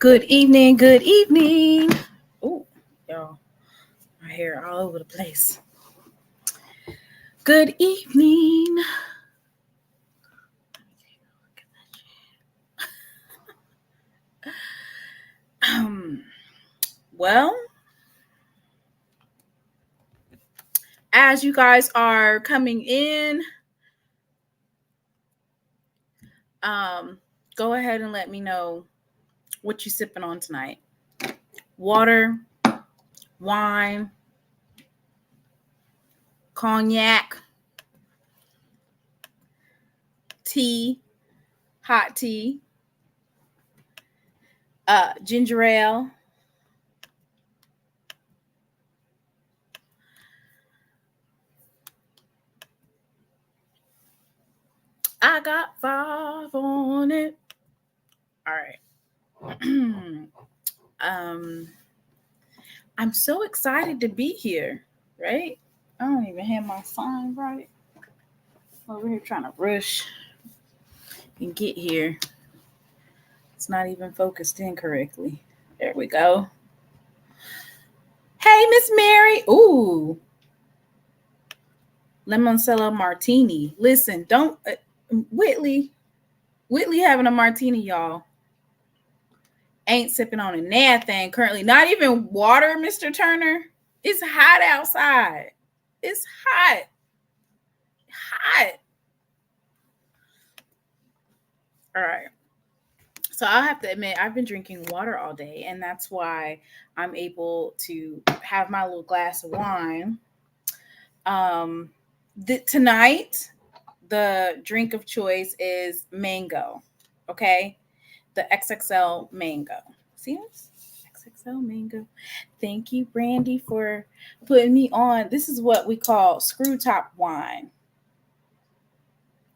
Good evening, good evening. Oh, y'all, my hair all over the place. Good evening. Well, as you guys are coming in, go ahead and let me know what you sipping on tonight. Water, wine, cognac, tea, hot tea, ginger ale. I got 5 on it. All right. I'm so excited to be here, right? I don't even have my sign right. Over here trying to rush and get here. It's not even focused in correctly. There we go. Hey, Miss Mary. Ooh. Lemoncello martini. Listen, don't Whitley having a martini, y'all. Ain't sipping on a nothing currently. Not even water, Mr. Turner. It's hot outside. It's hot. Hot. All right. So I'll have to admit, I've been drinking water all day, and that's why I'm able to have my little glass of wine. Tonight, the drink of choice is mango. Okay. The XXL mango. See this? XXL mango. Thank you, Brandy, for putting me on. This is what we call screw top wine.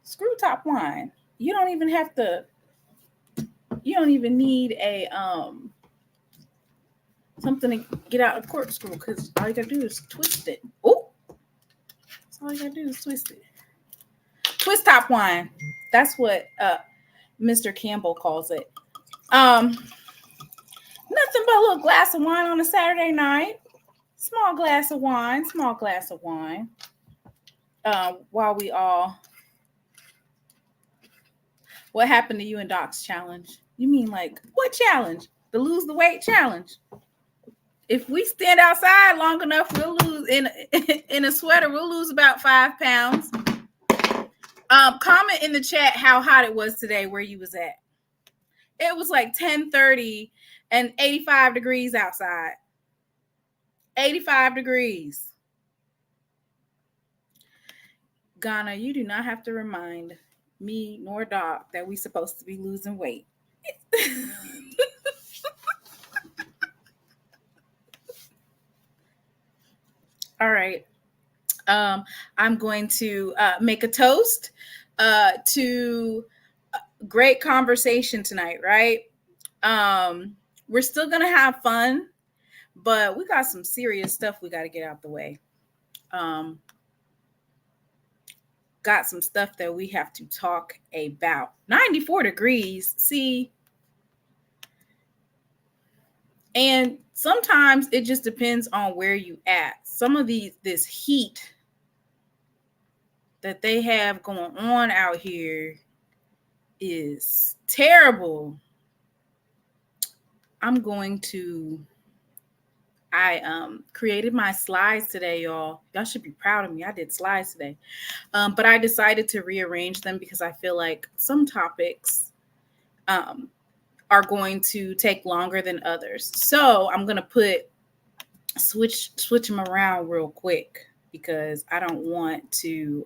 Screw top wine. You don't even need a something to get out of corkscrew, because all you gotta do is twist it. Oh, that's all you gotta do is twist it. Twist top wine. That's what Mr. Campbell calls it. Nothing but a little glass of wine on a Saturday night. Small glass of wine. While we all. What happened to you and Doc's challenge? You mean like what challenge? The lose the weight challenge. If we stand outside long enough, we'll lose in a sweater. We'll lose about 5 pounds. Comment in the chat how hot it was today, where you was at. It was like 10:30 and 85 degrees outside. 85 degrees. Ghana, you do not have to remind me nor Doc that we supposed to be losing weight. All right. I'm going to make a toast to great conversation tonight, right? We're still going to have fun, but we got some serious stuff we got to get out the way. Got some stuff that we have to talk about. 94 degrees, see? And sometimes it just depends on where you at. Some of this heat that they have going on out here is terrible. I created my slides today, y'all. Y'all should be proud of me. I did slides today. But I decided to rearrange them because I feel like some topics are going to take longer than others. So I'm going to switch them around real quick because I don't want to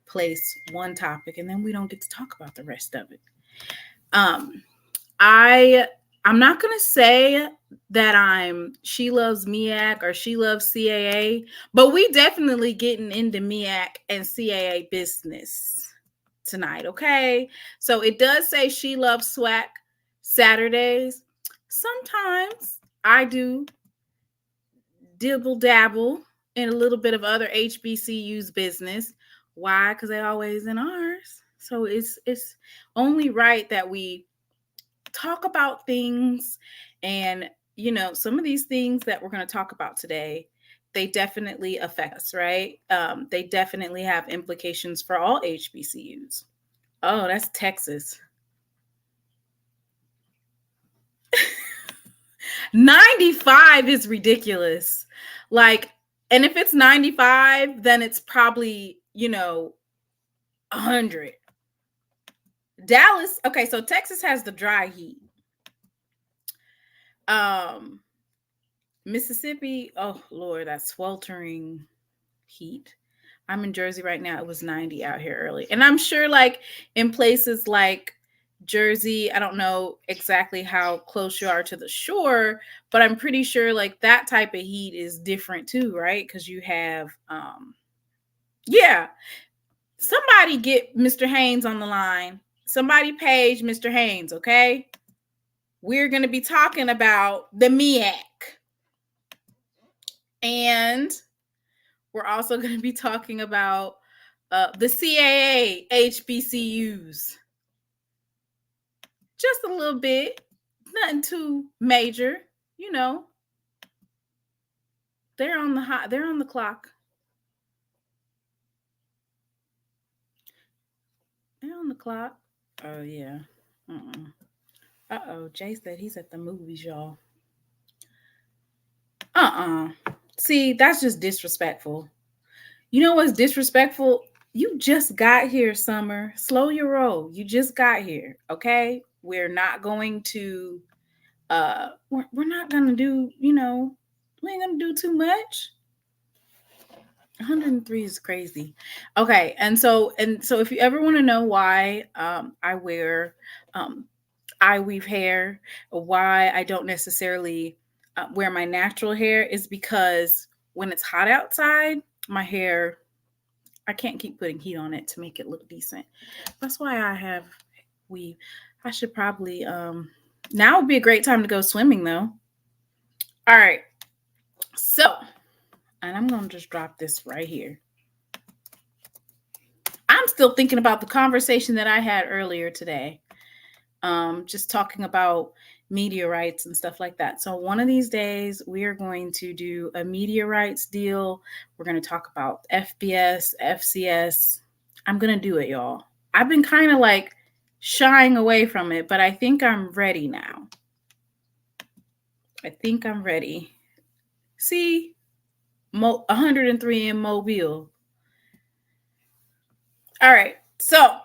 place one topic and then we don't get to talk about the rest of it. I'm not going to say that I'm She Loves MEAC or She Loves CAA, but we definitely getting into MEAC and CAA business tonight, okay? So it does say She Loves SWAC Saturdays. Sometimes I do dibble dabble in a little bit of other HBCU's business. Why? Because they're always in ours. So it's only right that we talk about things. And, you know, some of these things that we're going to talk about today, they definitely affect us, right? They definitely have implications for all HBCUs. Oh, that's Texas. 95 is ridiculous. Like, and if it's 95, then it's probably, you know, 100. Dallas, okay, so Texas has the dry heat. Mississippi, oh Lord, that sweltering heat. I'm in Jersey right now. It was 90 out here early. And I'm sure like in places like Jersey, I don't know exactly how close you are to the shore, but I'm pretty sure like that type of heat is different too, right? Because you have yeah. Somebody get Mr. Haynes on the line. Somebody page Mr. Haynes, okay? We're going to be talking about the MEAC. And we're also going to be talking about the CAA HBCUs. Just a little bit. Nothing too major, you know. They're on the clock. They're on the clock. Oh yeah. Uh-oh. Jay said he's at the movies, y'all. See, that's just disrespectful. You know what's disrespectful? You just got here, Summer. Slow your roll. You just got here, okay? We're not going to we're not gonna do, you know, we ain't gonna do too much. 103 is crazy. Okay, and so if you ever want to know why I wear I weave hair, or why I don't necessarily wear my natural hair, is because when it's hot outside, my hair, I can't keep putting heat on it to make it look decent. That's why I have weave. I should probably now would be a great time to go swimming though. All right. So, and I'm going to just drop this right here. I'm still thinking about the conversation that I had earlier today. Just talking about media rights and stuff like that. So one of these days we are going to do a media rights deal. We're going to talk about FBS, FCS. I'm going to do it, y'all. I've been kind of like shying away from it, but I think I'm ready now. I think I'm ready. See, 103 in Mobile. All right, so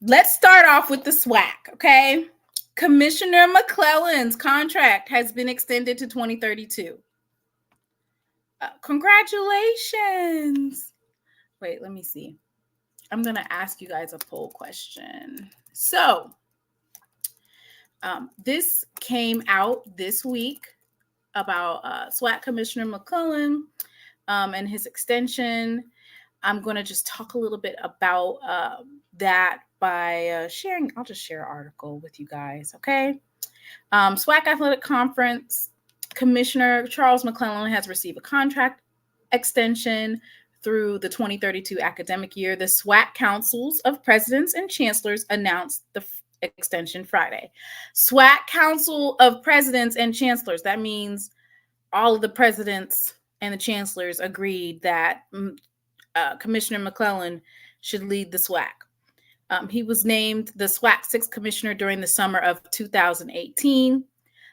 let's start off with the SWAC, okay? Commissioner McClellan's contract has been extended to 2032. Congratulations. Wait, let me see. I'm going to ask you guys a poll question. So, this came out this week about SWAC Commissioner McClellan and his extension. I'm going to just talk a little bit about that by sharing. I'll just share an article with you guys, okay? SWAC Athletic Conference Commissioner Charles McClellan has received a contract extension through the 2032 academic year. The SWAC Councils of Presidents and Chancellors announced the extension Friday. SWAC Council of Presidents and Chancellors, that means all of the presidents and the chancellors agreed that Commissioner McClellan should lead the SWAC. He was named the SWAC 6th commissioner during the summer of 2018.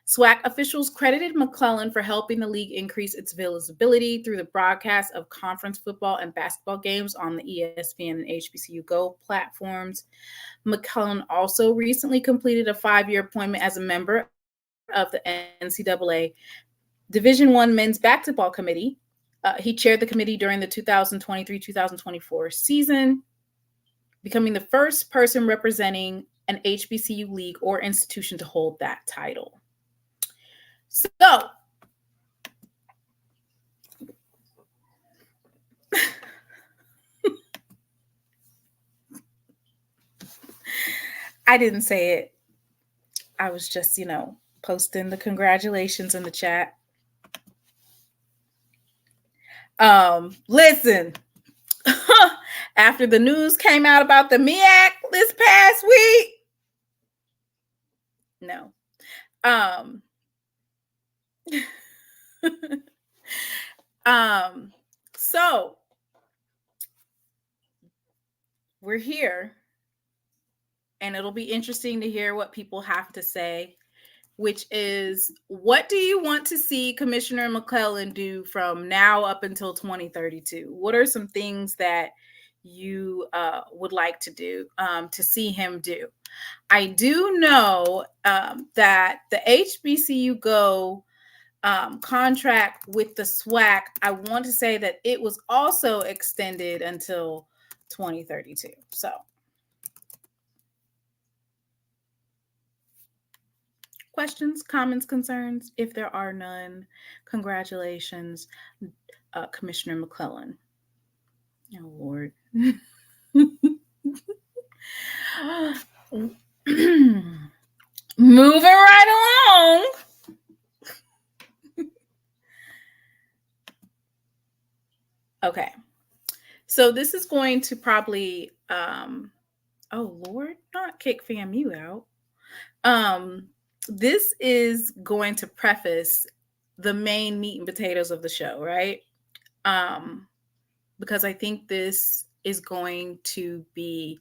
SWAC officials credited McClellan for helping the league increase its visibility through the broadcast of conference football and basketball games on the ESPN and HBCU Go platforms. McClellan also recently completed a 5-year appointment as a member of the NCAA Division I Men's Basketball Committee. He chaired the committee during the 2023-2024 season, becoming the first person representing an HBCU league or institution to hold that title. So, I didn't say it. I was just, posting the congratulations in the chat. Listen, after the news came out about the MEAC this past week, No. So we're here, and it'll be interesting to hear what people have to say, which is, what do you want to see Commissioner McClellan do from now up until 2032? What are some things that you would like to do, to see him do? I do know that the HBCU Go contract with the SWAC, I want to say that it was also extended until 2032. So, questions, comments, concerns? If there are none, congratulations, Commissioner McClellan. Oh, Lord. Moving right along. Okay. So this is going to probably, oh Lord, not kick FAMU out. This is going to preface the main meat and potatoes of the show, right? Because I think this is going to be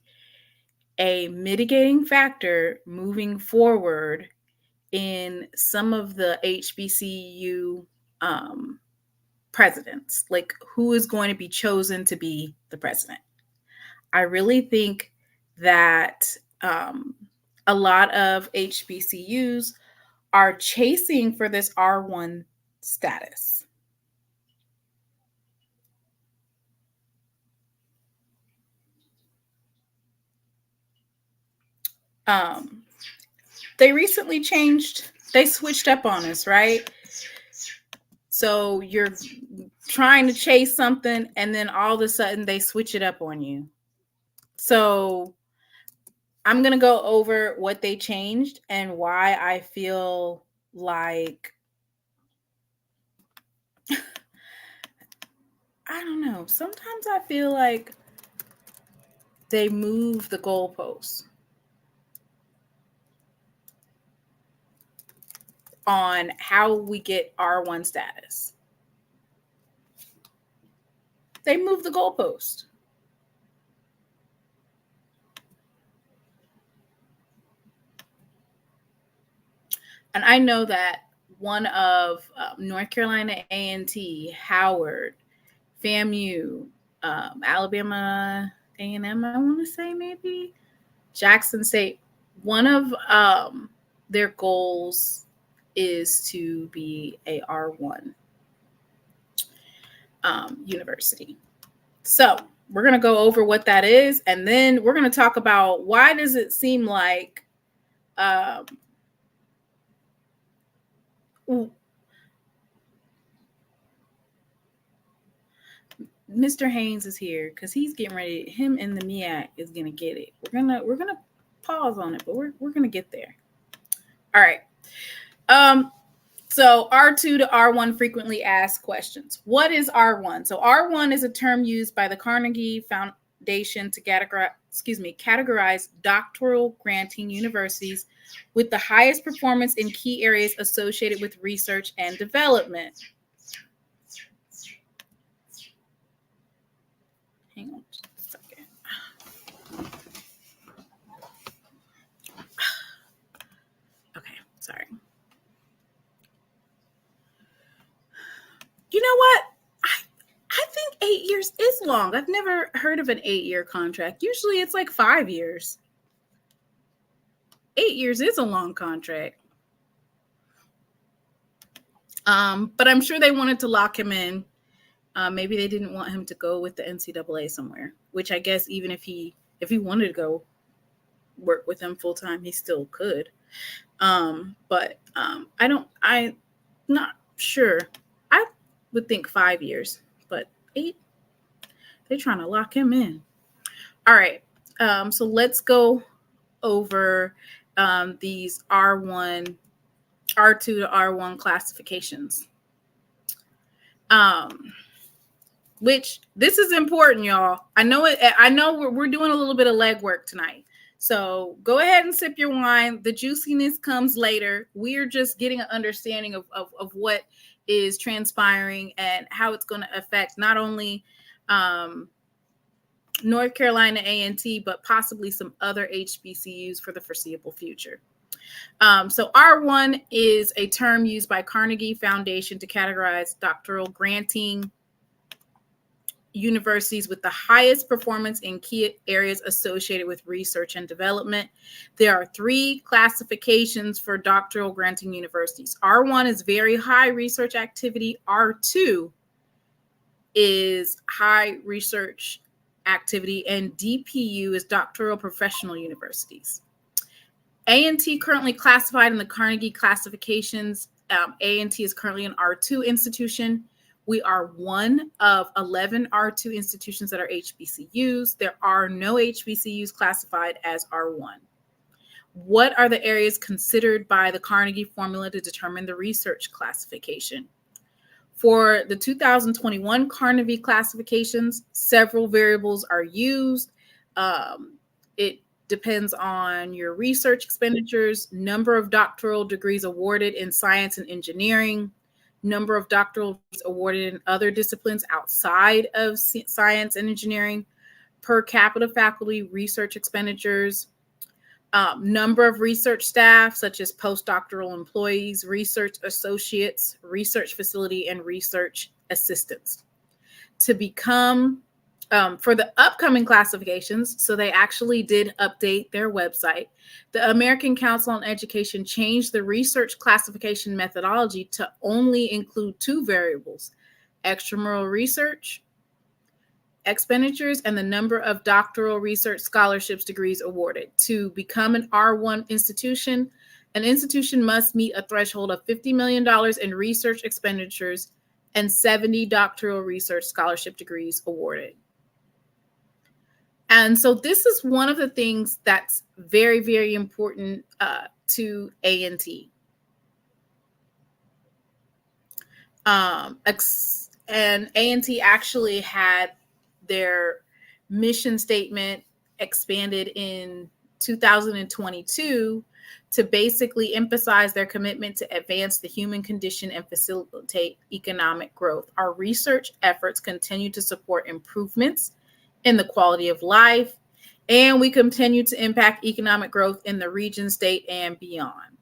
a mitigating factor moving forward in some of the HBCU presidents, like who is going to be chosen to be the president. I really think that a lot of HBCUs are chasing for this R1 status. They recently they switched up on us, right? So you're trying to chase something, and then all of a sudden they switch it up on you. So I'm going to go over what they changed and why I feel like, I don't know. Sometimes I feel like they move the goalposts on how we get R1 status. They move the goalpost. And I know that one of North Carolina A&T, Howard, FAMU, Alabama A&M, I want to say maybe, Jackson State, one of their goals is to be a R1 university. So we're going to go over what that is, and then we're going to talk about why does it seem like Mr. Haynes is here because he's getting ready. Him and the MEAC is gonna get it. We're gonna pause on it, but we're gonna get there. All right. So R2 to R1 frequently asked questions. What is R1? So R1 is a term used by the Carnegie Foundation to categorize doctoral granting universities with the highest performance in key areas associated with research and development. Hang on just a second. Okay, sorry. You know what? I think 8 years is long. I've never heard of an 8-year contract. Usually it's like 5 years. 8 years is a long contract. But I'm sure they wanted to lock him in. Maybe they didn't want him to go with the NCAA somewhere, which I guess even if he wanted to go work with them full time, he still could. I'm not sure. I would think 5 years, but 8, they're trying to lock him in. All right. So let's go over these R2 to R1 classifications. Which this is important, y'all. I know we're doing a little bit of legwork tonight. So go ahead and sip your wine. The juiciness comes later. We're just getting an understanding of what is transpiring and how it's going to affect not only North Carolina A&T, but possibly some other HBCUs for the foreseeable future. So R1 is a term used by Carnegie Foundation to categorize doctoral granting universities with the highest performance in key areas associated with research and development. There are 3 classifications for doctoral granting universities. R1 is very high research activity. R2 is high research activity, and DPU is doctoral professional universities. A&T currently classified in the Carnegie classifications. A&T is currently an R2 institution. We are one of 11 R2 institutions that are HBCUs. There are no HBCUs classified as R1. What are the areas considered by the Carnegie formula to determine the research classification? For the 2021 Carnegie classifications, several variables are used. It depends on your research expenditures, number of doctoral degrees awarded in science and engineering, number of doctoral degrees awarded in other disciplines outside of science and engineering, per capita faculty research expenditures, number of research staff, such as postdoctoral employees, research associates, research facility, and research assistants. To become, for the upcoming classifications, so they actually did update their website. The American Council on Education changed the research classification methodology to only include 2 variables: extramural research expenditures and the number of doctoral research scholarships degrees awarded. To become an R1 institution, an institution must meet a threshold of $50 million in research expenditures and 70 doctoral research scholarship degrees awarded. And so this is one of the things that's very, very important to A&T. And A&T actually had their mission statement expanded in 2022 to basically emphasize their commitment to advance the human condition and facilitate economic growth. Our research efforts continue to support improvements in the quality of life, and we continue to impact economic growth in the region, state, and beyond.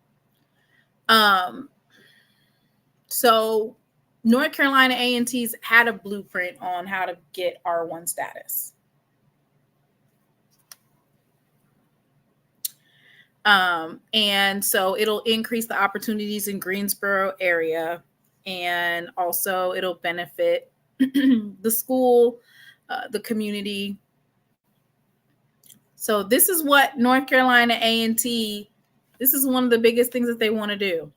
So North Carolina A&T's had a blueprint on how to get R1 status. And so it'll increase the opportunities in Greensboro area, and also it'll benefit the school, the community. So this is what North Carolina A&T, this is one of the biggest things that they want to do.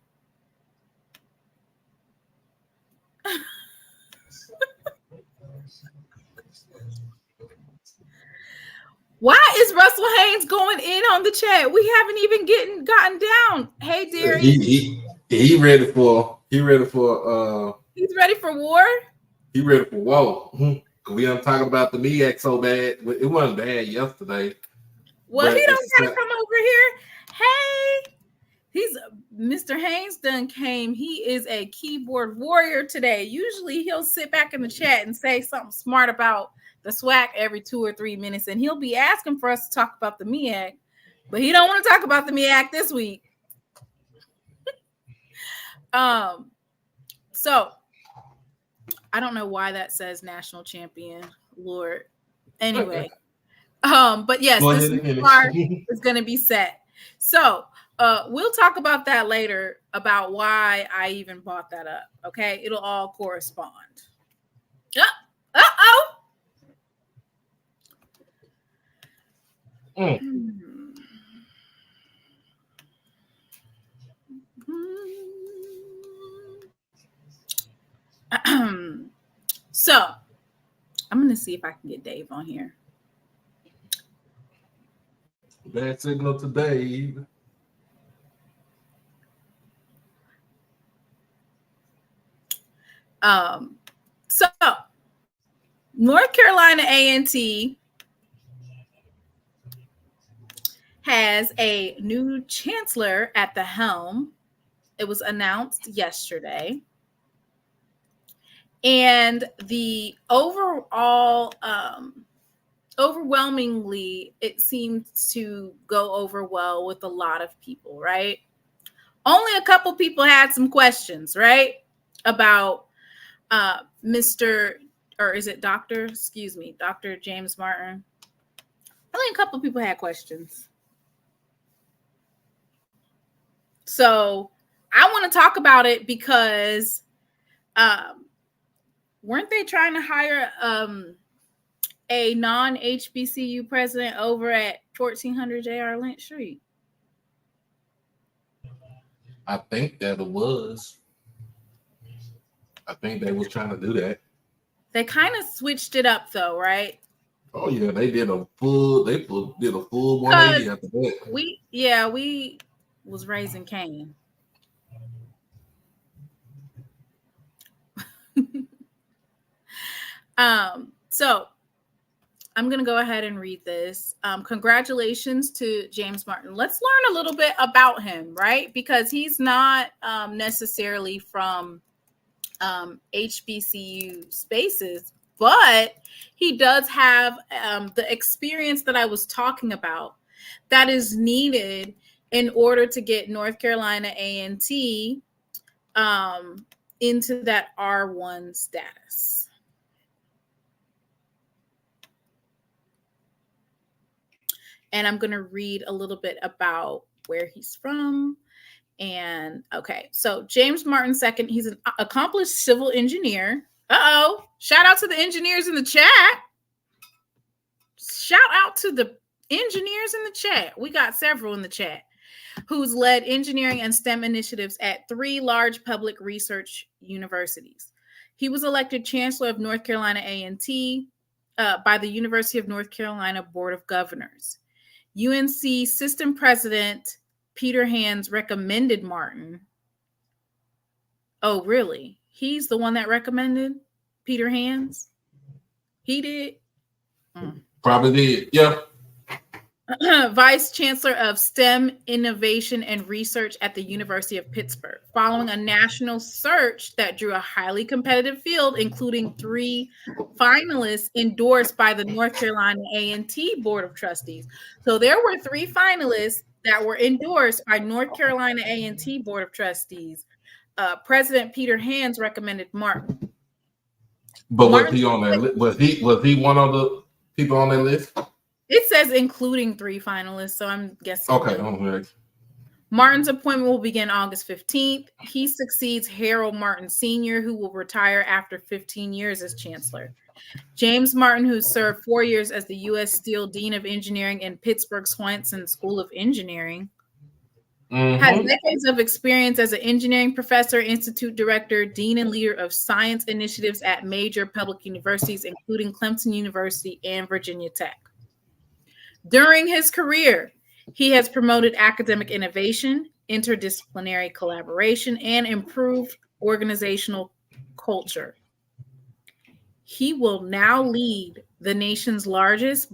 Why is Russell Haynes going in on the chat? We haven't even gotten down. Hey, Derek. He ready for he's ready for war. He ready for war. We don't talk about the MEAC so bad. It wasn't bad yesterday. Well, he don't gotta come over here. Hey, he's Mr. Haynes done came. He is a keyboard warrior today. Usually he'll sit back in the chat and say something smart about the SWAC every 2 or 3 minutes, and he'll be asking for us to talk about the MEAC, but he don't want to talk about the MEAC this week. So I don't know why that says national champion, Lord. Anyway, but yes, this bar is going to be set. So we'll talk about that later, about why I even brought that up. Okay, it'll all correspond. Uh-oh. So I'm going to see if I can get Dave on here. Bad signal today. So North Carolina A&T has a new chancellor at the helm. It was announced yesterday. And the overall, overwhelmingly, it seemed to go over well with a lot of people, right? Only a couple people had some questions, right? About Mr. or is it Dr. Excuse me, Dr. James Martin. Only a couple people had questions. So I want to talk about it because weren't they trying to hire a non-HBCU president over at 1400 J.R. Lynch Street? I think that it was. I think they was trying to do that. They kind of switched it up though, right? Oh yeah, they did a full 180 after that. We was raising Cain. So I'm going to go ahead and read this. Congratulations to James Martin. Let's learn a little bit about him, right? Because he's not necessarily from HBCU spaces, but he does have the experience that I was talking about that is needed in order to get North Carolina A&T into that R1 status. And I'm going to read a little bit about where he's from. And okay, so James Martin II, he's an accomplished civil engineer. Uh-oh, shout out to the engineers in the chat. Shout out to the engineers in the chat. We got several in the chat who's led engineering and STEM initiatives at 3 large public research universities. He was elected Chancellor of North Carolina A&T by the University of North Carolina Board of Governors. UNC System President Peter Hands recommended Martin. Oh, really? He's the one that recommended Peter Hands? He did? Probably did, yeah. Vice Chancellor of STEM Innovation and Research at the University of Pittsburgh, following a national search that drew a highly competitive field, including 3 finalists endorsed by the North Carolina A&T Board of Trustees. So there were 3 finalists that were endorsed by North Carolina A&T Board of Trustees. President Peter Hands recommended Martin. But was he on that? Was he one of the people on that list? It says including 3 finalists, so I'm guessing. Okay. Martin's appointment will begin August 15th. He succeeds Harold Martin Sr., who will retire after 15 years as chancellor. James Martin, who served 4 years as the U.S. Steel Dean of Engineering in Pittsburgh Swanson School of Engineering, has decades of experience as an engineering professor, institute director, dean, and leader of science initiatives at major public universities, including Clemson University and Virginia Tech. During his career, he has promoted academic innovation, interdisciplinary collaboration, and improved organizational culture. He will now lead the nation's largest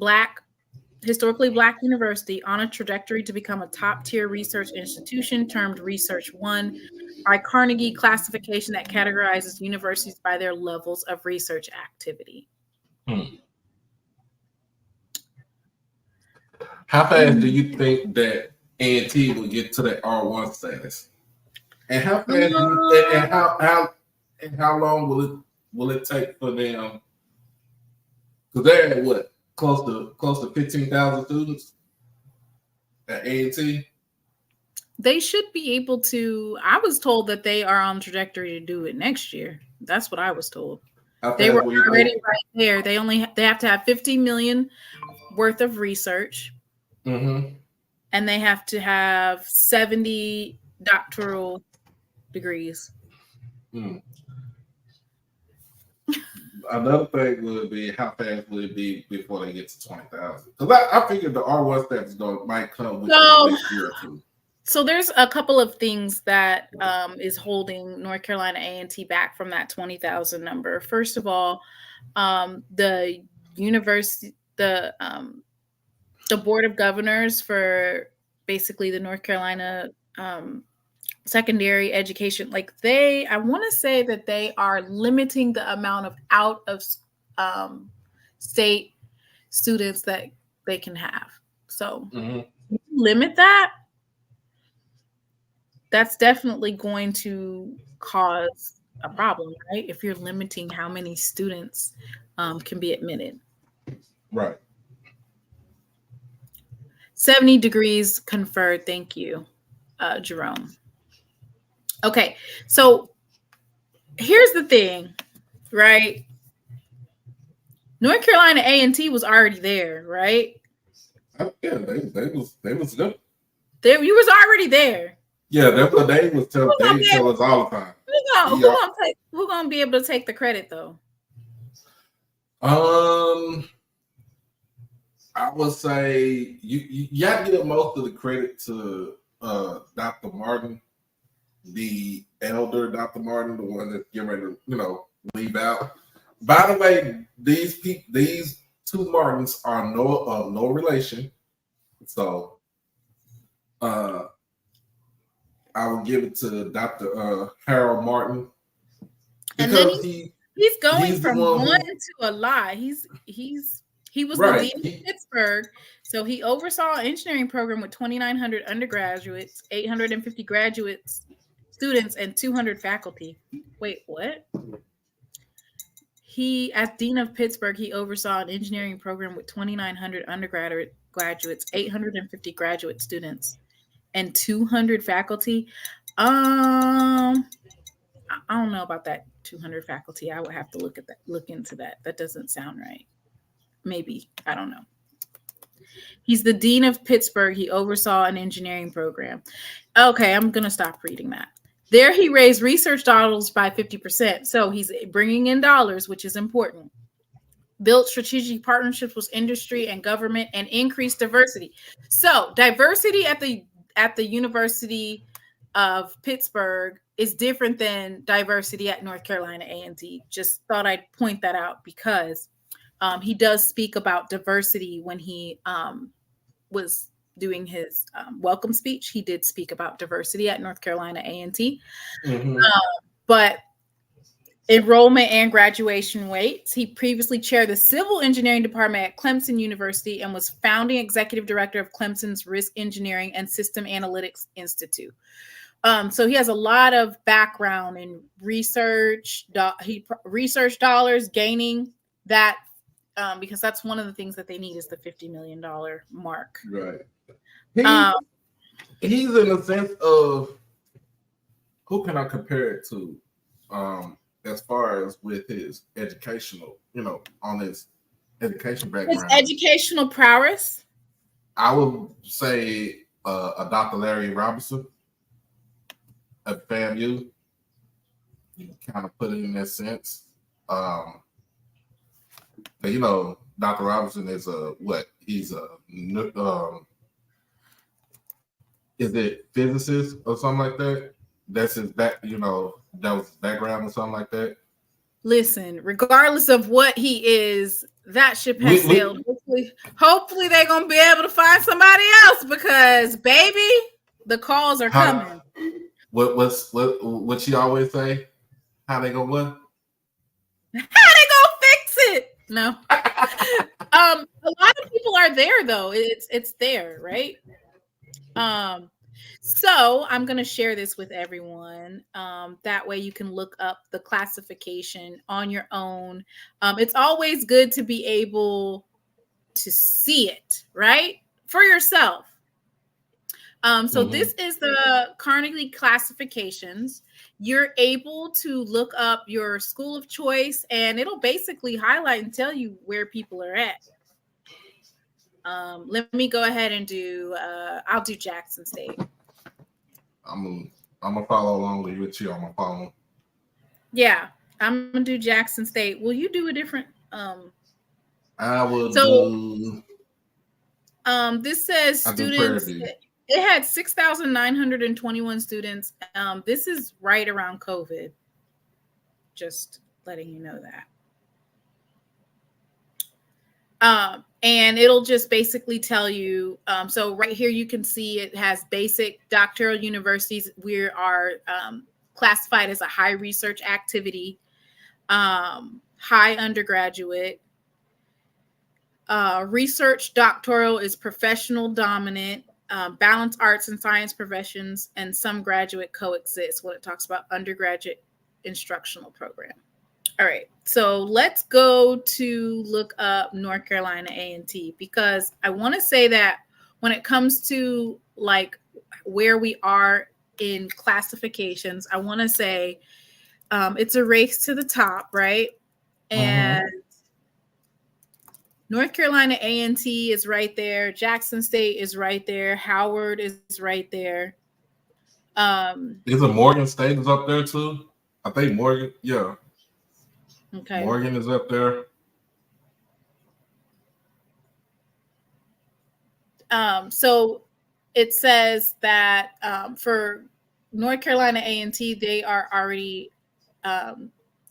historically Black university on a trajectory to become a top-tier research institution termed Research One by Carnegie classification that categorizes universities by their levels of research activity. How fast do you think that A&T will get to that R1 status? And how fast how long will it take for them? Because they're at what? Close to 15,000 students at A&T. They should be able to. I was told that they are on trajectory to do it next year. That's what I was told. They were already right there. They have to have 50 million worth of research. And they have to have 70 doctoral degrees. Another thing would be how fast would it be before they get to 20,000? Because I figured the R1 status might come within the next year or 2. So there's a couple of things that is holding North Carolina A&T back from that 20,000 number. First of all, the university, the Board of Governors for basically the North Carolina secondary education, like I want to say that they are limiting the amount of out of state students that they can have. So limit that. That's definitely going to cause a problem, right? If you're limiting how many students can be admitted. Right. 70 degrees conferred. Thank you, Jerome. Okay, so here's the thing, right? North Carolina A&T was already there, right? Yeah, they was good. You was already there. Yeah, that's what they was telling. They tell us all the time. Who gonna be able to take the credit though? I would say you have to give most of the credit to Dr. Martin, the elder Dr. Martin, the one that's getting ready to leave out. By the way, these two Martins are no relation, so I will give it to Dr. Harold Martin, because he's going from one to a lot. He was the dean of Pittsburgh, so he oversaw an engineering program with 2,900 undergraduates, 850 graduates, students, and 200 faculty. Wait, what? As dean of Pittsburgh, he oversaw an engineering program with 2,900 undergraduate graduates, 850 graduate students, and 200 faculty. I don't know about that 200 faculty. I would have to look into that. That doesn't sound right. Maybe. I don't know. He's the dean of Pittsburgh. He oversaw an engineering program. Okay, I'm going to stop reading that. There he raised research dollars by 50%. So he's bringing in dollars, which is important. Built strategic partnerships with industry and government, and increased diversity. So diversity at the University of Pittsburgh is different than diversity at North Carolina A&T. Just thought I'd point that out because he does speak about diversity when he was doing his welcome speech. He did speak about diversity at North Carolina A&T. But enrollment and graduation rates. He previously chaired the civil engineering department at Clemson University and was founding executive director of Clemson's Risk Engineering and System Analytics Institute. So he has a lot of background in research. He research dollars, gaining that because that's one of the things that they need is the $50 million mark. Right. He's in a sense of, who can I compare it to? As far as with his educational, on his education background. His educational prowess? I would say a Dr. Larry Robinson at FAMU. You can kind of put it in that sense. But Dr. Robinson is he's a is it physicist or something like that? That's his back, that was his background or something like that. Listen, regardless of what he is, that ship has sailed. Hopefully they're gonna be able to find somebody else because baby, the calls are coming. What she always say? How they gonna what? How they gonna fix it? No. A lot of people are there though. It's there, right? So I'm going to share this with everyone. That way you can look up the classification on your own. It's always good to be able to see it, right? For yourself. This is the Carnegie classifications. You're able to look up your school of choice and it'll basically highlight and tell you where people are at. Let me go ahead and I'll do Jackson State. I'm gonna follow along with you on my phone. Yeah, I'm gonna do Jackson State. Will you do a different? I will do. This says students. It had 6,921 students. This is right around COVID. Just letting you know that. And it'll just basically tell you. So right here, you can see it has basic doctoral universities. We are classified as a high research activity, high undergraduate. Research doctoral is professional dominant. Balanced arts and science professions and some graduate coexist when it talks about undergraduate instructional program. All right, so let's go to look up North Carolina A&T, because I want to say that when it comes to like where we are in classifications, I want to say it's a race to the top, right? And North Carolina A&T is right there. Jackson State is right there. Howard is right there. Is it Morgan State is up there too? I think Morgan, yeah. Okay. Morgan is up there. So it says that for North Carolina A&T, they are already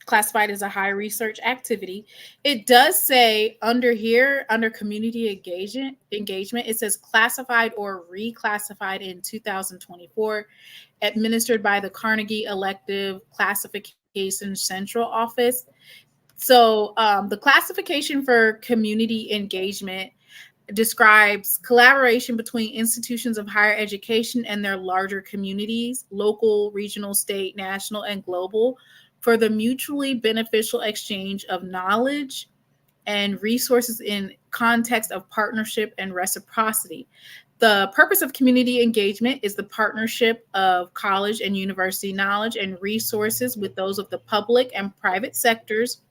classified as a high research activity. It does say under here, under community engagement, it says classified or reclassified in 2024, administered by the Carnegie Elective Classification Central Office. So the classification for community engagement describes collaboration between institutions of higher education and their larger communities, local, regional, state, national, and global, for the mutually beneficial exchange of knowledge and resources in context of partnership and reciprocity. The purpose of community engagement is the partnership of college and university knowledge and resources with those of the public and private sectors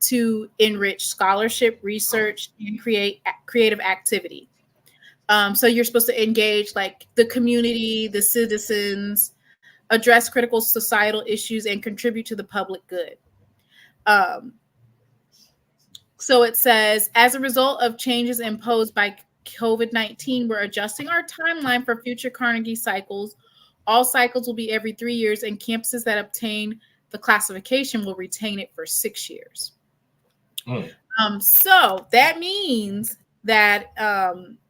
to enrich scholarship, research, and create creative activity. So you're supposed to engage like the community, the citizens, address critical societal issues, and contribute to the public good. So it says, as a result of changes imposed by COVID-19, we're adjusting our timeline for future Carnegie cycles. All cycles will be every 3 years, and campuses that obtain the classification will retain it for 6 years. So that means that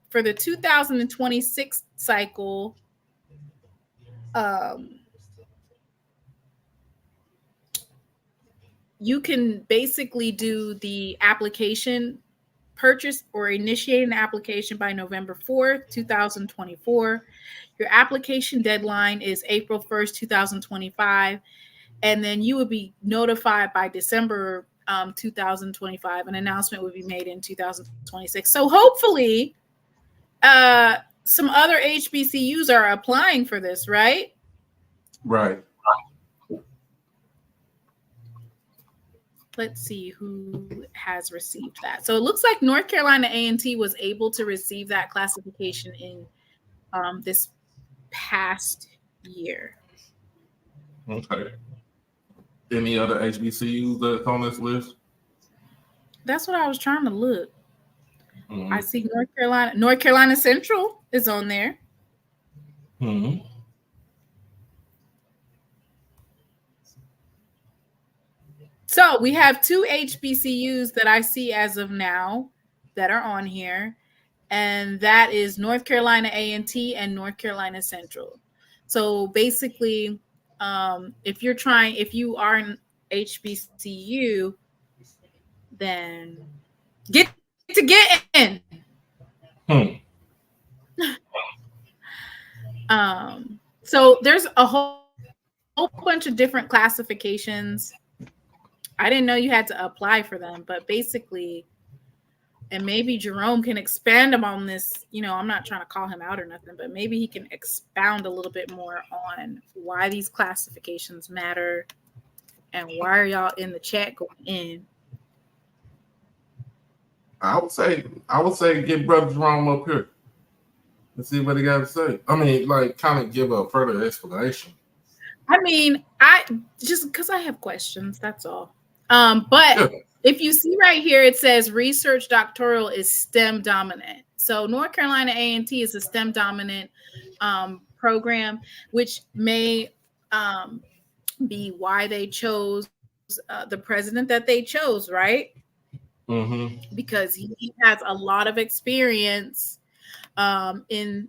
for the 2026 cycle, you can basically do the application, purchase or initiate an application by November 4th, 2024. Your application deadline is April 1st, 2025. And then you would be notified by December 2025. An announcement would be made in 2026. So hopefully some other HBCUs are applying for this, right? Right. Let's see who has received that. So it looks like North Carolina A&T was able to receive that classification in this past year. Okay. Any other HBCUs that's on this list? That's what I was trying to look. I see North Carolina Central is on there. So we have 2 HBCUs that I see as of now that are on here, and that is North Carolina A&T and North Carolina Central. So basically, if you are an HBCU, then get in. So there's a whole bunch of different classifications. I didn't know you had to apply for them, but basically, and maybe Jerome can expand on this. You know, I'm not trying to call him out or nothing, but maybe he can expound a little bit more on why these classifications matter and why are y'all in the chat going in. I would say get Brother Jerome up here and see what he got to say. I mean, like, kind of give a further explanation. I mean, I just because I have questions, that's all. But if you see right here, it says research doctoral is STEM dominant. So North Carolina A&T is a STEM dominant program, which may be why they chose the president that they chose, right? because he has a lot of experience in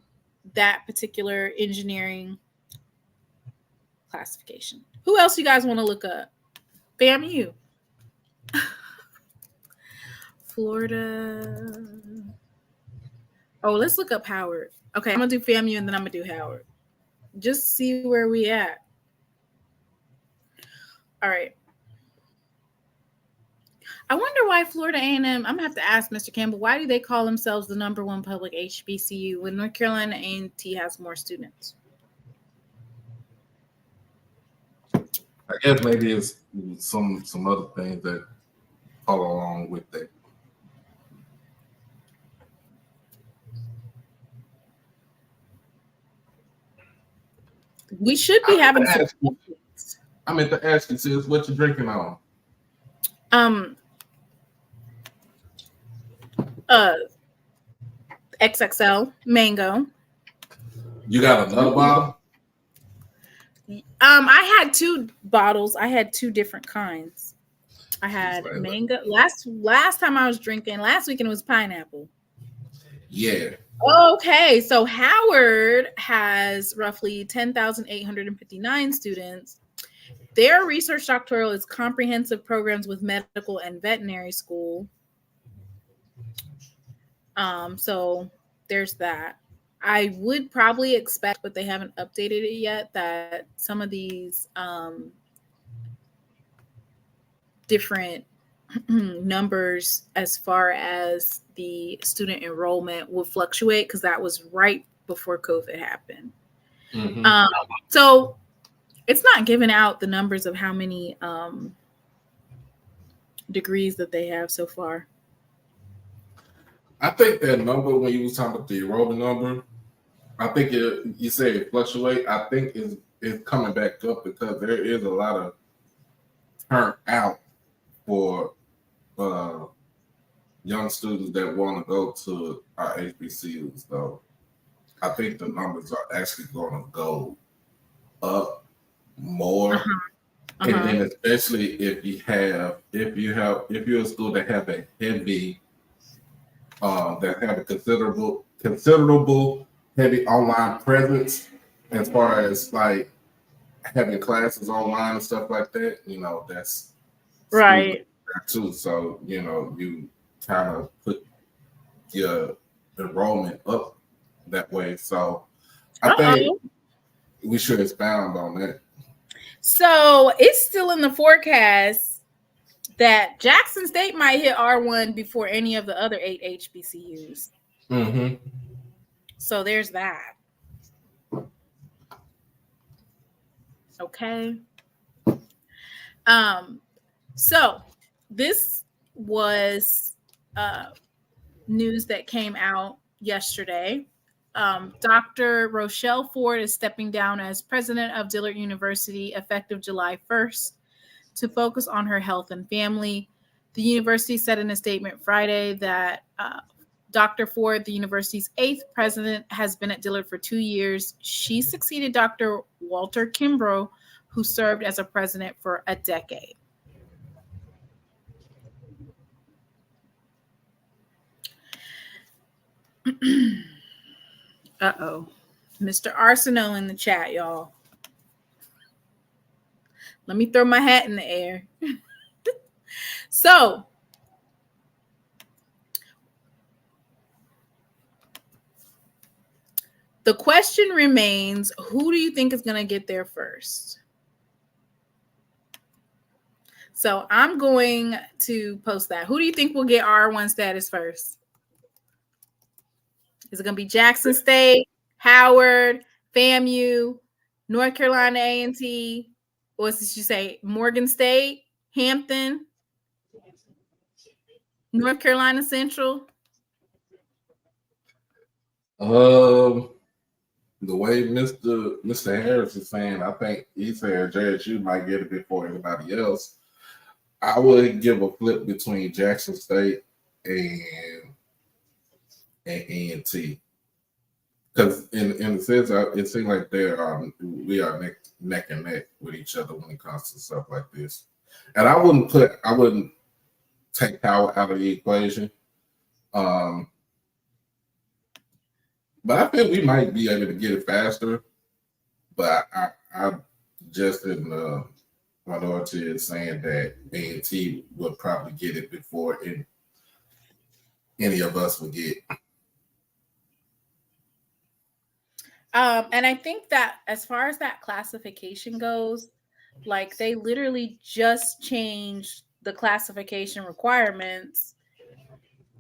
that particular engineering classification. Who else you guys want to look up? FAMU. Florida. Oh, let's look up Howard. Okay, I'm going to do FAMU and then I'm going to do Howard. Just see where we at. All right. I wonder why Florida A&M, I'm going to have to ask Mr. Campbell, why do they call themselves the #1 public HBCU when North Carolina A&T has more students? I guess maybe it's some other things that follow along with that. We should be having some. I meant to ask you, sis, what you drinking on? XXL mango. You got another bottle? I had 2 bottles. I had 2 different kinds. I had mango. Last time I was drinking, last weekend it was pineapple. Yeah. Okay, so Howard has roughly 10,859 students. Their research doctoral is comprehensive programs with medical and veterinary school. So there's that. I would probably expect, but they haven't updated it yet, that some of these different numbers as far as the student enrollment will fluctuate because that was right before COVID happened. So it's not giving out the numbers of how many degrees that they have so far. I think that number, when you was talking about the enrollment number, I think you say it fluctuate. I think it's coming back up because there is a lot of turnout for young students that want to go to our HBCUs. So I think the numbers are actually going to go up more. And then especially if you're a school that have a heavy that have a considerable heavy online presence, as far as like having classes online and stuff like that, that's right too. So you kind of put your enrollment up that way. So I think we should expound on that. So it's still in the forecast that Jackson State might hit R1 before any of the other 8 HBCUs. So there's that. Okay. So this was news that came out yesterday. Dr. Rochelle Ford is stepping down as president of Dillard University effective July 1st to focus on her health and family. The university said in a statement Friday that Dr. Ford, the university's 8th president, has been at Dillard for 2 years. She succeeded Dr. Walter Kimbrough, who served as a president for a decade. Uh-oh. Mr. Arsenault in the chat, y'all. Let me throw my hat in the air. So, the question remains, who do you think is going to get there first? So I'm going to post that. Who do you think will get R1 status first? Is it going to be Jackson State, Howard, FAMU, North Carolina A&T, or what did you say? Morgan State, Hampton, North Carolina Central? The way Mr. Harris is saying, I think he said JSU might get it before anybody else. I would give a flip between Jackson State and A&T, because in a sense, it seems like we are neck and neck with each other when it comes to stuff like this. And I wouldn't take power out of the equation. But I think we might be able to get it faster. But I just in the minority is saying that A&T would probably get it before any of us would get. And I think that as far as that classification goes, like they literally just changed the classification requirements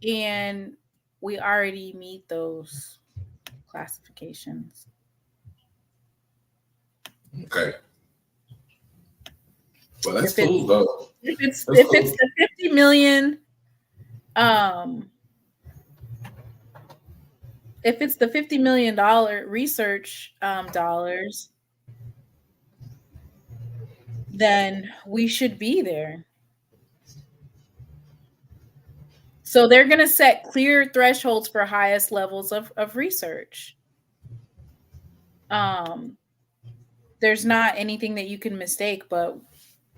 and we already meet those classifications. Okay. Well, that's cool though. If it's the 50 million, if it's the $50 million research dollars, then we should be there. So they're going to set clear thresholds for highest levels of research. There's not anything that you can mistake, but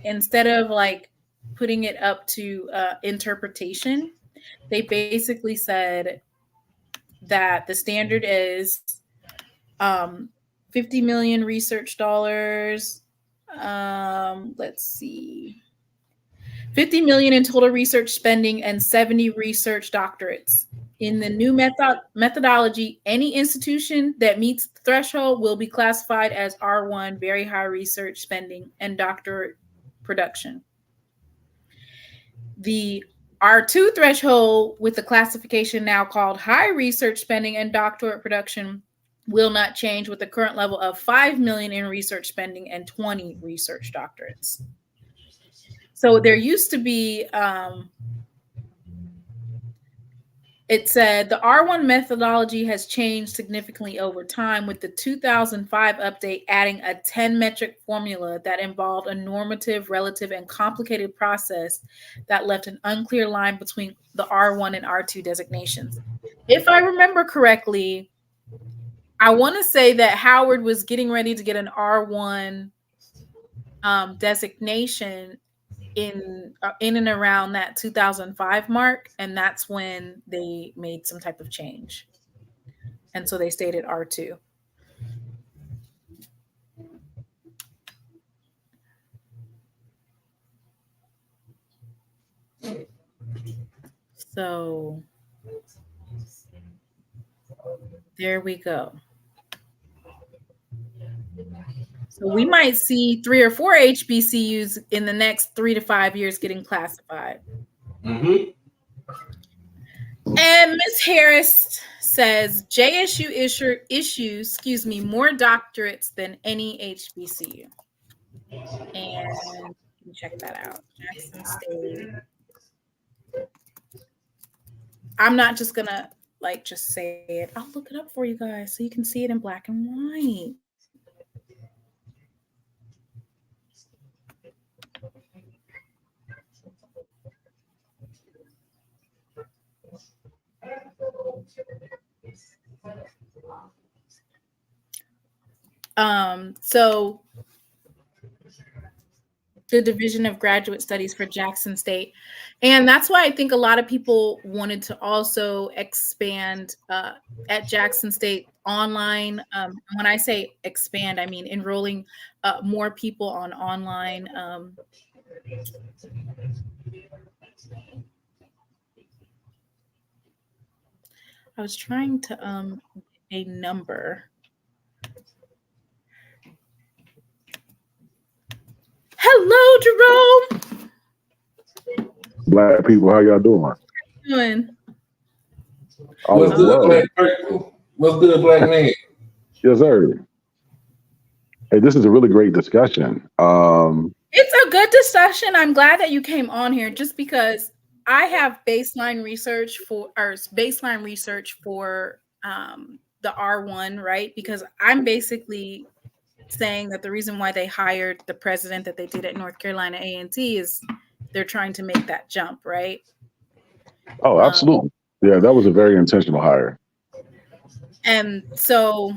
instead of like putting it up to interpretation, they basically said that the standard is 50 million research dollars. Let's see. 50 million in total research spending and 70 research doctorates. In the new methodology, any institution that meets the threshold will be classified as R1, very high research spending and doctorate production. The R2 threshold, with the classification now called high research spending and doctorate production, will not change with the current level of 5 million in research spending and 20 research doctorates. So there used to be, it said the R1 methodology has changed significantly over time, with the 2005 update adding a 10 metric formula that involved a normative, relative, and complicated process that left an unclear line between the R1 and R2 designations. If I remember correctly, I want to say that Howard was getting ready to get an R1 designation in and around that 2005 mark, and that's when they made some type of change, and so they stayed at R2. So there we go. So we might see 3 or 4 HBCUs in the next 3 to 5 years getting classified. Mm-hmm. And Ms. Harris says JSU issues, more doctorates than any HBCU. And check that out. Jackson State. I'm not just gonna just say it. I'll look it up for you guys so you can see it in black and white. So the Division of Graduate Studies for Jackson State. And that's why I think a lot of people wanted to also expand at Jackson State online. When I say expand, I mean enrolling more people on online. I was trying to a number. Hello, Jerome. Black people, how y'all doing? How you doing? What's good, black people? What's good, black man? Yes, sir. Hey, this is a really great discussion. It's a good discussion. I'm glad that you came on here, just because I have baseline research for the R1, right? Because I'm basically saying that the reason why they hired the president that they did at North Carolina A&T is they're trying to make that jump, right? Oh, absolutely. Yeah, that was a very intentional hire. And so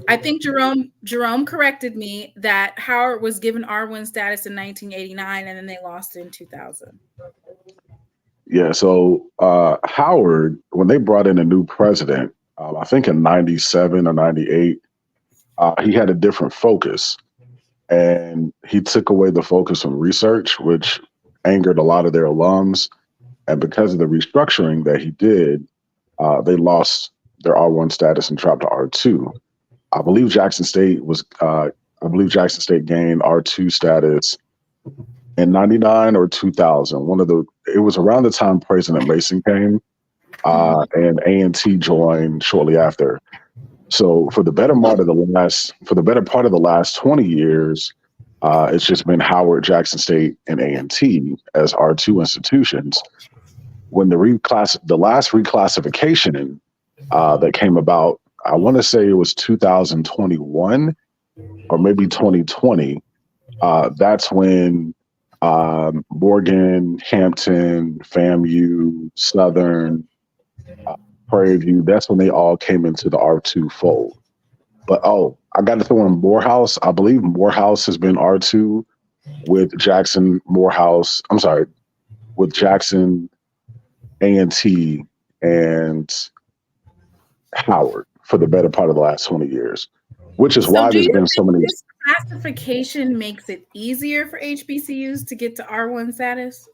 I think Jerome corrected me that Howard was given R1 status in 1989 and then they lost it in 2000. Yeah, so Howard, when they brought in a new president, I think in 97 or 98, he had a different focus. And he took away the focus from research, which angered a lot of their alums. And because of the restructuring that he did, they lost their R1 status and dropped to R2. I believe Jackson State gained R2 status in 99 or 2000. It was around the time President Mason came, and A&T joined shortly after. So for the better part of the last 20 years, it's just been Howard, Jackson State, and A&T as R2 institutions. When the last reclassification that came about, I want to say it was 2021 or maybe 2020. That's when Morgan, Hampton, FAMU, Southern, Prairie View, that's when they all came into the R2 fold. But I got to throw in Morehouse. I believe Morehouse has been R2 with Jackson, A&T, and Howard for the better part of the last 20 years, which is why there's been so many. This classification makes it easier for HBCUs to get to R1 status?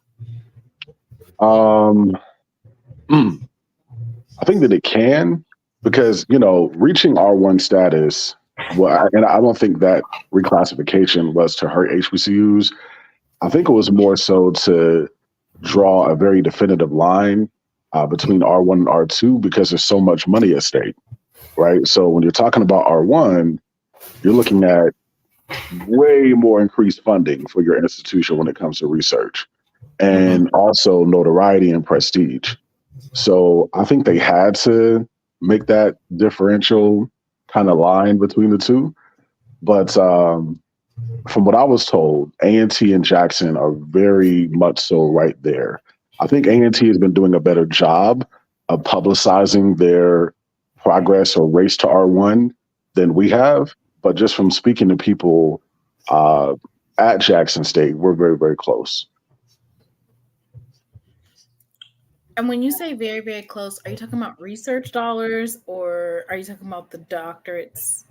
I think that it can, because, reaching R1 status, and I don't think that reclassification was to hurt HBCUs. I think it was more so to draw a very definitive line between R1 and R2, because there's so much money at stake, right? So when you're talking about R1, you're looking at way more increased funding for your institution when it comes to research, and also notoriety and prestige. So I think they had to make that differential kind of line between the two. But from what I was told, A&T and Jackson are very much so right there. I think A&T has been doing a better job of publicizing their progress or race to R1 than we have. But just from speaking to people at Jackson State, we're very, very close. And when you say very, very close, are you talking about research dollars, or are you talking about the doctorates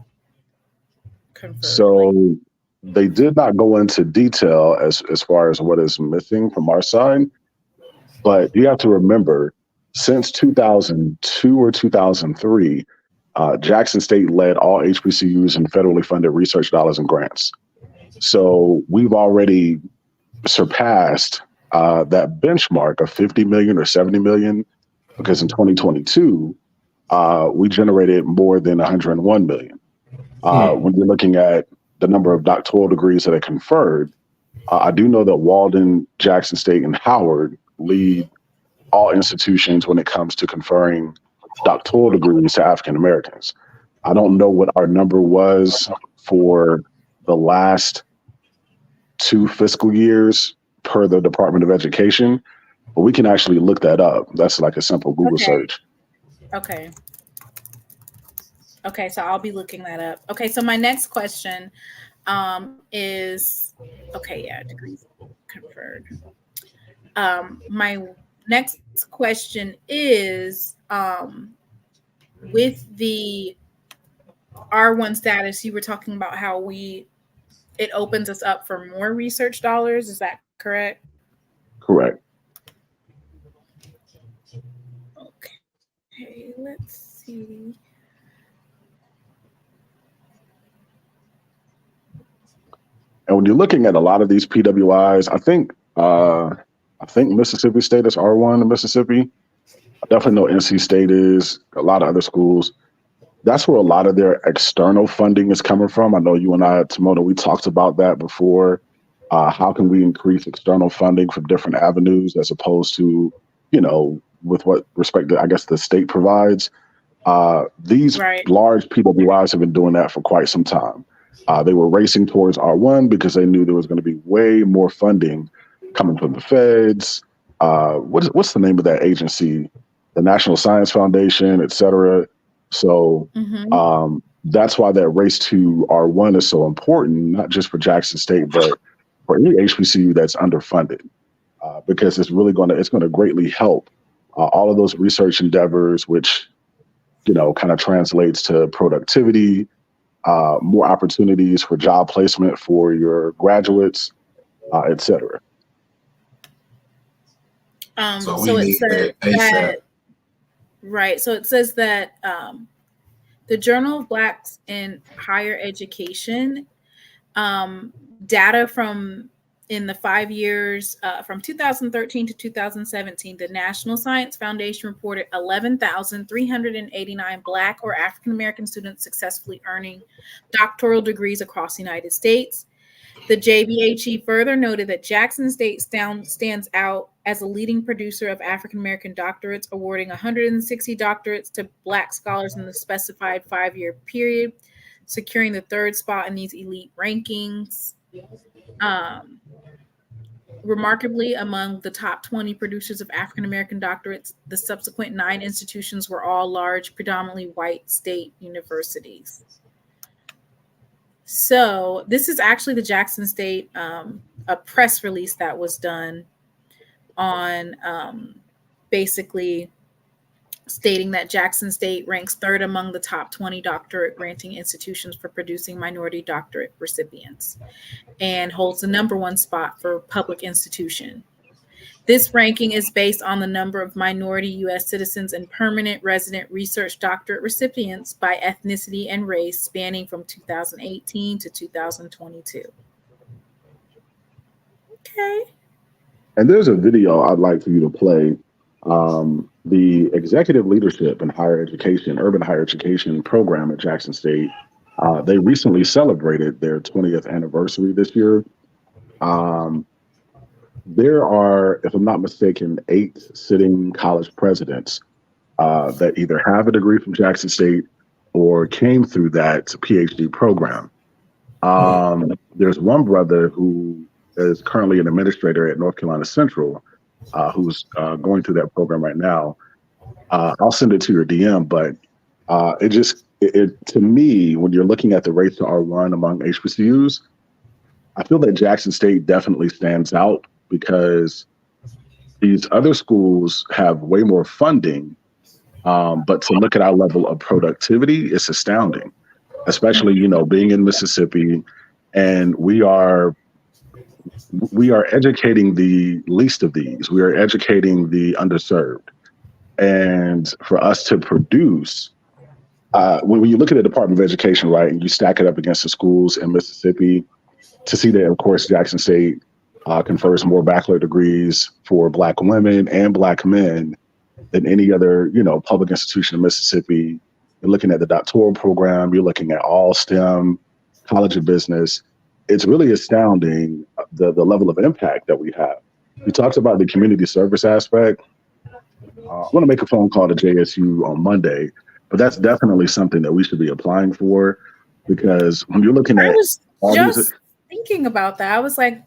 conferred? So they did not go into detail as far as what is missing from our side. But you have to remember, since 2002 or 2003, Jackson State led all HBCUs in federally funded research dollars and grants. So we've already surpassed that benchmark of 50 million or 70 million, because in 2022, we generated more than 101 million. When you're looking at the number of doctoral degrees that are conferred, I do know that Walden, Jackson State, and Howard lead all institutions when it comes to conferring doctoral degrees to African Americans. I don't know what our number was for the last 2 fiscal years per the Department of Education, but we can actually look that up. That's like a simple Google search. Okay, so I'll be looking that up. Okay, so my next question is, degrees conferred. My next question is, with the R1 status, you were talking about how it opens us up for more research dollars. Is that correct? Correct. Okay, let's see. And when you're looking at a lot of these PWIs, I think Mississippi State is R1 in Mississippi. I definitely know NC State is, a lot of other schools. That's where a lot of their external funding is coming from. I know you and I, Timona, we talked about that before. How can we increase external funding from different avenues as opposed to, with what respect to, I guess, the state provides? These large PWIs have been doing that for quite some time. They were racing towards R1 because they knew there was going to be way more funding coming from the feds. What's the name of that agency? The National Science Foundation, et cetera. So that's why that race to R1 is so important, not just for Jackson State, but for any HBCU that's underfunded. because it's going to greatly help all of those research endeavors, which, kind of translates to productivity, more opportunities for job placement for your graduates, et cetera. So it says that, right. So it says that the Journal of Blacks in Higher Education data from in the 5 years from 2013 to 2017, the National Science Foundation reported 11,389 Black or African American students successfully earning doctoral degrees across the United States. The JBHE further noted that Jackson State stands out as a leading producer of African American doctorates, awarding 160 doctorates to Black scholars in the specified 5-year period, securing the 3rd spot in these elite rankings. Remarkably, among the top 20 producers of African American doctorates, the subsequent 9 institutions were all large, predominantly white state universities. So this is actually the Jackson State, a press release that was done on basically stating that Jackson State ranks 3rd among the top 20 doctorate granting institutions for producing minority doctorate recipients and holds the number 1 spot for public institution. This ranking is based on the number of minority U.S. citizens and permanent resident research doctorate recipients by ethnicity and race spanning from 2018 to 2022. Okay. And there's a video I'd like for you to play. The executive leadership in higher education, urban higher education program at Jackson State, they recently celebrated their 20th anniversary this year. There are, if I'm not mistaken, 8 sitting college presidents that either have a degree from Jackson State or came through that PhD program. There's one brother who is currently an administrator at North Carolina Central, who's going through that program right now. I'll send it to your DM, but it to me, when you're looking at the race to R1 among HBCUs, I feel that Jackson State definitely stands out because these other schools have way more funding, but to look at our level of productivity, it's astounding, especially, being in Mississippi, and we are educating the least of these. We are educating the underserved. And for us to produce, when you look at the Department of Education, right, and you stack it up against the schools in Mississippi, to see that, of course, Jackson State confers more bachelor degrees for Black women and Black men than any other, public institution in Mississippi. You're looking at the doctoral program, you're looking at all STEM, College of Business. It's really astounding the level of impact that we have. You talked about the community service aspect. I want to make a phone call to JSU on Monday, but that's definitely something that we should be applying for, because when you're looking at thinking about that, I was like,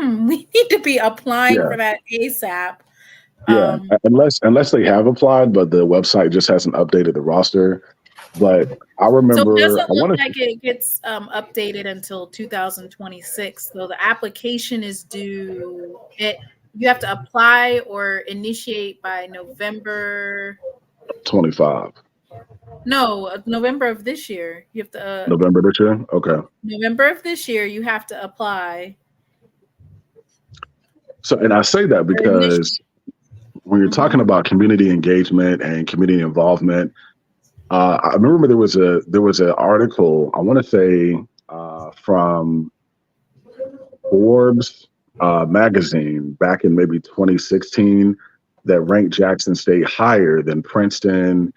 we need to be applying for that ASAP. Yeah, unless they have applied, but the website just hasn't updated the roster. But I remember, so it doesn't look like it gets updated until 2026. So the application is due. You have to apply or initiate by November 25. No, November of this year. You have to. November this year? Okay. November of this year, you have to apply. So, and I say that because when you're talking about community engagement and community involvement, I remember there was an article, I want to say from Forbes magazine back in maybe 2016 that ranked Jackson State higher than Princeton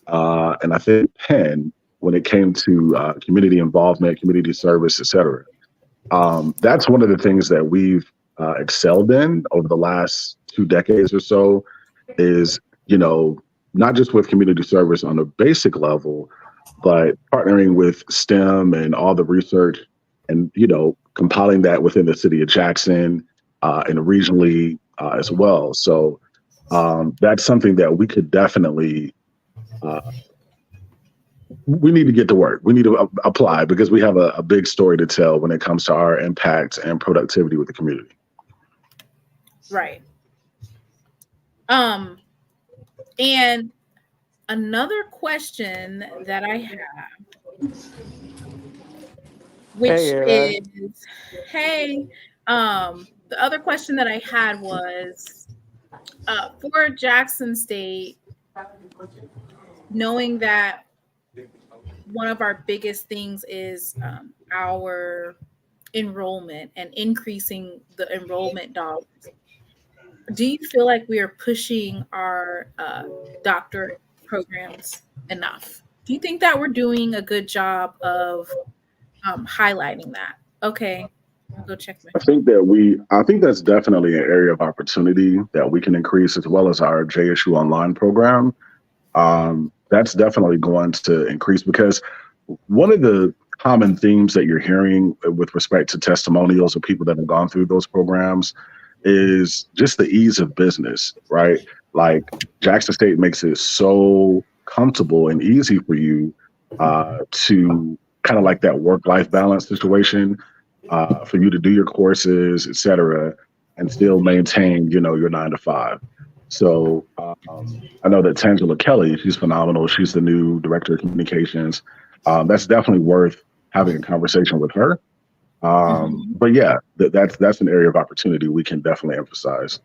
and I think Penn when it came to community involvement, community service, et cetera. That's one of the things that we've excelled in over the last 2 decades or so is, not just with community service on a basic level, but partnering with STEM and all the research and, compiling that within the city of Jackson and regionally as well. So that's something that we could definitely, we need to get to work. We need to apply because we have a big story to tell when it comes to our impact and productivity with the community. Right. And another question that I have, which is, the other question that I had was, for Jackson State, knowing that one of our biggest things is our enrollment and increasing the enrollment dollars. Do you feel like we are pushing our doctorate programs enough? Do you think that we're doing a good job of highlighting that? Okay, I'll go check my phone. I think that's definitely an area of opportunity that we can increase, as well as our JSU Online program. That's definitely going to increase, because one of the common themes that you're hearing with respect to testimonials of people that have gone through those programs is just the ease of business, right? Like, Jackson State makes it so comfortable and easy for you to kind of like that work-life balance situation, for you to do your courses, et cetera, and still maintain, your 9 to 5. So I know that Tangela Kelly, she's phenomenal. She's the new director of communications. That's definitely worth having a conversation with her. But yeah, that's an area of opportunity we can definitely emphasize.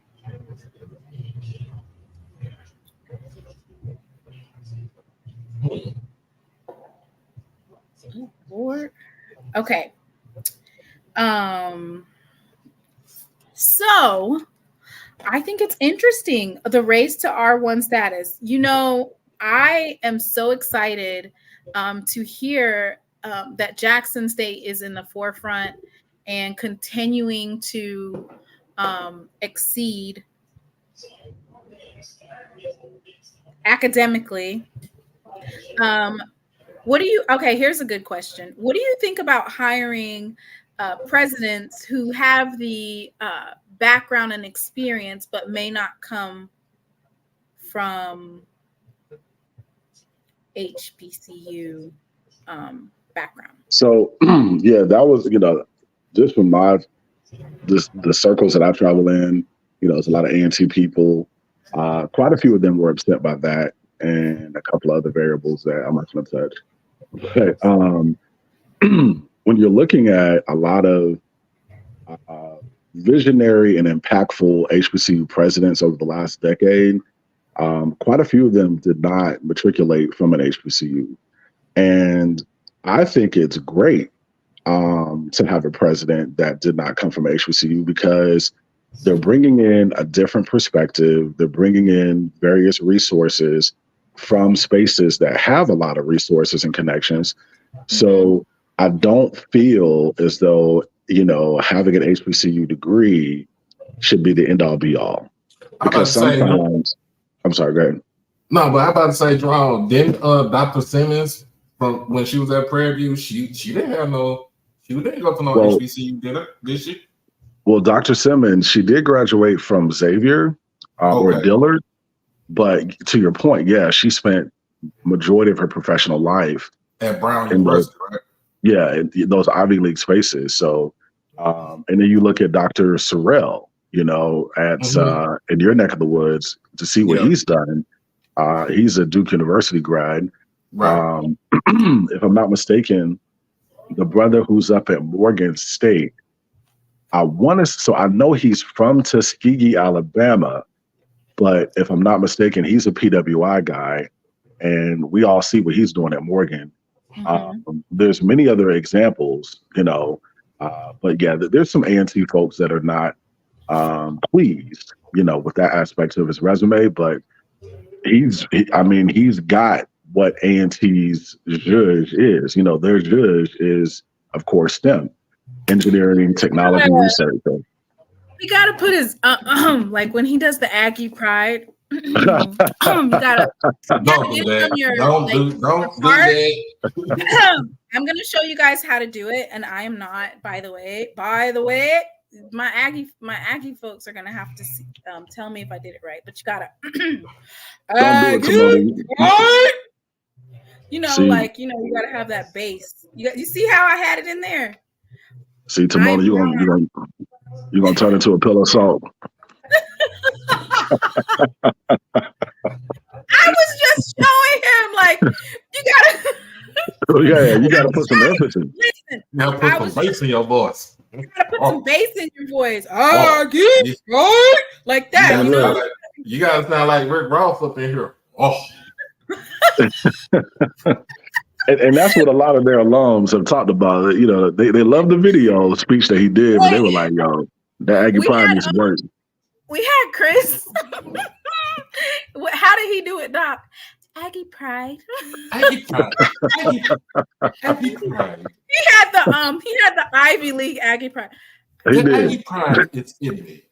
Oh, Lord. Okay. So I think it's interesting, the race to R1 status. I am so excited to hear that Jackson State is in the forefront and continuing to exceed academically. Here's a good question. What do you think about hiring presidents who have the background and experience, but may not come from HBCU background? So yeah, that was, just from the circles that I travel in, there's a lot of A&T people. Quite a few of them were upset by that, and a couple of other variables that I'm not going to touch. But when you're looking at a lot of visionary and impactful HBCU presidents over the last decade, quite a few of them did not matriculate from an HBCU. And I think it's great to have a president that did not come from HBCU, because they're bringing in a different perspective. They're bringing in various resources from spaces that have a lot of resources and connections. So I don't feel as though, having an HBCU degree should be the end all be all. Because sometimes, I'm sorry, go ahead. No, but I'm about to say, Jerome, didn't Dr. Simmons, from when she was at Prairie View, she didn't go to no HBCU, did she? Well, Dr. Simmons, she did graduate from Xavier or Dillard. But to your point, yeah, she spent majority of her professional life at Brown University, right? Yeah, in those Ivy League spaces. So, and then you look at Dr. Sorrell, at in your neck of the woods, to see what he's done. He's a Duke University grad. Right. If I'm not mistaken, the brother who's up at Morgan State, I know he's from Tuskegee, Alabama. But if I'm not mistaken, he's a PWI guy, and we all see what he's doing at Morgan. There's many other examples, but yeah, there's some A&T folks that are not pleased, with that aspect of his resume. But he's got what A&T's zhuzh is. Their zhuzh is, of course, STEM, engineering, technology, research. We gotta put his like when he does the Aggie Pride. You gotta don't do that. Don't do that. I'm gonna show you guys how to do it, and I am not. By the way, my Aggie folks are gonna have to tell me if I did it right. But you gotta. Don't do it, right? You gotta have that base. You see how I had it in there? See, Timona, you're gonna turn into a pillow of salt. I was just showing him, like, you gotta. Oh, yeah, you got to put some emphasis. Listen, Now put some bass in your voice. you gotta put some bass in your voice. Like that. You gotta sound like Rick Ross up in here. Oh. And that's what a lot of their alums have talked about. You know, they love the video speech that he did, but they were like, yo, that Aggie Pride needs to work. We had Chris. How did he do it, Doc? Aggie Pride. Aggie Pride. Aggie Pride. He had the Ivy League Aggie Pride. Aggie Pride is in me.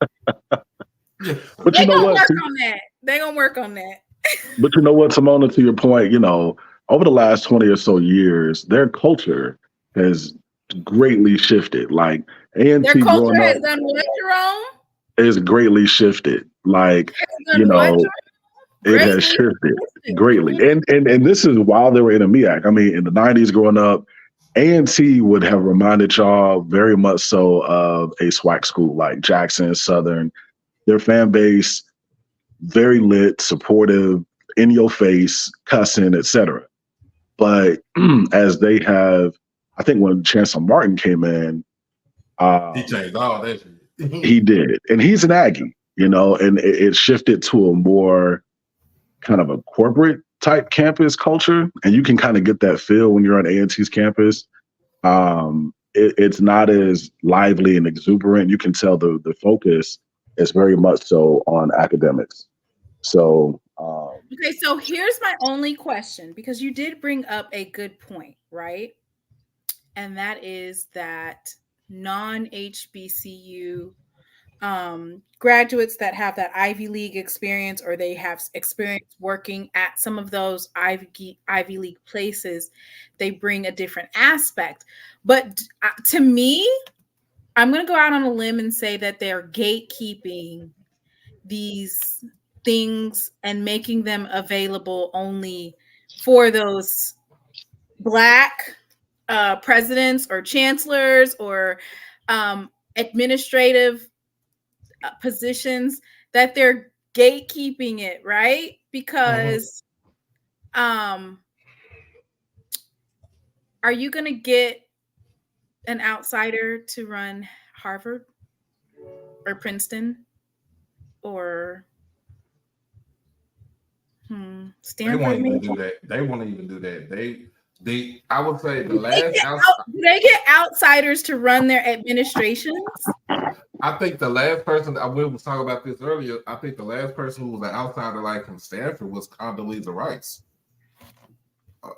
Yeah. But you know what? They're gonna work on that. But you know what, Simona, to your point, you know, over the last 20 or so years, their culture has greatly shifted. Like A&T their culture has up, done what, Jerome? is greatly shifted. Like, you know, it has shifted greatly. And this is while they were in a MEAC. I mean, in the 90s growing up, A&T would have reminded y'all very much so of a SWAC school like Jackson, Southern. Their fan base, very lit, supportive, in your face, cussing, etc. But as they have, I think when Chancellor Martin came in, he changed all that shit. He did. And he's an Aggie, you know, and it shifted to a more kind of a corporate type campus culture. And you can kind of get that feel when you're on A&T's campus. It's not as lively and exuberant. You can tell the focus is very much so on academics. So, okay, so here's my only question, because you did bring up a good point, right? And that is that non-HBCU graduates that have that Ivy League experience, or they have experience working at some of those Ivy League places, they bring a different aspect. But to me, I'm going to go out on a limb and say that they're gatekeeping these things and making them available only for those Black presidents or chancellors or administrative positions, that they're gatekeeping it, right? Because are you going to get an outsider to run Harvard or Princeton or Stanford? They won't even do that. They won't even do that. I would say the last do they get outsiders to run their administrations? I think the last person, we was talking about this earlier, I think the last person who was an outsider like from Stanford was Condoleezza Rice. I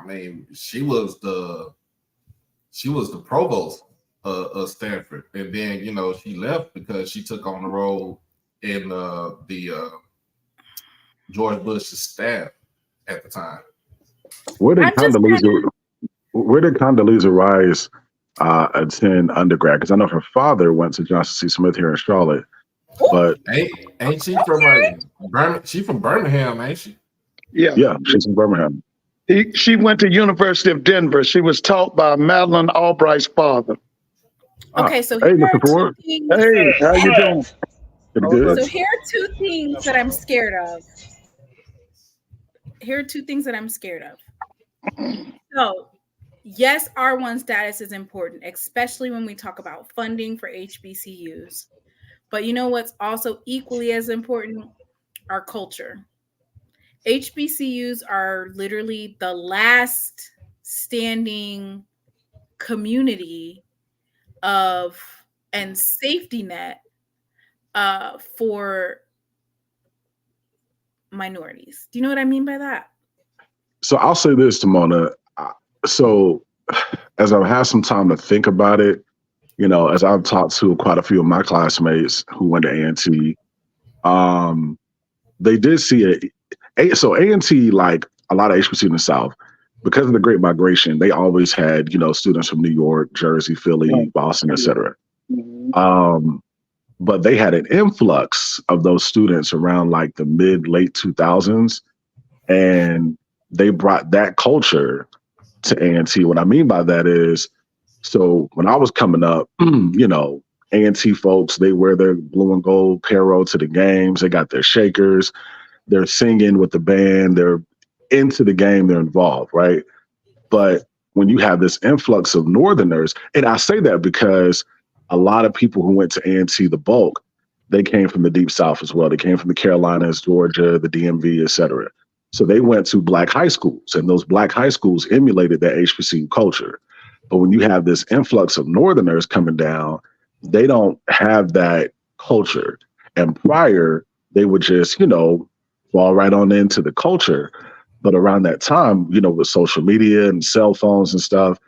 mean, she was the provost of Stanford, and then, you know, she left because she took on the role in the George Bush's staff at the time. Where did Condoleezza Rice attend undergrad? Because I know her father went to Johnson C. Smith here in Charlotte. But ain't she from she from Birmingham, ain't she? Yeah, she's from Birmingham. She went to University of Denver. She was taught by Madeleine Albright's father. Okay, so hey, Mr. Ford. Hey, how you doing? Good. So here are two things that I'm scared of. So, yes, R1 status is important, especially when we talk about funding for HBCUs. But you know what's also equally as important? Our culture. HBCUs are literally the last standing community and safety net for minorities. Do you know what I mean by that? So I'll say this, Simona. So as I've had some time to think about it, you know, as I've talked to quite a few of my classmates who went to A&T, they did see it. So A&T, like a lot of HBCUs in the South, because of the Great Migration, they always had, you know, students from New York, Jersey, Philly, Boston, etc. But they had an influx of those students around like the late 2000s, and they brought that culture to A&T. What I mean by that is, so when I was coming up, you know, A&T folks, they wear their blue and gold apparel to the games. They got their shakers. They're singing with the band. They're into the game. They're involved, right? But when you have this influx of Northerners, and I say that because a lot of people who went to A&T, the bulk, they came from the Deep South as well. They came from the Carolinas, Georgia, the DMV, et cetera. So they went to Black high schools, and those Black high schools emulated that HBCU culture. But when you have this influx of Northerners coming down, they don't have that culture. And prior, they would just, fall right on into the culture. But around that time, with social media and cell phones and stuff,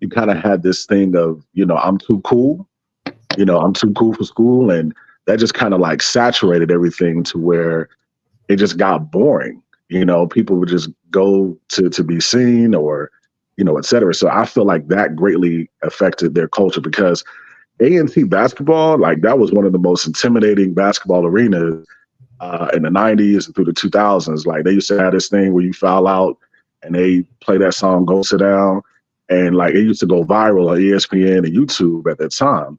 you kind of had this thing of, I'm too cool, I'm too cool for school. And that just kind of like saturated everything to where it just got boring. People would just go to be seen or, et cetera. So I feel like that greatly affected their culture because A&T basketball, like that was one of the most intimidating basketball arenas in the 90s and through the 2000s. Like they used to have this thing where you foul out and they play that song, Go Sit Down. And like it used to go viral on ESPN and YouTube at that time.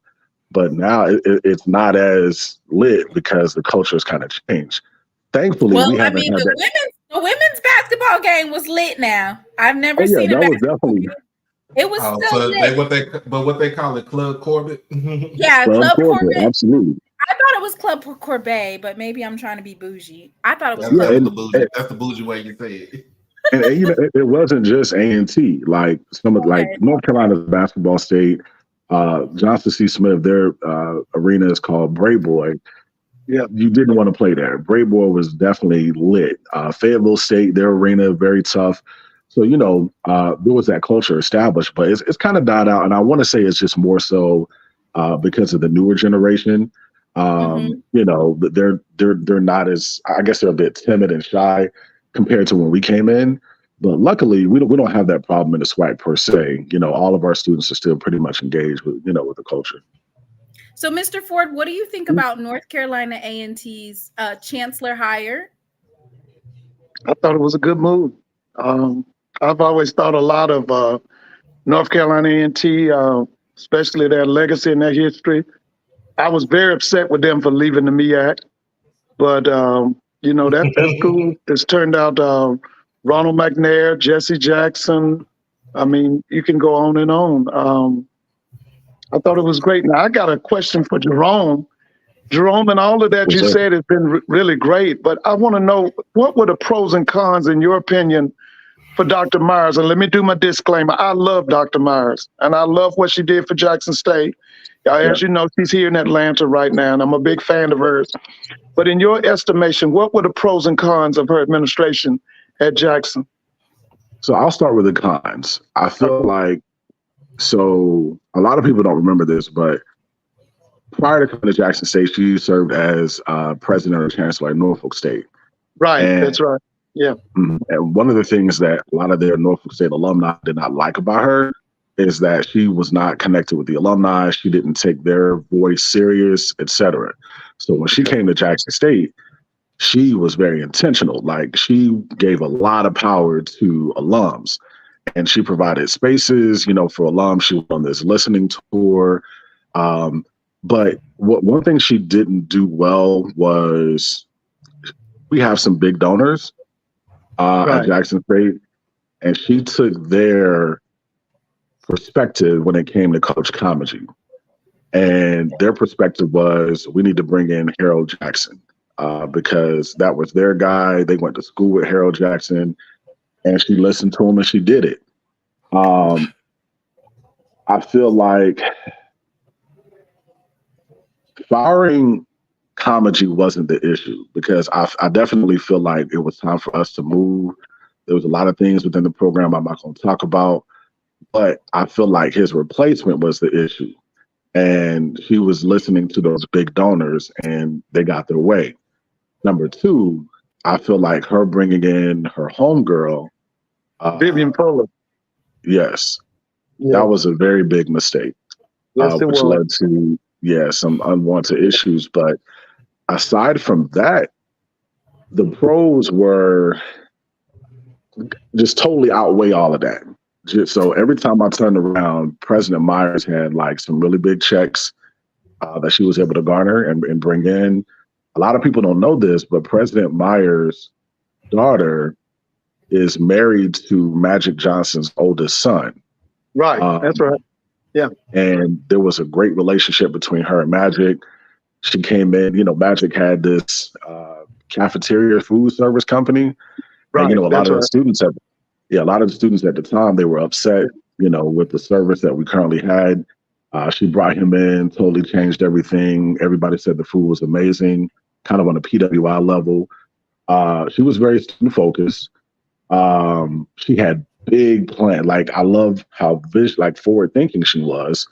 But now it's not as lit because the culture has kind of changed. Thankfully, we haven't had that. The women's basketball game was lit now. I've never seen that it. Was definitely. It was still lit. What they call it, Club Corbett? Yeah, Club Corbett. Absolutely. I thought it was Club Corbet, but maybe I'm trying to be bougie. I thought it was That's the bougie way you say it. And it wasn't just A&T. Like like North Carolina's basketball state, Johnson C. Smith, their arena is called Bray Boy. Yeah, you didn't want to play there. Bray Boy was definitely lit. Fayetteville State, their arena, very tough. So, there was that culture established, but it's kind of died out. And I want to say it's just more so because of the newer generation. They're not as, I guess they're a bit timid and shy compared to when we came in. But luckily, we don't have that problem in the SWAC per se. All of our students are still pretty much engaged with, with the culture. So, Mr. Ford, what do you think about North Carolina A&T's chancellor hire? I thought it was a good move. I've always thought a lot of North Carolina A&T, especially their legacy and their history. I was very upset with them for leaving the MEAC, but that's cool. It's turned out Ronald McNair, Jesse Jackson. I mean, you can go on and on. I thought it was great. Now I got a question for Jerome. Jerome, and all of that you said has been really great, but I want to know what were the pros and cons in your opinion for Dr. Myers? And let me do my disclaimer. I love Dr. Myers and I love what she did for Jackson State. As you know, she's here in Atlanta right now, and I'm a big fan of hers. But in your estimation, what were the pros and cons of her administration at Jackson? So I'll start with the cons. I feel like, so a lot of people don't remember this, but prior to coming to Jackson State, she served as president or chancellor at Norfolk State. Right, that's right. Yeah. And one of the things that a lot of their Norfolk State alumni did not like about her is that she was not connected with the alumni. She didn't take their voice serious, etc. So when she came to Jackson State, she was very intentional. Like she gave a lot of power to alums and she provided spaces, for alums. She went on this listening tour. But one thing she didn't do well was we have some big donors at Jackson State, and she took their perspective when it came to Coach Comedy. And their perspective was, we need to bring in Harold Jackson because that was their guy. They went to school with Harold Jackson, and she listened to him and she did it. I feel like firing Comedy wasn't the issue because I definitely feel like it was time for us to move. There was a lot of things within the program I'm not going to talk about, but I feel like his replacement was the issue. And he was listening to those big donors and they got their way. Number two, I feel like her bringing in her homegirl. Vivian Fuller. Yes. Yeah. That was a very big mistake, which led to, some unwanted issues. But aside from that, the pros were just totally outweigh all of that. So every time I turned around, President Myers had like some really big checks. that she was able to garner and bring in. A lot of people don't know this, but President Meyer's daughter is married to Magic Johnson's oldest son. Right, that's right. Yeah. And there was a great relationship between her and Magic. She came in, Magic had this cafeteria food service company. Right. And, a lot of the students at the time, they were upset, with the service that we currently had. She brought him in, totally changed everything. Everybody said the food was amazing, kind of on a PWI level. She was very student focused. She had big plan. Like, I love how forward thinking she was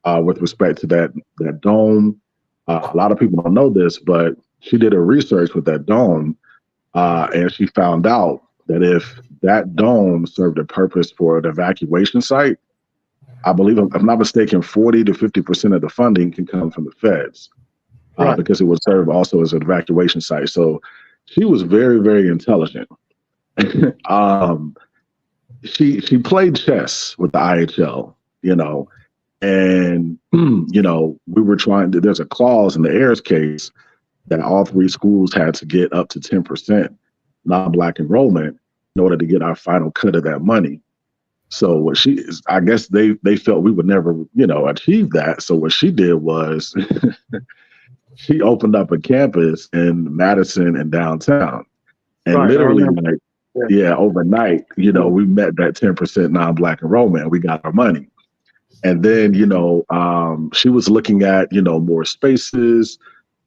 with respect to that dome. A lot of people don't know this, but she did her research with that dome, and she found out that if that dome served a purpose for an evacuation site, I believe, if I'm not mistaken, 40 to 50% of the funding can come from the feds, right, because it would serve also as an evacuation site. So she was very, very intelligent. She played chess with the IHL, and, we were there's a clause in the Ayers case that all three schools had to get up to 10% non-Black enrollment in order to get our final cut of that money. So I guess they felt we would never, achieve that. So what she did was she opened up a campus in Madison and downtown. And right, literally, overnight, we met that 10% non-Black enrollment and we got our money. And then, she was looking at, more spaces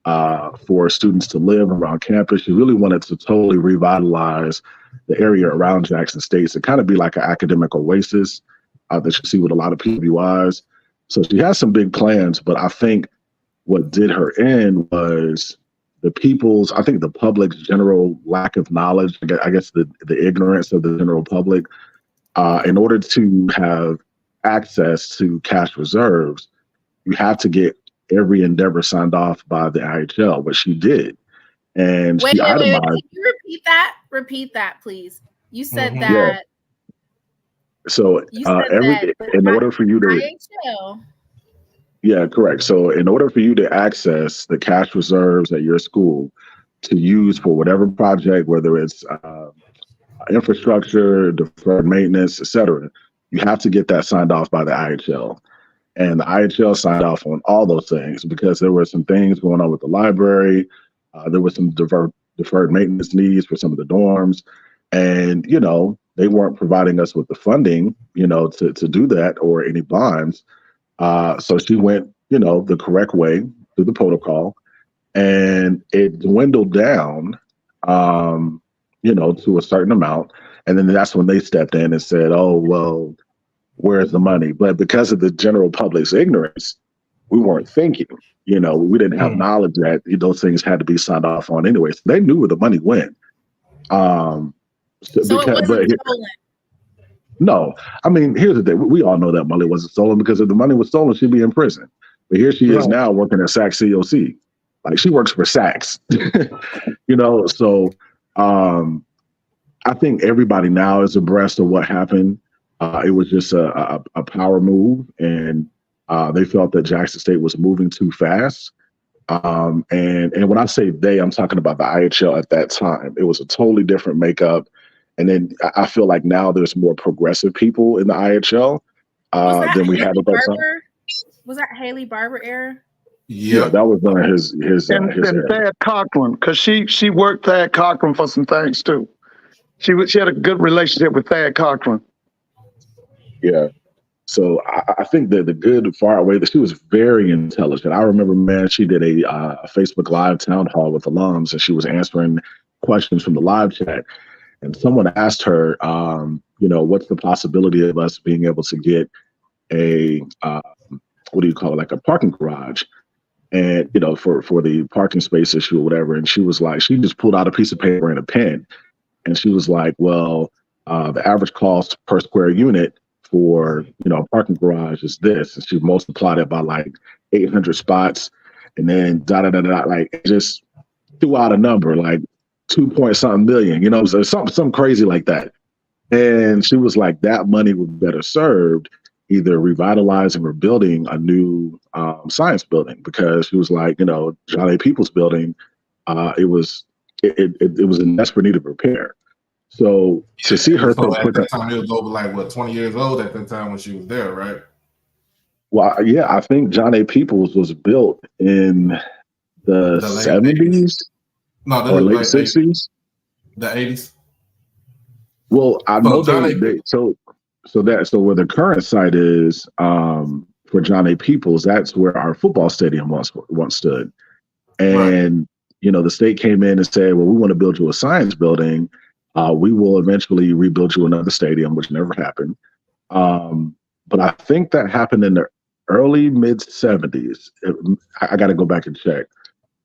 for students to live around campus. She really wanted to totally revitalize the area around Jackson State to kind of be like an academic oasis that you see with a lot of PWIs. So she has some big plans, but I think what did her in was the public's general lack of knowledge, I guess the ignorance of the general public. In order to have access to cash reserves, you have to get every endeavor signed off by the IHL, but she did. And wait, she itemized. Can you repeat that? Repeat that, please. You said that. Yeah. So in order for you to IHL. Yeah, correct. So in order for you to access the cash reserves at your school to use for whatever project, whether it's infrastructure, deferred maintenance, et cetera, you have to get that signed off by the IHL. And the IHL signed off on all those things because there were some things going on with the library. There were some deferred maintenance needs for some of the dorms. And, they weren't providing us with the funding, to do that or any bonds. So she went, the correct way through the protocol, and it dwindled down, to a certain amount. And then that's when they stepped in and said, oh, well, where's the money? But because of the general public's ignorance, we weren't thinking, we didn't have knowledge that those things had to be signed off on anyway. So they knew where the money went. So it wasn't stolen. No, I mean, here's the thing. We all know that money wasn't stolen, because if the money was stolen, she'd be in prison. But here she is now working at SAC COC. Like, she works for SACs, So I think everybody now is abreast of what happened. It was just a power move, and they felt that Jackson State was moving too fast. And when I say they, I'm talking about the IHL at that time. It was a totally different makeup. And then I feel like now there's more progressive people in the IHL than we had at that time. Was that Haley Barber era? Yeah, that was his and Thad Cochran, because she worked Thad Cochran for some things too. She had a good relationship with Thad Cochran. Yeah. So I think that the good far away that she was very intelligent. I remember, man, she did a Facebook Live town hall with alums, and she was answering questions from the live chat. And someone asked her, what's the possibility of us being able to get a like a parking garage, and for the parking space issue or whatever. And she was like, she just pulled out a piece of paper and a pen, and she was like, well, the average cost per square unit for a parking garage is this, and she multiplied it by like 800 spots, and then like just threw out a number like 2-point-something million, so something crazy like that. And she was like, that money would be better served either revitalizing or building a new science building because she was like, John A. Peoples building, it was in desperate need of repair. So to see her so at put that time, it was over like what 20 years old at that time when she was there, right? Well, yeah, I think John A. Peoples was built in the 70s or late 60s. The 80s. Well, I know so where the current site is for John A. Peoples, that's where our football stadium once stood. And the state came in and said, well, we want to build you a science building. We will eventually rebuild you another stadium, which never happened. But I think that happened in the early mid 70s. I got to go back and check.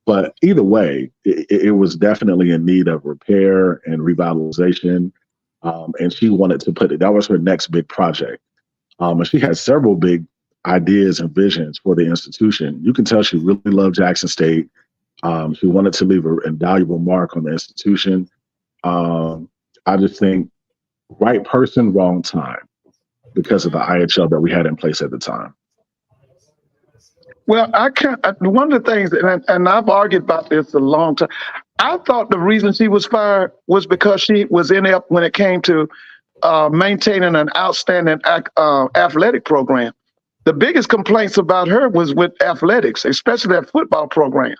But either way, it was definitely in need of repair and revitalization. And she wanted to that was her next big project. And she had several big ideas and visions for the institution. You can tell she really loved Jackson State. She wanted to leave an invaluable mark on the institution. I just think right person, wrong time because of the IHL that we had in place at the time. Well, one of the things, and I've argued about this a long time, I thought the reason she was fired was because she was inept when it came to maintaining an outstanding athletic program. The biggest complaints about her was with athletics, especially that football program.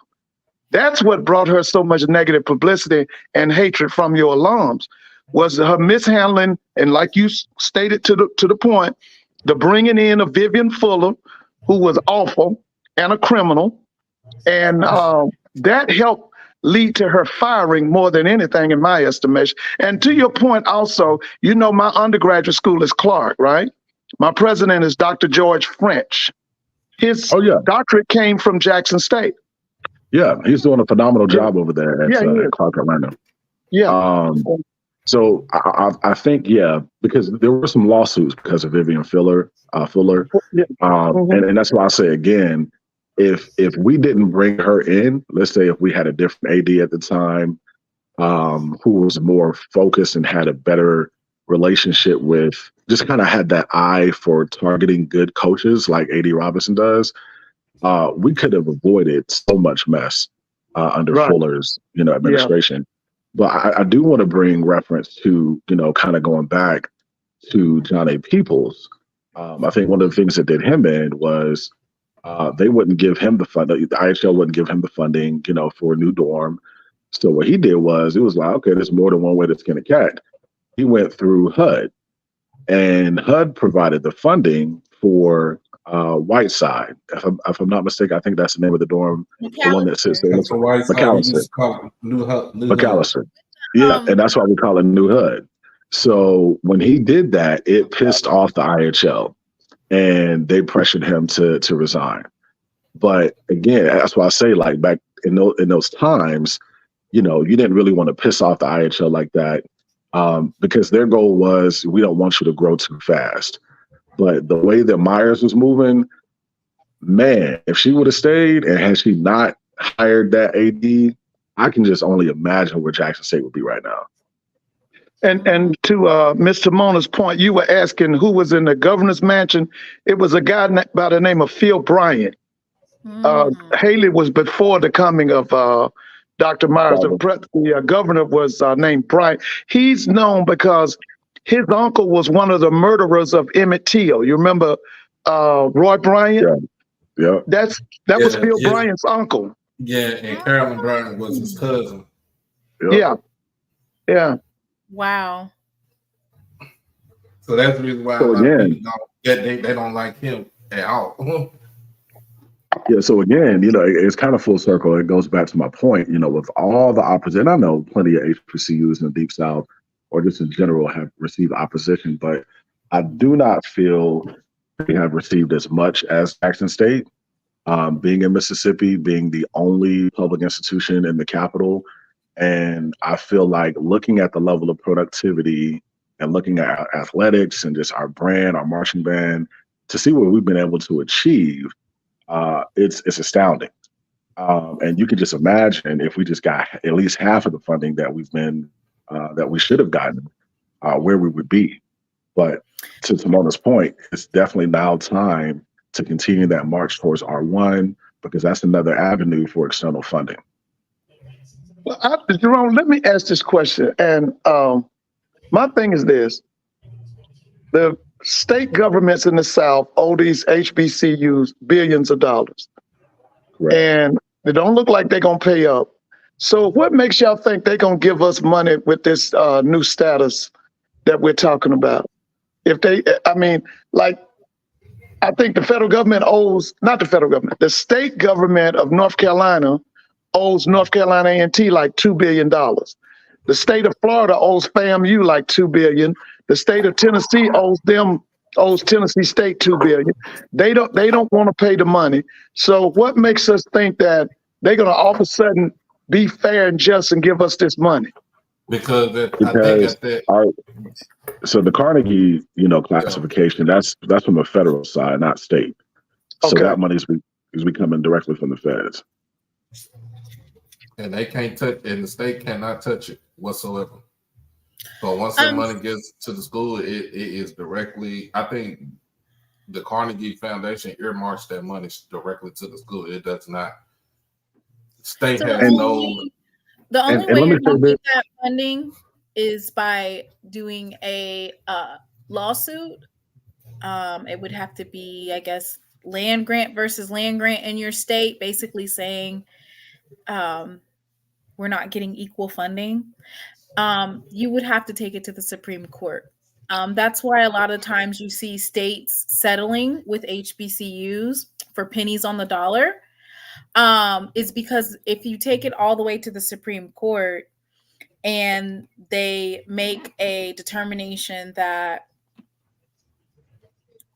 That's what brought her so much negative publicity and hatred from your alums, was her mishandling, and like you stated to the point, the bringing in of Vivian Fuller, who was awful and a criminal, and that helped lead to her firing more than anything in my estimation. And to your point also, my undergraduate school is Clark, right? My president is Dr. George French. His doctorate came from Jackson State. Yeah, he's doing a phenomenal job over there at Clark Atlanta. Yeah. So I think, because there were some lawsuits because of Vivian Fuller. And that's why I say again, if we didn't bring her in, let's say if we had a different AD at the time, who was more focused and had a better relationship with, just kind of had that eye for targeting good coaches like AD Robinson does, we could have avoided so much mess under Fuller's, administration. But I do want to bring reference to, kind of going back to John A. Peoples. I think one of the things that did him in was they wouldn't give him the funding. The IHL wouldn't give him the funding, for a new dorm. So what he did was, it was like, okay, there's more than one way to skin a cat. He went through HUD, and HUD provided the funding for Whiteside. If I'm not mistaken, I think that's the name of the dorm. The one that sits there. McAllister. Yeah, and that's why we call it New HUD. So when he did that, it pissed off the IHL, and they pressured him to resign. But again, that's why I say, like, back in those times, you didn't really want to piss off the IHL like that, because their goal was, we don't want you to grow too fast. But the way that Myers was moving, man, if she would have stayed and had she not hired that AD, I can just only imagine where Jackson State would be right now. And to Mr. Mona's point, you were asking who was in the governor's mansion. It was a guy by the name of Phil Bryant. Haley was before the coming of Dr. Myers. The governor was named Bryant. He's known because his uncle was one of the murderers of Emmett Till. You remember Roy Bryant? Yeah. That was Phil Bryant's uncle. Yeah, and Carolyn Bryant was his cousin. Yeah. Wow. So that's the reason why they don't like him at all. Yeah, so again, it's kind of full circle. It goes back to my point, with all the opposition. I know plenty of HBCUs in the Deep South, or just in general, have received opposition, but I do not feel they have received as much as Jackson State. Being in Mississippi, being the only public institution in the capital. And I feel like looking at the level of productivity and looking at our athletics and just our brand, our marching band, to see what we've been able to achieve, it's astounding. And you can just imagine if we just got at least half of the funding that that we should have gotten, where we would be. But to Mona's point, it's definitely now time to continue that march towards R1, because that's another avenue for external funding. Well, Jerome, let me ask this question. And my thing is this. The state governments in the South owe these HBCUs billions of dollars. Correct. And they don't look like they're going to pay up. So what makes y'all think they're going to give us money with this new status that we're talking about? If they, I mean, like, I think the federal government owes, not the federal government, the state government of North Carolina owes North Carolina A&T like $2 billion. The state of Florida owes FAMU like $2 billion. The state of Tennessee owes Tennessee State $2 billion. They don't want to pay the money. So what makes us think that they're going to all of a sudden be fair and just and give us this money? Because so the Carnegie, classification, that's from the federal side, not state. So Okay. that money is coming directly from the feds. And they can't touch, and the state cannot touch it whatsoever. But once that money gets to the school, it is directly, I think the Carnegie Foundation earmarks that money directly to the school. It does not. State has no. The only way you're going to get that funding is by doing a lawsuit. It would have to be, I guess, land grant versus land grant in your state, basically saying we're not getting equal funding. You would have to take it to the Supreme Court. That's why a lot of times you see states settling with HBCUs for pennies on the dollar. Is because if you take it all the way to the Supreme Court and they make a determination that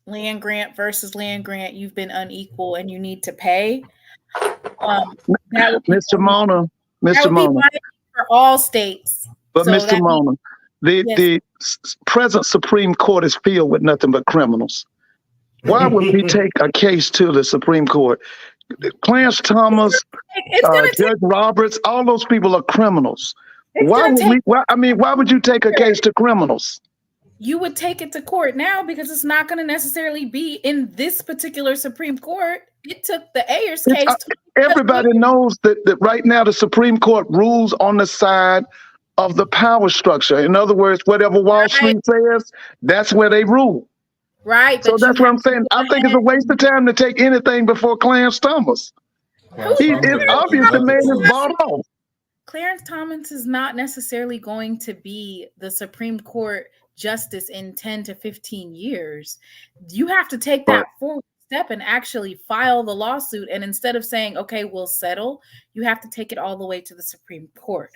land grant versus land grant, you've been unequal and you need to pay. Mr. Mona, for all states. But so Mr. Mona, the present Supreme Court is filled with nothing but criminals. Why would we take a case to the Supreme Court? Clarence Thomas, Judge Roberts, all those people are criminals. Why would you take a case to criminals? You would take it to court now because it's not going to necessarily be in this particular Supreme Court. It took the Ayers case. Everybody knows that right now the Supreme Court rules on the side of the power structure. In other words, whatever Wall Street says, that's where they rule. Right. So that's what I'm saying. I think it's a waste of time to take anything before Clarence Thomas. It's obvious the man is bought off. Clarence Thomas is not necessarily going to be the Supreme Court justice in 10 to 15 years. You have to take that forward step and actually file the lawsuit. And instead of saying, okay, we'll settle, you have to take it all the way to the Supreme Court.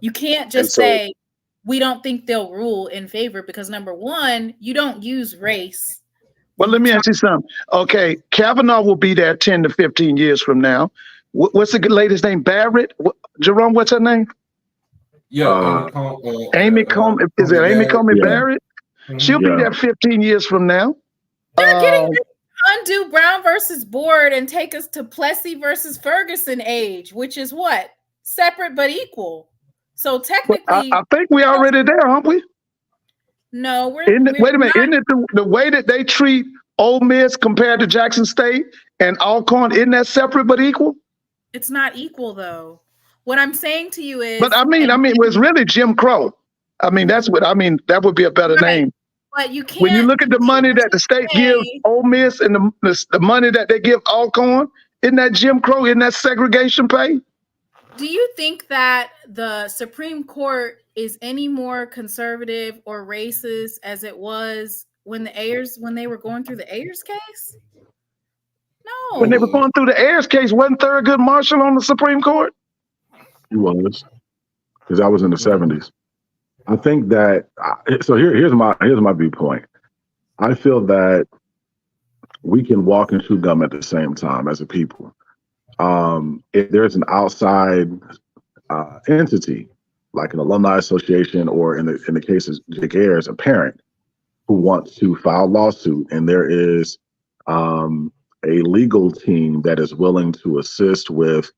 You can't just say, we don't think they'll rule in favor because, number one, you don't use race. Well, let me ask you something. Okay, Kavanaugh will be there 10 to 15 years from now. What's the lady's name? Barrett? Jerome, what's her name? Yeah, Amy Comey. Is it Amy Comey Barrett? She'll be there 15 years from now. They're getting ready to undo Brown versus Board and take us to Plessy versus Ferguson age, which is what? Separate but equal. So technically, I think we're already there, aren't we? No, wait a minute. Isn't it the way that they treat Ole Miss compared to Jackson State and Alcorn? Isn't that separate but equal? It's not equal, though. What I'm saying to you is, but I mean, it's really Jim Crow. I mean, that would be a better name. But you can't. When you look at the money that the state gives Ole Miss and the money that they give Alcorn, isn't that Jim Crow? Isn't that segregation pay? Do you think that the Supreme Court is any more conservative or racist as it was when they were going through the Ayers case? No. When they were going through the Ayers case, wasn't Thurgood Marshall on the Supreme Court? He was, because I was in the 70s. I think that here's my viewpoint. I feel that we can walk and chew gum at the same time as a people. If there's an outside entity, like an alumni association, or in the case of Jake Ayers, a parent who wants to file a lawsuit, and there is a legal team that is willing to assist with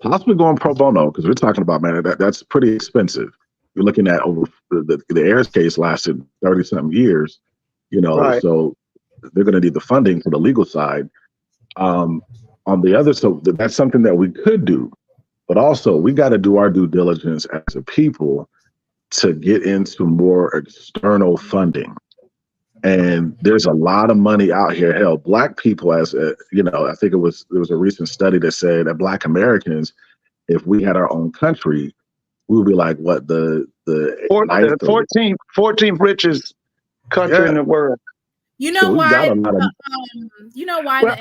possibly going pro bono, because we're talking about, man, that's pretty expensive. You're looking at over the Ayers case lasted 30-something years, Right. So they're going to need the funding for the legal side. On the other, so that's something that we could do, but also we got to do our due diligence as a people to get into more external funding. And there's a lot of money out here. Hell, Black people, as a, you know, I think there was a recent study that said that Black Americans, if we had our own country, we would be like what the 14th richest country in the world. You know So why? You know why the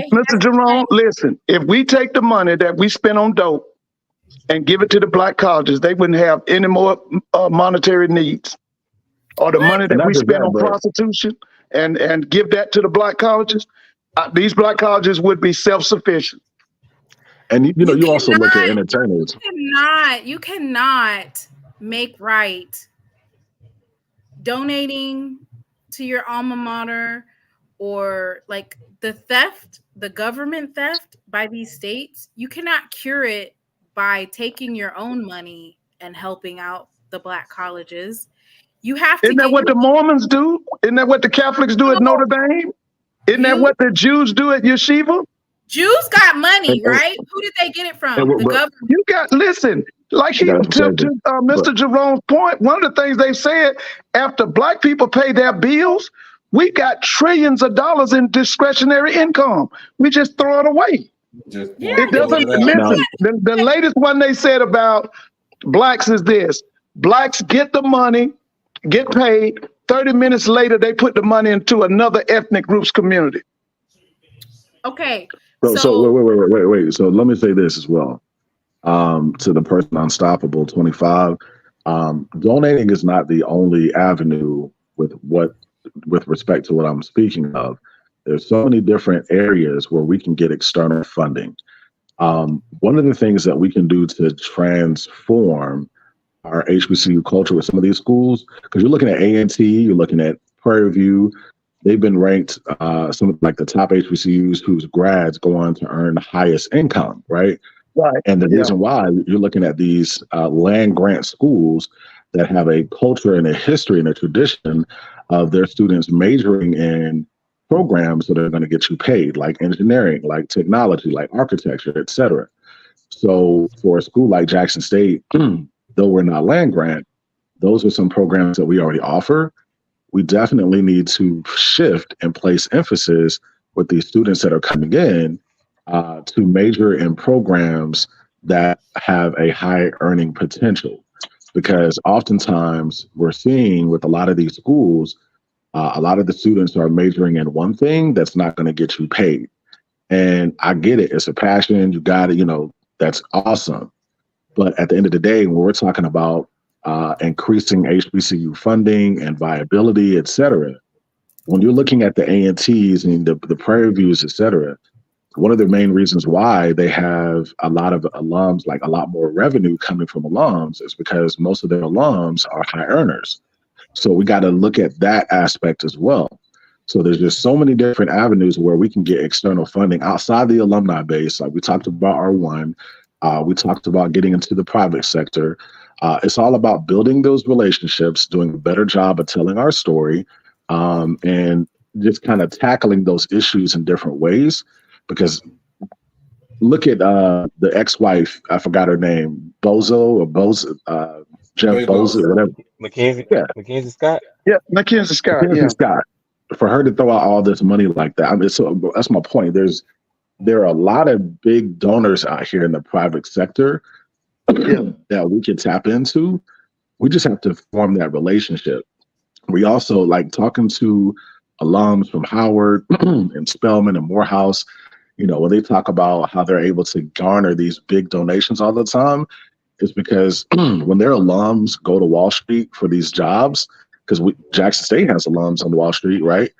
Mr. Jerome, listen, if we take the money that we spend on dope and give it to the Black colleges, they wouldn't have any more monetary needs. Or the money that we spend on prostitution and give that to the Black colleges, these Black colleges would be self-sufficient. And you also look at entertainers. You cannot make right donating to your alma mater or like the government theft by these states. You cannot cure it by taking your own money and helping out the Black colleges. You have to. Isn't that what the Mormons do? Isn't that what the Catholics do at Notre Dame? Isn't that what the Jews do at Yeshiva? Jews got money, right? Who did they get it from? The government. You got, listen, like to Mr. Jerome's point, one of the things they said, after Black people pay their bills, we got trillions of dollars in discretionary income. We just throw it away. It doesn't, listen, the latest one they said about Blacks is this: Blacks get the money, get paid, 30 minutes later, they put the money into another ethnic group's community. Okay. So wait. So let me say this as well. To the person Unstoppable 25, donating is not the only avenue with respect to what I'm speaking of. There's so many different areas where we can get external funding. One of the things that we can do to transform our HBCU culture with some of these schools, because you're looking at A&T, you're looking at Prairie View, they've been ranked some of like the top HBCUs whose grads go on to earn the highest income, right? Right. And the reason why you're looking at these land grant schools that have a culture and a history and a tradition of their students majoring in programs that are going to get you paid, like engineering, like technology, like architecture, et cetera. So for a school like Jackson State, though we're not land grant, those are some programs that we already offer. We definitely need to shift and place emphasis with these students that are coming in to major in programs that have a high earning potential. Because oftentimes we're seeing with a lot of these schools, a lot of the students are majoring in one thing that's not going to get you paid. And I get it. It's a passion. You got it. That's awesome. But at the end of the day, when we're talking about increasing HBCU funding and viability, et cetera, when you're looking at the A&Ts and the Prairie Views, et cetera, one of the main reasons why they have a lot of alums, like a lot more revenue coming from alums, is because most of their alums are high earners. So we got to look at that aspect as well. So there's just so many different avenues where we can get external funding outside the alumni base. Like we talked about R1, we talked about getting into the private sector. It's all about building those relationships, doing a better job of telling our story, and just kind of tackling those issues in different ways. Because look at the ex-wife, I forgot her name, Jeff Bozo, whatever. Mackenzie Scott? Yeah, Mackenzie Scott. For her to throw out all this money like that, I mean, so that's my point. There are a lot of big donors out here in the private sector that we can tap into. We just have to form that relationship. We also like talking to alums from Howard and Spelman and Morehouse, when they talk about how they're able to garner these big donations all the time, is because when their alums go to Wall Street for these jobs, because Jackson State has alums on Wall Street, right?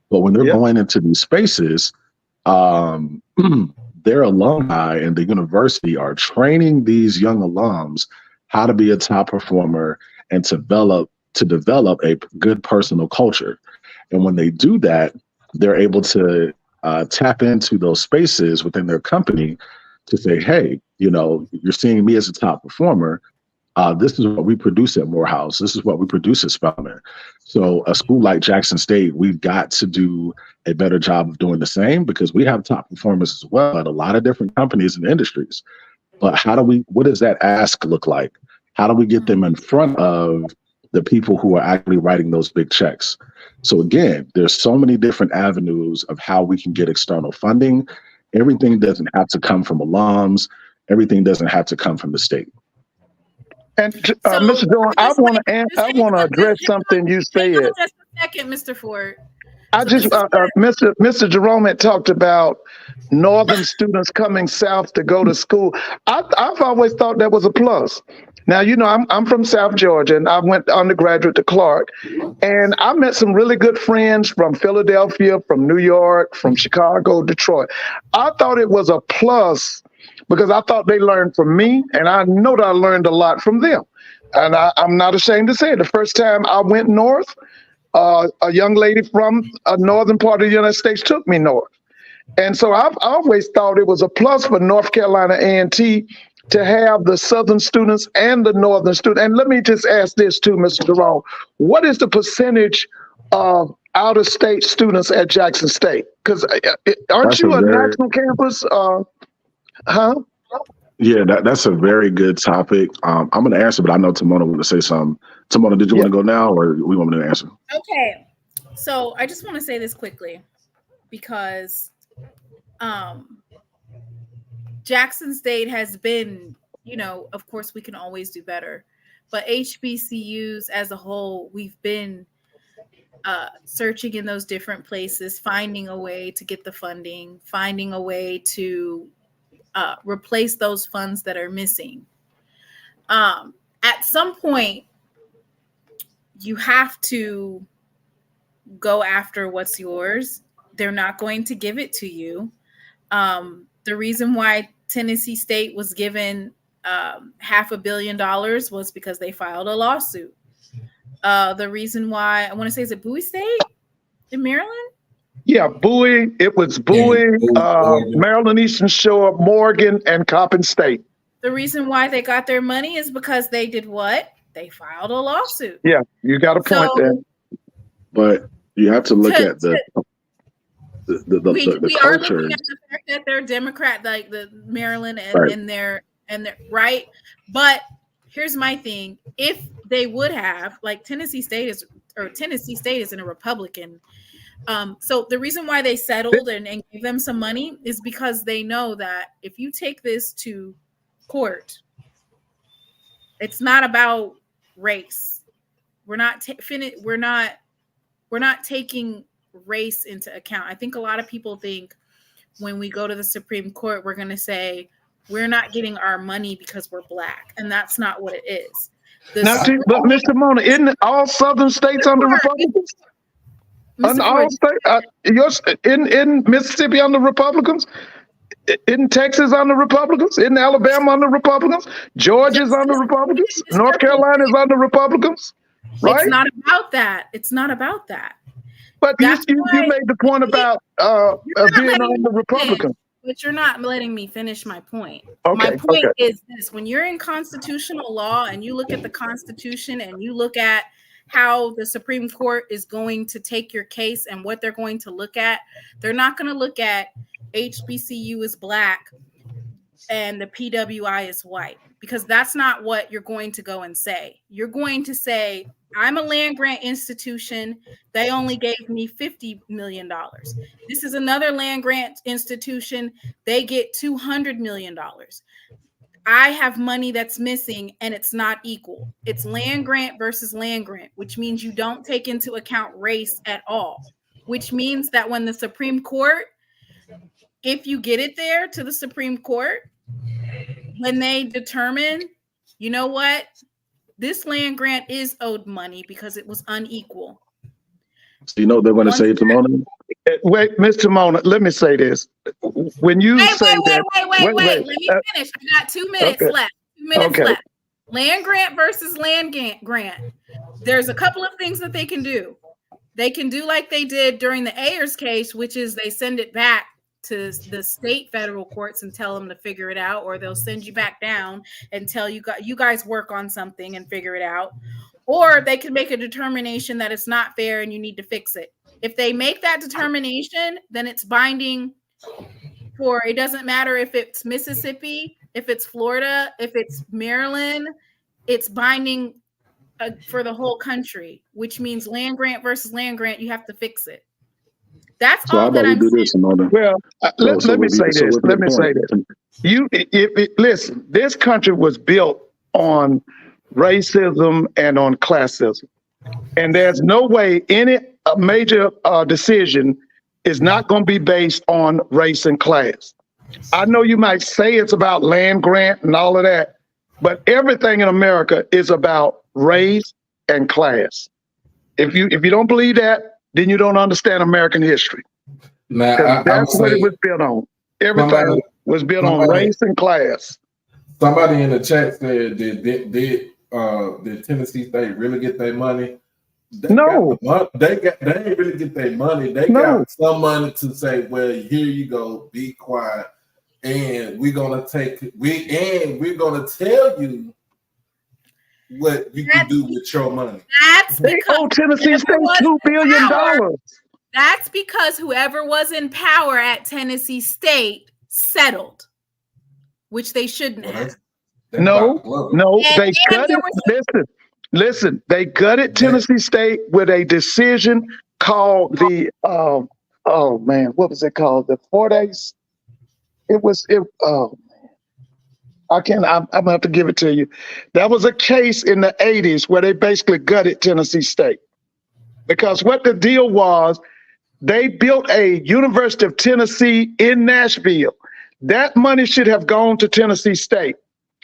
But when they're going into these spaces, their alumni and the university are training these young alums how to be a top performer and to develop a good personal culture. And when they do that, they're able to tap into those spaces within their company to say, hey, you're seeing me as a top performer. This is what we produce at Morehouse. This is what we produce at Spelman. So a school like Jackson State, we've got to do a better job of doing the same, because we have top performers as well at a lot of different companies and industries. But what does that ask look like? How do we get them in front of the people who are actually writing those big checks? So again, there's so many different avenues of how we can get external funding. Everything doesn't have to come from alums. Everything doesn't have to come from the state. And Mr. Dillard, I want to address something you said. Just a second, Mr. Ford. Mr. Jerome had talked about northern students coming south to go to school. I've always thought that was a plus. Now, I'm from South Georgia, and I went undergraduate to Clark, and I met some really good friends from Philadelphia, from New York, from Chicago, Detroit. I thought it was a plus because I thought they learned from me, and I know that I learned a lot from them. And I'm not ashamed to say it. The first time I went north, a young lady from a northern part of the United States took me north. And so I've always thought it was a plus for North Carolina A&T to have the southern students and the northern students. And let me just ask this too, Mr. Jerome. What is the percentage of out-of-state students at Jackson State? Because aren't you a national campus? Yeah, that's a very good topic. I'm going to answer, but I know Timona wanted to say something. Timona, did you want to go now, or we want me to answer? Okay, so I just want to say this quickly, because Jackson State has been, of course we can always do better, but HBCUs as a whole, we've been searching in those different places, finding a way to get the funding, finding a way to replace those funds that are missing. At some point, you have to go after what's yours. They're not going to give it to you. The reason why Tennessee State was given $500 million was because they filed a lawsuit. The reason why, I want to say, is it Bowie State in Maryland? Yeah, Bowie. It was Bowie, Maryland Eastern Shore, Morgan, and Coppin State. The reason why they got their money is because they did what? They filed a lawsuit. Yeah, you got a point there. But you have to look at the we culture. are looking at the fact that they're Democrat, like the Maryland and their right. But here's my thing: if they would have, like Tennessee State is in a Republican. So the reason why they settled and gave them some money is because they know that if you take this to court, it's not about race. We're not taking race into account. I think a lot of people think when we go to the Supreme Court, we're going to say we're not getting our money because we're Black, and that's not what it is. But Mr. Mona, isn't all southern states under Republicans? In Mississippi under Republicans? In Texas under Republicans? In Alabama under Republicans? Georgia's under Republicans? North Carolina's under Republicans? Right? It's not about that. It's not about that. But you made the point about being under Republicans. But you're not letting me finish my point. Okay, my point is this: when you're in constitutional law and you look at the Constitution and you look at how the Supreme Court is going to take your case and what they're going to look at, they're not going to look at HBCU is Black and the PWI is white, because that's not what you're going to go and say. You're going to say, I'm a land grant institution. They only gave me $50 million. This is another land grant institution. They get $200 million. I have money that's missing and it's not equal. It's land grant versus land grant, which means you don't take into account race at all, which means that when the Supreme Court, if you get it there to the Supreme Court, when they determine, you know what, this land grant is owed money because it was unequal. So you know what they're going to say to Mona? Wait, Mr. Mona, let me say this. When you wait, that, wait, let me finish. I got 2 minutes left. 2 minutes left. Land grant versus land grant. There's a couple of things that they can do. They can do like they did during the Ayers case, which is they send it back to the state federal courts and tell them to figure it out, or they'll send you back down and tell you guys work on something and figure it out. Or they can make a determination that it's not fair and you need to fix it. If they make that determination, then it's binding for, it doesn't matter if it's Mississippi, if it's Florida, if it's Maryland, it's binding for the whole country, which means land grant versus land grant, you have to fix it. That's so all that I'm saying. Well, let me say this. Let me say this. Listen, this country was built on racism and on classism. And there's no way any major decision is not going to be based on race and class. I know you might say it's about land grant and all of that, but everything in America is about race and class. If you don't believe that, then you don't understand American history. Now, that's what it was built on. Everything was built on race and class. Somebody in the chat said, did Tennessee State really get their money? No. They ain't really get their money. They got some money to say, well, here you go, be quiet. And we're gonna tell you what you can do with your money. That's they owe Tennessee State $2 billion. That's because whoever was in power at Tennessee State settled, which they shouldn't have. No, they gutted. Listen, they gutted Tennessee State with a decision called the what was it called? The 4 days. I'm gonna have to give it to you. That was a case in the 80s where they basically gutted Tennessee State. Because what the deal was, they built a University of Tennessee in Nashville. That money should have gone to Tennessee State.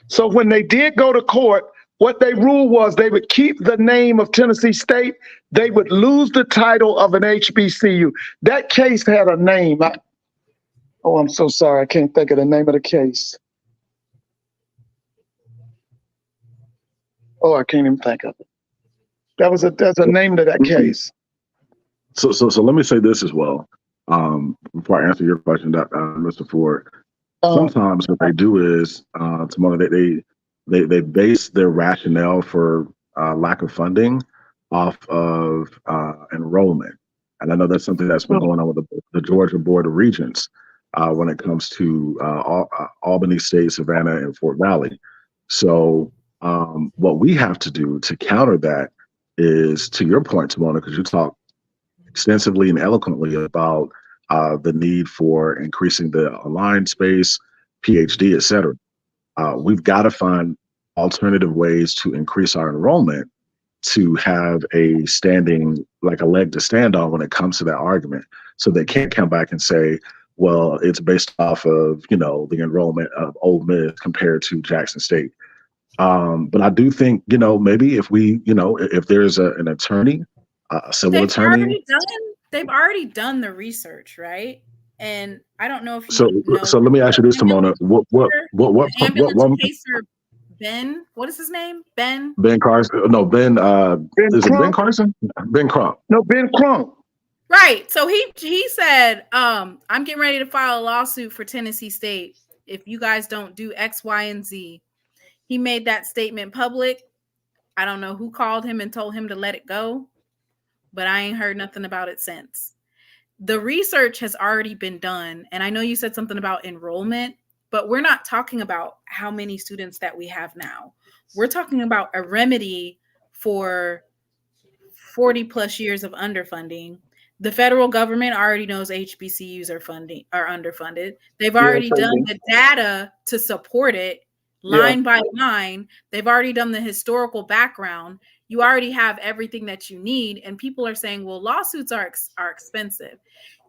So when they did go to court, what they ruled was they would keep the name of Tennessee State. They would lose the title of an HBCU. That case had a name. I'm so sorry. I can't think of the name of the case. I can't even think of it. There's a name to that case. So let me say this as well. Before I answer your question, Mr. Ford. Sometimes what they do is, they base their rationale for lack of funding off of enrollment. And I know that's something that's been going on with the Georgia Board of Regents when it comes to Albany State, Savannah, and Fort Valley. So what we have to do to counter that is, to your point, Timona, because you talk extensively and eloquently about the need for increasing the online space, PhD, et cetera. We've got to find alternative ways to increase our enrollment to have a standing, like a leg to stand on when it comes to that argument. So they can't come back and say, well, it's based off of, the enrollment of Ole Miss compared to Jackson State. But I do think, maybe if we, if there's an attorney, a civil attorney. They've already done the research, right? And I don't know if you know. So let me ask you this, Timona. What Ben? What is his name? Ben Carson? No, Ben. Is it Ben Carson? Ben Crump. No, Ben Crump. Right. So he said, I'm getting ready to file a lawsuit for Tennessee State if you guys don't do X, Y, and Z. He made that statement public. I don't know who called him and told him to let it go, but I ain't heard nothing about it since. The research has already been done. And I know you said something about enrollment, but we're not talking about how many students that we have now. We're talking about a remedy for 40 plus years of underfunding. The federal government already knows HBCUs are underfunded. They've already done the data to support it line by line. They've already done the historical background. You already have everything that you need. And people are saying, well, lawsuits are expensive.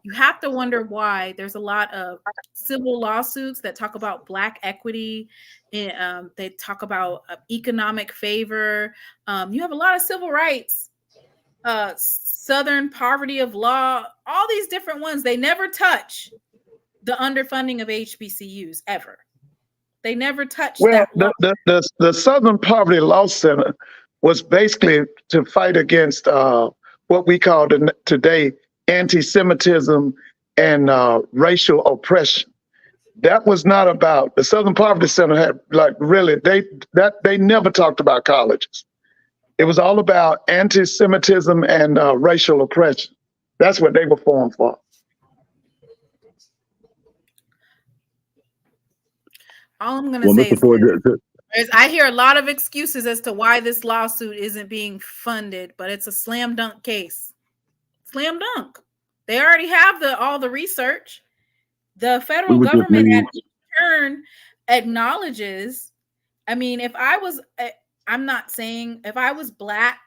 You have to wonder why there's a lot of civil lawsuits that talk about Black equity. They talk about economic favor. You have a lot of civil rights, Southern poverty of law, all these different ones. They never touch the underfunding of HBCUs ever. They never touch that. The Southern Poverty Law Center was basically to fight against what we call today anti-Semitism and racial oppression. That was not about the Southern Poverty Center. Had they never talked about colleges. It was all about anti-Semitism and racial oppression. That's what they were formed for. All I'm going to say is this. I hear a lot of excuses as to why this lawsuit isn't being funded, but it's a slam dunk case. Slam dunk. They already have all the research. The federal government at each turn acknowledges. I mean, if I was Black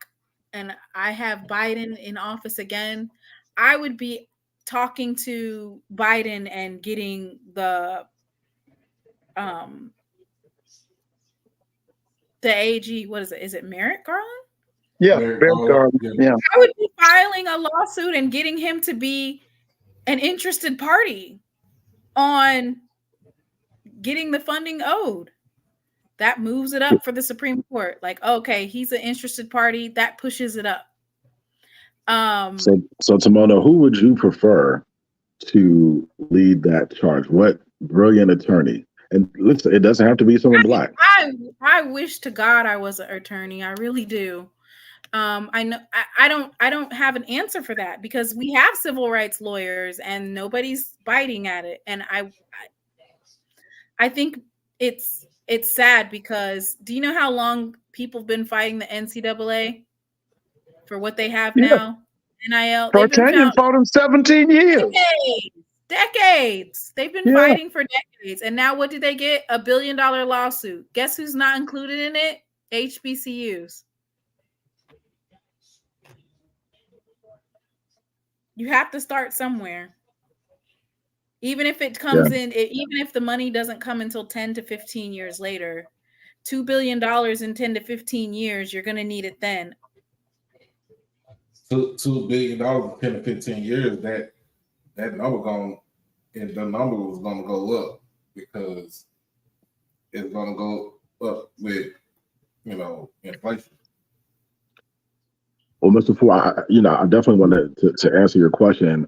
and I have Biden in office again, I would be talking to Biden and getting the AG, what is it? Is it Merrick Garland? Yeah, Merrick Garland. Yeah. I would be filing a lawsuit and getting him to be an interested party on getting the funding owed. That moves it up for the Supreme Court. Like, okay, he's an interested party. That pushes it up. So Timona, who would you prefer to lead that charge? What brilliant attorney? And listen, it doesn't have to be someone Black. I wish to God I was an attorney. I really do. I know I don't have an answer for that because we have civil rights lawyers and nobody's biting at it. And I think it's sad because do you know how long people have been fighting the NCAA for what they have now? NIL. Pertaining for them 17 years. Decades. They've been fighting for decades. And now what did they get? $1 billion lawsuit. Guess who's not included in it? HBCUs. You have to start somewhere. Even if it comes in, even if the money doesn't come until 10 to 15 years later, $2 billion in 10 to 15 years, you're going to need it then. $2 billion in 10 to 15 years, that number was going to go up because it's going to go up with, inflation. Well, Mr. Ford, I definitely wanted to answer your question.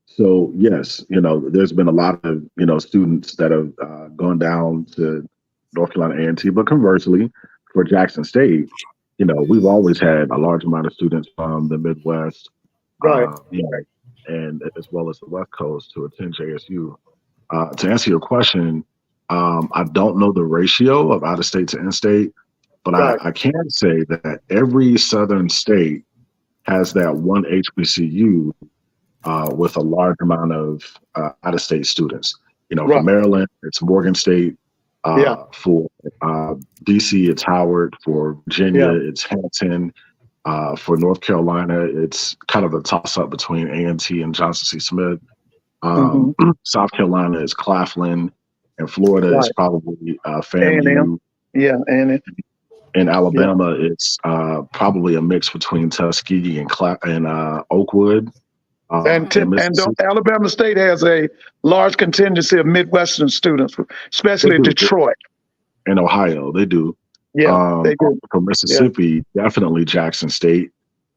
So yes, there's been a lot of, students that have gone down to North Carolina A&T, but conversely, for Jackson State, we've always had a large amount of students from the Midwest, right, and as well as the West Coast to attend JSU. To answer your question, I don't know the ratio of out of state to in-state, but I can say that every Southern state has that one HBCU with a large amount of out-of-state students. For Maryland, it's Morgan State. For DC, it's Howard. For Virginia, it's Hampton. For North Carolina, it's kind of a toss-up between A&T and Johnson C. Smith. South Carolina is Claflin, and Florida is probably FAMU. And in Alabama, it's probably a mix between Tuskegee and Oakwood. And Alabama State has a large contingency of Midwestern students, especially Detroit. And Ohio, they do. Yeah, they do. For Mississippi, definitely Jackson State.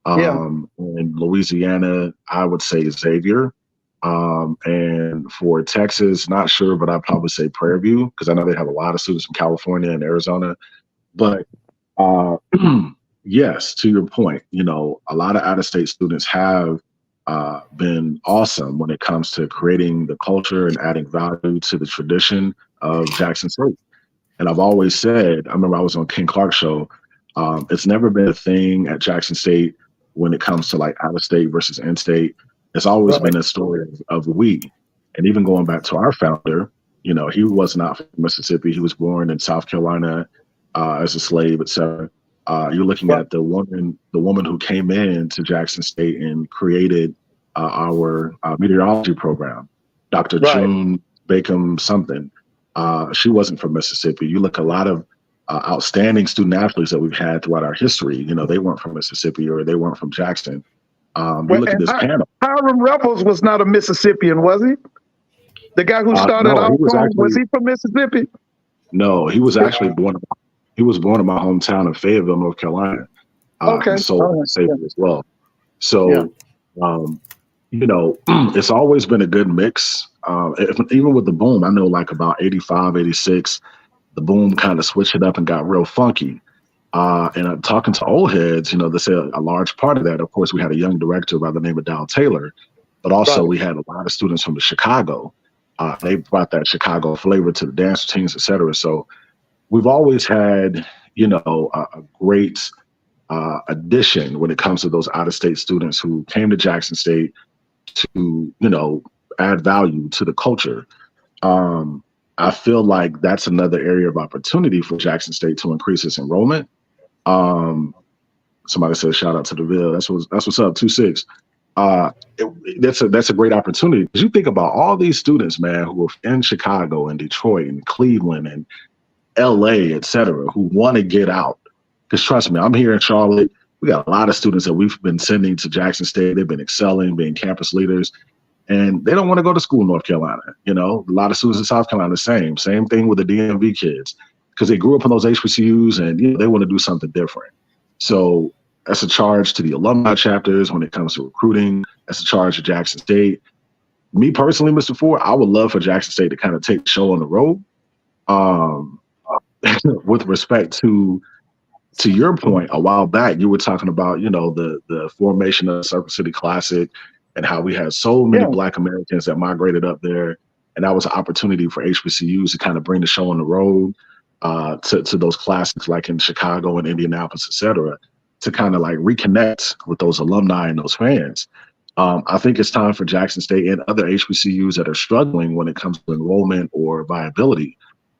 In Louisiana, I would say Xavier. And for Texas, not sure, but I'd probably say Prairie View because I know they have a lot of students from California and Arizona. But yes, to your point, a lot of out-of-state students have been awesome when it comes to creating the culture and adding value to the tradition of Jackson State. And I've always said, I remember I was on Ken Clark's show, it's never been a thing at Jackson State when it comes to like out-of-state versus in-state. It's always been a story of we. And even going back to our founder, he was not from Mississippi. He was born in South Carolina as a slave, etc. You're looking at the woman who came in to Jackson State and created our meteorology program, Dr. June Bacon something. She wasn't from Mississippi. You look a lot of outstanding student athletes that we've had throughout our history. They weren't from Mississippi or they weren't from Jackson. Look at this panel. Hiram Rebels was not a Mississippian, was he? The guy who started was he from Mississippi? No, he was actually born. He was born in my hometown of Fayetteville, North Carolina. So Xavier as well. So, you know, it's always been a good mix. Even with the boom, I know like about 85, 86, the boom kind of switched it up and got real funky. And talking to old heads, you know, they say a large part of that, of course, we had a young director by the name of Dow Taylor, but also we had a lot of students from the Chicago. They brought that Chicago flavor to the dance routines, et cetera. So we've always had, you know, a great addition when it comes to those out-of-state students who came to Jackson State to, you know, add value to the culture. I feel like that's another area of opportunity for Jackson State to increase its enrollment. Somebody said, shout out to the Ville. That's what's up, 26. That's a great opportunity. Because you think about all these students, man, who are in Chicago and Detroit and Cleveland and LA, et cetera, who want to get out. Because trust me, I'm here in Charlotte. We got a lot of students that we've been sending to Jackson State. They've been excelling, being campus leaders. And they don't want to go to school in North Carolina. You know, a lot of students in South Carolina, same thing with the DMV kids, because they grew up in those HBCUs and, you know, they want to do something different. So that's a charge to the alumni chapters when it comes to recruiting. That's a charge to Jackson State. Me personally, Mr. Ford, I would love for Jackson State to kind of take the show on the road. With respect to your point, a while back, you were talking about, you know, the formation of the Circle City Classic and how we had so many Black Americans that migrated up there. And that was an opportunity for HBCUs to kind of bring the show on the road to those classics like in Chicago and Indianapolis, et cetera, to kind of like reconnect with those alumni and those fans. I think it's time for Jackson State and other HBCUs that are struggling when it comes to enrollment or viability.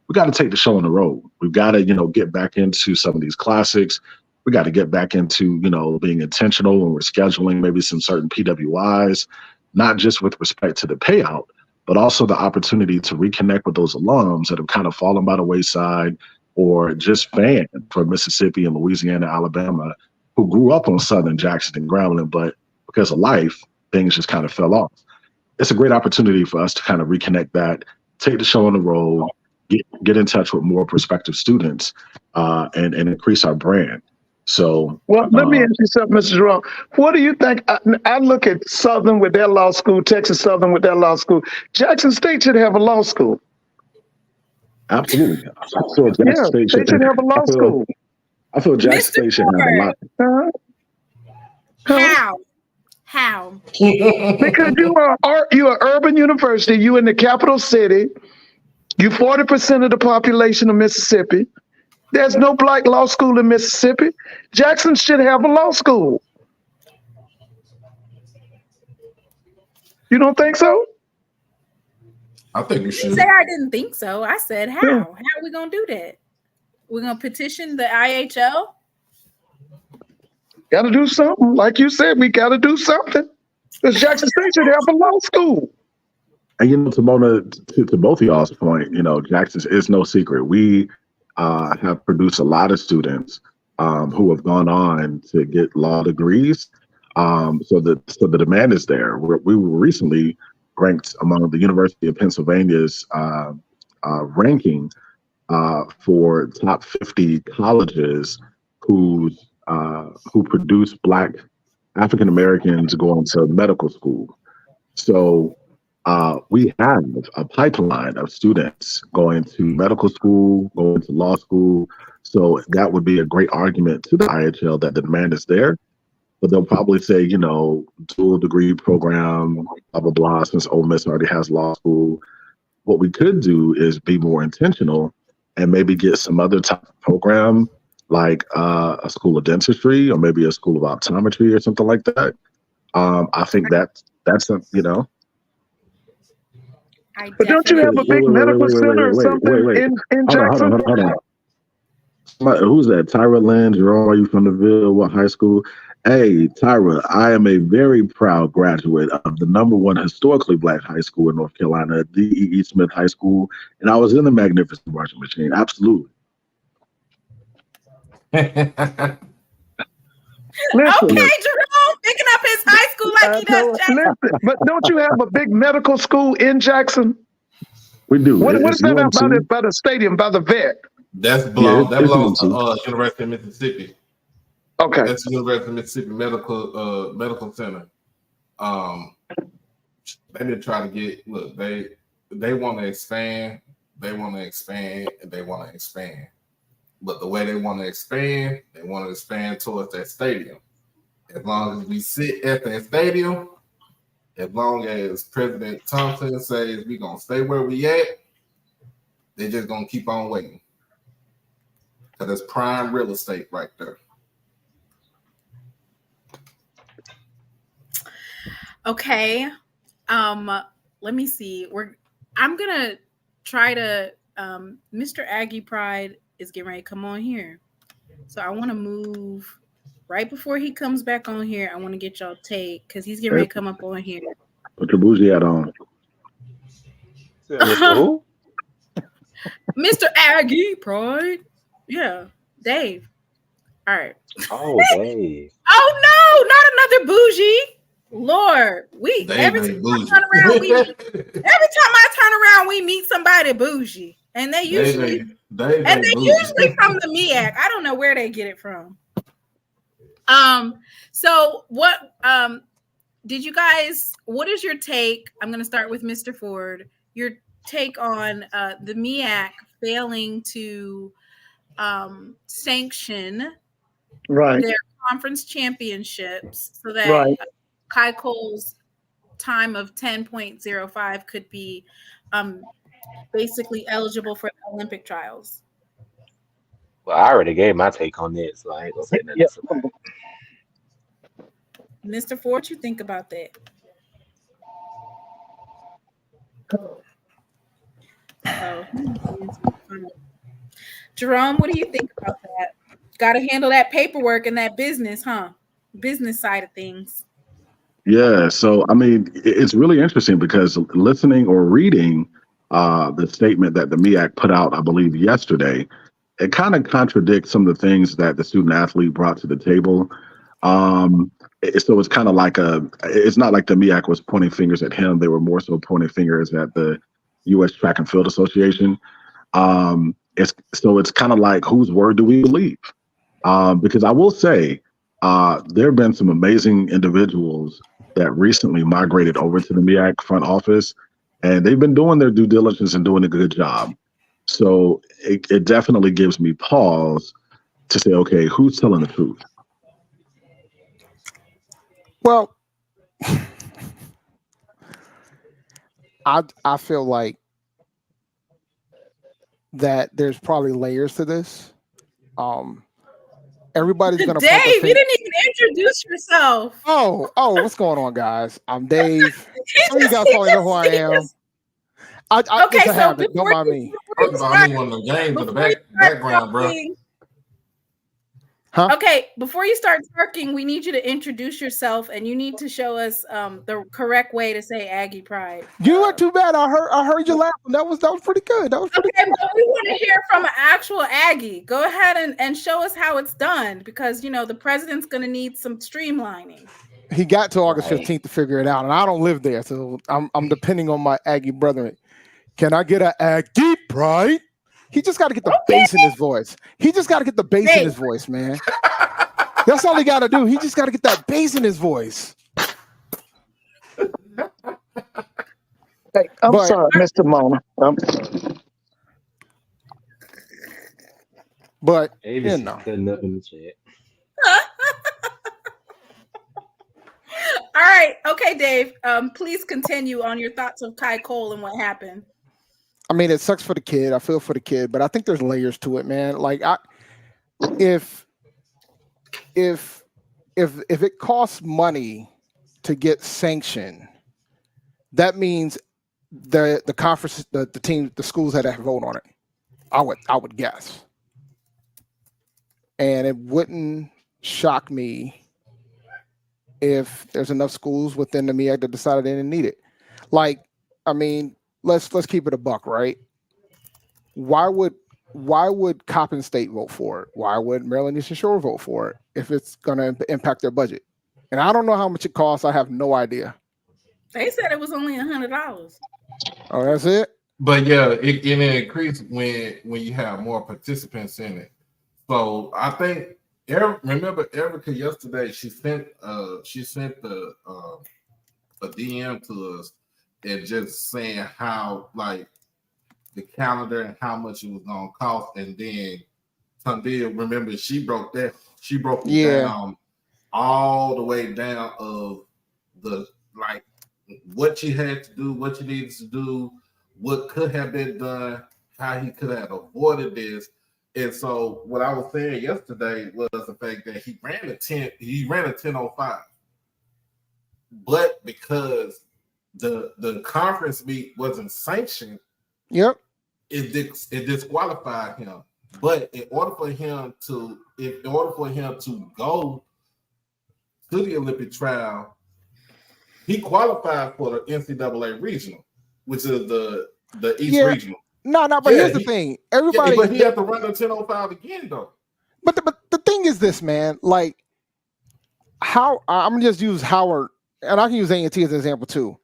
We got to take the show on the road. We've got to, you know, get back into some of these classics. We got to get back into, you know, being intentional when we're scheduling maybe some certain PWIs, not just with respect to the payout, but also the opportunity to reconnect with those alums that have kind of fallen by the wayside or just fans from Mississippi and Louisiana, Alabama, who grew up on Southern Jackson and Grambling, but because of life, things just kind of fell off. It's a great opportunity for us to kind of reconnect that, take the show on the road, get in touch with more prospective students, and increase our brand. So, well, let me ask you something, Mr. Jerome. What do you think? I look at Southern with their law school, Texas Southern with their law school. Jackson State should have a law school. Absolutely. They should have a law school. I feel Jackson State should have a lot. How? Because you're an urban university. You in the capital city. You 40% of the population of Mississippi. There's no Black law school in Mississippi. Jackson should have a law school. You don't think so? I think we should. You say I didn't think so. I said, how? How are we going to do that? We're going to petition the IHL? Got to do something. Like you said, we got to do something. Because Jackson State should have a law school. And, you know, to both of y'all's point, you know, Jackson is no secret. We have produced a lot of students who have gone on to get law degrees. So the demand is there. We were recently ranked among the University of Pennsylvania's ranking for top 50 colleges who produce Black African Americans going to medical school. So we have a pipeline of students going to medical school, going to law school. So that would be a great argument to the IHL that the demand is there. But they'll probably say, you know, dual degree program, blah, blah, blah, since Ole Miss already has law school. What we could do is be more intentional and maybe get some other type of program, like a school of dentistry or maybe a school of optometry or something like that. I think that's a, you know. But don't you have a big medical center or something in Jackson? Hold on. Who's that? Tyra Lynn, Jerome, are you from the Ville? What high school? Hey, Tyra, I am a very proud graduate of the #1 historically Black high school in North Carolina, D.E.E. Smith High School, and I was in the Magnificent Marching Machine. Absolutely. Okay, Jerome, picking up his high school like he does Jackson. But don't you have a big medical school in Jackson? We do. What is that by the stadium, by the vet? That belongs to University of Mississippi. Okay. That's the University of Mississippi Medical Center. They did try to get. Look, they want to expand. They want to expand, and they want to expand. But the way they want to expand towards that stadium. As long as we sit at that stadium, as long as President Thompson says we're gonna stay where we at, they're just gonna keep on waiting. Because it's prime real estate right there. Okay. Let me see. I'm gonna try to Mr. Aggie Pride is getting ready to come on here. So I want to move right before he comes back on here. I want to get y'all take because he's getting ready to come up on here. Put your bougie hat on. Who? Mr. Aggie Pride. Yeah, Dave. All right. Oh, Dave. Oh no, not another bougie. Lord, every time I turn around, we meet somebody bougie, and they usually usually from the MEAC. I don't know where they get it from. So what did you guys? What is your take? I'm going to start with Mr. Ford. Your take on the MEAC failing to sanction their conference championships so that Kai Cole's time of 10.05 could be basically eligible for the Olympic trials. Well, I already gave my take on this, so I ain't gonna say nothing else about it. Mr. Ford, what you think about that? Jerome, what do you think about that? Got to handle that paperwork and that business, huh? Business side of things. Yeah, so I mean, it's really interesting because listening or reading the statement that the MEAC put out, I believe yesterday, it kind of contradicts some of the things that the student athlete brought to the table. So it's kind of like it's not like the MEAC was pointing fingers at him. They were more so pointing fingers at the U.S. Track and Field Association. It's kind of like, whose word do we believe? Because I will say, there have been some amazing individuals that recently migrated over to the MEAC front office, and they've been doing their due diligence and doing a good job. So it definitely gives me pause to say, okay, who's telling the truth? Well, I feel like that there's probably layers to this. Everybody's gonna. Dave, you didn't even introduce yourself. Oh, what's going on, guys? I'm Dave. Some of you guys probably know who I am. Okay, so habit. Don't mind me. I'm one of the games in the background, bro. Huh? Okay, before you start talking, we need you to introduce yourself, and you need to show us the correct way to say Aggie Pride. You weren't too bad. I heard you laughing. That was pretty good. That was pretty good. But we want to hear from an actual Aggie. Go ahead and show us how it's done, because the president's going to need some streamlining. He got to August 15th to figure it out, and I don't live there, so I'm depending on my Aggie brethren. Can I get an Aggie Pride? He just got to get the bass in his voice. He just got to get the bass in his voice, man. That's all he got to do. He just got to get that bass in his voice. Hey, I'm sorry, Mr. Mona. But Davis cutting up in the chat. All right. Okay, Dave. Please continue on your thoughts of Kai Cole and what happened. I mean, it sucks for the kid. I feel for the kid, but I think there's layers to it, man. Like, if it costs money to get sanctioned, that means the conference, the team, the schools had to vote on it. I would guess, and it wouldn't shock me if there's enough schools within the MEAC that decided they didn't need it. Like, I mean, let's keep it a buck, right? Why would Coppin State vote for it? Why would Maryland Eastern Shore vote for it if it's going to impact their budget? And I don't know how much it costs. I have no idea. They said it was only $100. Oh, that's it? But yeah, it increased when you have more participants in it. So I think remember Erica yesterday, she sent the a DM to us and just saying how like the calendar and how much it was gonna cost, and then Tundil, remember she broke it down all the way down of the like what you had to do, what you needed to do, what could have been done, how he could have avoided this. And so what I was saying yesterday was the fact that he ran a 10:05. But because the conference meet wasn't sanctioned, it disqualified him. But in order for him to go to the Olympic trial, he qualified for the NCAA regional, which is the East regional. But here's the thing. Everybody, but he had to run the 10:05 again, though. But the thing is this, man. Like, how I'm gonna just use Howard, and I can use A&T as an example too.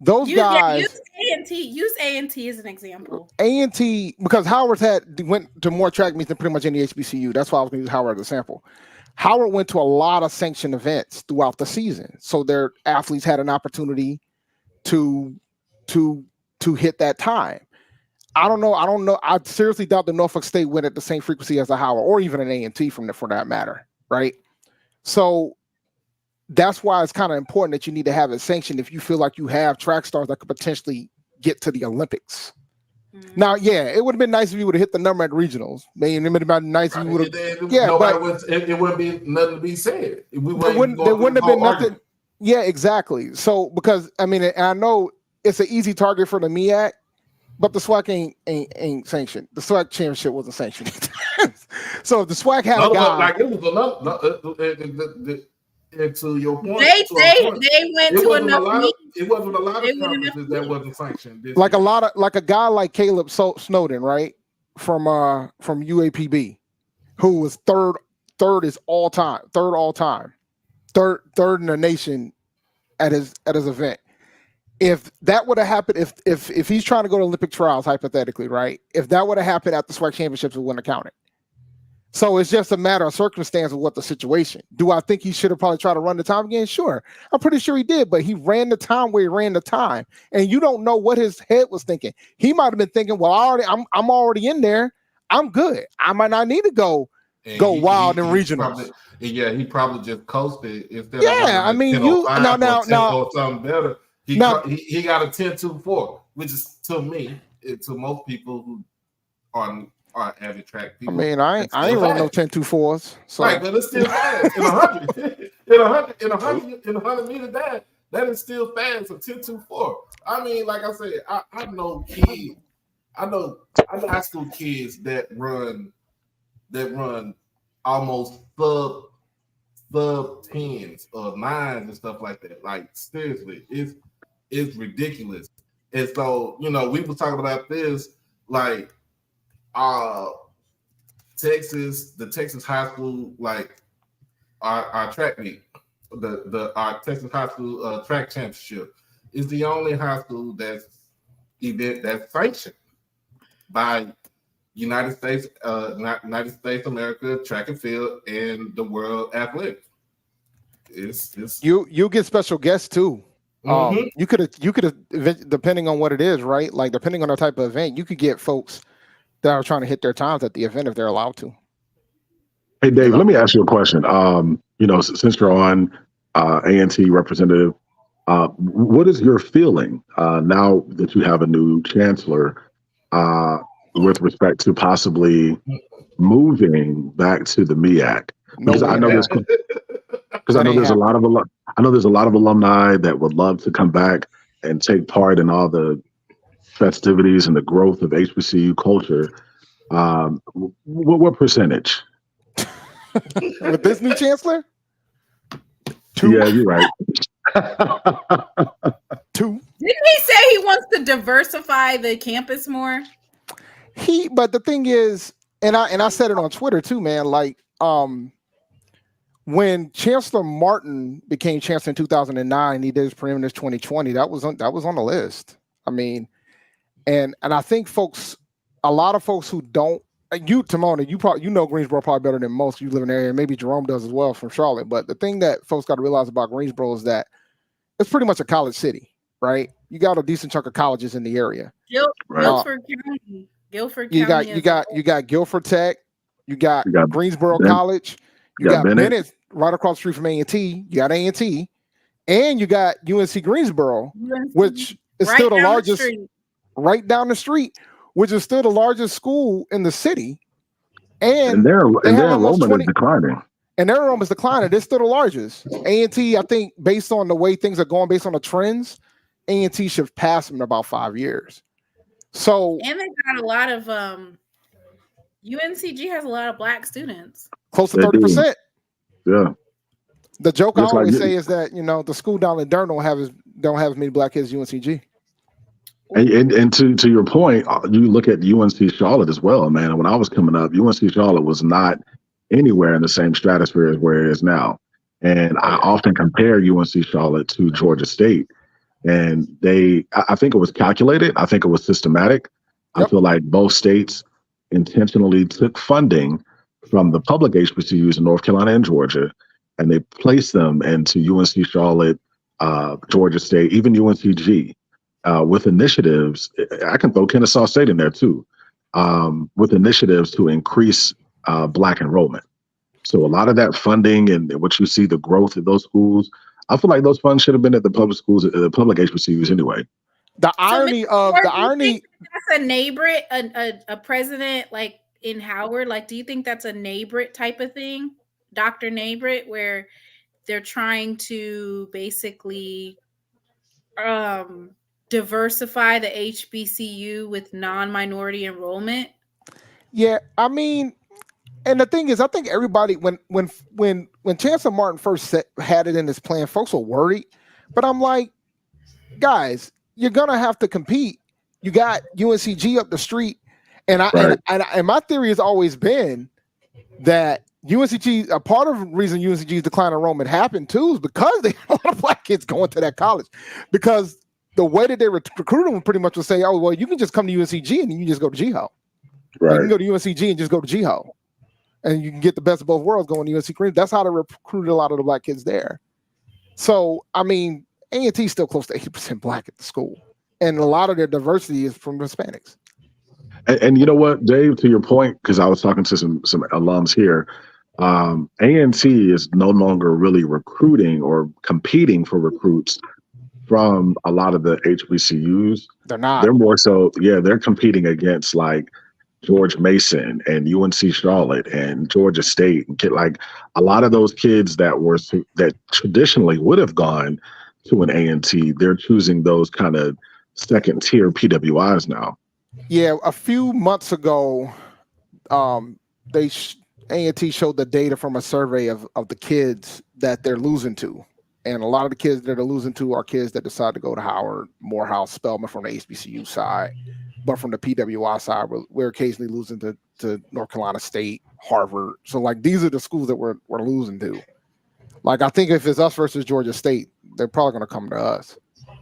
Those guys use A&T as an example. A&T, because Howard went to more track meets than pretty much any HBCU. That's why I was gonna use Howard as a sample. Howard went to a lot of sanctioned events throughout the season, so their athletes had an opportunity to hit that time. I don't know. I seriously doubt that Norfolk State went at the same frequency as a Howard or even an A&T for that matter, right? So that's why it's kind of important that you need to have it sanctioned if you feel like you have track stars that could potentially get to the Olympics. Mm-hmm. Now, it would have been nice if you would have hit the number at regionals. It would have been nice if you would have. It wouldn't be nothing to be said. There wouldn't have been nothing. Yeah, exactly. So because I know it's an easy target for the MEAC. But the SWAC ain't sanctioned. The SWAC championship wasn't sanctioned. So if the SWAC had a guy, like it was to your point, they went to another meet. It wasn't a lot of conferences that wasn't sanctioned. Like a guy like Caleb Snowden, right, from UAPB, who was third all time, third in the nation at his event. If that would have happened, if he's trying to go to Olympic trials, hypothetically, right? If that would have happened at the SWAC championships, it wouldn't have counted. So it's just a matter of circumstance of what the situation. Do I think he should have probably tried to run the time again? Sure. I'm pretty sure he did, but he ran the time where he ran the time. And you don't know what his head was thinking. He might have been thinking, well, I'm already in there. I'm good. I might not need to go wild in regionals. He probably just coasted instead of or something better. He got a 10.24, which is to me, to most people who are avid track people. I ain't running no 10.24s. So. Right, but it's still fast. In 100 meter dash, that is still fast. A 10.24. Like I said, I know kids. I know high school kids that run almost sub 10s or 9s and stuff like that. Like seriously, it's ridiculous. And so, we were talking about this, like the Texas high school, like our track meet, our Texas high school track championship is the only high school that's sanctioned by United States America Track and Field and the World Athletics. You get special guests too. Mm-hmm. You could have, depending on what it is, right? Like depending on the type of event, you could get folks that are trying to hit their times at the event if they're allowed to. Hey Dave, let me ask you a question. Since you're on A&T representative, what is your feeling now that you have a new chancellor with respect to possibly moving back to the MEAC? Because I know there's a lot of alumni that would love to come back and take part in all the festivities and the growth of HBCU culture. What percentage? With this new chancellor? 2. Yeah, you're right. 2. Didn't he say he wants to diversify the campus more? But the thing is, and I said it on Twitter too, man. Like, when Chancellor Martin became chancellor in 2009, he did his preeminence 2020. That was on the list. And I think a lot of folks who don't, Timona, you know Greensboro probably better than most. You live in the area, maybe Jerome does as well from Charlotte. But the thing that folks got to realize about Greensboro is that it's pretty much a college city, right? You got a decent chunk of colleges in the area. Guilford County. Guilford You County. you got Guilford Tech, you got Greensboro College, you got Bennett right across the street from A&T. You got A&T, and you got UNC Greensboro, which is still the largest, right down the street, which is still the largest school in the city. And their enrollment is declining. And their enrollment is declining. They're still the largest. A&T, I think, based on the way things are going, based on the trends, A&T should pass them in about 5 years. So, and they got a lot of UNCG has a lot of Black students, close to 30%. Yeah. The joke I always say is that the school down in Durham don't have as many Black kids as UNCG. And to your point, you look at UNC Charlotte as well, man. When I was coming up, UNC Charlotte was not anywhere in the same stratosphere as where it is now. And I often compare UNC Charlotte to Georgia State. And I think it was calculated. I think it was systematic. Yep. I feel like both states intentionally took funding from the public HBCUs in North Carolina and Georgia, and they placed them into UNC Charlotte, Georgia State, even UNCG, with initiatives. I can throw Kennesaw State in there too, with initiatives to increase Black enrollment. So a lot of that funding and what you see, the growth of those schools, I feel like those funds should have been at the public schools, the public HBCUs anyway. That's a NABRIT, a president like in Howard. Like, do you think that's a NABRIT type of thing, Dr. NABRIT, where they're trying to basically diversify the HBCU with non-minority enrollment? Yeah, I mean, and the thing is, I think everybody, when Chancellor Martin first had it in his plan, folks were worried. But I'm like, guys, you're gonna have to compete. You got UNCG up the street, and and my theory has always been that UNCG, a part of the reason UNCG's decline in enrollment happened too is because they had a lot of Black kids going to that college. Because the way that they recruited them pretty much would say, oh, well, you can just come to UNCG and you can just go to GHO. Right. You can go to UNCG and just go to GHO. And you can get the best of both worlds going to UNC Green. That's how they recruited a lot of the Black kids there. So, I mean, A&T is still close to 80% Black at the school. And a lot of their diversity is from Hispanics. And you know what, Dave, to your point, because I was talking to some alums here, A&T is no longer really recruiting or competing for recruits from a lot of the HBCUs. They're not. They're more so, they're competing against like George Mason and UNC Charlotte and Georgia State, and like a lot of those kids that traditionally would have gone to an A&T, they're choosing those kind of second tier PWIs now. Yeah, a few months ago, A&T showed the data from a survey of the kids that they're losing to. And a lot of the kids that are losing to are kids that decide to go to Howard, Morehouse, Spelman from the HBCU side. But from the PWI side, we're occasionally losing to North Carolina State, Harvard. So, like, these are the schools that we're losing to. Like, I think if it's us versus Georgia State, they're probably going to come to us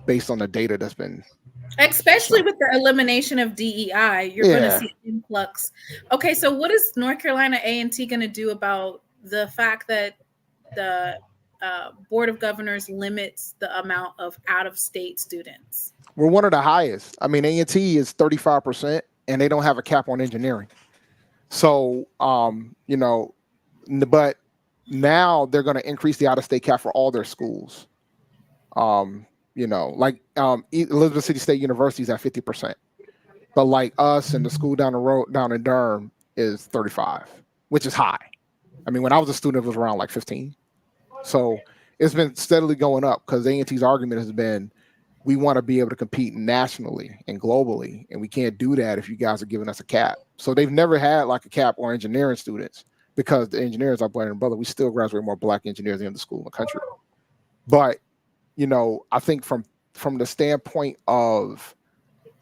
based on the data that's been. Especially with the elimination of DEI, you're going to see an influx. Okay, so what is North Carolina A&T going to do about the fact that the Board of Governors limits the amount of out-of-state students? We're one of the highest. I mean, A&T is 35%, and they don't have a cap on engineering. So, but now they're going to increase the out-of-state cap for all their schools. Elizabeth City State University is at 50%. But like us and the school down the road, down in Durham, is 35, which is high. I mean, when I was a student, it was around like 15. So it's been steadily going up because A&T's argument has been, we want to be able to compete nationally and globally, and we can't do that if you guys are giving us a cap. So they've never had like a cap on engineering students because the engineers are bread and butter. We still graduate more Black engineers in the school in the country. But, I think from the standpoint of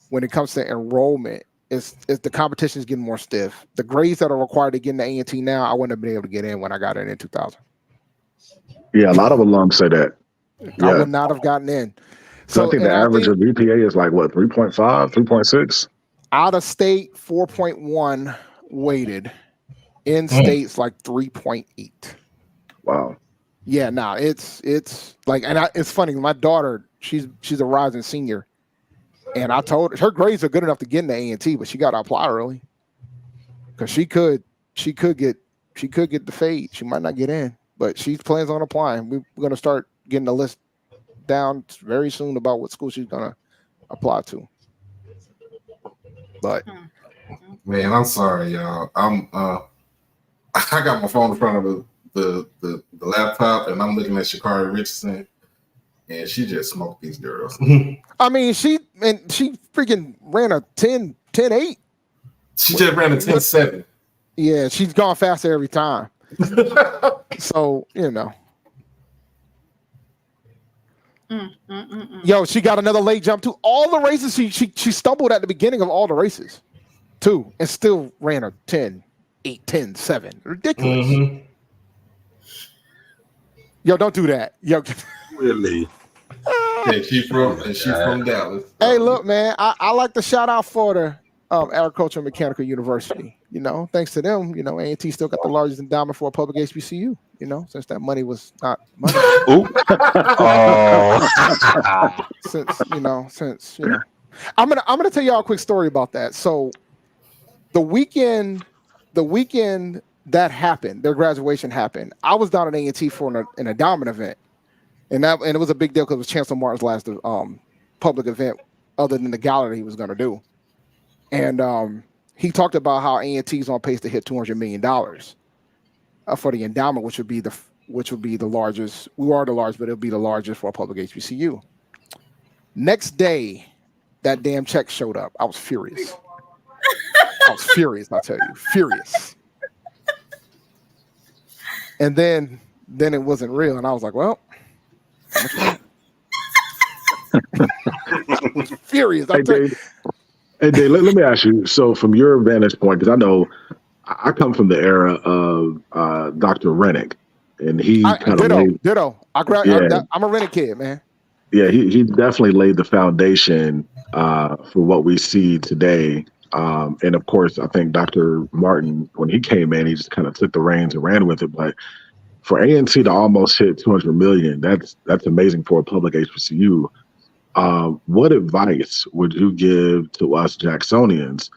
when it comes to enrollment, is the competition is getting more stiff. The grades that are required to get into A&T now, I wouldn't have been able to get in when I got in 2000. Yeah, a lot of alums say that. I would not have gotten in. So I think the average of GPA is like what, 3.5, 3.6? Out of state, 4.1 weighted. In states, like 3.8. Wow. Yeah, nah, it's like, and it's funny. My daughter, she's a rising senior, and I told her grades are good enough to get into A&T, but she got to apply early because she could get the fade. She might not get in, but she plans on applying. We're gonna start getting the list down very soon about what school she's gonna apply to. But man, I'm sorry, y'all. I got my phone in front of the laptop, and I'm looking at Shakari Richardson, and she just smoked these girls. I mean, she freaking ran a 10.8. She just ran a 10.7. Yeah, she's gone faster every time. So, you know. Yo, she got another late jump too. All the races, she stumbled at the beginning of all the races too, and still ran a 10.8, 10.7. Ridiculous. Mm-hmm. Yo, don't do that. Yo, Really? Yeah, she's from Dallas. Hey, look, man, I like to shout out for the Agricultural and Mechanical University. You know, thanks to them, you know, A&T still got the largest endowment for a public HBCU. You know, since that money was not money. since you know, I'm gonna tell y'all a quick story about that. So, the weekend that happened, their graduation happened. I was down at A&T for an endowment event, and it was a big deal because it was Chancellor Martin's last public event, other than the gala that he was gonna do, and he talked about how A&T is on pace to hit $200 million for the endowment, which would be the largest. We are the largest, but it'll be the largest for a public HBCU. Next day, that damn check showed up. I was furious. I tell you, furious. And then it wasn't real, and I was like, well, furious. Hey, Dave, let me ask you. So, from your vantage point, because I know I come from the era of Dr. Rennick, and he kind of ditto. I'm a Rennick kid, man. Yeah, he definitely laid the foundation for what we see today. And of course, I think Dr. Martin, when he came in, he just kind of took the reins and ran with it. But for A&T to almost hit 200 million, that's amazing for a public HBCU. What advice would you give to us Jacksonians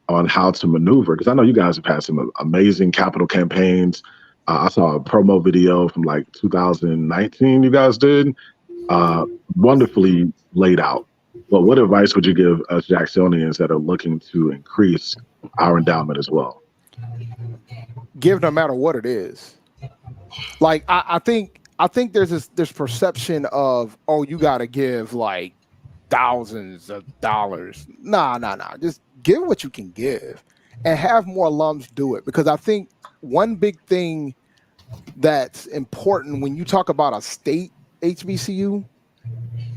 on how to maneuver? Because I know you guys have had some amazing capital campaigns. I saw a promo video from like 2019 you guys did, wonderfully laid out. But what advice would you give us Jacksonians that are looking to increase our endowment as well? Give no matter what it is. Like I think there's this perception of, oh, you got to give like thousands of dollars. Nah. Just give what you can give and have more alums do it. Because I think one big thing that's important when you talk about a state HBCU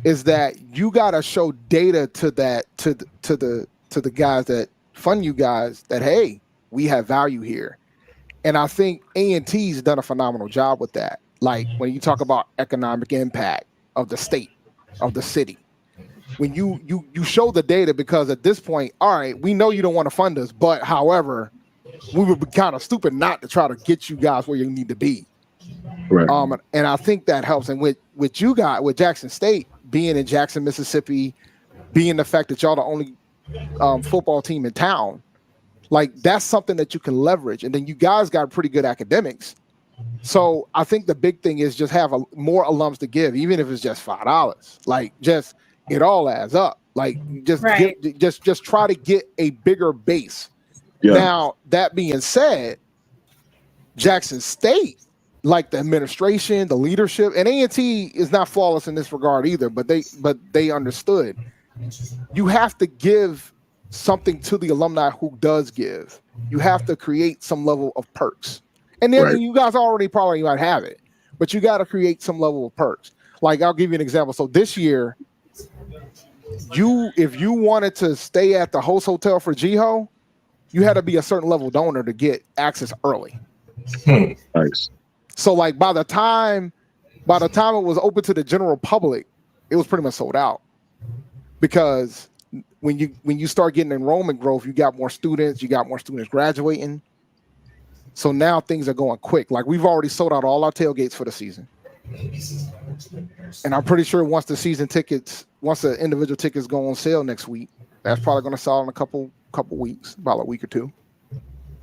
is that you got to show data to the guys that fund you guys that, hey, we have value here. And I think A&T's done a phenomenal job with that. Like when you talk about economic impact of the state, of the city, when you show the data, because at this point, all right, we know you don't want to fund us, but however, we would be kind of stupid not to try to get you guys where you need to be. Right. And I think that helps. And with you guys, with Jackson State being in Jackson, Mississippi, being the fact that y'all the only football team in town, like that's something that you can leverage. And then you guys got pretty good academics. So I think the big thing is just have more alums to give, even if it's just $5. Like just it all adds up. Like just just try to get a bigger base. Yeah. Now that being said, Jackson State, like the administration, the leadership, and A&T is not flawless in this regard either. But they understood. You have to give something to the alumni who does give. You have to create some level of perks. And then you guys already probably might have it, but you got to create some level of perks. Like I'll give you an example. So this year, if you wanted to stay at the host hotel for GHO, you had to be a certain level donor to get access early. Nice. So like by the time it was open to the general public, it was pretty much sold out. Because when you start getting enrollment growth, you got more students graduating. So now things are going quick. Like we've already sold out all our tailgates for the season. And I'm pretty sure once the individual tickets go on sale next week, that's probably going to sell in a couple weeks, about a week or two.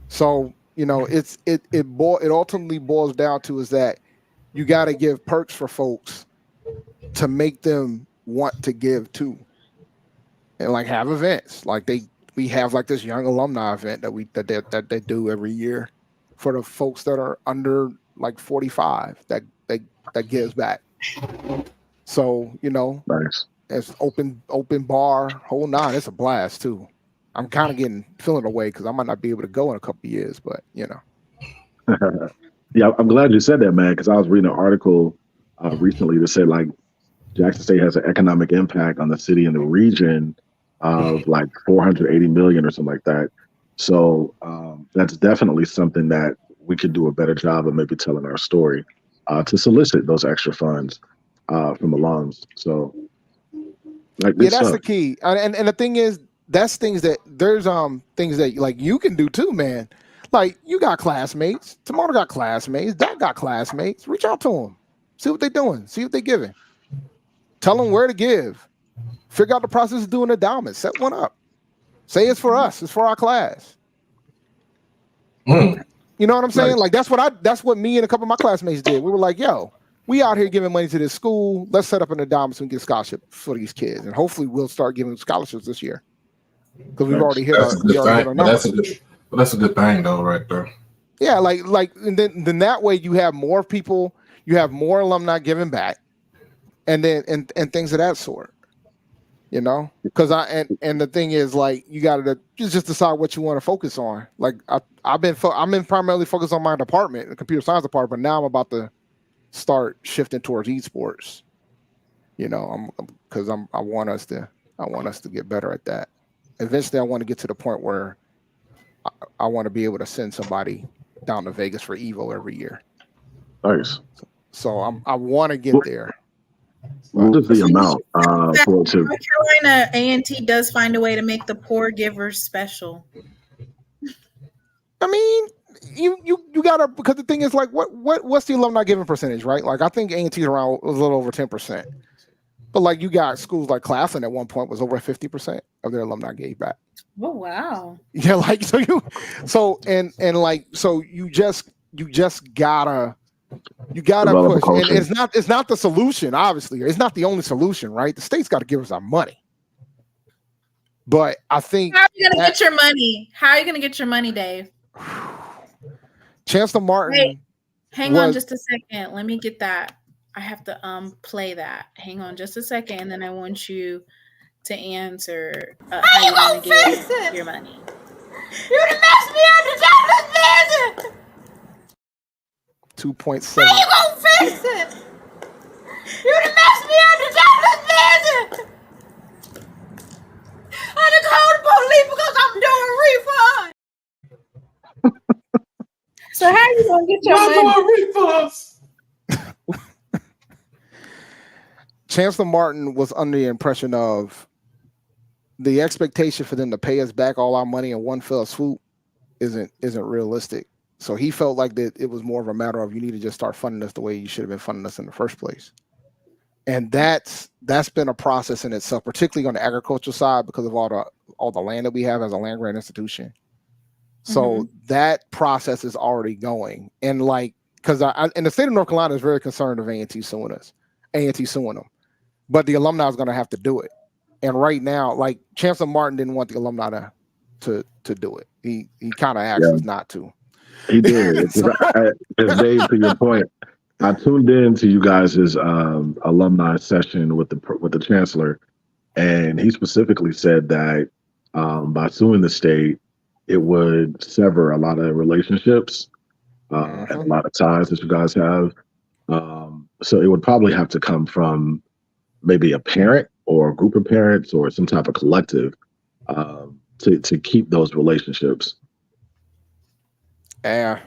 So, it ultimately boils down to is that you got to give perks for folks to make them want to give too, and like have events like we have like this young alumni event that they do every year for the folks that are under like 45 that gives back. So Nice. it's open bar, whole nine. It's a blast too. I'm kind of feeling away because I might not be able to go in a couple of years, but Yeah, I'm glad you said that, man, because I was reading an article recently that said like Jackson State has an economic impact on the city and the region of like 480 million or something like that. So that's definitely something that we could do a better job of maybe telling our story to solicit those extra funds from alums. So that's the key. And the thing is, there's things that like you can do too, man. Like you got classmates, Tomato got classmates, Doc got classmates. Reach out to them, see what they're doing, see what they're giving. Tell them where to give. Figure out the process of doing endowment. Set one up. Say it's for us. It's for our class. You know what I'm saying? Like that's what me and a couple of my classmates did. We were like, yo, we out here giving money to this school. Let's set up an endowment so we can get a scholarship for these kids. And hopefully we'll start giving scholarships this year. Because we've already hit our numbers. That's a good thing though, right there. Yeah, like and then that way you have more people, you have more alumni giving back, and then and things of that sort. Because and the thing is, like, you gotta just decide what you want to focus on. Like I'm primarily focused on my department, the computer science department. Now I'm about to start shifting towards esports. Because I want us to get better at that. Eventually, I want to get to the point where I want to be able to send somebody down to Vegas for Evo every year. Nice. So I want to get there. What is the amount for it to? North Carolina A&T does find a way to make the poor givers special. I mean, you gotta, because the thing is, like, what's the alumni giving percentage, right? Like, I think A&T is around a little over 10%, but like you got schools like Claflin at one point was over 50% of their alumni gave back. Oh wow! Yeah, like you just gotta push, and it's not the solution. Obviously, it's not the only solution, right? The state's got to give us our money. But I think how are you gonna get your money? How are you gonna get your money, Dave? Chancellor Martin. Wait, hang on just a second. Let me get that. I have to play that. Hang on just a second, and then I want you to answer how you gonna get your money. You done messed me up the jobless vision. 2.7. How you gonna fix it? You done messed me up the jobless vision. I done called the police because I'm doing refund. So how you gonna get your money? Refunds. Chancellor Martin was under the impression of the expectation for them to pay us back all our money in one fell swoop isn't realistic. So he felt like that it was more of a matter of you need to just start funding us the way you should have been funding us in the first place. And that's been a process in itself, particularly on the agricultural side because of all the land that we have as a land grant institution. So that process is already going. And like, because and the state of North Carolina is very concerned of A&T suing us, A&T suing them. But the alumni is going to have to do it. And right now, like Chancellor Martin didn't want the alumni to do it. He kind of asked us not to. He did. Dave, to your point, I tuned in to you guys' alumni session with the chancellor, and he specifically said that by suing the state, it would sever a lot of relationships and a lot of ties that you guys have. So it would probably have to come from maybe a parent or a group of parents or some type of collective to keep those relationships. Yeah.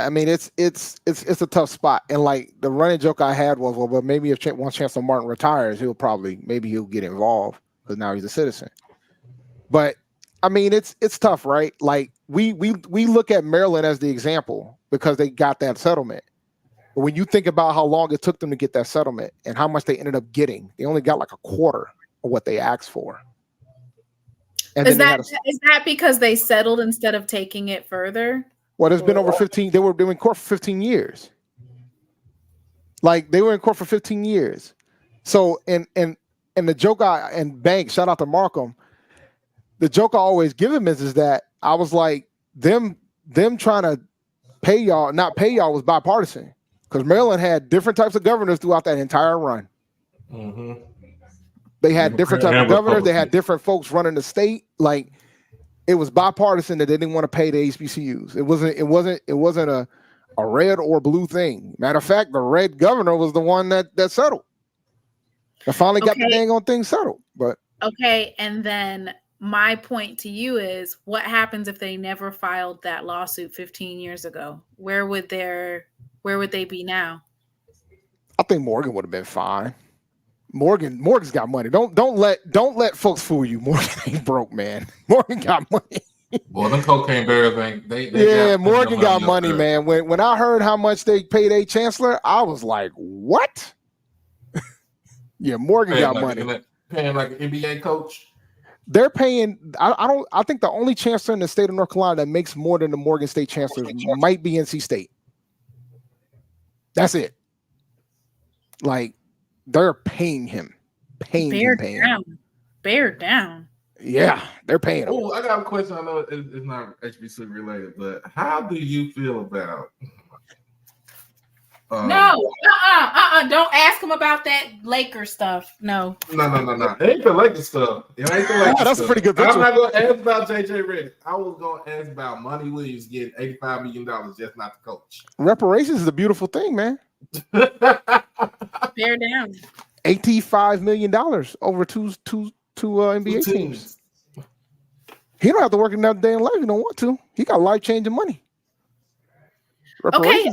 I mean, it's a tough spot. And like the running joke I had was, well, but maybe once Chancellor Martin retires, he'll get involved because now he's a citizen. But I mean, it's tough, right? Like we look at Maryland as the example because they got that settlement. But when you think about how long it took them to get that settlement and how much they ended up getting, they only got like a quarter of what they asked for. And is that because they settled instead of taking it further? Well, there's been over 15. They were in court for 15 years. Like they were in court for 15 years. So and the joke and Bank, shout out to Markham. The joke I always give him is that I was like them trying to not pay y'all was bipartisan because Maryland had different types of governors throughout that entire run. Mm-hmm. They had different types of governors. They had different folks running the state. Like it was bipartisan that they didn't want to pay the HBCUs. It wasn't a red or blue thing. Matter of fact, the red governor was the one that settled. I finally got the dang on thing settled. But okay, and then my point to you is, what happens if they never filed that lawsuit 15 years ago? Where would they be now? I think Morgan would have been fine. Morgan's got money. Don't let folks fool you. Morgan ain't broke, man. Morgan got money. Well, them cocaine bears ain't. Morgan got money, man. When I heard how much they paid a chancellor, I was like, what? Yeah, Morgan got money. Paying like an NBA coach. They're paying. I think the only chancellor in the state of North Carolina that makes more than the Morgan State chancellors might be NC State. That's it. Like they're paying him. Bear down. Yeah, they're paying him. Oh, I got a question. I know it's not HBC related, but how do you feel about? No, don't ask him about that Laker stuff. No. It ain't the Laker stuff. It ain't the Laker that's stuff. a pretty good picture. I'm not gonna ask about JJ Redick. I was gonna ask about Monty Williams getting $85 million just not the coach. Reparations is a beautiful thing, man. Bear down. $85 million over two NBA teams. He don't have to work another day in life. He don't want to. He got life-changing money. Okay.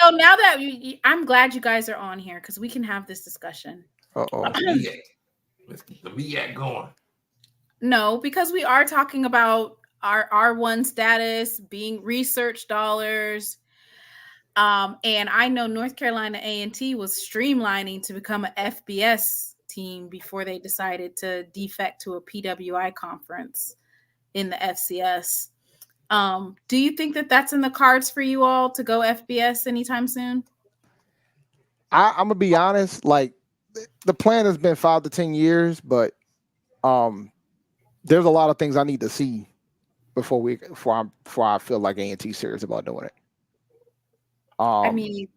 So now that I'm glad you guys are on here because we can have this discussion. Let's keep the MEAC going. No, because we are talking about our R1 status, being research dollars. And I know North Carolina A&T was streamlining to become an FBS team before they decided to defect to a PWI conference in the FCS. Do you think that that's in the cards for you all to go FBS anytime soon? I'm gonna be honest. Like the plan has been 5 to 10 years, but there's a lot of things I need to see before I feel like A&T serious about doing it. I mean,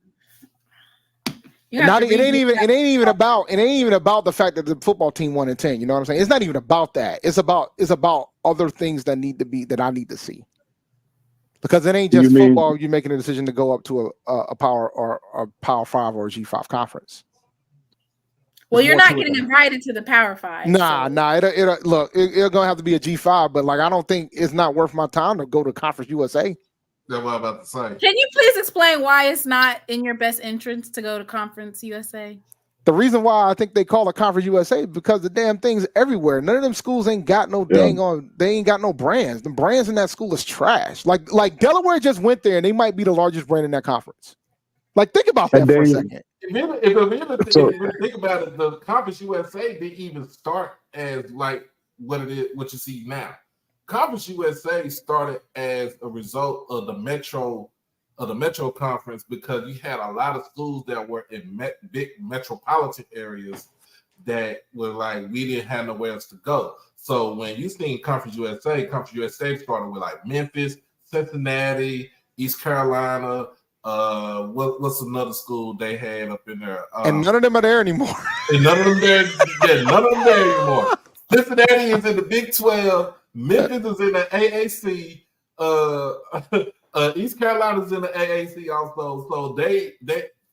it ain't even about the fact that the football team 1-10. You know what I'm saying? It's not even about that. It's about other things that I need to see. Because it ain't just football. You're making a decision to go up to a power or a Power 5 or a G5 conference. Well, you're not getting invited to the Power 5. Nah. It'll gonna have to be a G5. But like, I don't think it's not worth my time to go to Conference USA. That's what I'm about to say. Can you please explain why it's not in your best interest to go to Conference USA? The reason why I think they call it Conference USA is because the damn thing's everywhere. None of them schools ain't got no dang on. They ain't got no brands. The brands in that school is trash. Like Delaware just went there and they might be the largest brand in that conference. Like think about that for a second. If you think about it, the Conference USA didn't even start as like what it is, what you see now. Conference USA started as a result of the Metro Conference because you had a lot of schools that were in big metropolitan areas that were like we didn't have nowhere else to go. So when you seen Conference USA started with like Memphis, Cincinnati, East Carolina. What's another school they had up in there? And none of them are there anymore. None of them there anymore. Cincinnati is in the Big 12. Memphis is in the AAC. East Carolina's in the AAC also. So they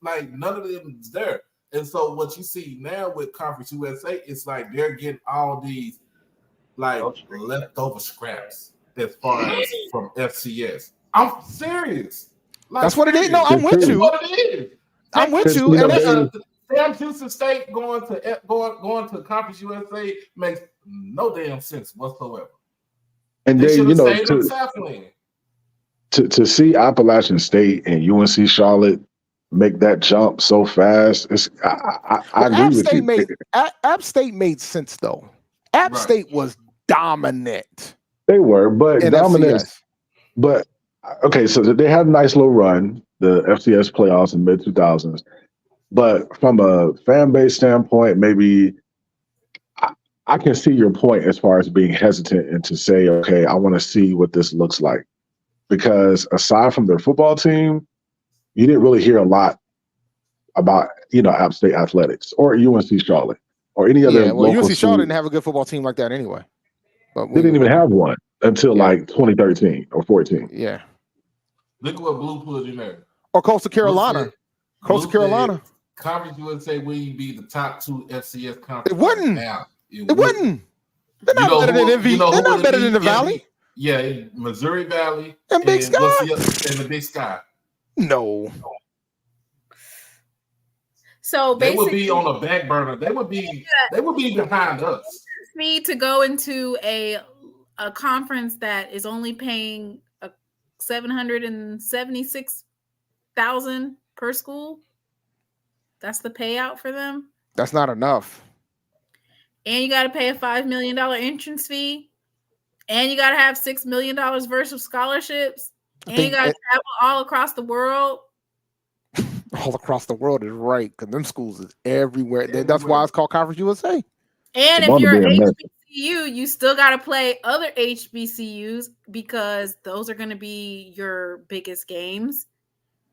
like none of them is there. And so what you see now with Conference USA, it's like they're getting all these like leftover scraps as far as from FCS. I'm serious. Like, that's what it is. No, I'm with you. What it is. I'm with you. And Sam Houston State going to Conference USA makes no damn sense whatsoever. And they then South Lane. To see Appalachian State and UNC Charlotte make that jump so fast. I agree with you. App State made sense though. App State was dominant. They were, but dominance. But okay, so they had a nice little run, the FCS playoffs in mid 2000s. But from a fan base standpoint, maybe I can see your point as far as being hesitant and to say, okay, I want to see what this looks like. Because aside from their football team, you didn't really hear a lot about, App State athletics or UNC Charlotte or any other. Yeah, well, UNC Charlotte didn't have a good football team like that anyway. But they didn't even have one until like 2013 or 14. Yeah. Look at what Blue put in there. Or Coastal Carolina. Coastal Carolina. Conference USA will be the top 2 FCS conference. It wouldn't. Now. It wouldn't. They're not better than MV. They're not better than the Valley. Yeah, Missouri Valley and Big Sky and the Big Sky. No. So they basically, would be on a back burner. They would be behind us. Me to go into a conference that is only paying $776,000 per school. That's the payout for them. That's not enough. And you got to pay a $5 million entrance fee. And you got to have $6 million worth of scholarships. And you got to travel all across the world. All across the world is right, because them schools is everywhere. That's why it's called Conference USA. And if you're HBCU, you still got to play other HBCUs because those are going to be your biggest games.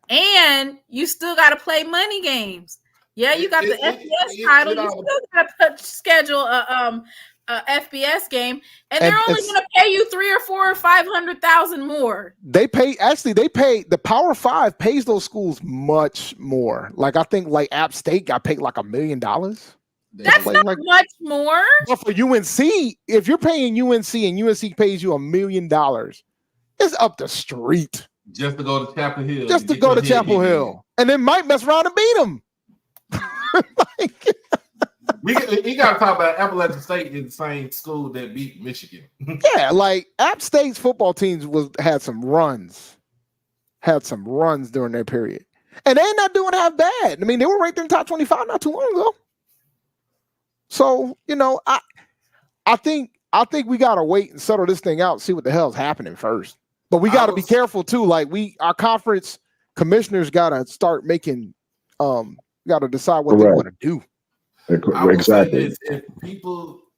And you still got to play money games. Yeah, you got the FBS title. You still got to schedule a FBS game, and they're only going to pay you $300,000 or $400,000 or $500,000 more. They pay the Power 5 pays those schools much more. Like I think like App State got paid like $1 million. That's not much more. But for UNC, if you're paying UNC and UNC pays you $1 million, it's up the street. Just to go to Chapel Hill. Just to go to Chapel Hill. And then might mess around and beat them. We got to talk about Appalachian State in the same school that beat Michigan. Yeah, like App State's football teams had some runs during their period. And they're not doing half bad. I mean, they were right there in top 25 not too long ago. So, I think we gotta wait and settle this thing out, see what the hell's happening first. But we gotta be careful too. Like our conference commissioners gotta start making gotta decide what they want to do. Exactly.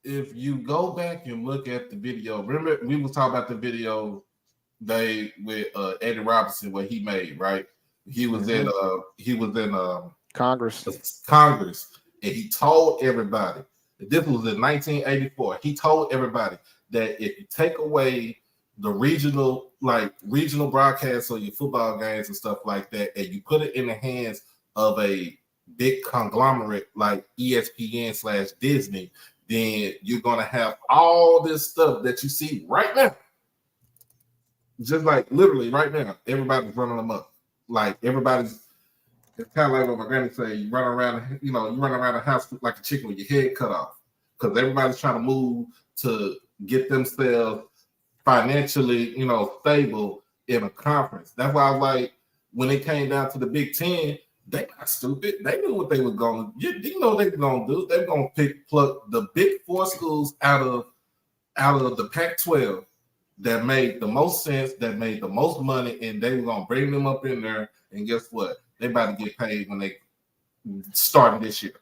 If you go back and look at the video, remember we was talking about the video with Eddie Robinson what he made, right? He was in Congress, and he told everybody. This was in 1984. He told everybody that if you take away the regional broadcasts of your football games and stuff like that, and you put it in the hands of a big conglomerate like ESPN/Disney, then you're gonna have all this stuff that you see right now. Just like literally right now, everybody's running them up. Like everybody's, it's kind of like what my granny say, you run around the house like a chicken with your head cut off. Because everybody's trying to move to get themselves financially, stable in a conference. That's why I was like, when it came down to the Big Ten, they not stupid. They knew what they were going to do. You know what they were going to do. They were going to pluck the big 4 schools out of the Pac-12 that made the most sense, that made the most money, and they were going to bring them up in there. And guess what? They about to get paid when they started this year.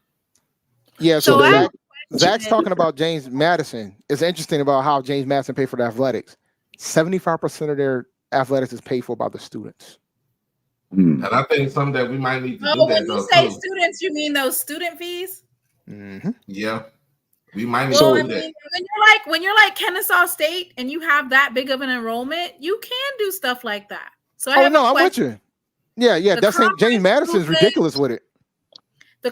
Yeah, so Zach's talking about James Madison. It's interesting about how James Madison paid for the athletics. 75% of their athletics is paid for by the students. And I think something that we might need to do that. When you say students, you mean those student fees? Mm-hmm. Yeah, we might need to do that. When you're like Kennesaw State and you have that big of an enrollment, you can do stuff like that. So I'm with you. Yeah. That's James Madison's ridiculous with it.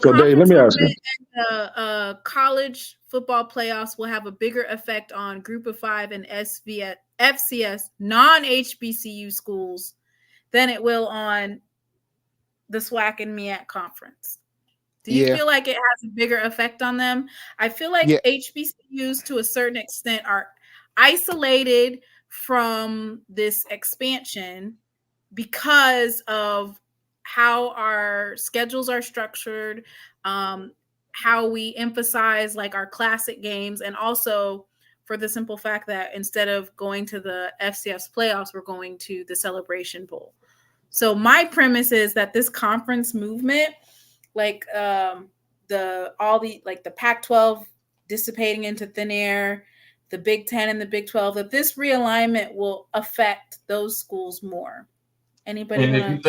So Dave, let me ask you. The college football playoffs will have a bigger effect on Group of 5 and FCS non-HBCU schools than it will on the SWAC and MEAC conference. Do you feel like it has a bigger effect on them? I feel like HBCUs to a certain extent are isolated from this expansion because of how our schedules are structured, how we emphasize like our classic games, and also for the simple fact that instead of going to the FCS playoffs, we're going to the Celebration Bowl. So my premise is that this conference movement, like the Pac-12 dissipating into thin air, the Big Ten and the Big 12, that this realignment will affect those schools more. Anybody? And if you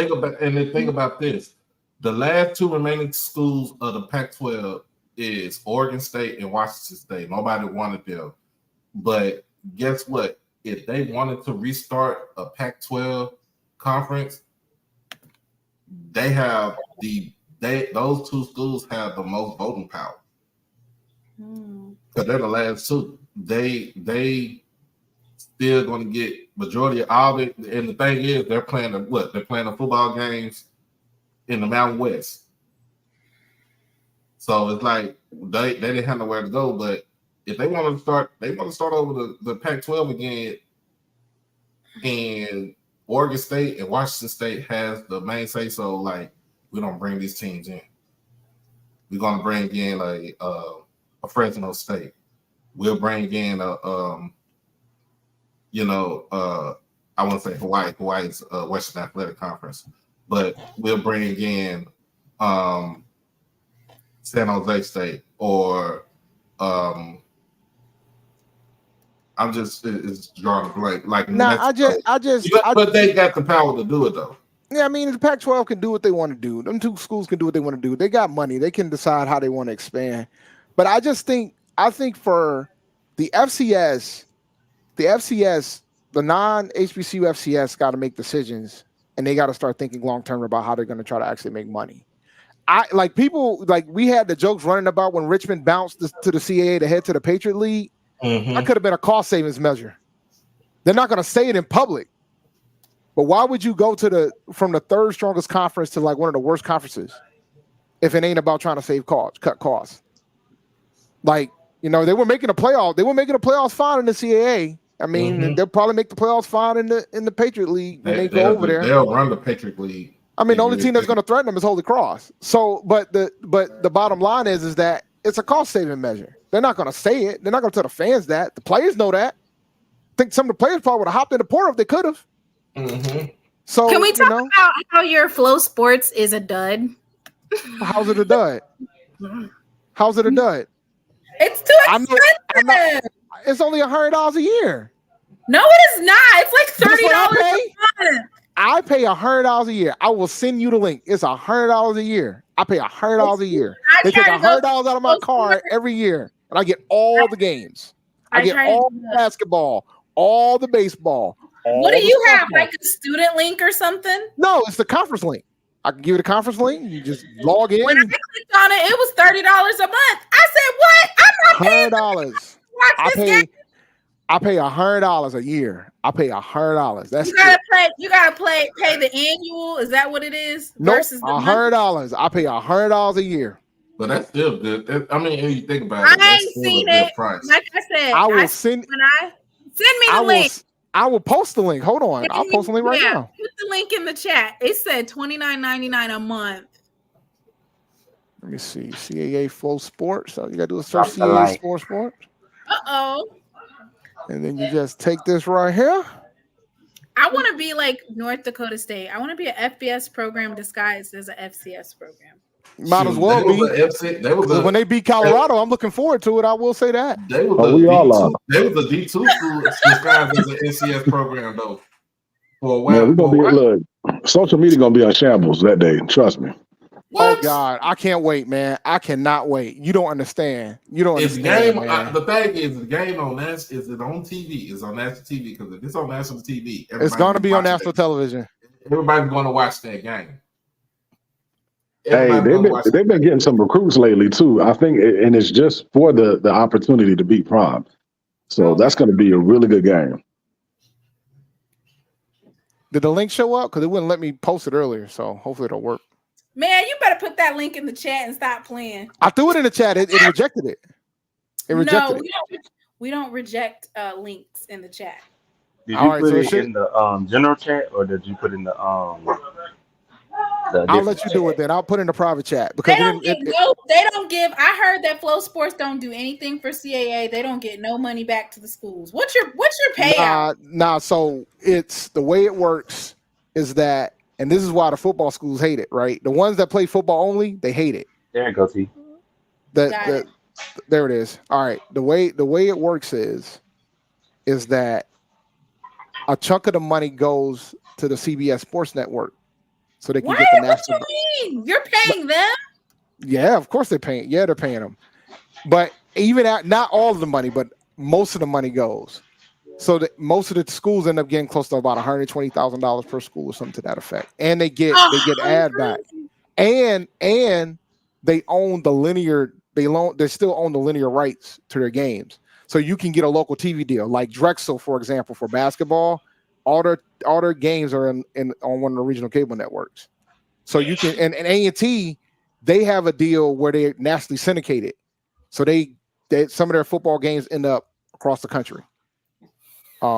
think about this, the last two remaining schools of the Pac-12 is Oregon State and Washington State. Nobody wanted them. But guess what? If they wanted to restart a Pac-12 conference, those two schools have the most voting power. Because they're the last two. They still going to get majority of all it. And the thing is, they're playing the football games in the Mountain West. So it's like they didn't have nowhere to go. But if they want to start over the Pac-12 again, and Oregon State and Washington State has the main say so. Like, we don't bring these teams in. We're gonna bring in a Fresno State. We'll bring in I want to say Hawaii. Hawaii's Western Athletic Conference, but we'll bring in San Jose State or I'm just it's drawing a blank. Like, but they got the power to do it though. Yeah, I mean, the Pac-12 can do what they want to do. Them two schools can do what they want to do. They got money. They can decide how they want to expand. But I think for the FCS, the non-HBCU FCS got to make decisions, and they got to start thinking long-term about how they're going to try to actually make money. We had the jokes running about when Richmond bounced to the CAA to head to the Patriot League. That could have been a cost savings measure. They're not going to say it in public. But why would you go from the third strongest conference to like one of the worst conferences if it ain't about trying to save costs, cut costs? Like, they were making a playoff. They were making the playoffs fine in the CAA. I mean, they'll probably make the playoffs fine in the Patriot League when they go over there. They'll run the Patriot League. I mean, the only team that's going to threaten them is Holy Cross. So, but the bottom line is that it's a cost saving measure. They're not going to say it. They're not going to tell the fans that. The players know that. I think some of the players probably would have hopped in the portal if they could have. So can we talk about how your Flow Sports is a dud? How's it a dud? How's it a dud? It's too expensive. It's only $100 a year. No, it is not. It's like $30 a month. I pay $100 a year. I will send you the link. It's $100 a year. I pay $100 a year. They take $100 out of my card every year, and I get all the games. I get all the basketball, all the baseball. What do you have? Like a student link or something? No, it's the conference link. I can give you the conference link. You just log in. When I clicked on it, it was $30 a month. I said, "What? I'm not paying $100. I pay $100 a year. I pay $100. That's you gotta pay the annual. Is that what it is? Nope, $100. I pay $100 a year. But that's still good. I mean, if you think about it, I ain't seen it. Price. Like I said, send me the link. I will post the link. Hold on, I'll post the link right now. Put the link in the chat. It said $29.99 a month. Let me see. CAA Flow Sports. So you gotta do a search CAA Flow Sports. And then you just take this right here. I want to be like North Dakota State. I want to be an FBS program disguised as an FCS program. Might as well be. When they beat Colorado, I'm looking forward to it. I will say that. They was a D2 school disguised as an NCS program, though. For a while. Man, we're gonna be social media gonna be on shambles that day. Trust me. What? Oh God, I can't wait, man. I cannot wait. You don't understand. It's game. The thing is, the game on that is it on TV? It's on national TV because if it's on national TV, it's going to be on national television. Everybody's going to watch that game. Hey, they've been getting some recruits lately too. I think, and it's just for the opportunity to beat Prom. So that's going to be a really good game. Did the link show up? Because it wouldn't let me post it earlier. So hopefully it'll work. Man, you better put that link in the chat and stop playing. I threw it in the chat. It rejected it. It rejected it. We don't reject links in the chat. Did you put it in the general chat or did you put in the I'll let you do it then. I'll put in a private chat because they don't give. I heard that Flow Sports don't do anything for CAA. They don't get no money back to the schools. What's your payout? Nah. So it's the way it works is that, and this is why the football schools hate it, right? The ones that play football only, they hate it. There it goes, T. There it is. All right. The way it works is that a chunk of the money goes to the CBS Sports Network, so they can get the national. What you mean? You're paying them? Yeah, of course they're paying. Yeah, they're paying them. But even not all of the money, but most of the money goes. So that most of the schools end up getting close to about $120,000 per school or something to that effect, and they get ad back, and they own the linear. They still own the linear rights to their games, so you can get a local TV deal like Drexel, for example, for basketball. All their games are on one of the regional cable networks, so you can and A&T, they have a deal where they're nationally syndicated, so they some of their football games end up across the country.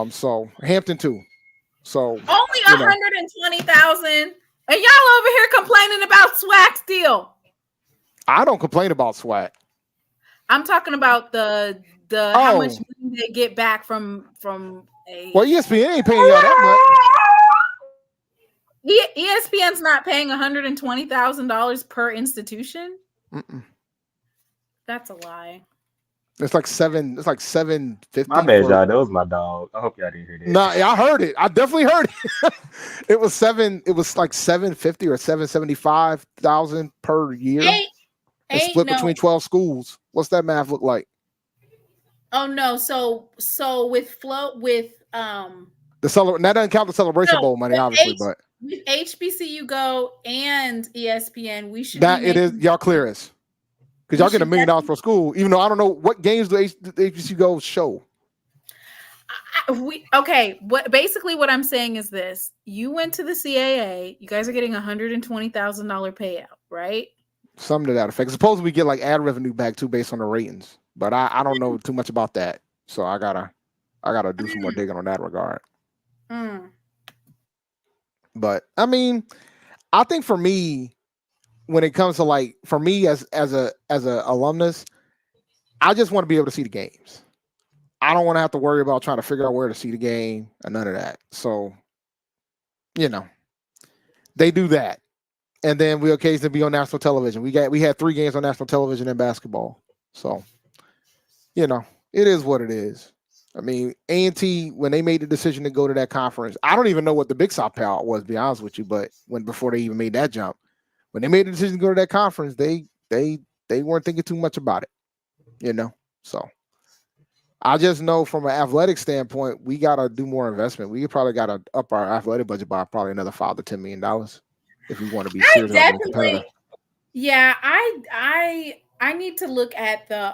So Hampton too. So only 120,000, and y'all over here complaining about SWAC still. I don't complain about SWAC. I'm talking about the how much money they get back from Well, ESPN ain't paying y'all that much. ESPN's not paying $120,000 per institution. Mm-mm. That's a lie. It's like $750. My bad, y'all. That was my dog. I hope y'all didn't hear that. Nah, I heard it. I definitely heard it. It was like $750 or $775,000 per year. It's split between 12 schools. What's that math look like? Oh no! So with that doesn't count the Celebration Bowl money, obviously, but with HBCU Go and ESPN, we should it is y'all clear us. Because y'all get $1 million per school, even though I don't know what games do HBCU Go show. What I'm saying is this: you went to the CAA, you guys are getting $120,000 payout, right? Something to that effect. Suppose we get like ad revenue back too, based on the ratings, but I don't know too much about that, so I gotta do some more digging on that regard. But I mean, I think for me, when it comes to for me as a alumnus, I just want to be able to see the games. I don't want to have to worry about trying to figure out where to see the game and none of that. So, they do that, and then we occasionally be on national television. We had 3 games on national television in basketball. So, it is what it is. I mean, A&T, when they made the decision to go to that conference, I don't even know what the Big South payout was, to be honest with you. But before they even made that jump. When they made the decision to go to that conference, they weren't thinking too much about it, So I just know from an athletic standpoint, we got to do more investment. We probably got to up our athletic budget by probably another $5 to $10 million if we want to be serious about being competitive. Yeah, I need to look at the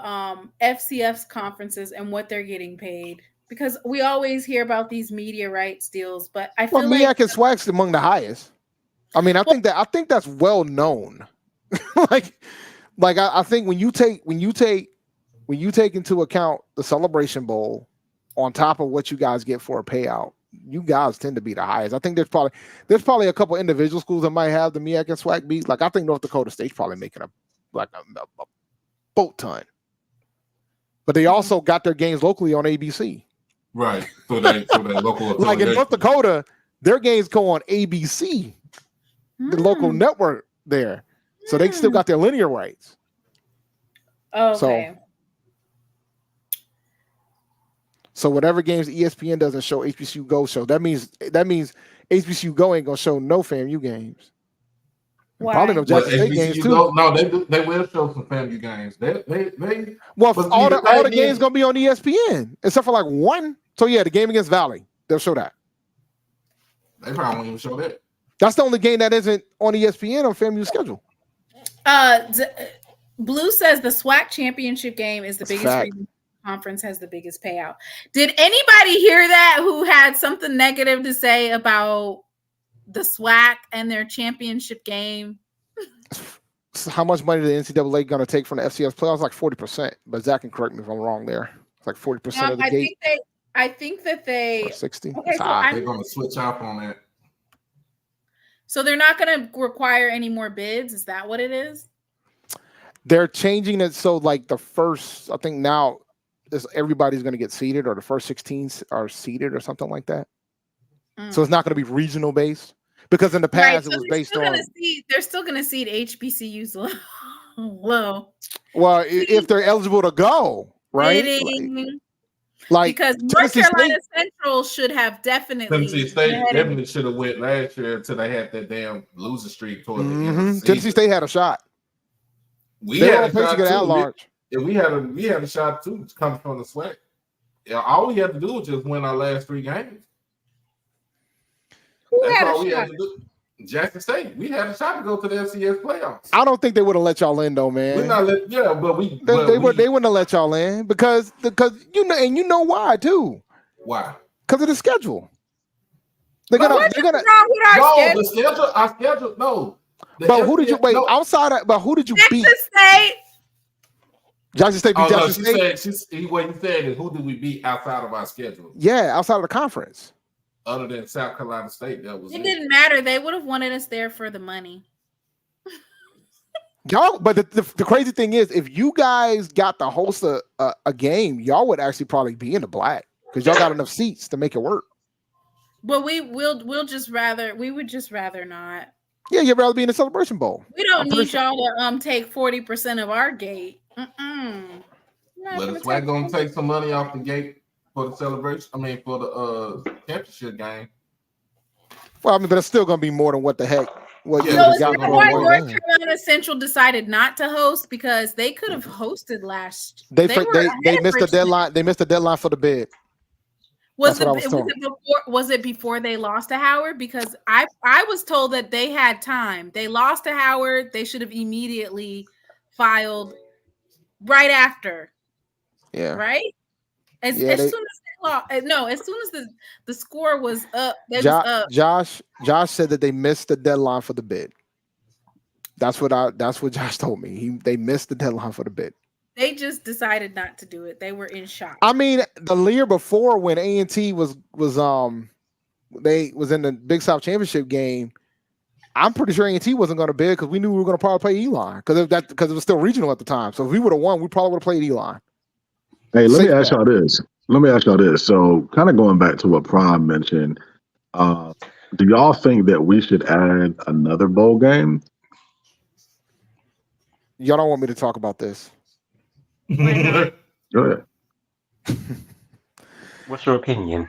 FCF's conferences and what they're getting paid, because we always hear about these media rights deals, but I feel MEAC and SWAC's among the highest. I mean, I think that's well known. I think when you take into account the Celebration Bowl on top of what you guys get for a payout, you guys tend to be the highest. I think there's probably a couple individual schools that might have the MEAC and SWAC beat. Like I think North Dakota State's probably making a boat ton, but they also got their games locally on ABC. Right. So they local. Like in North Dakota, their games go on ABC. The local network there, so they still got their linear rights. Okay. So whatever games ESPN doesn't show, HBCU Go show. That means HBCU Go ain't gonna show no FAMU games. Probably no Jackson State games too. No, they will show some FAMU games. All the games gonna be on ESPN except for like one. So yeah, the game against Valley, they'll show that. They probably won't even show that. That's the only game that isn't on ESPN on FAMU's schedule. Blue says the SWAC championship game is the biggest conference, has the biggest payout. Did anybody hear that who had something negative to say about the SWAC and their championship game? So how much money the NCAA going to take from the FCS playoffs? Like 40%. But Zach can correct me if I'm wrong there. It's like 40% of the gate. I think that they 60. Okay, so they're going to switch up on that. So they're not going to require any more bids. Is that what it is? They're changing it so like the first, I think now everybody's going to get seated, or the first 16 are seated or something like that. So it's not going to be regional based, because in the past it was based on. They're still going to seed HBCUs low. Well, if they're eligible to go, right? Like because North Carolina Central should have definitely. Tennessee State definitely should have went last year until they had that damn loser streak toward the end of the season. Tennessee State had a shot. We had a shot to get out large. We had a shot too coming from the SWAC. Yeah, all we had to do was just win our last 3 games. That's all we had to do. Jackson State, we had a shot to go to the FCS playoffs. I don't think they would have let y'all in though, man. We're not let, yeah, but they wouldn't have let y'all in because you know why too. Why? Because of the schedule. They're gonna our schedule. No. But who did you wait outside of? But who did you beat? Jackson State beat Jackson State. What he said is, who did we beat outside of our schedule? Yeah, outside of the conference. Other than South Carolina State, that was it. Didn't matter. They would have wanted us there for the money. Y'all, but the crazy thing is, if you guys got to host a game, y'all would actually probably be in the black because y'all got enough seats to make it work. But we would just rather not. Yeah, you'd rather be in the Celebration Bowl. We don't need y'all to take 40% of our gate. Well, the SWAC gonna take some money off the gate for the celebration. I mean, for the championship game. Well, I mean, but it's still gonna be more than what the heck. So is that why North Carolina Central decided not to host? Because they could have hosted last. They missed the deadline. They missed the deadline for the bid. Was it before they lost to Howard? Because I was told that they had time. They lost to Howard. They should have immediately filed right after. Yeah. Right? As soon as the score was up, was up. Josh said that they missed the deadline for the bid. That's what Josh told me. They missed the deadline for the bid. They just decided not to do it. They were in shock. I mean, the year before when A&T was in the Big South Championship game, I'm pretty sure A&T wasn't going to bid because we knew we were going to probably play Elon because it was still regional at the time. So if we would have won, we probably would have played Elon. Hey, let me ask y'all this. So kind of going back to what Prime mentioned, do y'all think that we should add another bowl game? Y'all don't want me to talk about this. Go ahead. What's your opinion?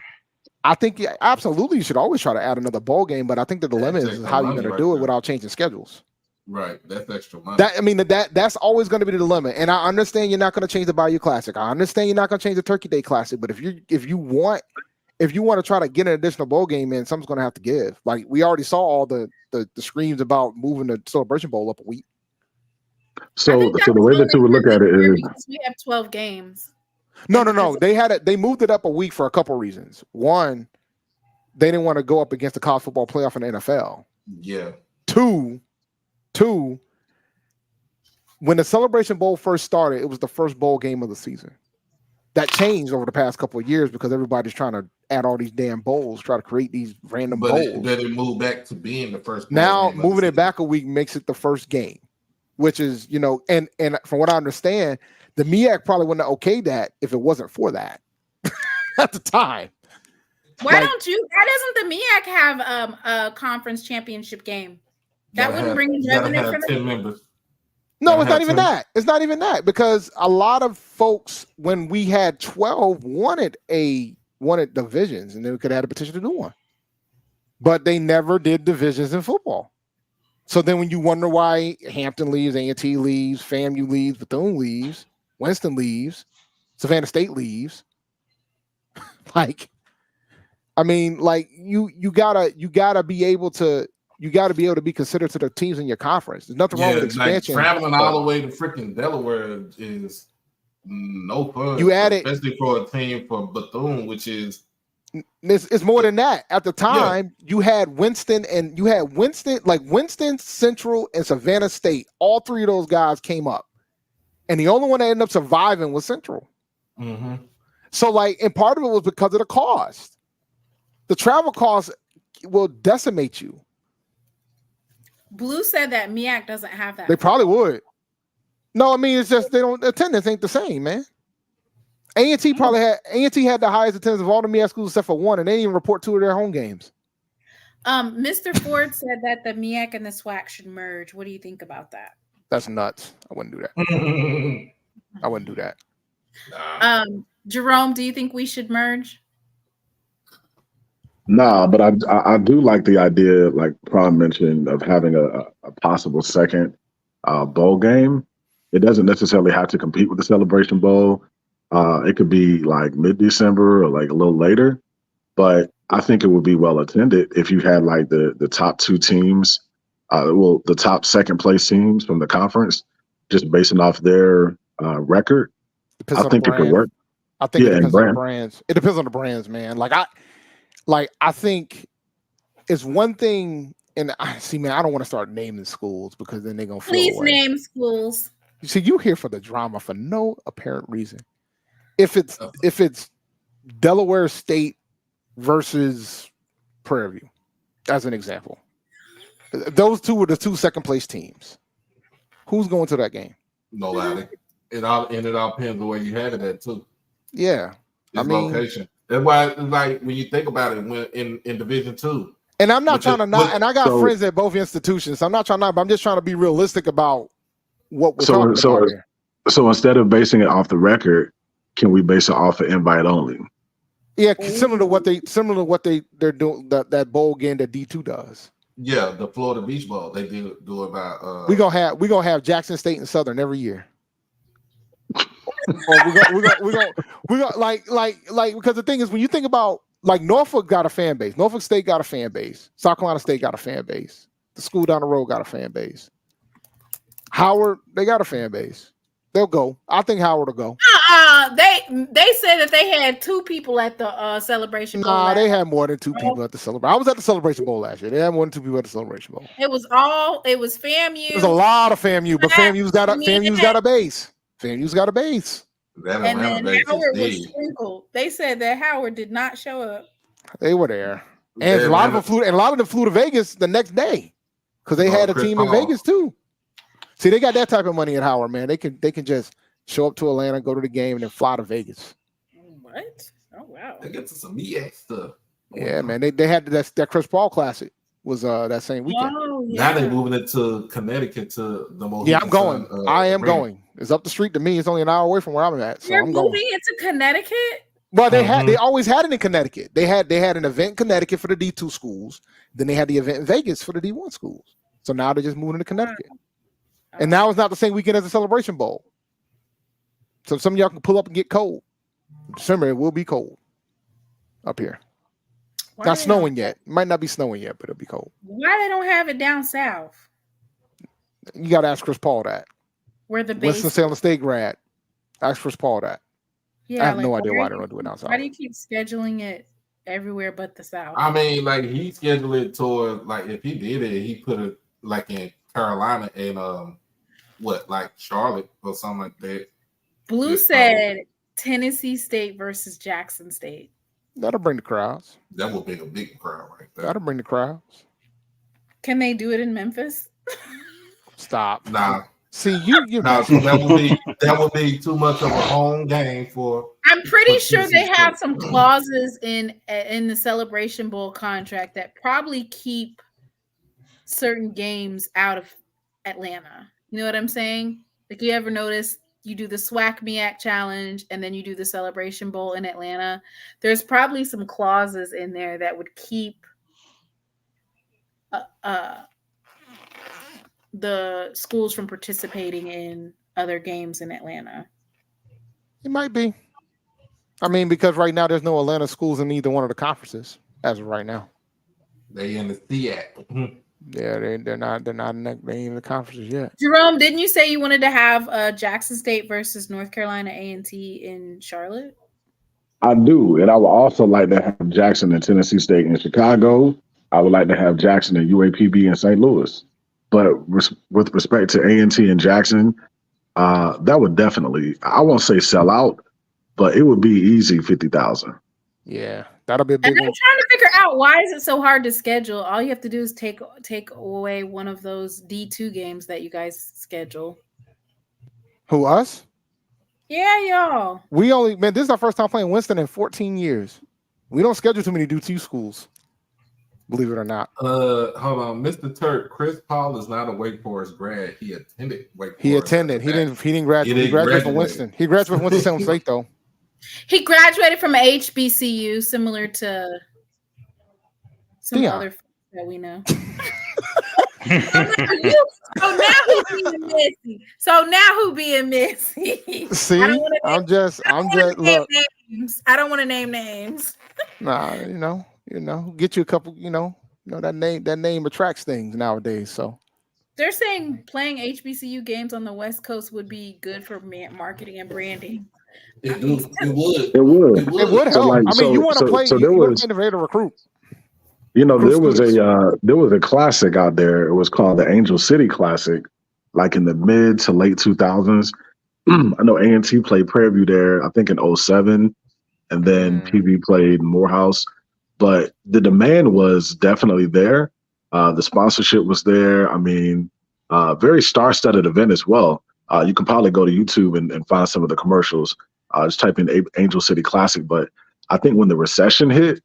I think absolutely you should always try to add another bowl game, but I think the dilemma is how you're going to do it without changing schedules. Right, that's extra money. That's always going to be the dilemma. And I understand you're not going to change the Bayou Classic. I understand you're not going to change the Turkey Day Classic. But if you want to try to get an additional bowl game in, something's going to have to give. Like we already saw all the screams about moving the Celebration Bowl up a week. So the way that you would look at it is we have 12 games. No. They moved it up a week for a couple of reasons. One, they didn't want to go up against the college football playoff in the NFL. Yeah. Two, when the Celebration Bowl first started, it was the first bowl game of the season. That changed over the past couple of years because everybody's trying to add all these damn bowls, try to create these random bowls. But it moved back to being the first bowl now game moving it back a week makes it the first game, which is, and from what I understand, the MEAC probably wouldn't have okayed that if it wasn't for that at the time. Why doesn't the MEAC have a conference championship game? That wouldn't bring in revenue for 10 members. No, it's not even that. It's not even that because a lot of folks, when we had 12, wanted divisions, and they could have had a petition to do one. But they never did divisions in football. So then when you wonder why Hampton leaves, A&T leaves, FAMU leaves, Bethune leaves, Winston leaves, Savannah State leaves, you gotta be able to be considered to the teams in your conference. There's nothing wrong with expansion. Traveling all the way to freaking Delaware is no fun. Especially for a team for Bethune, which is it's more than that. At the time, you had Winston, Central, and Savannah State. All three of those guys came up, and the only one that ended up surviving was Central. Mm-hmm. So, and part of it was because of the cost. The travel costs will decimate you. Blue said that MEAC doesn't have that. They probably would. No, I mean, it's just they don't attendance ain't the same, man. A&T probably had had the highest attendance of all the MEAC schools except for one, and they didn't even report 2 of their home games. Mr. Ford said that the MEAC and the SWAC should merge. What do you think about that? That's nuts. I wouldn't do that. I wouldn't do that. Jerome, do you think we should merge? Nah, but I do like the idea, like Prom mentioned, of having a possible second bowl game. It doesn't necessarily have to compete with the Celebration Bowl. It could be like mid-December or like a little later, but I think it would be well attended if you had like the top 2 teams, the top second place teams from the conference, just basing off their record. I think it could work. I think it depends on the brands. It depends on the brands, man. I think it's one thing, and I see, man, I don't want to start naming schools because then they're gonna please name schools. You see, you here for the drama for no apparent reason. If it's Delaware State versus Prairie View, as an example, those 2 are the 2 second place teams. Who's going to that game? Nobody. It all depends on where you had it at too. Yeah, location. That's why, like, when you think about it, when in Division II. And I'm not trying to knock. And I got friends at both institutions. So I'm not trying to knock, but I'm just trying to be realistic about what we're talking about here. So instead of basing it off the record, can we base it off of invite only? Yeah, similar to what they're doing, that bowl game that D2 does. Yeah, the Florida Beach Bowl. They do about we're gonna have Jackson State and Southern every year. we got like because the thing is, when you think about, like, Norfolk got a fan base, Norfolk State got a fan base, South Carolina State got a fan base, the school down the road got a fan base, Howard, they got a fan base. They'll go. I think Howard will go. They said that they had 2 people at the Celebration Bowl. Nah, they had more than 2 people at the Celebration. I was at the Celebration Bowl last year. They had more than 2 people at the Celebration Bowl. It was FAMU. There's a lot of FAMU, but FAMU's got a base. FAMU's got a base. And then Howard was sprinkled. They said that Howard did not show up. They were there, and a lot of them flew to Vegas the next day because they had a team in Vegas too. See, they got that type of money at Howard, man. They can just show up to Atlanta, go to the game, and then fly to Vegas. What? Oh wow! They get to some MEAC stuff. Yeah, man. They had that Chris Paul Classic was that same weekend. Oh, yeah. Now they're moving it to Connecticut to the most. Yeah, I'm going. I am going. It's up the street to me. It's only an hour away from where I'm at. So You're I'm going. moving into Connecticut? Well, they always had it in Connecticut. They had an event in Connecticut for the D2 schools. Then they had the event in Vegas for the D1 schools. So now they're just moving to Connecticut. And now it's not the same weekend as the Celebration Bowl. So some of y'all can pull up and get cold. December, it will be cold up here. Not snowing yet. It might not be snowing yet, but it'll be cold. Why they don't have it down south? You got to ask Chris Paul that. Where the base? Winston-Salem State grad. Ask Chris Paul that. Yeah, I have no idea why they don't do it down south. Why do you keep scheduling it everywhere but the south? I mean, like, he scheduled it toward, like, if he did it, he put it like in Carolina and like Charlotte or something like that. Blue said Tennessee State versus Jackson State. That'll bring the crowds. That would be a big crowd right there. That'll bring the crowds. Can they do it in Memphis? Stop. Nah. See, you. Nah, so that would be too much of a home game for. I'm pretty sure they have some clauses in the Celebration Bowl contract that probably keep certain games out of Atlanta. You know what I'm saying? Like, you ever notice you do the SWAC MEAC challenge and then you do the Celebration Bowl in Atlanta? There's probably some clauses in there that would keep the schools from participating in other games in Atlanta. It might be. I mean, because right now there's no Atlanta schools in either one of the conferences as of right now. They in the SEAC. Yeah, they're not in the conferences yet. Jerome, didn't you say you wanted to have Jackson State versus North Carolina A&T in Charlotte? I do, and I would also like to have Jackson and Tennessee State in Chicago. I would like to have Jackson and UAPB in St. Louis. But with respect to A&T and Jackson, that would definitely, I won't say sell out, but it would be easy 50,000. Yeah, That'll be a big And I'm one. trying to figure out why is it so hard to schedule. All you have to do is take away one of those D2 games that you guys schedule. Who, us? Yeah, y'all. This is our first time playing Winston in 14 years. We don't schedule too many D2 schools, believe it or not. Hold on, Mr. Turk. Chris Paul is not a Wake Forest grad. He attended Wake Forest. He attended. He didn't graduate. He graduated from Winston. He graduated from Winston-Salem State, though. He graduated from HBCU, similar to some other folks that we know. So now who being messy? See, I'm just look. I don't want to name names. Nah, you know, get you a couple. That name attracts things nowadays. So they're saying playing HBCU games on the West Coast would be good for marketing and branding. It would. It would. It would help. So, like, I mean, you want to play. So you there want was to recruit. there was a classic out there. It was called the Angel City Classic, like in the mid to late 2000s. I know A&T played Prairie View there, I think in 2007, and then PV played Morehouse. But the demand was definitely there. The sponsorship was there. I mean, very star-studded event as well. You can probably go to YouTube and find some of the commercials. Just type in Angel City Classic. But I think when the recession hit,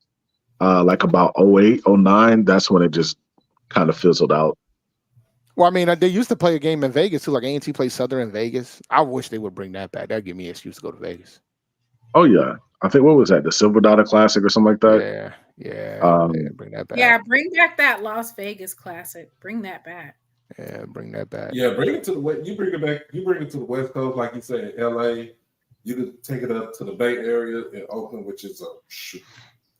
like about 08, 09, that's when it just kind of fizzled out. Well, I mean, they used to play a game in Vegas too. Like A&T played Southern in Vegas. I wish they would bring that back. That'd give me an excuse to go to Vegas. Oh yeah, I think what was that? The Silver Dollar Classic or something like that. Yeah. Bring that back. Yeah, bring back that Las Vegas Classic. Bring that back. Yeah, bring that back. Yeah, bring it to the West. You bring it back. You bring it to the West Coast, like you said, LA. You could take it up to the Bay Area in Oakland, which is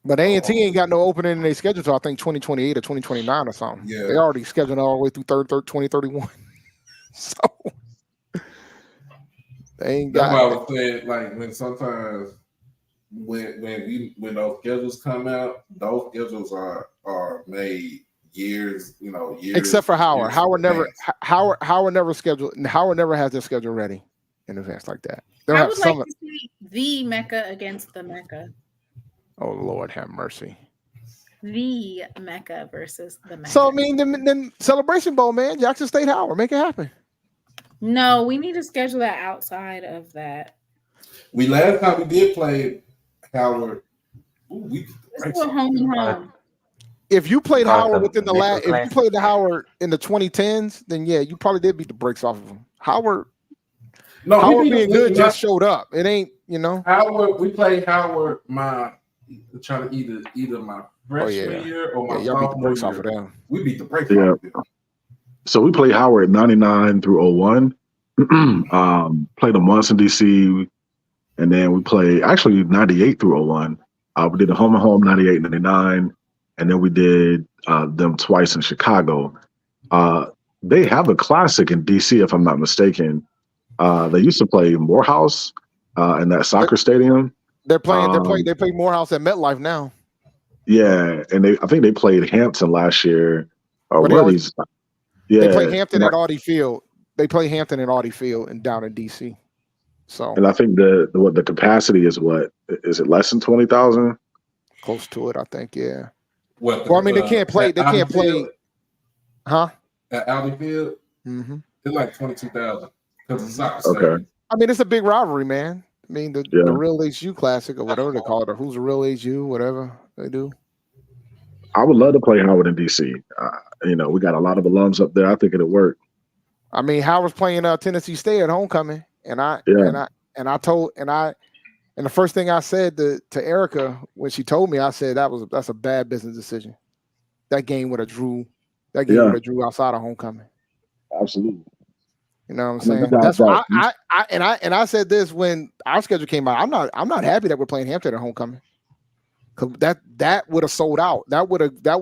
But A&T ain't got no opening in their schedule until I think 2028 or 2029 or something. Yeah, they already scheduled all the way through 2031. So they ain't got. That's why I was saying, like, when sometimes when those schedules come out, those schedules are made years. Except for Howard. Howard never scheduled. Howard never has their schedule ready in advance like that. I would like to see the Mecca against the Mecca. Oh, Lord have mercy. The Mecca versus the Mecca. So, I mean, then Celebration Bowl, man. Jackson State Howard. Make it happen. No, we need to schedule that outside of that. Last time we did play Howard. Let's go home and home. If you played Howard within the last, if you played the Howard in the 2010s, then yeah, you probably did beat the brakes off of him. Howard being good just showed up. It ain't, Howard, we played Howard trying to either my freshman year or my sophomore year. Off of them. We beat the brakes off of them. So we played Howard 99 through 01. Played them once in DC, and then we played actually 98 through 01. We did a home and home 98, 99, and then we did them twice in Chicago. They have a classic in DC, if I'm not mistaken. They used to play Morehouse in that soccer stadium. They play Morehouse at MetLife now. Yeah, and I think they played Hampton last year. They play Hampton at Audi Field. They play Hampton at Audi Field and down in DC. So, and I think the capacity is what is it less than 20,000? Close to it, I think. Yeah. What? Well, I mean, they can't play. They can't play. Huh? At Audi Field, it's like 22,000 because it's not okay. I mean, it's a big rivalry, man. I mean, the Real HU Classic or whatever they call it, or Who's a Real HU, whatever they do. I would love to play Howard in DC. We got a lot of alums up there. I think it'll work. I mean, Howard's playing Tennessee State at homecoming, and the first thing I said to Erica when she told me, I said that's a bad business decision. That game would have drew outside of homecoming. Absolutely. You know what I'm saying? That's why I said this when our schedule came out. I'm not happy that we're playing Hampton at homecoming. Cause that would have sold out. That would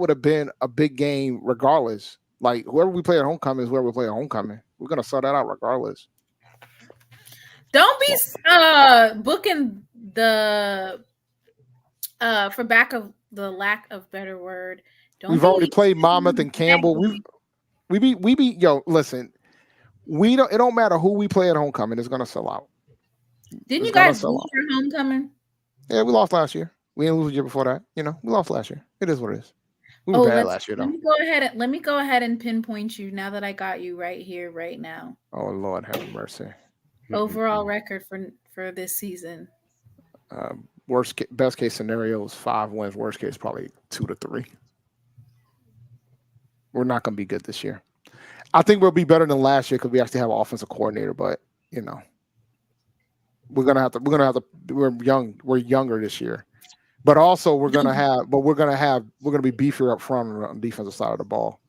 have been a big game regardless. Like whoever we play at homecoming is where we play at homecoming. We're gonna sell that out regardless. Don't be booking the for lack of better word. We've already played Monmouth and Campbell. We beat listen. It don't matter who we play at homecoming, it's gonna sell out. Didn't you guys lose your homecoming? Yeah, we lost last year. We didn't lose the year before that. You know, we lost last year. It is what it is. We were bad last year, though. Let me go ahead and pinpoint you now that I got you right here, right now. Oh Lord, have mercy. Overall record for this season. Best case scenario is 5 wins. Worst case, probably 2 to 3. We're not going to be good this year. I think we'll be better than last year because we actually have an offensive coordinator. But you know, we're gonna have to. We're younger this year. But also we're gonna be beefier up front on the defensive side of the ball.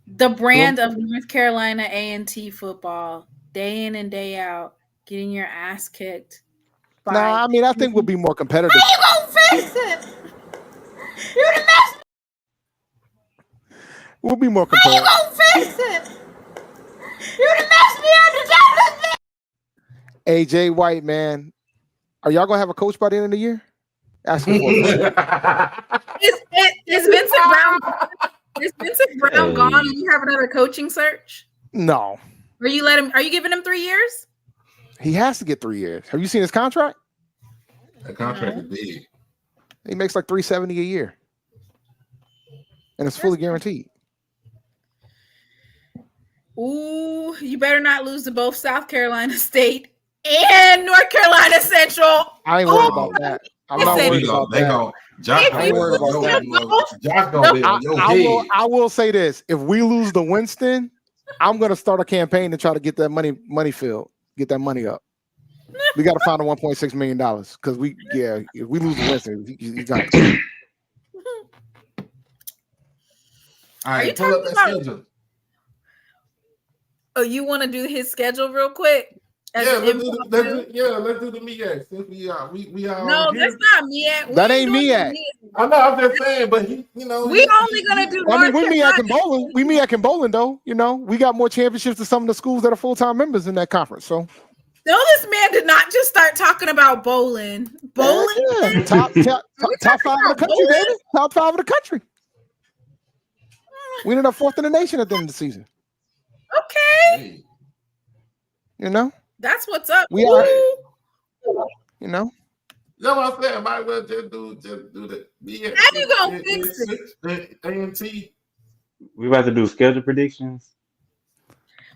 The brand of North Carolina A&T football, day in and day out, getting your ass kicked. Nah, I mean I think we'll be more competitive. How you gonna fix it? You done messed. We'll be more How you competitive. gonna fix it? You done messed me up the jobless man. AJ White, man, are y'all gonna have a coach by the end of the year? Ask him for it. Is Vincent Brown? Is Vincent Brown gone? And you have another coaching search? No. Are you giving him 3 years? He has to get 3 years. Have you seen his contract? The contract is big. He makes like $370 a year, and it's fully guaranteed. Ooh, you better not lose to both South Carolina State and North Carolina Central. I ain't worried about that. I'm not worried about that. Josh I ain't worried about that. Josh gonna be on your head. I will say this: if we lose to Winston, I'm gonna start a campaign to try to get that money filled, get that money up. We got to find the $1.6 million because if we lose to Winston, he's got. All right, pull up that schedule. Oh, you want to do his schedule real quick? Let's do the MEAC. Since we are. No, that's not MEAC. That ain't MEAC. I know. I'm just saying, but we only gonna do. I mean, we MEAC and bowling. We MEAC and bowling, though. You know, we got more championships than some of the schools that are full-time members in that conference. So. No, this man did not just start talking about bowling. Bowling, yeah. Top 5 of the country, baby. Top 5 of the country. We ended up 4th in the nation at the end of the season. Okay. You know? That's what's up. We are. You know? That's what I said. Might as well just do the MEAC. How you gonna fix it? A&T. We about to do schedule predictions.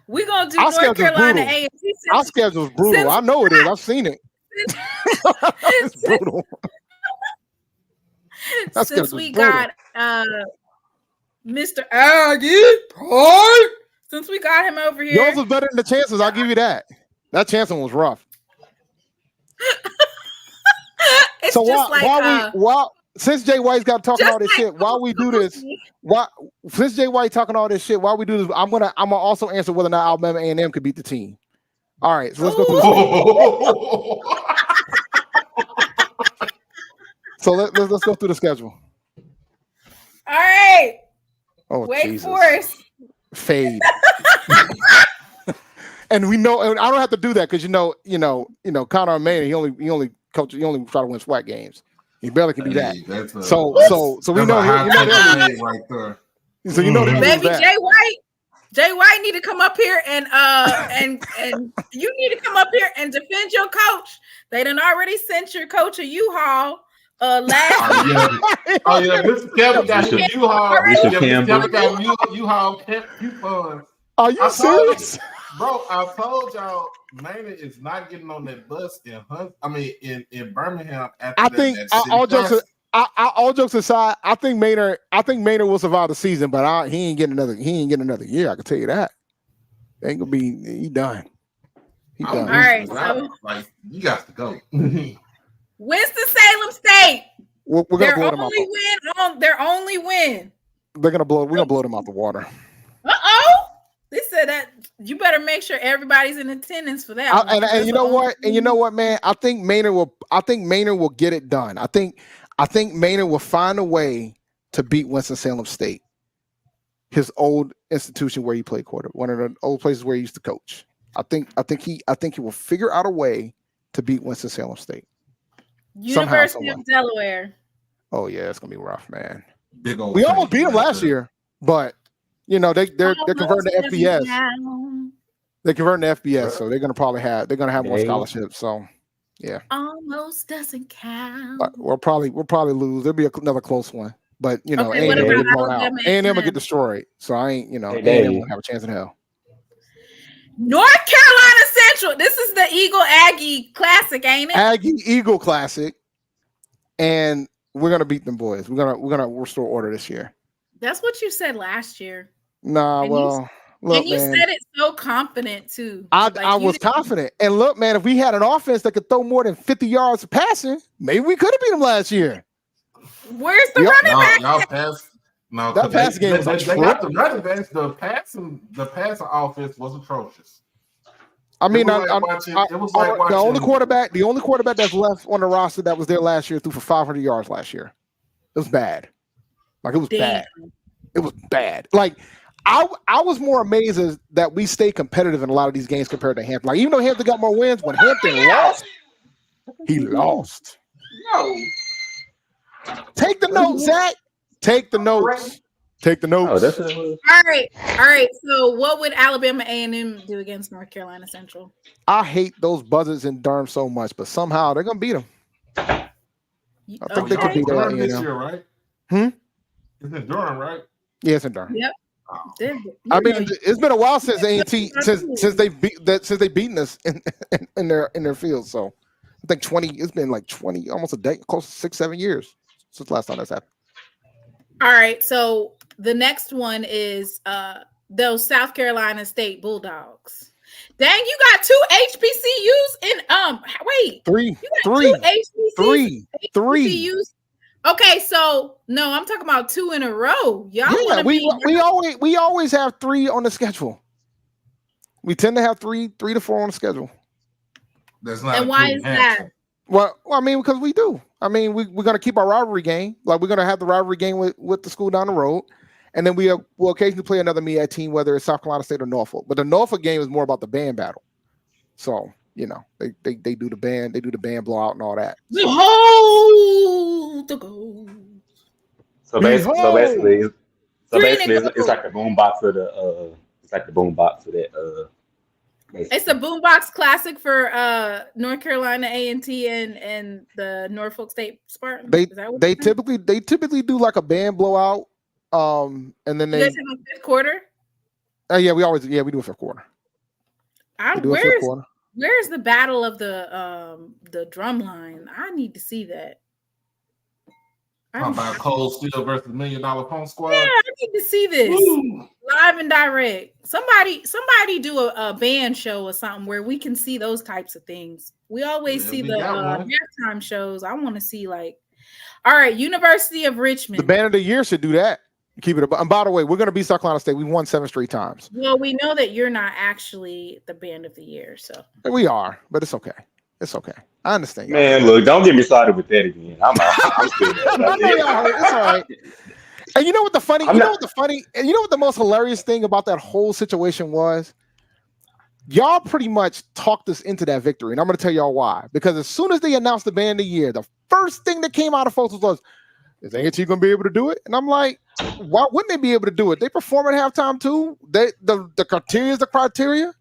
We're gonna do North Carolina A&T. Our schedule's brutal. I know it is. I've seen it. It's brutal. Since we got Mr. Aggie Park, since we got him over here. Yours was better than the chances. I'll give you that. That chance one was rough. It's so just since Jay White's got talking all this shit, while we do this, since Jay White talking all this shit, while we do this, I'm gonna also answer whether or not Alabama A&M could beat the team. All right, so let's go through the schedule. So let's go through the schedule. All right. Oh, Wake Jesus. Forest. Fade. And we know, and I don't have to do that because you know, Connor Maynard, he only try to win SWAC games. He barely can do that. So we know right there. So you know, baby Jay White need to come up here and you need to come up here and defend your coach. They done already sent your coach a U-Haul last week. Oh yeah, Mr. Kevin got his U-Haul. Mr. Campbell got U-Haul coupons. Are you serious? Bro, I told y'all Maynard is not getting on that bus in Birmingham after I think all jokes aside, I think Maynard will survive the season, but he ain't getting another year. I can tell you that. Ain't gonna be he done. He done. All right, so you got to go. Winston-Salem State. We're gonna blow them out. Their only win. We're gonna blow them out the water. They said that you better make sure everybody's in attendance for that. And you know what? And you know what, man? I think Maynard will get it done. I think Maynard will find a way to beat Winston-Salem State, his old institution where he played quarterback, one of the old places where he used to coach. I think he will figure out a way to beat Winston-Salem State. University of Delaware. Oh yeah, it's gonna be rough, man. We almost beat them last year, but you know they're converting to FBS. They're converting to FBS, so they're gonna have more scholarships. So Yeah. Almost doesn't count. We'll probably lose. There'll be another close one. But you know, Okay, what A&M will about get blown out. Alabama A&M will A&M? get destroyed. So I ain't, A&M Hey, won't have a chance in hell. North Carolina Central. This is the Eagle Aggie Classic, ain't it? Aggie Eagle Classic, and we're gonna beat them boys. We're gonna restore order this year. That's what you said last year. Nah, And well, look, and you man, said it so confident too. I was confident. And look, man, if we had an offense that could throw more than 50 yards of passing, maybe we could have beat them last year. Where's the running back? Y'all passed. No, that pass game was they got the running backs. The passing offense was atrocious. I mean, the only quarterback that's left on the roster that was there last year threw for 500 yards last year. It was bad. Like, it was bad. It was bad. Like, I was more amazed that we stayed competitive in a lot of these games compared to Hampton. Like, even though Hampton got more wins, when Hampton lost, he lost. No. Take the notes, Zach. Take the notes. Take the notes. Oh, All right. So, what would Alabama A&M do against North Carolina Central? I hate those buzzards in Durham so much, but somehow they're gonna beat them. I think they could beat Durham that. this year, right? It's in Durham, right? Yeah, it's in Durham. Yep. I mean, it's been a while since A&T since they've beaten us in their field. So I think 20. It's been like 20, almost a decade, close to 6-7 years since the last time that's happened. All right. So the next one is those South Carolina State Bulldogs. Dang, you got 2 HBCUs in wait. Three. HBCUs. Okay, so no, I'm talking about 2 in a row. Y'all we always have 3 on the schedule. We tend to have 3 to 4 on the schedule. That's not. And why is that? Well, I mean, because we do. I mean, we're going to keep our rivalry game. Like, we're going to have the rivalry game with the school down the road. And then we'll occasionally play another MEAC team, whether it's South Carolina State or Norfolk. But the Norfolk game is more about the band battle. So, they do the band blowout and all that. Behold the gold. So basically, it's like the boombox of the that. It's a boombox classic for North Carolina A&T and the Norfolk State Spartans. They typically do like a band blowout, and then you guys have a fifth quarter. We do a fifth quarter. Where's the battle of the drum line? I need to see that. Talking about Cold Steel versus $1 Million Punk Squad. Yeah, I need to see this live and direct. Somebody do a band show or something where we can see those types of things. We always see the halftime shows. I want to see all right, University of Richmond. The band of the year should do that. Keep it. And by the way, we're going to beat South Carolina State. We won 7 straight times. Well, we know that you're not actually the band of the year, so we are, but it's okay. It's okay. I understand. Man, look, don't get me started with that again. I'm still there. It's all right. And you know what the most hilarious thing about that whole situation was? Y'all pretty much talked us into that victory, and I'm going to tell y'all why. Because as soon as they announced the band of the year, the first thing that came out of folks was, "Is A&T going to be able to do it?" And I'm like, why wouldn't they be able to do it? They perform at halftime too. The criteria is the criteria.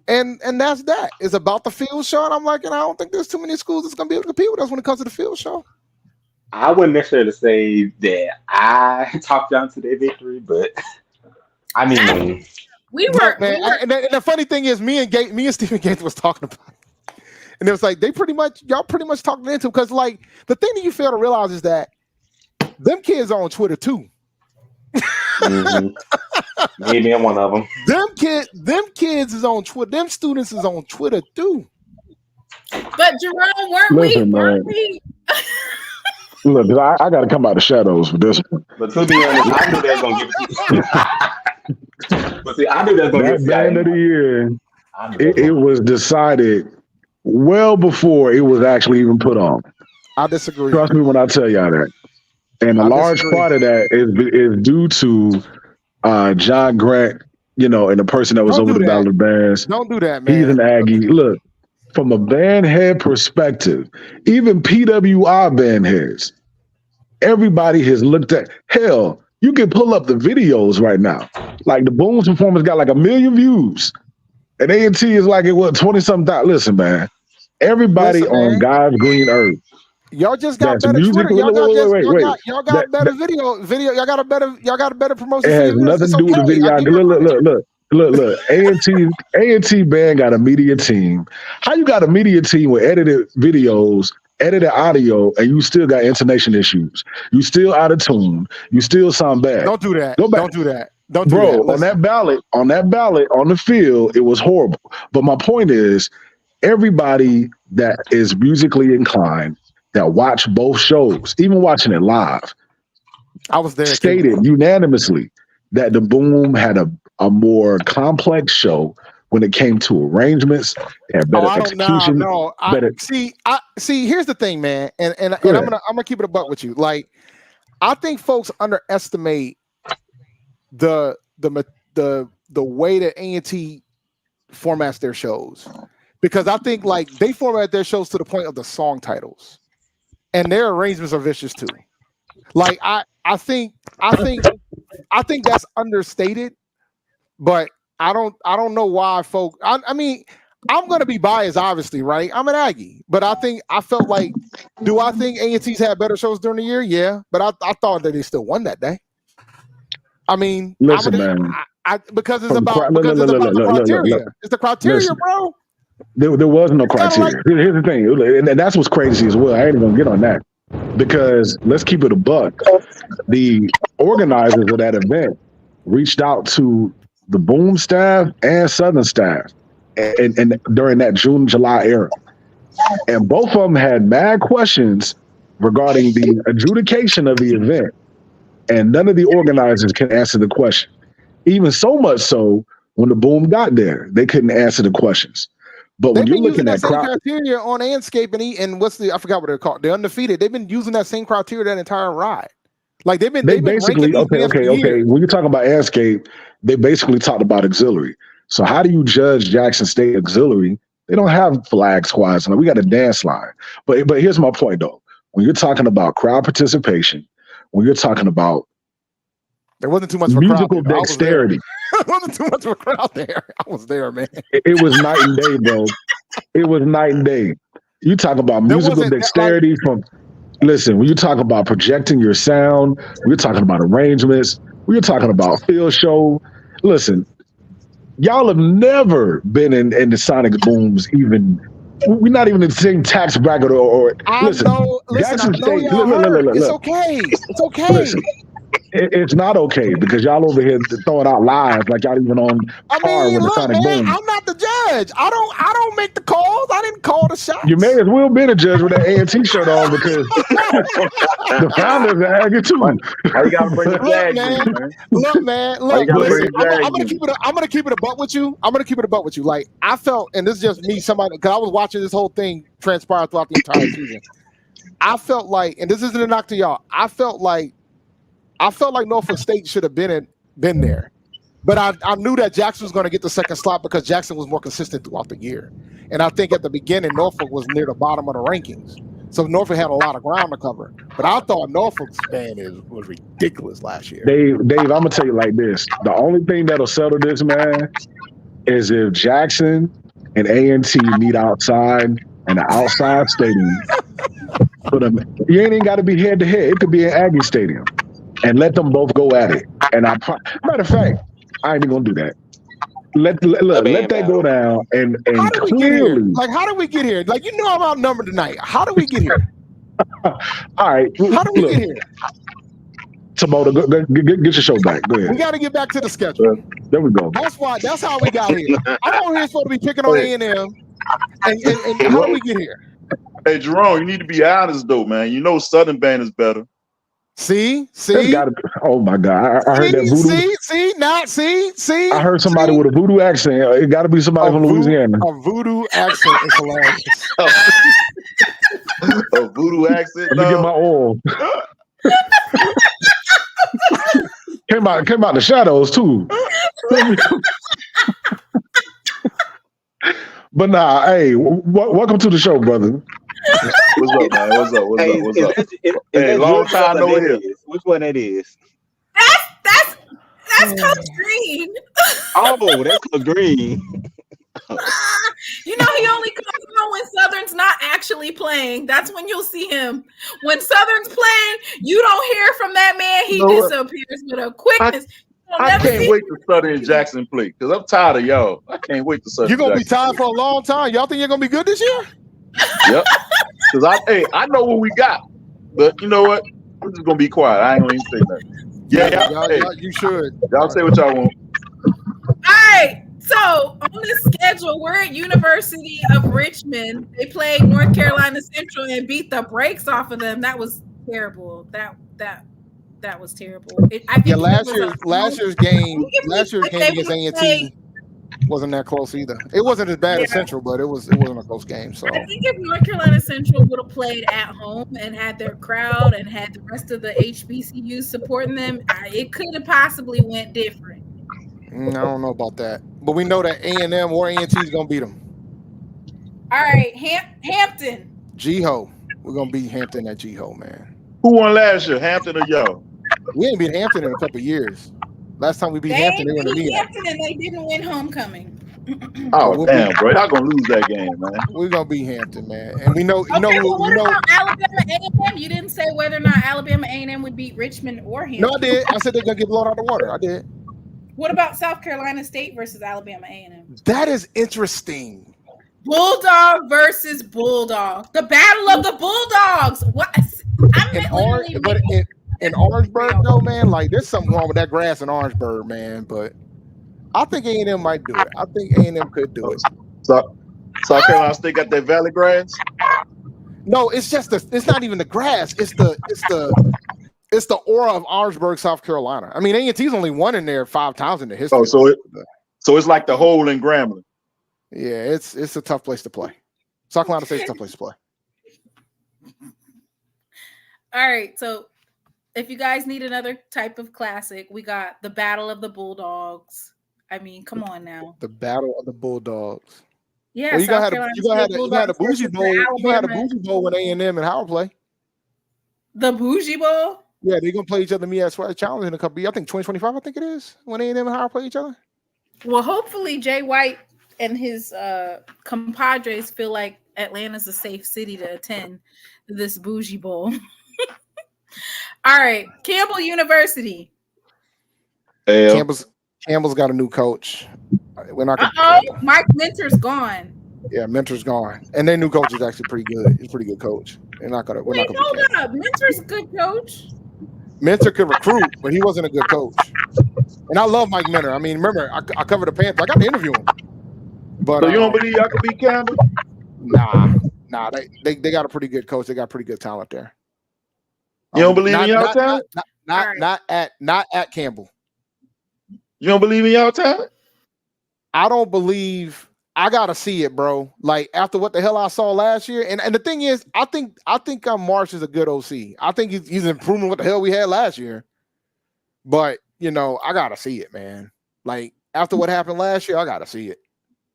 And that's that. It's about the field show. And I'm like, I don't think there's too many schools that's going to be able to compete with us when it comes to the field show. I wouldn't necessarily say that I talked down to their victory, but I mean, and the funny thing is, me and Stephen Gates was talking about it. And it was like, y'all pretty much talked into it, because like the thing that you fail to realize is that them kids are on Twitter too. Me being one of them. Them kids is on Twitter. Them students is on Twitter too. But Jerome, weren't we? Look, I got to come out of the shadows for this one. But to be honest, I knew they was gonna give it. But see, I knew they was gonna give it. That band of the year, it was decided well before it was actually even put on. I disagree. Trust me when I tell y'all that. And a large part of that is due to John Grant, and the person that was over the Battle of the Bands. Don't do that, man. He's an Aggie. Look, from a band head perspective, even PWI band heads, everybody has looked at. Hell, you can pull up the videos right now. Like the Boone's performance got like 1 million views, and A&T is like 20-something. Listen, man, Everybody Listen, on man. God's green earth. Y'all just got That's better music. Twitter. Wait. Y'all got better video. Y'all got a better promotion It for has your business. nothing to do with the Okay. I video. give you credit. Look. A&T band got a media team. How you got a media team with edited videos, edited audio, and you still got intonation issues? You still out of tune. You still sound bad. Don't do that. Go back. Don't do that. Don't do Bro, that. on that ballot, on the field, it was horrible. But my point is, everybody that is musically inclined that watch both shows, even watching it live, I was there stated unanimously that the Boom had a more complex show when it came to arrangements and better execution. See. Here's the thing, man, and I'm gonna keep it a buck with you. Like, I think folks underestimate the way that A&T formats their shows, because I think like they format their shows to the point of the song titles, and their arrangements are vicious too. Like I think that's understated, but I don't know why folk. I mean, I'm gonna be biased, obviously, right? I'm an Aggie, but I felt like, do I think A&T's had better shows during the year? Yeah, but I thought that they still won that day. I mean, listen, man. Because it's about the criteria. It's the criteria, bro. There was no criteria. Here's the thing, and that's what's crazy as well. I ain't even gonna get on that, because let's keep it a buck. The organizers of that event reached out to the Boom staff and Southern staff, and during that June-July era, and both of them had mad questions regarding the adjudication of the event, and none of the organizers can answer the question. Even so much so, when the Boom got there, they couldn't answer the questions. But when you're looking at criteria on Anscape and I forgot what they're called. They're undefeated. They've been using that same criteria that entire ride. Like they've been basically okay. When you're talking about Anscape, they basically talked about auxiliary. So how do you judge Jackson State auxiliary? They don't have flag squads, and we got a dance line. But here's my point though. When you're talking about crowd participation, when you're talking about there wasn't too much of a musical dexterity. There wasn't too much of a crowd there. I was there, man. It was night and day, bro. It was night and day. You talk about musical dexterity listen, when you talk about projecting your sound, we're talking about arrangements, we're talking about field show. Listen, y'all have never been in the Sonic Booms even. We're not even in the same tax bracket or listen. Jackson State, it's okay. It's okay. Listen, it's not okay because y'all over here throwing out lies like y'all even on par with the Sonic Boom. I'm not the judge. I don't make the calls. I didn't call the shots. You may as well be a judge with that A&T shirt on because the founders are Aggie too. How you gotta bring the flag, man? Look, man. Look, listen, I'm gonna keep it a buck with you. Like I felt, and this is just me, somebody, because I was watching this whole thing transpire throughout the entire season. I felt like, and this isn't a knock to y'all. I felt like Norfolk State should have been there. But I knew that Jackson was going to get the second slot because Jackson was more consistent throughout the year. And I think at the beginning, Norfolk was near the bottom of the rankings. So Norfolk had a lot of ground to cover. But I thought Norfolk's band was ridiculous last year. Dave, I'm going to tell you like this. The only thing that'll settle this, man, is if Jackson and A&T meet outside in an outside stadium. You ain't even got to be head-to-head. It could be an Aggie stadium. And let them both go at it. And matter of fact, I ain't even gonna do that. Let that go down and clearly. Like, how do we get here? Like, you know, I'm outnumbered tonight. How do we get here? All right. How do we get here? Tamota, get your show back. Go ahead. We got to get back to the schedule. There we go. That's how we got here. I'm over here supposed to be picking on A&M. And how do we get here? Hey, Jerome, you need to be honest though, man. You know Southern Band is better. See. Oh my God! I heard that voodoo. See. I heard somebody with a voodoo accent. It got to be somebody from Louisiana. A voodoo accent is hilarious. A voodoo accent. Let me get my oil. Came out the shadows too. But nah, hey, welcome to the show, brother. What's up, man? What's up? Hey, long time no here. Which one that is? That's Coach Green. Oh, that's Coach Green. You know he only comes on when Southern Southern's not actually playing, that's when you'll see him. When Southern's playing, you don't hear from that man. He disappears with a quickness. I can't wait to Southern and Jackson play because I'm tired of y'all. I can't wait to Southern. You're gonna be tired for a long time. Y'all think you're gonna be good this year? Yep. Because I know what we got, but you know what? I'm just gonna be quiet. I ain't gonna even say nothing. Yeah, you should. Y'all say what y'all want. All right. So on the schedule, we're at University of Richmond. They played North Carolina Central and beat the brakes off of them. That was terrible. That was terrible. Last year's game against A&T wasn't that close either. It wasn't as bad as Central, but it wasn't a close game. So I think if North Carolina Central would have played at home and had their crowd and had the rest of the HBCUs supporting them, it could have possibly went different. I don't know about that, but we know that A&M or A&T is gonna beat them. All right, Hampton. G-Ho, we're gonna beat Hampton at G-Ho, man. Who won last year, Hampton or y'all? We ain't beat Hampton in a couple of years. Last time we beat Hampton, they were in the MEAC. Hampton and they didn't win homecoming. Oh damn, bro! Y'all gonna lose that game, man. We're gonna beat Hampton, man, and we know. What about Alabama A&M? You didn't say whether or not Alabama A&M would beat Richmond or Hampton. No, I did. I said they're gonna get blown out of the water. I did. What about South Carolina State versus Alabama A&M? That is interesting. Bulldog versus Bulldog. The battle of the Bulldogs. What? In Orangeburg, though, man, like there's something wrong with that grass in Orangeburg, man. But I think A&M might do it. I think A&M could do it. So South Carolina State got that valley grass? No, it's just it's not even the grass. It's the aura of Orangeburg, South Carolina. I mean, A&T's only won in there 5 times in the history. Oh, so it's like the hole in Grambling. Yeah, it's a tough place to play. South Carolina State's a tough place to play. All right, so if you guys need another type of classic, we got the Battle of the Bulldogs. I mean, come on now. The Battle of the Bulldogs. Yeah, well, you got a bougie bowl. You had a bougie bowl when A&M and Howard play. The bougie bowl. Yeah, they're gonna play each other. MEAC SWAC Challenge in a couple. I think 2025. I think it is when A&M and Howard play each other. Well, hopefully Jay White and his compadres feel like Atlanta's a safe city to attend this bougie bowl. All right, Campbell University. Campbell's got a new coach. We're not gonna. Mike Mentor's gone. Yeah, Mentor's gone, and their new coach is actually pretty good. He's a pretty good coach. We're not gonna. Hold up, Mentor's a good coach. Mentor could recruit, but he wasn't a good coach. And I love Mike Mentor. I mean, remember, I covered the Panthers. I got to interview him. But so you don't believe y'all could beat Campbell? Nah. They got a pretty good coach. They got pretty good talent there. You don't believe in y'all talent? Not at Campbell. You don't believe in y'all talent? I don't believe. I gotta see it, bro. Like after what the hell I saw last year, and the thing is, I think Marsh is a good OC. I think he's improving what the hell we had last year. But I gotta see it, man. Like after what happened last year, I gotta see it.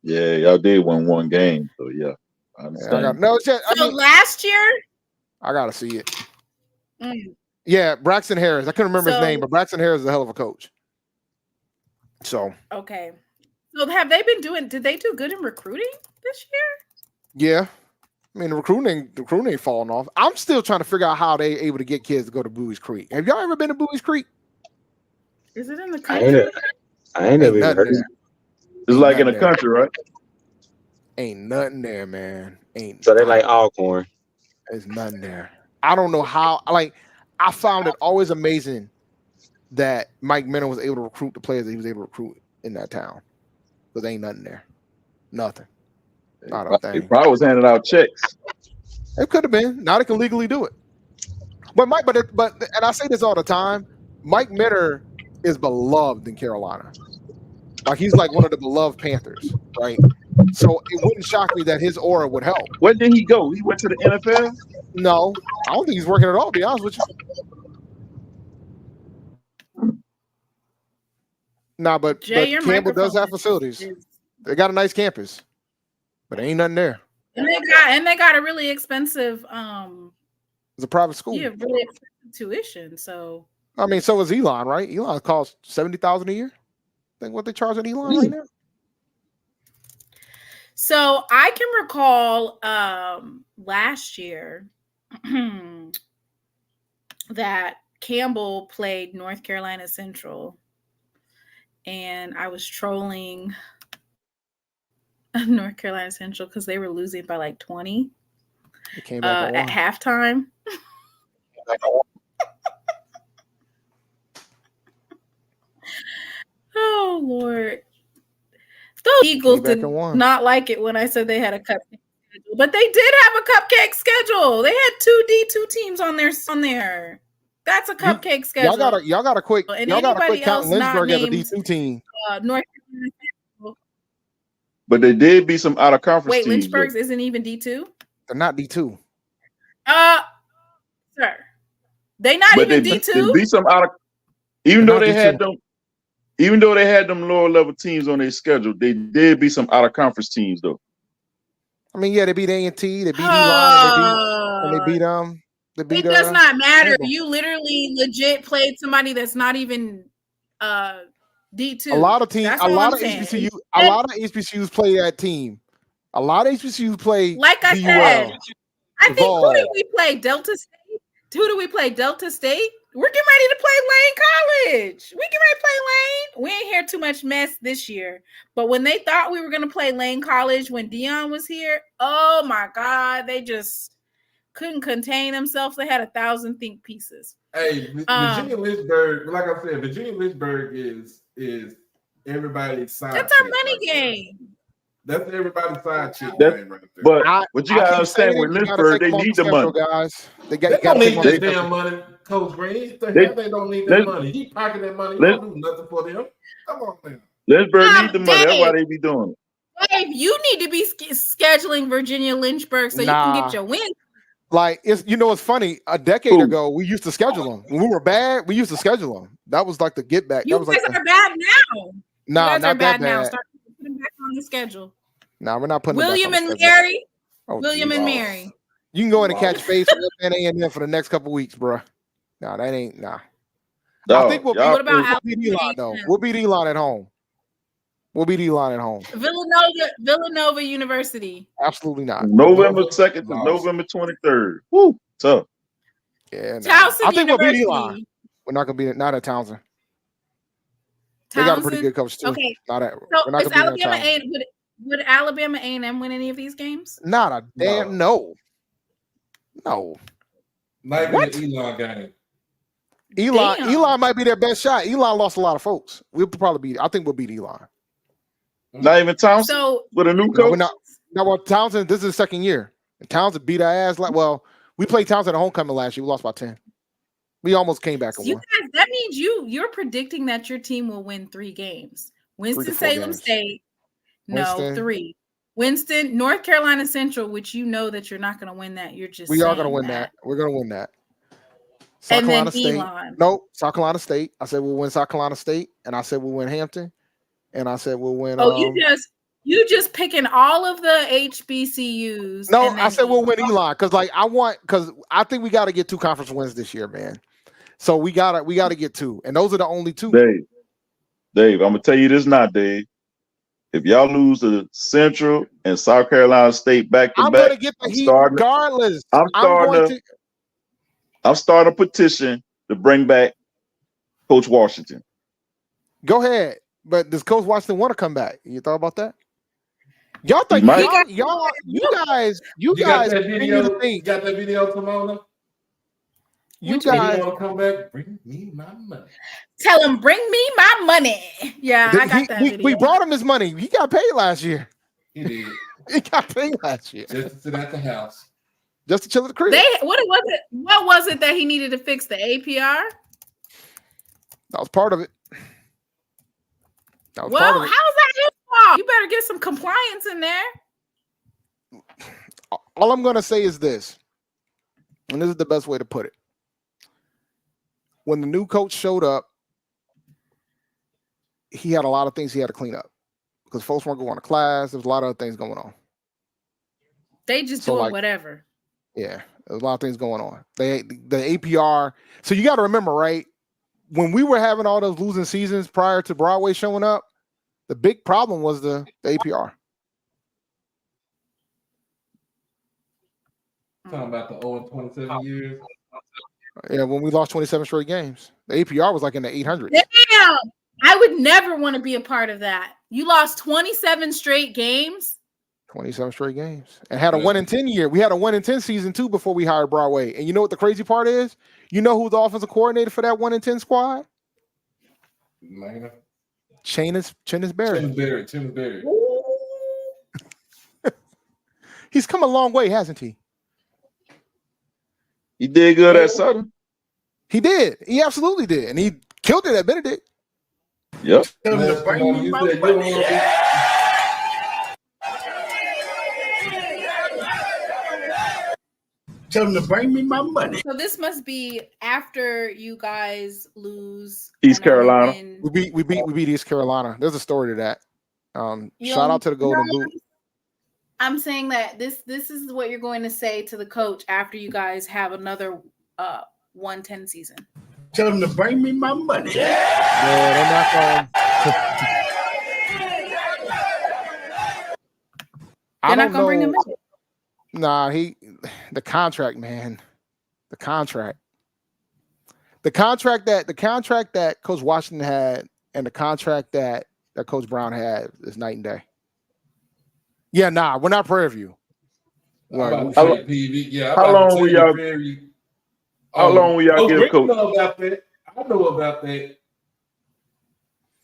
Yeah, y'all did win one game, so yeah, I understand. Last year, I gotta see it. Yeah, Braxton Harris. I couldn't remember his name, but Braxton Harris is a hell of a coach. So okay. So have they been doing? Did they do good in recruiting this year? Yeah, I mean the recruiting ain't falling off. I'm still trying to figure out how they able to get kids to go to Bowie's Creek. Have y'all ever been to Bowie's Creek? Is it in the country? I ain't never even heard of it. It's like in the country, right? Ain't nothing there, man. So they like Alcorn. There's nothing there. I don't know how. Like I found it always amazing that Mike Mentor was able to recruit the players that he was able to recruit in that town. But there ain't nothing there. Nothing. Not a thing. He probably was handing out checks. It could have been. Now they can legally do it. But and I say this all the time, Mike Mentor is beloved in Carolina. Like he's like one of the beloved Panthers, right? So it wouldn't shock me that his aura would help. Where did he go? He went to the NFL? No, I don't think he's working at all, to be honest with you. Nah, but Campbell does have facilities. They got a nice campus, but ain't nothing there. And they got a really expensive. It's a private school. Yeah, really expensive tuition. So I mean, so is Elon, right? Elon costs $70,000 a year. I think what they charge at Elon right now. So I can recall last year that Campbell played North Carolina Central, and I was trolling North Carolina Central because they were losing by like 20 at halftime. Oh, Lord. Those Eagles did not like it when I said they had a cupcake schedule, but they did have a cupcake schedule. They had 2 D2 teams on there. That's a cupcake schedule. Y'all got a quick count Lynchburg as a D2 team. North Carolina. But there did be some out of conference teams. Wait, Lynchburg's isn't even D2? They're not D2. Sir. They not but even they, D2? There be some out of even though they had them lower level teams on their schedule, they did be some out of conference teams though. I mean, yeah, they beat A&T, they beat Elon, and they beat it does not matter. You literally legit played somebody that's not even D2. A lot of HBCUs play that team. A lot of HBCUs play. Like I said, I think who did we play? Delta State. Who do we play? Delta State. We're getting ready to play Lane College. We getting ready to play Lane. We ain't hear too much mess this year, but when they thought we were gonna play Lane College when Dion was here, oh my God, they just couldn't contain themselves. They had 1,000 think pieces. Hey, Virginia Lynchburg, like I said, Virginia Lynchburg is everybody's side. That's our money game. That's everybody's side chick. But what you gotta understand with Lynchburg, they need the money, guys. They don't need that damn money, Coach Green. They don't need that money. He pocket that money. He don't do nothing for them. Come on, man. Lynchburg need the money. That's why they be doing it. Dave, you need to be scheduling Virginia Lynchburg so you can get your win. Like it's funny. A decade ago, we used to schedule them. When we were bad, we used to schedule them. That was like the get back. You guys are bad now. Nah, you guys not are bad that now. bad. Start putting them back on the schedule. Nah, we're not putting William and Mary. William and geez. Mary. You can go in and catch face with A&M for the next couple weeks, bro. Nah, that ain't nah. No, I think we'll beat Elon though. We'll beat Elon at home. Villanova University. Absolutely not. November 2nd to November 23rd. Woo, tough. Yeah, Towson I think University. we'll beat Elon. We're not gonna beat it. Not at Townsend. They got a pretty good coach too. Okay. Not at, so is Alabama would Alabama A&M win any of these games? Not a damn no. Not even an Elon game. Elon might be their best shot. Elon lost a lot of folks. I think we'll beat Elon. Not even Townsend. So with a new coach. No, Townsend. This is the second year. And Townsend beat our ass. We played Townsend at homecoming last year. We lost by 10. We almost came back and won. Guys, that means you're predicting that your team will win 3 games. Winston-Salem State. No, 3. Winston, North Carolina Central, which you know that you're not going to win that. We are going to win that. We're going to win that. South Carolina State. Elon. Nope, South Carolina State. I said we'll win South Carolina State, and I said we'll win Hampton, and I said we'll win. Oh, you just picking all of the HBCUs. No, I said we'll win Elon because I think we got to get 2 conference wins this year, man. So we gotta get 2, and those are the only 2. Dave, I'm gonna tell you this now, Dave. If y'all lose to Central and South Carolina State back to back, I'm gonna get the heat regardless. I'm starting a petition to bring back Coach Washington. Go ahead, but does Coach Washington want to come back? You thought about that? Y'all think you guys got that video? You got that video, Simona? You guys want to come back? Bring me my money. Tell him, bring me my money. Yeah, I got that video. We brought him his money. He got paid last year. He did. He got paid last year. Just to sit at the house. Just to chill at the crib. What was it that he needed to fix? The APR? That was part of it. How's that his fault? You better get some compliance in there. All I'm going to say is this, and this is the best way to put it. When the new coach showed up, he had a lot of things he had to clean up because folks weren't going to class. There was a lot of other things going on. They just doing whatever. Yeah, there's a lot of things going on. The APR. So you got to remember, right? When we were having all those losing seasons prior to Broadway showing up, the big problem was the APR. Talking about the 0-27 years. Yeah, when we lost 27 straight games, the APR was like in the 800s. Damn, I would never want to be a part of that. You lost 27 straight games. 27 straight games, and had a 1-10 year. We had a 1-10 season too before we hired Broadway. And you know what the crazy part is? You know who the offensive coordinator for that 1-10 squad? Man. Chennis Berry. Chennis Berry. He's come a long way, hasn't he? He did good at Southern. He did. He absolutely did, and he killed it at Benedict. Yep. Tell him to bring me my money. So this must be after you guys lose East Carolina. We beat East Carolina. There's a story to that. Shout out to the Golden Boot. I'm saying that this is what you're going to say to the coach after you guys have another 1-10 season. Tell him to bring me my money. Yeah, they're not going. They're not going to bring him in. Nah, the contract, man. The contract that Coach Washington had and the contract that Coach Brown had is night and day. Yeah, nah, we're not Prairie View. How long will y'all give Coach? I know about that.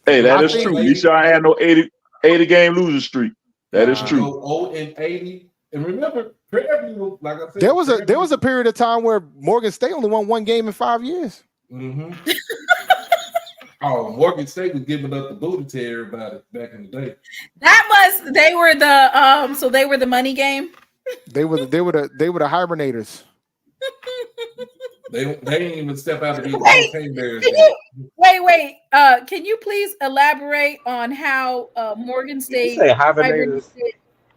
Hey, that is true. You sure I had no 80 game losing streak. That is true. 0-80. And remember, Prairie View, like I said, there was a period of time where Morgan State only won one game in 5 years. Mm-hmm. Morgan State was giving up the booty to everybody back in the day. They were the money game. They were the hibernators. They didn't even step out of the Wait. Can you please elaborate on how Morgan State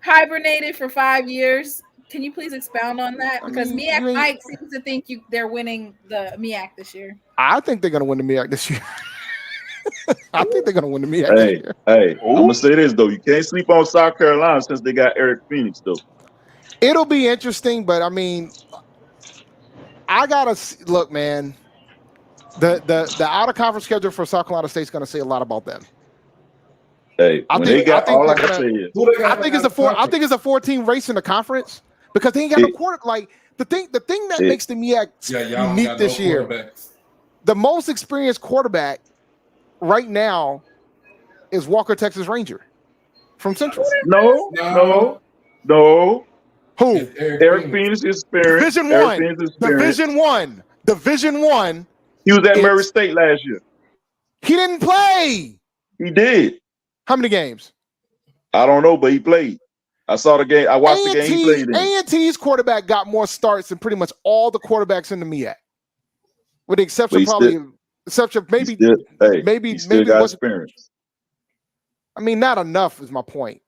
hibernated for 5 years? Can you please expound on that? Because MEAC Mike seems to think they're winning the MEAC this year. I think they're going to win the MEAC this year. I think they're going to win the MEAC this year. Hey, I'm going to say this, though. You can't sleep on South Carolina since they got Eric Phoenix, though. It'll be interesting, but I mean, I got to look, man. The out-of-conference schedule for South Carolina State is going to say a lot about them. Hey, I think it's a 4-team race in the conference because they ain't got no quarter. Like the thing that makes the MEAC unique this year, the most experienced quarterback right now is Walker Texas Ranger from Central. No. Who? Eric Phoenix is experienced. Division one. He was at Murray State last year. He didn't play. He did. How many games? I don't know, but he played. I saw the game. I watched the game he played in. A&T's quarterback got more starts than pretty much all the quarterbacks in the MEAC, with the exception maybe got experience. I mean, not enough is my point.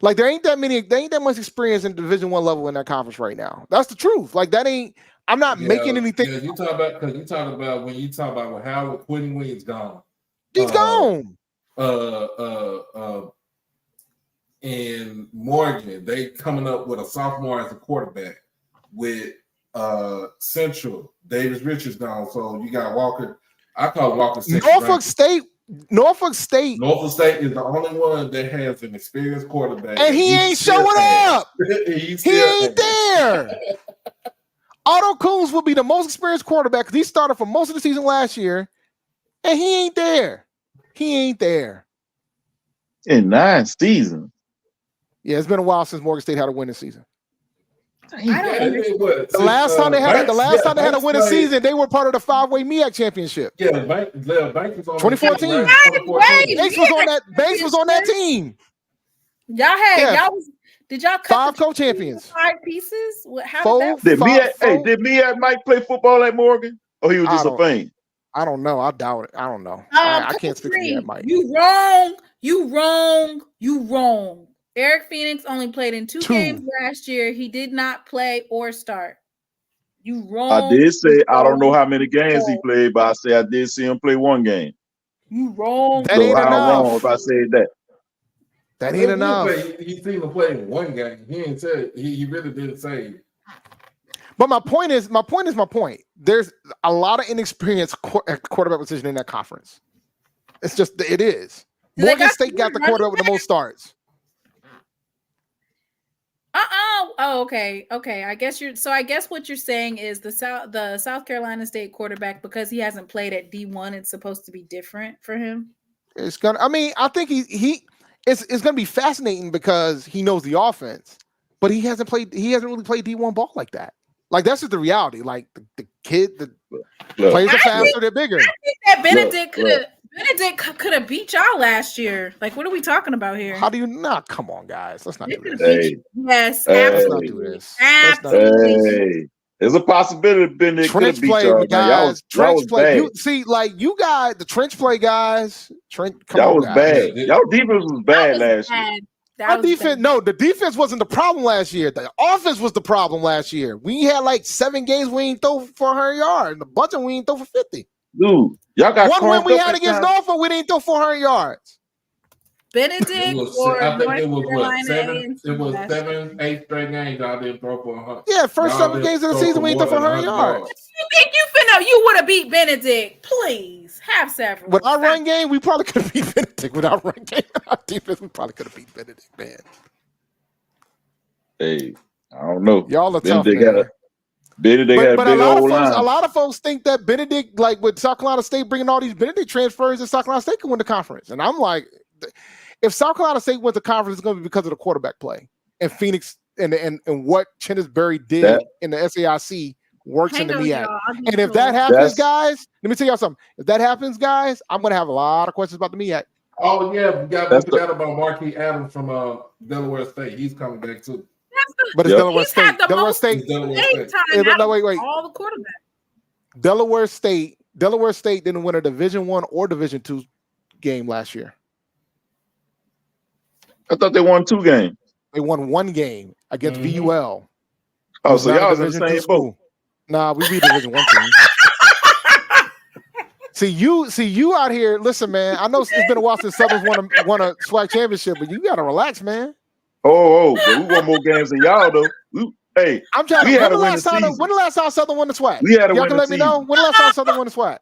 Like there ain't that much experience in Division I level in that conference right now. That's the truth. Like that ain't. I'm not making anything. Yeah, you talking about when you talk about when Howard Quentin Williams gone. He's gone. And Morgan, they coming up with a sophomore as a quarterback with Central. Davis Richards gone, so you got Walker. I call Walker Norfolk State is the only one that has an experienced quarterback, and he ain't showing up. He ain't there. Otto Coombs will be the most experienced quarterback because he started for most of the season last year, and he ain't there. In 9 seasons. Yeah, it's been a while since Morgan State had a winning season. The last time they had a winning season, they were part of the 5-way MEAC championship. Yeah, Banks was on 2014. Banks was on that team. Did y'all cut 5 co-champions? 5 pieces? How did Did MEAC Mike play football at Morgan? Or he was just a fan? I don't know. I doubt it. I don't know. I can't speak to that, Mike. You wrong. Eric Phoenix only played in 2 games last year. He did not play or start. You wrong. I did say I don't know how many games he played, but I say I did see him play 1 game. You wrong. That ain't enough. Wrong if I said that. That ain't enough. He seen him play in 1 game. He ain't said he really didn't say But my point is my point. There's a lot of inexperienced quarterback position in that conference. It is. Morgan State got the quarterback with the most starts. Oh, okay. I guess what you're saying is the South Carolina State quarterback, because he hasn't played at D1, it's supposed to be different for him. It's gonna. I mean, I think it's gonna be fascinating because he knows the offense, but he hasn't really played D1 ball like that. Like that's just the reality. Like the kid, plays are faster, they're bigger. I think that Benedict could have beat y'all last year. Like, what are we talking about here? How do you not? Come on, guys. Let's not do this. Yes, let's not do this. Hey, there's a possibility Benedict could have beat y'all. Guys. Trench play. Bad. You guys, the trench play guys. That was bad. Y'all defense was bad last year. The defense wasn't the problem last year. The offense was the problem last year. We had like 7 games we ain't throw for 100 yards, and a bunch of we ain't throw for 50. Dude, y'all got one win we had against Norfolk, we didn't throw 400 yards. Benedict it was 7, 8 straight games y'all didn't throw for 100. Yeah, first 7 games of the season we ain't throw for 100 yards. You think you would have beat Benedict? Please have several. With our run game, we probably could have beat Benedict. With our run game, our defense, we probably could have beat Benedict, man. Hey, I don't know. Y'all are tough, man. Benedict had a big old line. A lot of folks think that Benedict, like with South Carolina State bringing all these Benedict transfers, and South Carolina State can win the conference. And I'm like, if South Carolina State wins the conference, it's going to be because of the quarterback play. And Phoenix and what Chennisberry did in the SAIC works in the MEAC. And if that happens, guys, let me tell y'all something. If that happens, guys, I'm going to have a lot of questions about the MEAC. Oh, yeah. We forgot about Marquis Adams from Delaware State. He's coming back, too. But it's Delaware State. Delaware State. No, wait. All the quarterbacks. Delaware State didn't win a Division I or Division II game last year. I thought they won 2 games. They won 1 game against VUL. Oh, so y'all was in the same boat. Nah, we beat Division I team. See you out here. Listen, man. I know it's been a while since Southern's won a SWAC championship, but you gotta relax, man. But we won more games than y'all though. I'm trying to. When the last time Southern won the SWAC? We had to win the season. Let me know. When the last time Southern won the SWAC?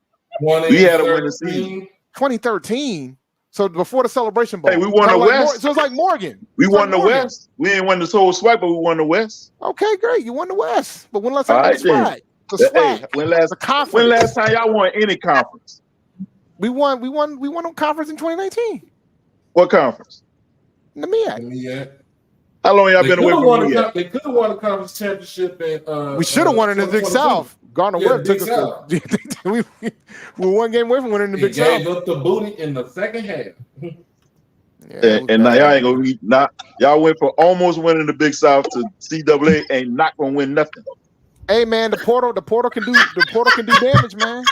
We had to win the season. 2013. So before the Celebration Bowl. Hey, we won the West. So it's like Morgan. We won the West. We didn't win the whole SWAC, but we won the West. Okay, great. You won the West. But when last time you won the SWAC? The SWAC. When last time y'all won any conference? We won a conference in 2019. What conference? The MEAC. How long y'all been away from MEAC? They could have won a conference championship. We should have won in the Big South. Gardner Webb took us to. We were 1 game away from winning the Big South. Gave up the booty in the second half. And now y'all ain't gonna be y'all went from almost winning the Big South to CAA ain't not gonna win nothing. Hey man, the portal can do damage, man.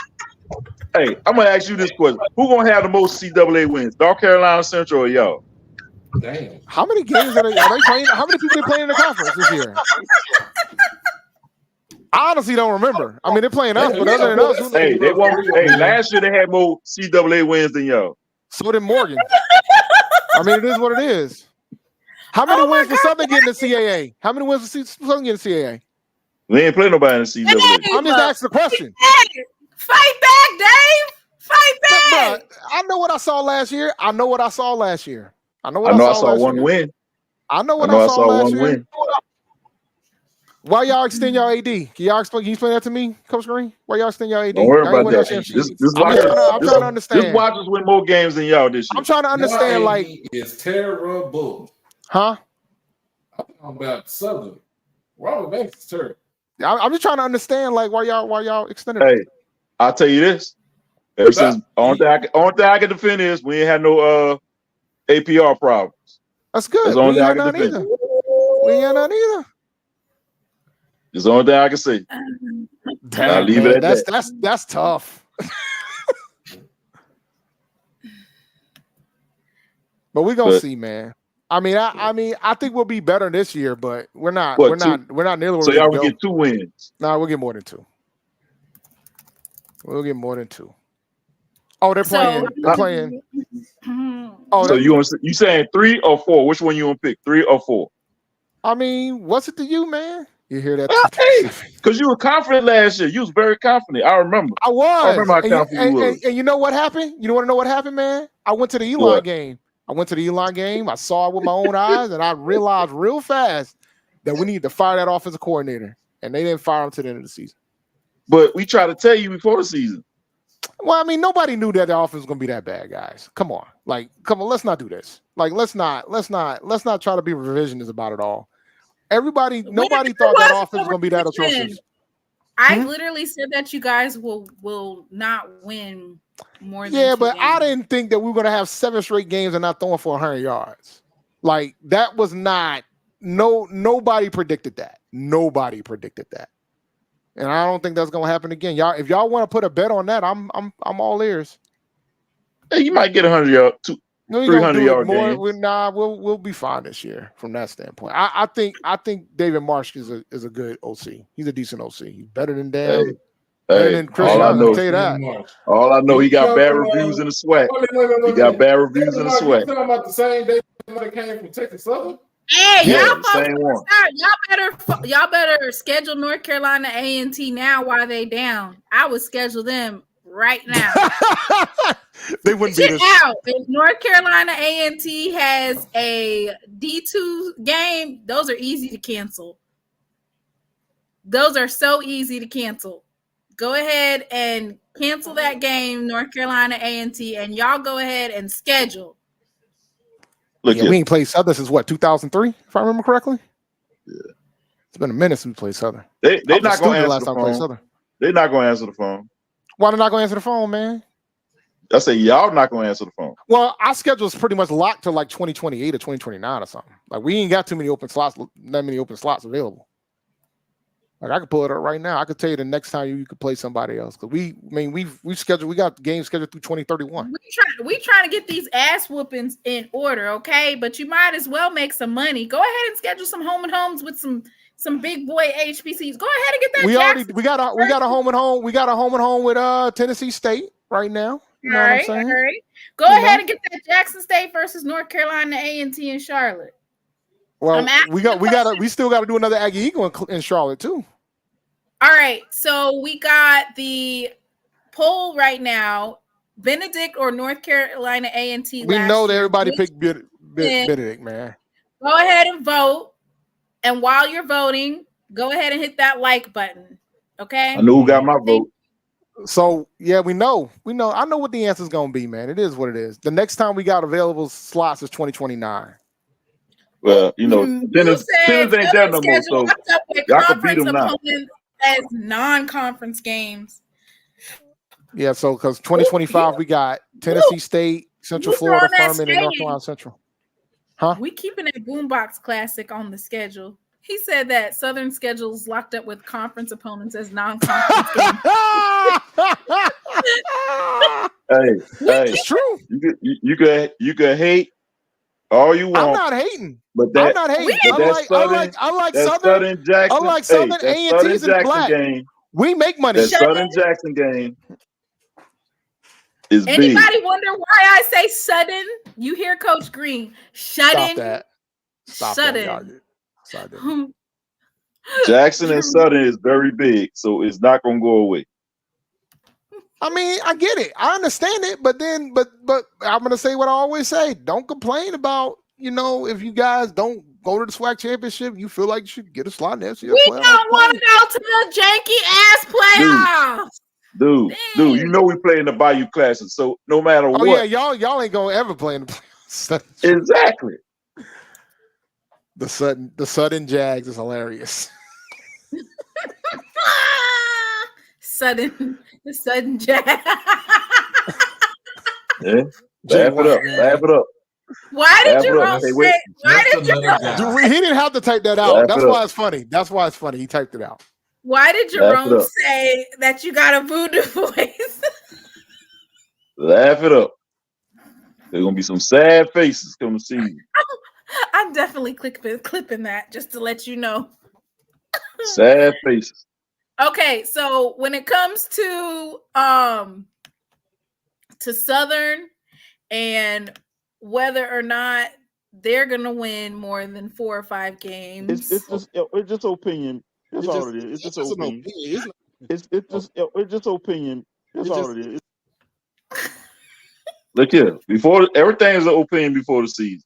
Hey, I'm gonna ask you this question: who gonna have the most CAA wins, North Carolina Central or y'all? Damn. How many games are they playing? How many people are playing in the conference this year? I honestly don't remember. I mean, they're playing us, but other than us, they won't. Hey, last year they had more CAA wins than y'all. So did Morgan. I mean, it is what it is. How many wins for Southern getting the CAA? How many wins for Southern getting the CAA? We ain't playing nobody in the CAA. I'm just asking the question. Fight back, Dave. Fight back. But, I know what I saw last year. I know I saw 1 win. I know what I saw last year. Why y'all extend y'all AD? Can you explain that to me, Coach Green? Why y'all extend y'all AD? Don't worry about that. I'm trying to understand. This Watchers win more games than y'all this year. I'm trying to understand, like, it's terrible. Huh? I'm talking about Southern. Robert Banks is terrible. I'm just trying to understand, like, why y'all extended. Hey, I'll tell you this. Ever since only thing I can defend is we ain't had no APR problems. That's good. That's the only thing I can defend. We ain't had none either. It's the only thing I can say. Damn, I'll leave it at that. That's tough. But we're gonna see, man. I mean, I think we'll be better this year, but we're not nearly. So y'all will get 2 wins. No, we'll get more than 2. We'll get more than 2. Oh, they're playing. They're playing. Oh, so you saying 3 or 4? Which one you want to pick? 3 or 4? I mean, what's it to you, man? You hear that? Hey, because you were confident last year. You was very confident. I remember. I was. I remember how confident you was. And you know what happened? You want to know what happened, man? I went to the Elon game. I saw it with my own eyes, and I realized real fast that we need to fire that offensive coordinator. And they didn't fire him to the end of the season. But we tried to tell you before the season. Well, I mean, nobody knew that the offense was gonna be that bad, guys. Come on, let's not do this. Let's not try to be revisionist about it all. Nobody thought that offense was gonna be that atrocious. I literally said that you guys will not win more than 2 but games. I didn't think that we were gonna have 7 straight games and not throwing for 100 yards. Like that was not nobody predicted that. Nobody predicted that. And I don't think that's gonna happen again. Y'all, if y'all want to put a bet on that, I'm all ears. Hey, you might get 100 yards, 300 yard game. We'll be fine this year from that standpoint. I think David Marsh is a good OC. He's a decent OC. He's better than Dan. Better than Chris Young. I'll tell you that. All I know, he got bad reviews in the SWAC. He got bad reviews in the SWAC. You talking about the same David that came from Texas Southern? Hey, yeah, y'all better schedule North Carolina A&T now while they down. I would schedule them right now. They wouldn't be out. If North Carolina A&T has a D2 game, those are easy to cancel. Those are so easy to cancel. Go ahead and cancel that game, North Carolina A&T, and y'all go ahead and schedule. Look, we ain't played Southern since what, 2003, if I remember correctly? Yeah. It's been a minute since we played Southern. They're not going to answer the phone. They're not going to answer the phone. Why they're not going to answer the phone, man? I say y'all not going to answer the phone. Well, our schedule is pretty much locked to like 2028 or 2029 or something. Like we ain't got that many open slots available. Like I could pull it up right now. I could tell you the next time you could play somebody else because we got games scheduled through 2031. We trying to get these ass whoopings in order, okay? But you might as well make some money. Go ahead and schedule some home and homes with some big boy HBCUs. Go ahead and get that. We got a home and home. We got a home and home with Tennessee State right now. You know what I'm saying? All right. Go ahead and get that Jackson State versus North Carolina A&T in Charlotte. Well, we still got to do another Aggie Eagle in Charlotte too. All right, so we got the poll right now: Benedict or North Carolina A&T. We know that everybody picked Benedict, man. Go ahead and vote, and while you're voting, go ahead and hit that like button. Okay. I know who got my vote. So yeah, we know. I know what the answer is going to be, man. It is what it is. The next time we got available slots is 2029. Well, Dennis ain't there no more, so y'all can beat them now. As non-conference games. Yeah, so because 2025 we got Tennessee State, Central Florida, Furman, and North Carolina Central. Huh? We keeping that Boombox Classic on the schedule. He said that Southern schedule's locked up with conference opponents as non-conference games. Hey, it's true. You could hate all you want. I'm not hating. But I'm not hating. I like Southern Jackson. I like Southern A&T's in black. Game, we make money. That Southern Jackson game is Anybody big. wonder why I say sudden? You hear Coach Green. Stop that. Jackson and Southern is very big, so it's not going to go away. I mean, I get it. I understand it, but I'm going to say what I always say. Don't complain about, if you guys don't go to the SWAC championship, you feel like you should get a slot in the FCS playoffs. We don't want to go to the janky ass playoffs. Dude, we play in the Bayou Classic, so no matter what. Oh yeah, y'all ain't gonna ever play in the playoffs. Exactly. The sudden Jags is hilarious. The sudden Jags. Yeah, laugh it up. Why did Jerome say? Why did Jerome? He didn't have to type that out. That's why it's funny. He typed it out. Why did Jerome say that you got a voodoo voice? Laugh it up. There's gonna be some sad faces coming to see you. I'm definitely clipping that just to let you know. Sad faces. Okay, so when it comes to Southern and whether or not they're gonna win more than 4 or 5 games, It's just opinion. That's all it is. It's just an opinion. It's just opinion. That's all it is. Look here, before everything is an opinion before the season,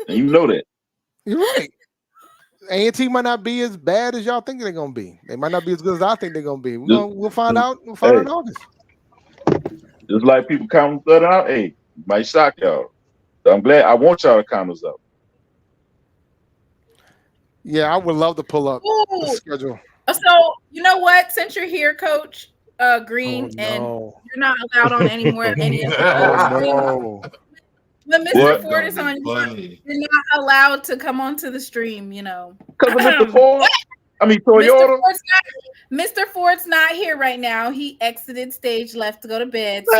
and you know that. You're right. A&T might not be as bad as y'all think they're gonna be. They might not be as good as I think they're gonna be. We'll find out. We'll find out in August. Just like people count that out. Hey, might shock y'all. So I'm glad. I want y'all to count us out. Yeah, I would love to pull up the schedule. So you know what? Since you're here, Coach Green, and you're not allowed on any of the when Mr. Ford is on, you're not allowed to come onto the stream, you know. Because of Mr. Ford? I mean, Toyota? Mr. Ford's not here right now. He exited stage left to go to bed. So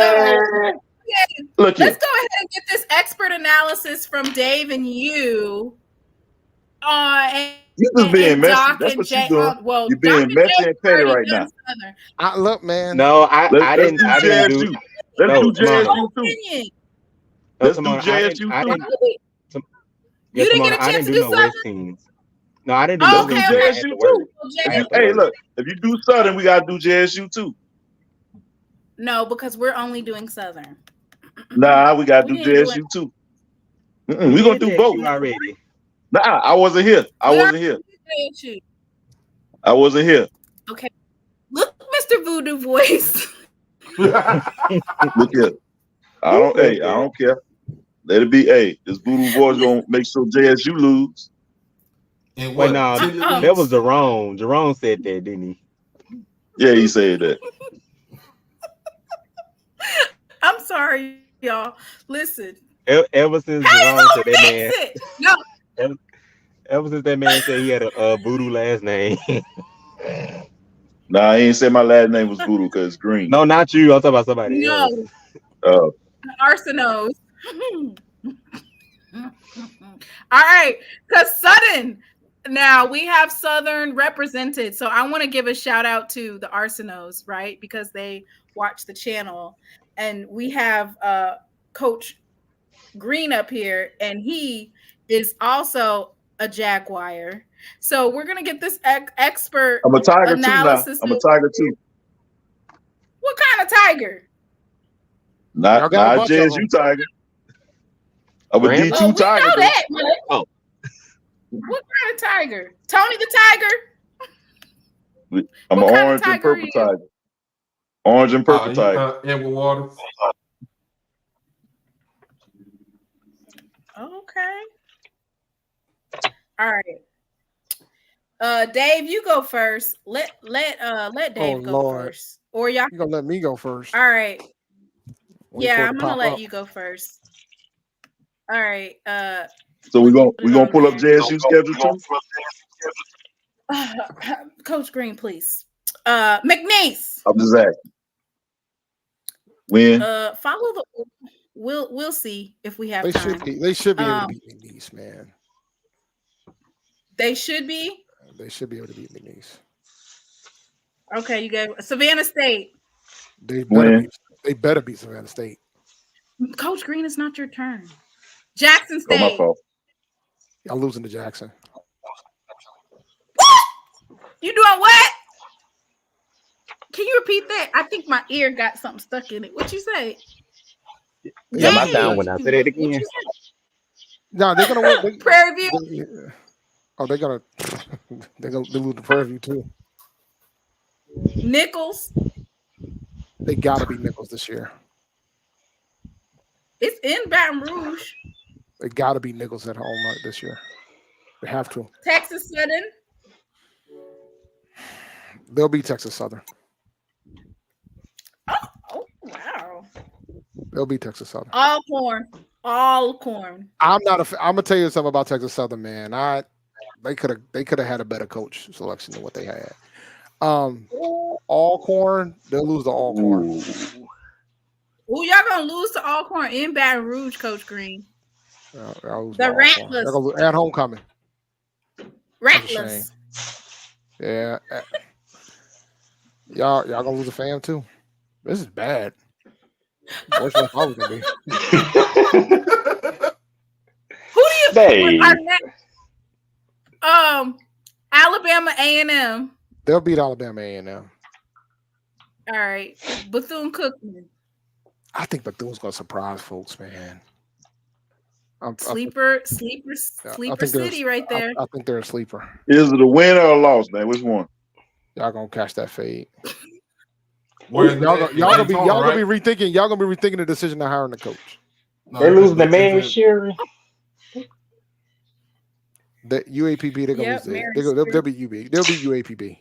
let's go ahead and get this expert analysis from Dave and you. You just being messy. That's what you're doing. You're being messy and petty right now. Look, man. No, I didn't do. Let's do JSU too. Let's do JSU too. You didn't get a chance to do West teams. No, I didn't do JSU too. Hey, look, if you do Southern, we gotta do JSU too. No, because we're only doing Southern. Nah, we gotta do JSU too. We're gonna do both already. Nah, I wasn't here. I wasn't here. Okay. Look, Mr. Voodoo Voice. Look here. I don't care. Let it be. Hey, this Voodoo Voice gonna make sure JSU lose. And wait, no, that was Jerome. Jerome said that, didn't he? Yeah, he said that. I'm sorry, y'all. Listen. Ever since Jerome said that man. No. Ever since that man said he had a voodoo last name. Nah, he ain't said my last name was Voodoo because it's green. No, not you. I'm talking about somebody else. Arsenos. All right, because Southern. Now we have Southern represented. So I want to give a shout out to the Arsenos, right? Because they watch the channel. And we have Coach Green up here, and he is also a Jaguar. So we're gonna get this expert. I'm a Tiger analysis too now. I'm a Tiger too. What kind of Tiger? Not JSU Tiger. I'm a D2 Tiger. Know that, what kind of Tiger? Tony the Tiger? I'm an orange and purple Tiger. Orange and purple Tiger. Amber Waters. Okay. All right. Dave, you go first. Let Dave go first. Or y'all gonna let me go first. All right. I'm gonna let you go first. All right. So we're gonna pull up JSU schedule too. Coach Green, please. McNeese. I'm just asking. When? Follow the. We'll see if we have they time. They should be able to beat McNeese, man. They should be. They should be able to beat McNeese. Okay, you gave Savannah State. They better beat Savannah State. Coach Green, it's not your turn. Jackson State. Oh, my fault. Y'all losing to Jackson. You doing what? Can you repeat that? I think my ear got something stuck in it. What you say? Yeah, my sound went out. Say that again. No, they're gonna win. Prairie View. They're gonna lose to Prairie View too. Nichols. They gotta beat Nichols this year. It's in Baton Rouge. They gotta beat Nichols at home this year. They have to. Texas Southern. They'll beat Texas Southern. Oh wow. They'll beat Texas Southern. All corn. I'm gonna tell you something about Texas Southern, man. They could have had a better coach selection than what they had. All corn, they'll lose to all corn. Oh, y'all gonna lose to all corn in Baton Rouge, Coach Green. The Rattlers at homecoming. Rattlers. Yeah. Y'all gonna lose a fam too. This is bad. Worse than I thought it was gonna be. Who do you think? Alabama A&M. They'll beat Alabama A&M. All right. Bethune-Cookman. I think Bethune's gonna surprise folks, man. Sleeper I think city right there. I think they're a sleeper. Is it a win or a loss, man? Which one? Y'all gonna catch that fade. Where's Y'all gonna be rethinking. Y'all gonna be rethinking the decision of hiring the coach. No, They're losing the man Sherry. The UAPB, they're gonna lose it. They'll be UB. They'll be UAPB.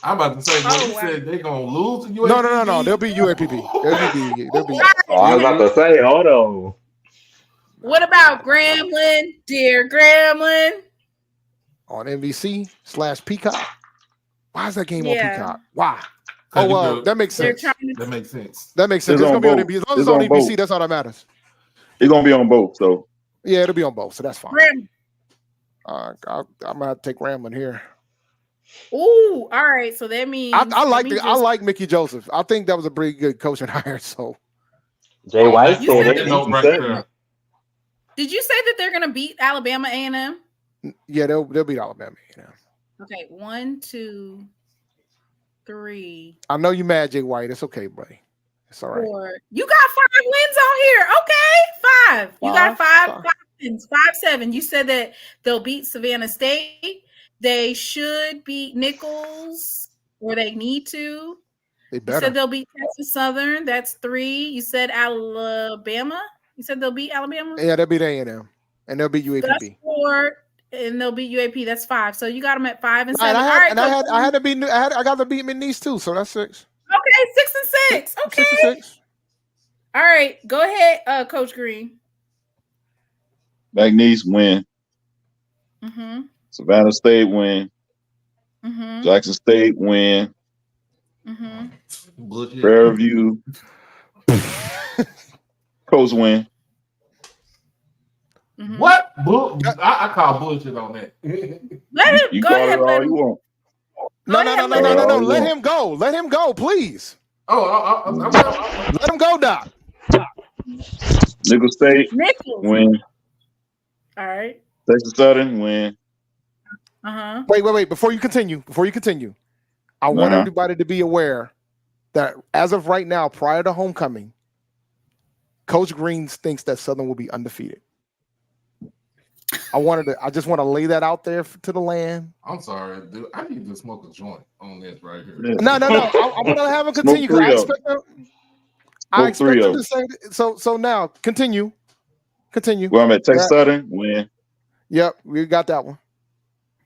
I'm about to say, you said they're gonna lose to UAPB. No. They'll be UAPB. They'll be. I was about to say, hold on. What about Grambling? Dear Grambling. On NBC/Peacock. Why is that game on Peacock? Why? Oh, well, that makes sense. That makes sense. That makes sense. It's gonna be on NBC. As long as it's on NBC, that's all that matters. It's gonna be on both, so yeah, it'll be on both, so that's fine. I'm gonna have to take Ramlin here. Ooh, all right. So that means I like Mickey Joseph. I think that was a pretty good coaching hire. So Jay White said it. Did you say that they're gonna beat Alabama A&M? Yeah, they'll beat Alabama A&M. Okay, 1, 2, 3. I know you mad, Jay White. It's okay, buddy. It's all right. 4. You got 5 wins on here. Okay, 5. You got 5 wins. 5-7. You said that they'll beat Savannah State. They should beat Nichols, or they need to. They better. You said they'll beat Texas Southern. That's 3. You said Alabama. You said they'll beat Alabama. Yeah, they'll beat A&M, and they'll beat UAPB. That's 4, and they'll beat UAP. That's 5. So you got them at 5 and 7. I got to beat McNeese too. So that's 6. Okay, 6 and 6. Okay. 6 and 6. All right, go ahead, Coach Green. McNeese win. Mm-hmm. Savannah State win. Mm-hmm. Jackson State win. Mm-hmm. Prairie View. Coast win. Mm-hmm. What? I call bullshit on that. Let him you go call ahead. it all you want. No. Let him go. Let him go, please. Let him go, Doc. Nichols State win. All right. Texas Southern win. Wait. Before you continue, I want everybody to be aware that as of right now, prior to homecoming, Coach Green thinks that Southern will be undefeated. I just want to lay that out there to the land. I'm sorry, dude. I need to smoke a joint on this right here. No. I'm gonna have him continue. I expect him to say so. Now continue. Well, I'm at Texas Southern win. Yep, we got that one.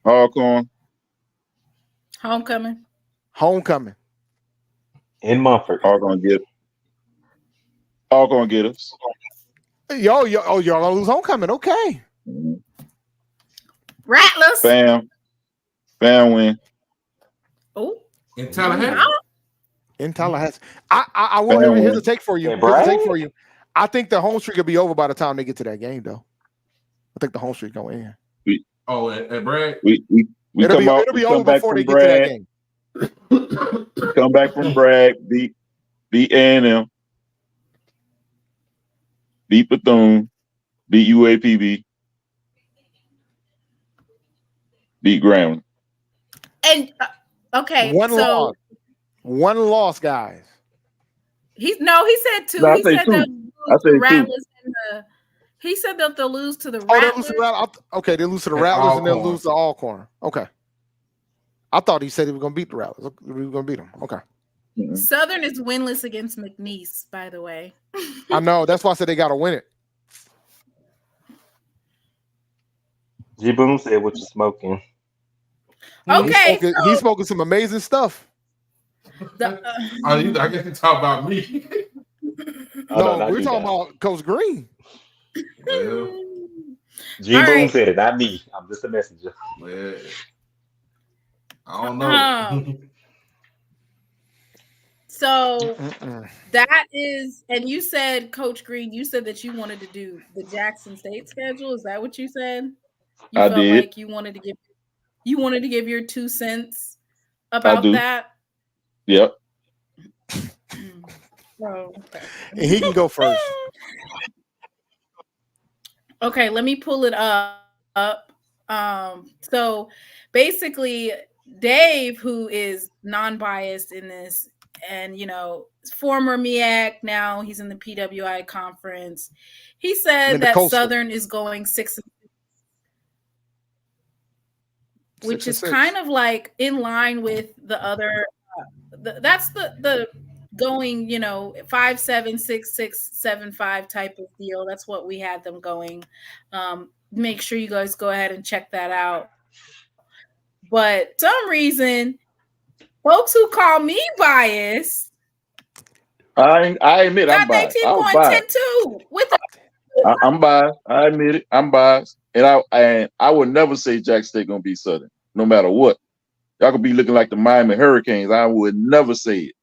Alcorn. Homecoming. In Mumford. All gonna get us. Y'all gonna lose homecoming. Okay. Rattlers. Bam win. Oh. In Tallahassee. I will here's a take for you. I think the home streak will be over by the time they get to that game, though. I think the home streak gonna end. At Bragg? It'll be over before they get to that game. Come back from Bragg, beat A&M, beat Bethune, beat UAPB, beat Grambling. And okay, one loss, guys. He said 2. No, he said 2. the Rattlers and he said that they'll lose to the Rattlers. Okay, they lose to the Rattlers and they'll lose to Alcorn. Okay. I thought he said he was going to beat the Rattlers. We were going to beat them. Okay. Southern is winless against McNeese, by the way. I know. That's why I said they got to win it. G Boom said what you smoking. Okay. He's smoking some amazing stuff. I guess you talk about me. No, we're talking about Coach Green. Well, G Boom said it, not me. I'm just a messenger. Well, I don't know. So that is, and you said, Coach Green, you said that you wanted to do the Jackson State schedule. Is that what you said? I did. Like you wanted to give your 2 cents about that. Yep. Oh, okay. And he can go first. Okay, let me pull it up. So basically, Dave, who is non-biased in this, and former MEAC, now he's in the PWI conference. He said that Southern is going 6-6, which is kind of like in line with the other. That's the going 5-7, 6-6, 7-5 type of deal. That's what we had them going. Make sure you guys go ahead and check that out. But for some reason, folks who call me biased, I admit I'm biased. I'm biased. I'm biased. I admit it. I'm biased, and I would never say Jackson State gonna be Southern, no matter what. Y'all could be looking like the Miami Hurricanes. I would never say it.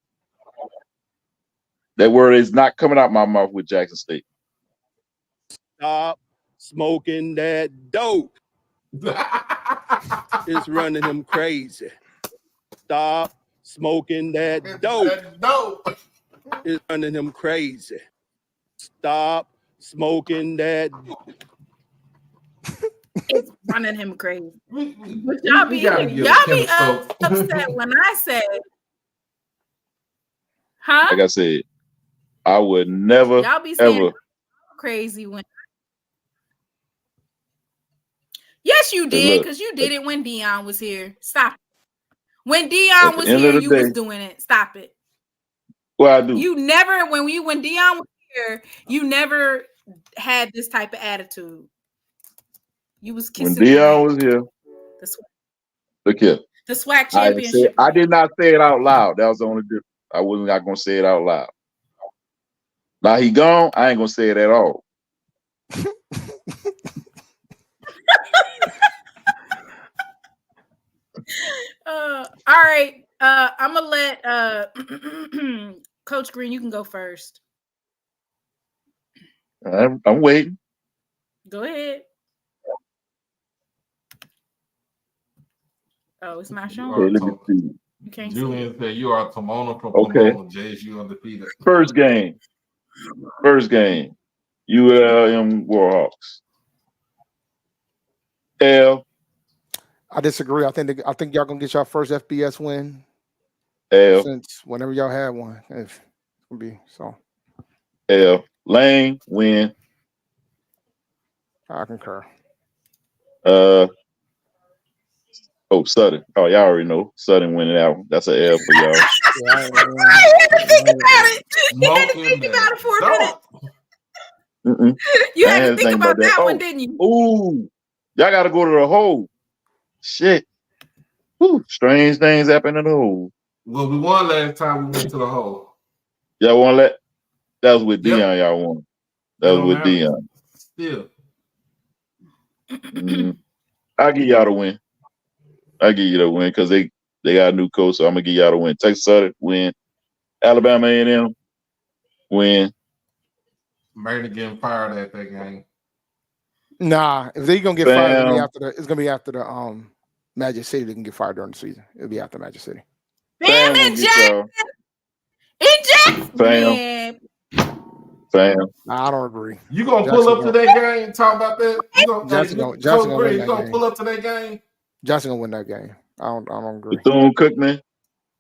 That word is not coming out my mouth with Jackson State. Stop smoking that dope. It's running him crazy. Stop smoking that dope. It's running him crazy. Stop smoking that. It's running him crazy. But y'all be upset when I say, huh? Like I said, I would never y'all be saying ever crazy when. Yes, you did, because you did it when Dion was here. Stop. When Dion was here, you was doing it. Stop it. Well, I do. You never, when Dion was here, you never had this type of attitude. You was kissing. When Dion was here. Look here. The SWAC championship. I did not say it out loud. That was the only difference. I wasn't not gonna say it out loud. Now he gone. I ain't gonna say it at all. All right. I'm gonna let Coach Green. You can go first. I'm waiting. Go ahead. Oh, it's not showing. You can't Julian said you are Pomona from Pomona. JSU undefeated. First game. ULM Warhawks. L. I disagree. I think y'all gonna get your first FBS win. L. Since whenever y'all had one, if it's gonna be so. L. Lane win. I concur. Southern. Oh, y'all already know. Southern winning that one. That's an L for y'all. I had to think about it. You had to think about it for a minute. You had to think about that one, didn't you? Ooh. Y'all got to go to the hole. Shit. Ooh, strange things happen in the hole. Well, we won last time we went to the hole. Y'all want to let? That was with Dion. Y'all won. That was with Dion. Still. I'll give y'all the win. I'll give you the win because they got a new coach, so I'm gonna give y'all the win. Texas Southern win. Alabama A&M win. Martin getting fired at that game. Nah, if they gonna get fired, it's gonna be after the Magic City. They can get fired during the season. It'll be after Magic City. Damn it, Jackson! Fam. I don't agree. You gonna pull up to that game? Talk about that? Jackson gonna win that game. Pull up to that game? Jackson gonna win that game. I don't agree. Bethune-Cookman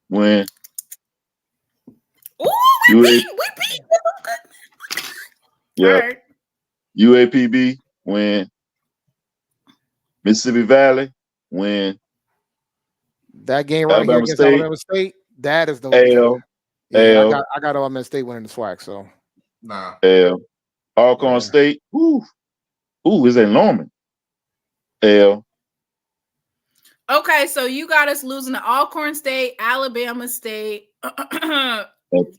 win. Ooh, we beat Bethune-Cookman. Yeah. Right. UAPB win. Mississippi Valley win. That game right here against Alabama State. That is the L. I got Alabama State winning the SWAC. So nah. L. Alcorn State. Ooh, is that Norman? L. Okay, so you got us losing to Alcorn State, Alabama State,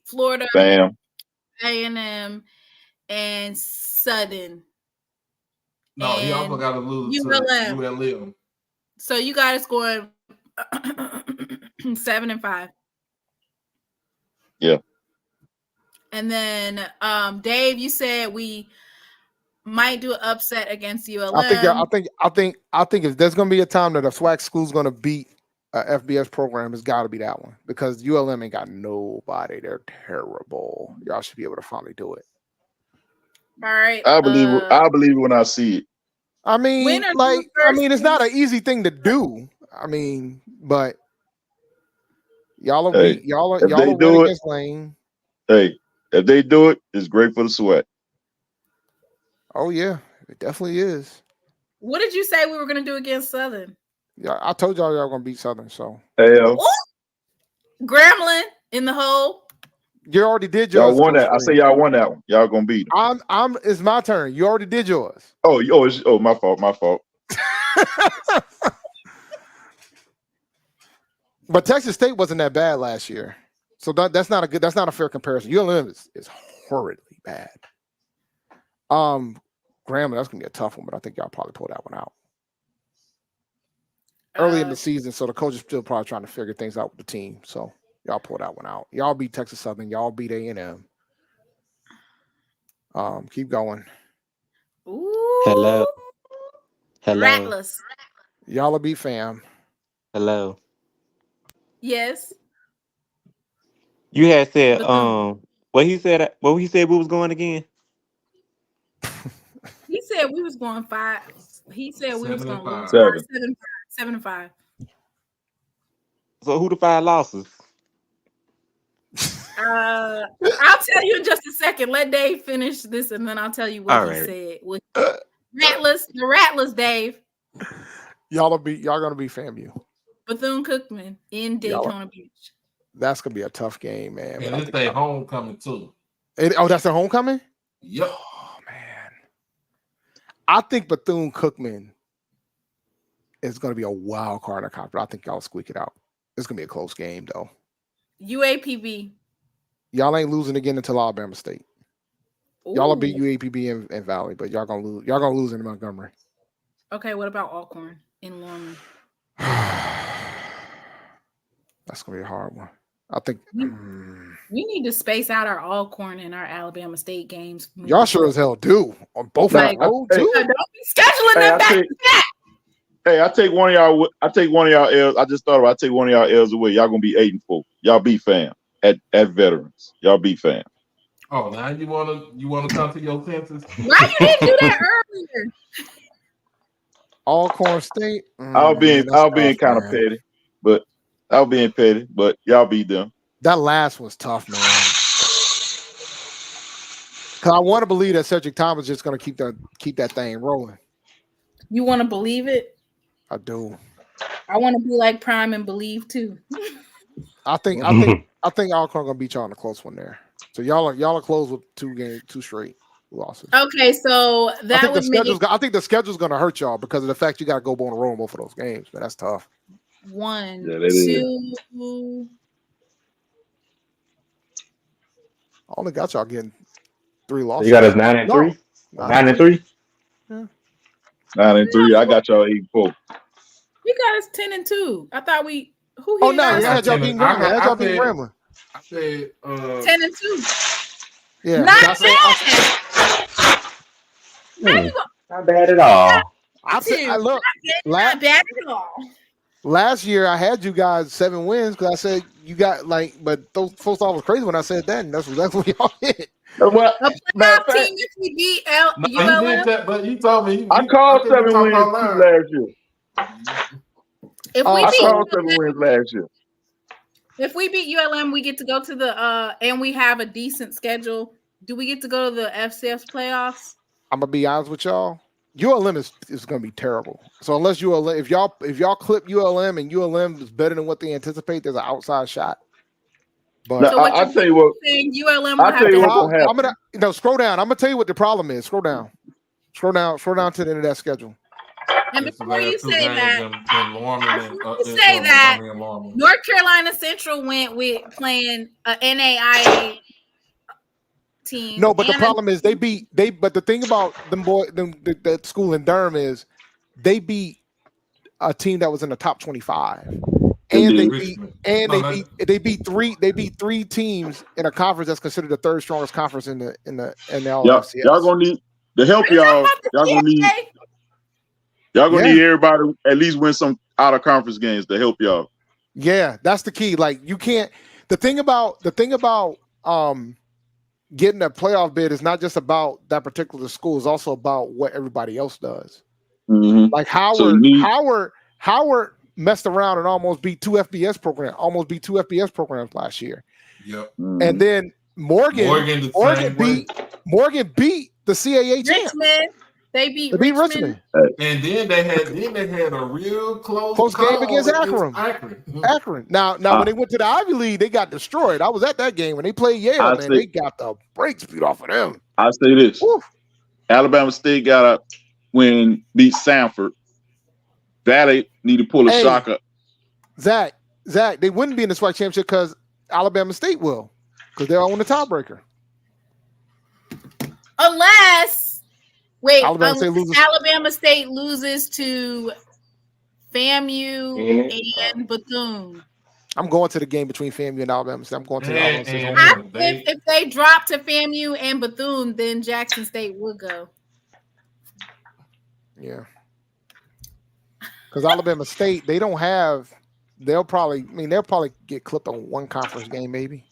Florida, A&M, and Southern. No, he also got to lose to ULM. So you got us going 7-5. Yeah. And then Dave, you said we might do an upset against ULM. I think if there's gonna be a time that a SWAC school's gonna beat a FBS program, it's got to be that one because ULM ain't got nobody. They're terrible. Y'all should be able to finally do it. All right. I believe it when I see it. I mean, When are it's not an easy thing to do. I mean, but y'all are Hey, y'all if are they do winning it, against Lane. hey, if they do it, it's great for the SWAC. Oh yeah, it definitely is. What did you say we were gonna do against Southern? Yeah, I told y'all gonna beat Southern. So Hell, Gremlin in the hole. you already did y'all yours. won Coach that. I say Green. y'all won that one. Y'all gonna beat them. It's my turn. You already did yours. Oh, my fault. But Texas State wasn't that bad last year, so that's not a fair comparison. ULM is horridly bad. Grambling, that's gonna be a tough one, but I think y'all probably pull that one out early in the season. So the coach is still probably trying to figure things out with the team. So y'all pull that one out. Y'all beat Texas Southern. Y'all beat A&M. Keep going. Ooh. Hello. Rattlers. Y'all will beat Fam. Hello. Yes. You had said what he said we was going again? He said we was going 5. He said we was going to lose 7-5. So who the 5 losses? I'll tell you in just a second. Let Dave finish this, and then I'll tell you what he said. The Rattlers, Dave. Y'all gonna be FAMU. Bethune-Cookman in Daytona Beach. That's gonna be a tough game, man. And it's their homecoming too. That's their homecoming? Yep. Oh man. I think Bethune-Cookman is gonna be a wild card in the conference. I think y'all squeak it out. It's gonna be a close game though. UAPB. Y'all ain't losing again until Alabama State. Y'all will beat UAPB and Valley, but y'all gonna lose. Y'all gonna lose in Montgomery. Okay, what about Alcorn in Longman? That's gonna be a hard one. I think we need to space out our Alcorn and our Alabama State games. Y'all sure as hell do on both like, too. Don't be scheduling them back to back. Hey, I take one of y'all L's. I just thought about I take one of y'all L's away. Y'all gonna be 8-4. Y'all beat Fam at Veterans. Y'all beat Fam. Oh, now you wanna come to your senses? Why you didn't do that earlier? Alcorn State. I'll be kind of petty, but I'll be petty, but y'all beat them. That last was tough, man. Cause I want to believe that Cedric Thomas is just gonna keep that thing rolling. You want to believe it? I do. I want to be like Prime and believe too. I think Alcorn gonna beat y'all in a close one there. So y'all are close with 2 straight losses. Okay, so that would I think the schedule's gonna hurt y'all because of the fact you got to go on the road in both of those games. Man, that's tough. 1, Yeah, 2. I only got y'all getting 3 losses. You got us 9-3. 9-3. Yeah. 9-3. I got y'all 8-4. We got us 10-2. I thought we. Who? Oh no, yeah, y'all beating Grambling. I said 10-2. Yeah, not bad. Not bad at all. Not bad at all. Last year I had you guys 7 wins because I said you got but those folks thought I was crazy when I said that, and that's what y'all hit. Well, a playoff team if we beat ULM. But you told me. I called 7 wins too last year. If I called 7 wins last year. If we beat ULM, we get to go to the and we have a decent schedule. Do we get to go to the FCS playoffs? I'm gonna be honest with y'all. ULM is gonna be terrible. So unless ULM, if y'all clip ULM and ULM is better than what they anticipate, there's an outside shot. But so I'll tell you what. ULM I'll tell you what's gonna happen. I'm gonna scroll down. I'm gonna tell you what the problem is. Scroll down to the end of that schedule. And before you say that, North Carolina Central went with playing an NAIA team. No, but the problem is but the thing about that school in Durham is they beat a team that was in the top 25. And they beat 3 teams in a conference that's considered the 3rd strongest conference in the LFCS. Y'all gonna need to help y'all. Y'all gonna need everybody to at least win some out of conference games to help y'all. Yeah, that's the key. Like you can't. The thing about getting a playoff bid is not just about that particular school. It's also about what everybody else does. Mhm. Like So you need- Howard messed around and almost beat two FBS programs last year. Yep. And then Morgan beat the CAA champ. Richmond. They beat They beat Richmond. And then they had a real close game call against Akron. Akron. Now when they went to the Ivy League, they got destroyed. I was at that game when they played Yale, man. They got the brakes beat off of them. I say this: Woo. Alabama State beat Sanford. Valley need to pull a shocker. Zach, they wouldn't be in the SWAC championship because Alabama State will, because they're on the tiebreaker. Unless Alabama State loses to FAMU and Bethune. I'm going to the game between FAMU and Alabama State. I'm going to the Alabama State. If they drop to FAMU and Bethune, then Jackson State would go. Yeah. Because Alabama State, they'll probably get clipped on one conference game, maybe.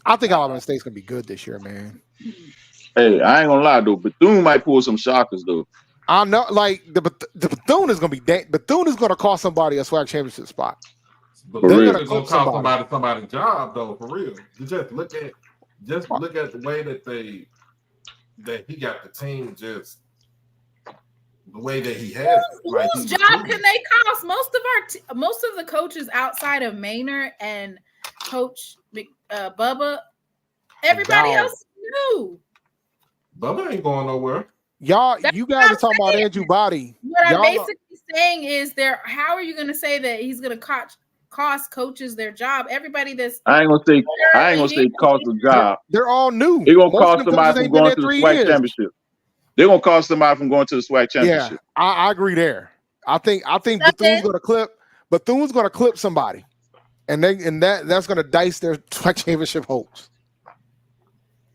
I think Alabama State's gonna be good this year, man. Hey, I ain't gonna lie though, Bethune might pull some shockers though. I know, like the Bethune is gonna be Bethune is gonna cost somebody a SWAC championship spot. But they're gonna cost somebody's job though, for real. Just look at the way that he got the team, just the way that he has it. Like, whose job can they cost? Most of the coaches outside of Maynard and Coach Bubba, everybody else is new. Bubba ain't going nowhere. You guys are talking about Andrew Body. What I'm basically saying is, how are you going to say that he's going to cost coaches their job? Everybody that's I ain't gonna say cost the job. They're all new. They're gonna cost somebody from going to the SWAC championship. They're gonna cost somebody from going to the SWAC championship. Yeah, I agree there. I think Bethune's gonna clip somebody, and that's gonna dice their SWAC championship hopes.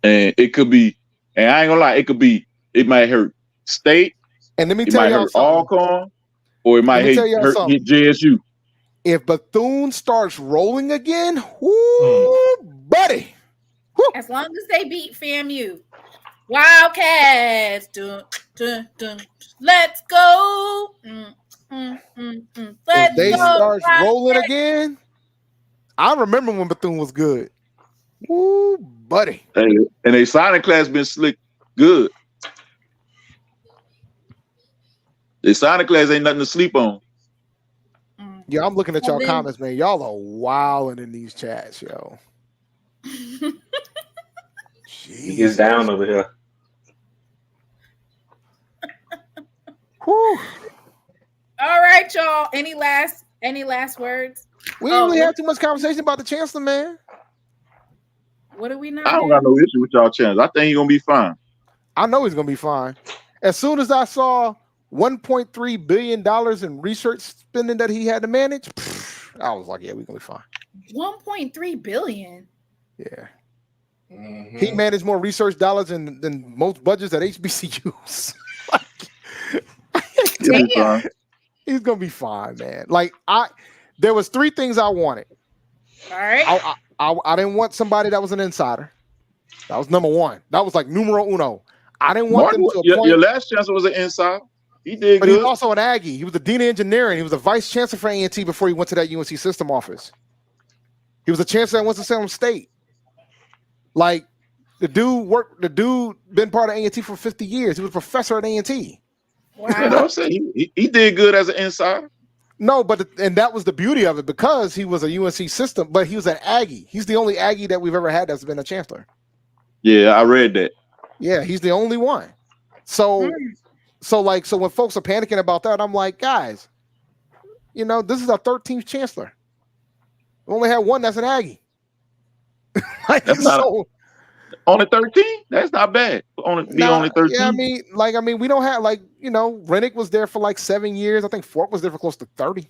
And it could be, and I ain't gonna lie, it might hurt State, and let me tell y'all something. Alcorn, or it might hit JSU. If Bethune starts rolling again, whoo, buddy. Woo. As long as they beat FAMU. Wildcats, dun, dun, dun. Let's go. If they start rolling again, I remember when Bethune was good. Woo, buddy. Hey, and a signing class been slick good. The signing class ain't nothing to sleep on. Yeah, I'm looking at y'all comments, man. Y'all are wilding in these chats, yo. He gets down over here. Whew. All right, y'all. Any last words? We didn't really have too much conversation about the chancellor, man. What are we not? I don't got no issue with y'all chancellor. I think he's gonna be fine. I know he's gonna be fine. As soon as I saw $1.3 billion in research spending that he had to manage, I was like, yeah, we're gonna be fine. 1.3 billion. Yeah. Mm-hmm. He managed more research dollars than most budgets at HBCUs. He's gonna be fine, man. Like there was three things I wanted. All right. I didn't want somebody that was an insider. That was number one. That was like numero uno. I didn't want them to appoint. Your last chancellor was an insider. He did, but good. He was also an Aggie. He was the dean of engineering. He was the vice chancellor for A&T before he went to that UNC system office. He was the chancellor at Winston-Salem State. Like the dude been part of A&T for 50 years. He was a professor at A&T. Wow. I'm saying he did good as an insider. No, and that was the beauty of it, because he was a UNC system, but he was an Aggie. He's the only Aggie that we've ever had that's been a chancellor. Yeah, I read that. Yeah, he's the only one. So when folks are panicking about that, I'm like, guys, this is our 13th chancellor. We only had one that's an Aggie. Only 13? That's not bad. Only 13. Yeah, I mean, we don't have Rennick was there for like 7 years. I think Fork was there for close to 30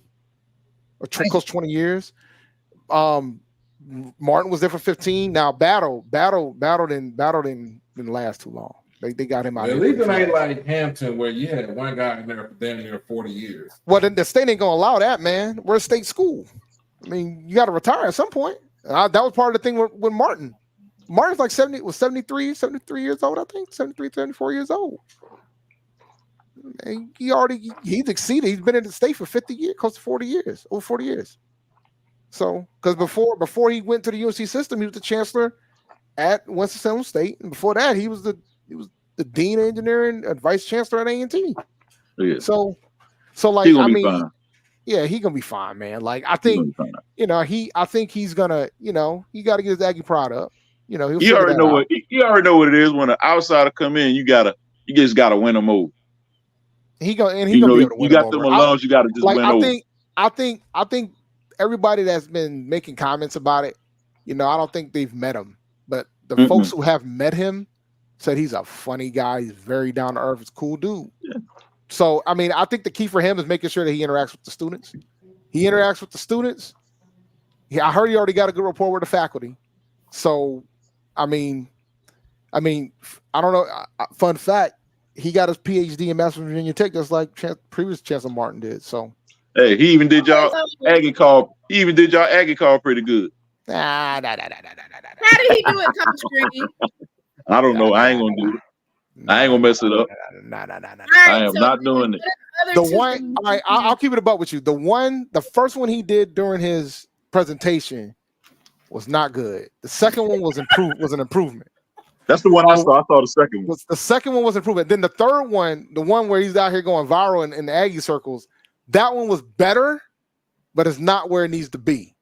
or close to 20 years. Martin was there for 15. Now Battle didn't last too long. They got him out. At least it ain't like Hampton where you had one guy in there for damn near 40 years. Well, the state ain't gonna allow that, man. We're a state school. I mean, you got to retire at some point. That was part of the thing with Martin. Martin's like 73 years old, I think. 73, 74 years old. And he's exceeded. He's been in the state for 50 years, close to 40 years, over 40 years. So, because before he went to the UNC system, he was the chancellor at Winston-Salem State, and before that, he was the dean of engineering, vice chancellor at A&T. Yeah. So like, He gonna be fine. yeah, he gonna be fine, man. Like, I think, I think he's gonna, he got to get his Aggie pride up. He'll You already know what you already know what it is when an outsider come in. You just gotta win them over. He gonna be able to win you got them alone. You got to just win over. I think everybody that's been making comments about it, I don't think they've met him, but the folks who have met him said he's a funny guy. He's very down to earth. He's a cool dude. Yeah. So, I mean, I think the key for him is making sure that he interacts with the students. I heard he already got a good rapport with the faculty. So, I mean, I don't know. Fun fact, he got his PhD in Master of Virginia Tech just like previous Chancellor Martin did. So, hey, he even did y'all Aggie call. He even did y'all Aggie call pretty good. How did he do it, Coach Green? I don't know. I ain't gonna do it. I ain't gonna mess it up. I am not doing it. The one, all right, I'll keep it about with you. The first one he did during his presentation was not good. The second one was an improvement. That's the one I saw. I saw the second one. The second one was improvement. Then the third one, the one where he's out here going viral in the Aggie circles, that one was better, but it's not where it needs to be.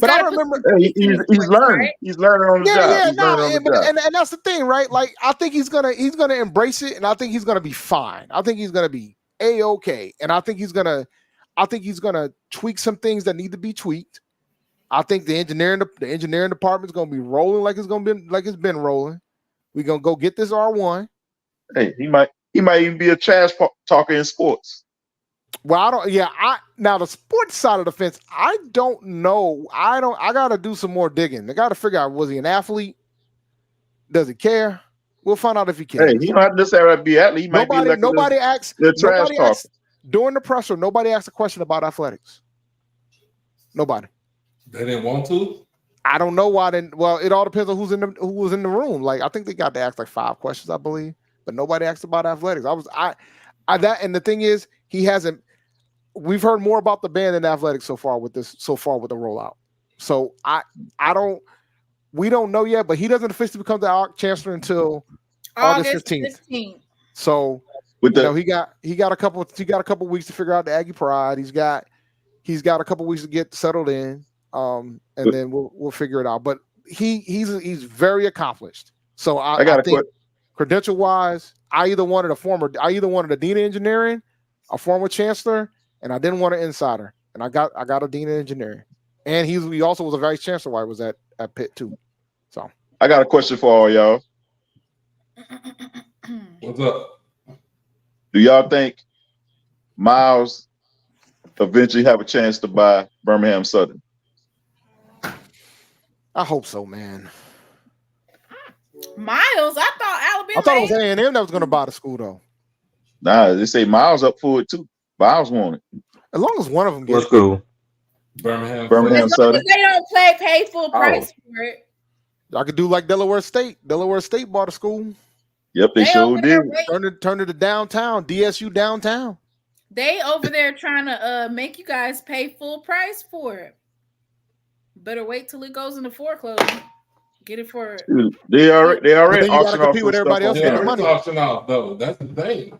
But I remember he's learning. Right? He's learning on the job. And that's the thing, right? Like, I think he's gonna embrace it, and I think he's gonna be fine. I think he's gonna be A-okay, and I think he's gonna tweak some things that need to be tweaked. I think the engineering department is gonna be rolling like it's been rolling. We're gonna go get this R1. Hey, he might even be a trash talker in sports. Well, now the sports side of the fence, I don't know. I gotta do some more digging. I gotta figure out, was he an athlete? Does he care? We'll find out if he cares. Hey, he don't have to necessarily be an athlete. He might be like nobody asked during the presser, nobody asked a question about athletics. Nobody. They didn't want to? I don't know why. Well, it all depends on who was in the room. Like, I think they got to ask like 5 questions, I believe, but nobody asked about athletics. And the thing is, he hasn't. We've heard more about the band than athletics so far with the rollout. So we don't know yet, but he doesn't officially become the chancellor until August 15th. So he got a couple weeks to figure out the Aggie pride. He's got a couple weeks to get settled in, and then we'll figure it out. But he's very accomplished. So I think credential wise, I either wanted a dean of engineering, a former chancellor, and I didn't want an insider. And I got a dean of engineering, and he also was a vice chancellor while he was at Pitt too. So I got a question for all y'all. What's up? Do y'all think Miles eventually have a chance to buy Birmingham Southern? I hope so, man. Miles, I thought it was A&M that was going to buy the school, though. Nah, they say Miles up for it too. Miles want it. As long as one of them gets What's cool? Birmingham Southern. They don't pay full price for it. I could do like Delaware State. Delaware State bought a school. Yep, they sure did. Turn it to downtown, DSU downtown. They over there trying to make you guys pay full price for it. Better wait till it goes into foreclosure. Get it for it. They already auction off with everybody else getting money. Auction off though. That's the thing.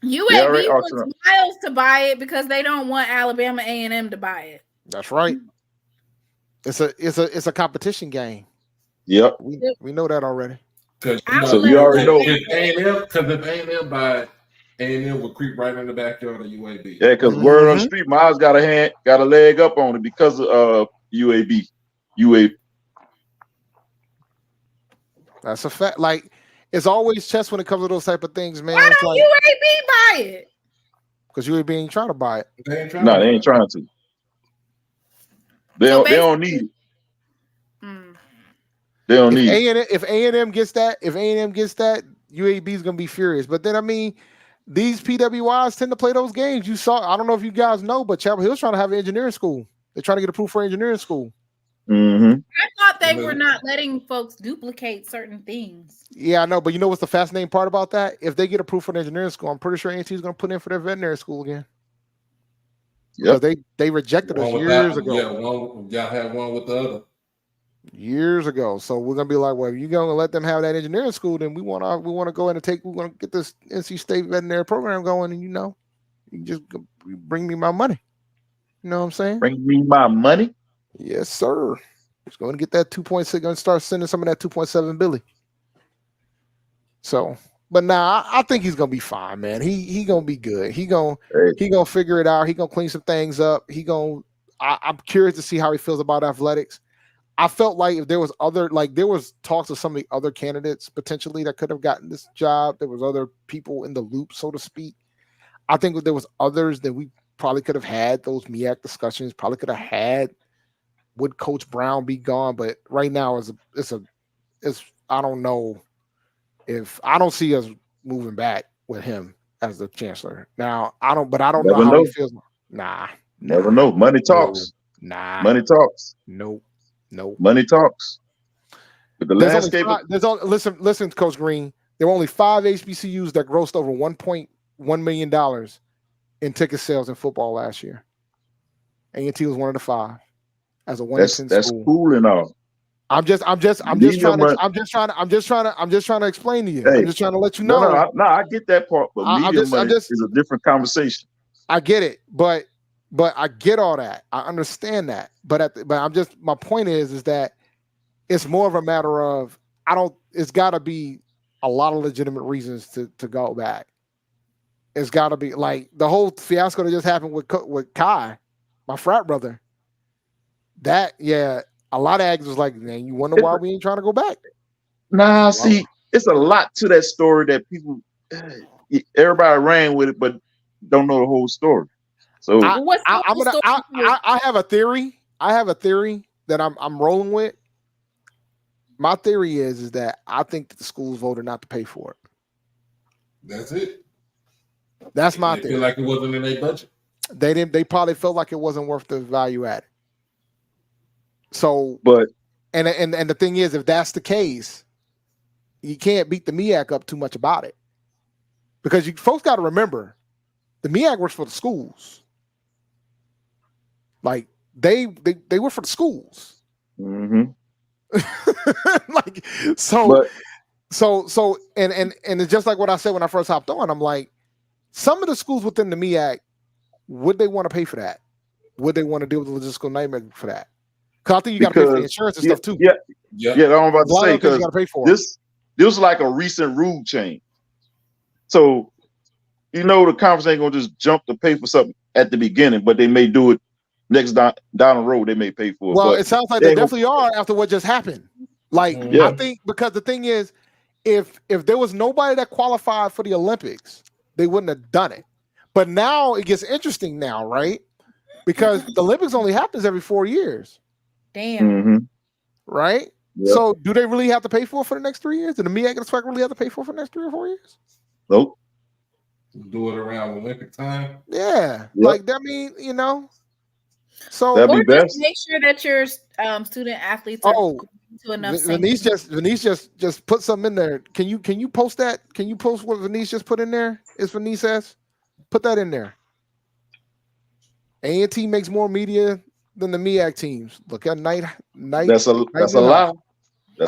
UAB wants Miles to buy it because they don't want Alabama A&M to buy it. That's right. It's a competition game. Yep, we know that already. So you already know. If A&M buy, A&M will creep right in the backyard of UAB. Yeah, because word on the street, Miles got a leg up on it because of UAB. That's a fact. Like, it's always chess when it comes to those type of things, man. Why don't UAB buy it? Because UAB ain't trying to buy it. They ain't trying to. They don't need it. They don't need it. If A&M gets that, UAB is gonna be furious. But then, I mean, these PWIs tend to play those games. You saw, I don't know if you guys know, but Chapel Hill's trying to have an engineering school. They're trying to get approved for engineering school. Mm-hmm. I thought they were not letting folks duplicate certain things. Yeah, I know, but you know what's the fascinating part about that? If they get approved for an engineering school, I'm pretty sure A&T is going to put in for their veterinary school again. Yep. Because they rejected us years ago. Yeah, y'all had one with the other. Years ago. So we're gonna be like, well, if you're gonna let them have that engineering school, then we want to go in and we want to get this NC State veterinary program going, and you just bring me my money. You know what I'm saying? Bring me my money. Yes, sir. Just going to get that 2.6. Going to start sending some of that 2.7 Billy. So, but nah, I think he's gonna be fine, man. He gonna be good. He gonna figure it out. He gonna clean some things up. I'm curious to see how he feels about athletics. I felt like if there was there was talks of some of the other candidates potentially that could have gotten this job. There was other people in the loop, so to speak. I think if there was others that we probably could have had those MEAC discussions, probably could have had. Would Coach Brown be gone? But right now it's I don't know if I don't see us moving back with him as the chancellor. Now I don't know how he feels. Never know. Money talks. Money talks. Nope. Money talks. But the landscape. Listen, Coach Green. There were only 5 HBCUs that grossed over $1.1 million in ticket sales in football last year. A&T was one of the 5 as a 1 school. That's cool and all. I'm just trying to explain to you. Hey, I'm just trying to let you know. No, I get that part, but media money is a different conversation. I get it, but I get all that. I understand that. But my point is that it's more of a matter of it's got to be a lot of legitimate reasons to go back. It's got to be like the whole fiasco that just happened with Kai, my frat brother. A lot of actors was like, man, you wonder why we ain't trying to go back. Nah, see, it's a lot to that story that everybody ran with it, but don't know the whole story. So I have a theory. I have a theory that I'm rolling with. My theory is that I think that the schools voted not to pay for it. That's it. That's my theory. Feel like it wasn't in their budget. They didn't. They probably felt like it wasn't worth the value added. So, and the thing is, if that's the case, you can't beat the MEAC up too much about it, because folks got to remember, the MEAC works for the schools. Like they work for the schools. Mm-hmm. And it's just like what I said when I first hopped on. I'm like, some of the schools within the MEAC, would they want to pay for that? Would they want to deal with the logistical nightmare for that? Because I think you got to pay for the insurance and stuff too. Yeah. I'm about to say, because this was like a recent rule change. So, the conference ain't gonna just jump to pay for something at the beginning, but they may do it next down the road. They may pay for it. Well, it sounds like they definitely are after what just happened. Like, I think, because the thing is, if there was nobody that qualified for the Olympics, they wouldn't have done it. But now it gets interesting now, right? Because the Olympics only happens every 4 years. Damn. Mm-hmm. Right? Yep. So do they really have to pay for it for the next 3 years? Do the MEAC and the SWAC really have to pay for it for the next 3 or 4 years? Nope. Do it around Olympic time. Yeah. Yep. Like, I mean, so that'd be best. Just make sure that your student athletes are to enough. Venice just put something in there. Can you post that? Can you post what Venice just put in there? Is Venice says? Put that in there. A&T makes more media than the MEAC teams. Look at night. That's a lie. That's a lie.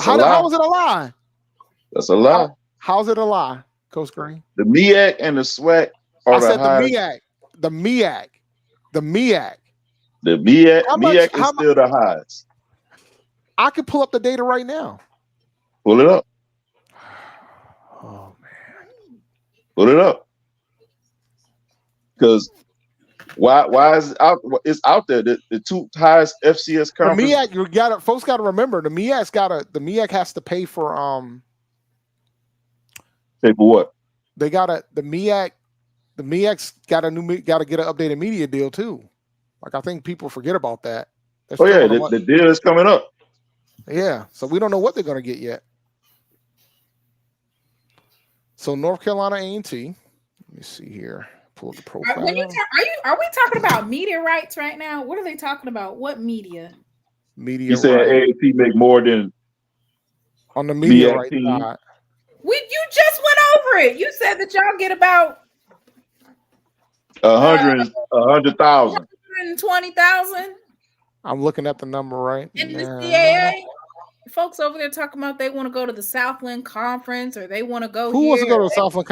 How is it a lie? That's a lie. How's it a lie, Coach Green? The MEAC and the SWAC are the highest. The MEAC. The MEAC is still the highest. I could pull up the data right now. Pull it up. Oh man. Pull it up. Because why is it out? It's out there. The 2 highest FCS conferences. The MEAC, folks got to remember, the MEAC has to pay for pay for what? The MEAC's got to get an updated media deal too. Like, I think people forget about that. The deal is coming up. Yeah, so we don't know what they're going to get yet. So North Carolina A&T. Let me see here. Pull up the profile. Are we talking about media rights right now? What are they talking about? What media? Media You said right. A&T make more than On the media right MEAC team. side. You just went over it. You said that y'all get about 100,000. 120,000 I'm looking at the number right in the now. CAA. Folks over there talking about they want to go to the Southland Conference or they want to go Who here. wants to go to the Southland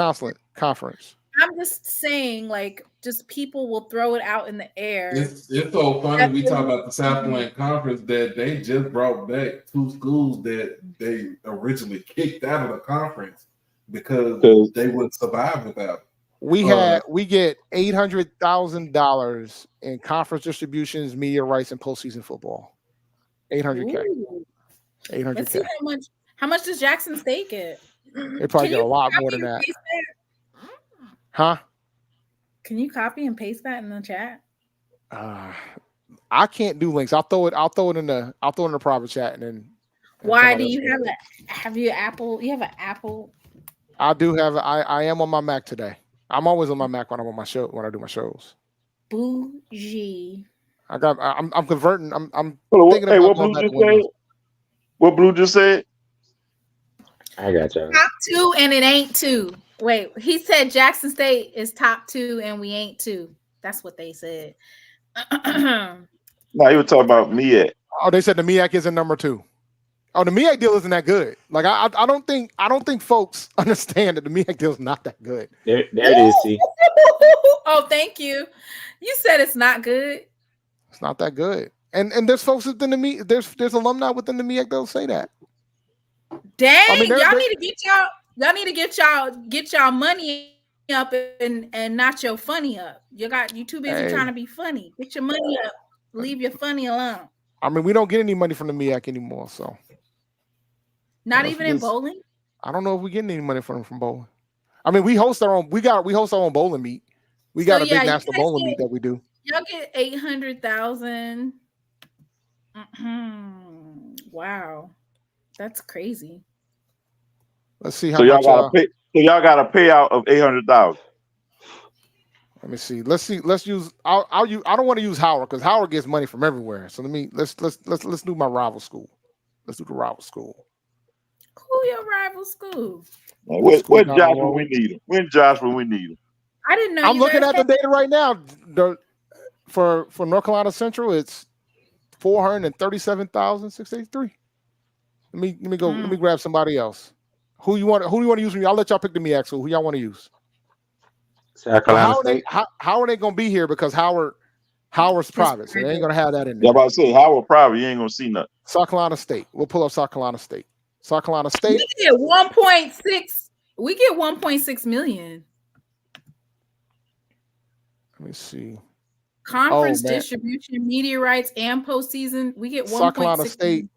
Conference? I'm just saying, like, just people will throw it out in the air. It's so funny we talk about the Southland Conference that they just brought back 2 schools that they originally kicked out of the conference because they wouldn't survive without it. We get $800,000 in conference distributions, media rights, and postseason football. $800K. $800K. Let's see how much does Jackson State get? They probably get a lot more than that. Huh? Can you copy and paste that in the chat? I can't do links. I'll throw it in the private chat and then. Why do you have you Apple? You have an Apple? I do have. I am on my Mac today. I'm always on my Mac when I'm on my show when I do my shows. Bougie. I'm converting. I'm thinking about what Blue just said. What Blue just said? I got you. Top 2 and it ain't 2. Wait, he said Jackson State is top 2 and we ain't 2. That's what they said. No, he was talking about MEAC. Oh, they said the MEAC isn't number 2. Oh, the MEAC deal isn't that good. Like I don't think folks understand that the MEAC deal is not that good. There it is. See. Oh, thank you. You said it's not good. It's not that good. And there's folks within the MEAC. There's alumni within the MEAC that'll say that. Dang, I mean, y'all need to get y'all money up and not your funny up. You too busy trying to be funny. Get your money up. Leave your funny alone. I mean, we don't get any money from the MEAC anymore, so. Not even in bowling? I don't know if we get any money from bowling. I mean, we host our own bowling meet. We got a big national bowling meet that we do. Y'all get 800,000. Wow. That's crazy. Let's see how so much y'all got a payout of 800,000. Let me see. Let's use. I don't want to use Howard because Howard gets money from everywhere. So let's do my rival school. Let's do the rival school. Who your rival school? Where's Josh when we need him? When Josh when we need him? I didn't know. I'm looking at the data right now. For North Carolina Central, it's 437,683. Let me go. Let me grab somebody else. Who you want to use? I'll let y'all pick the MEAC school. Who y'all want to use? South Carolina State. How are they going to be here? Because Howard's private, so they ain't going to have that in there. Yeah, about to say Howard private. You ain't going to see nothing. South Carolina State. We'll pull up South Carolina State. South Carolina State. We get 1.6. We get 1.6 million. Let me see. Conference distribution, media rights, and postseason. We get 1.6.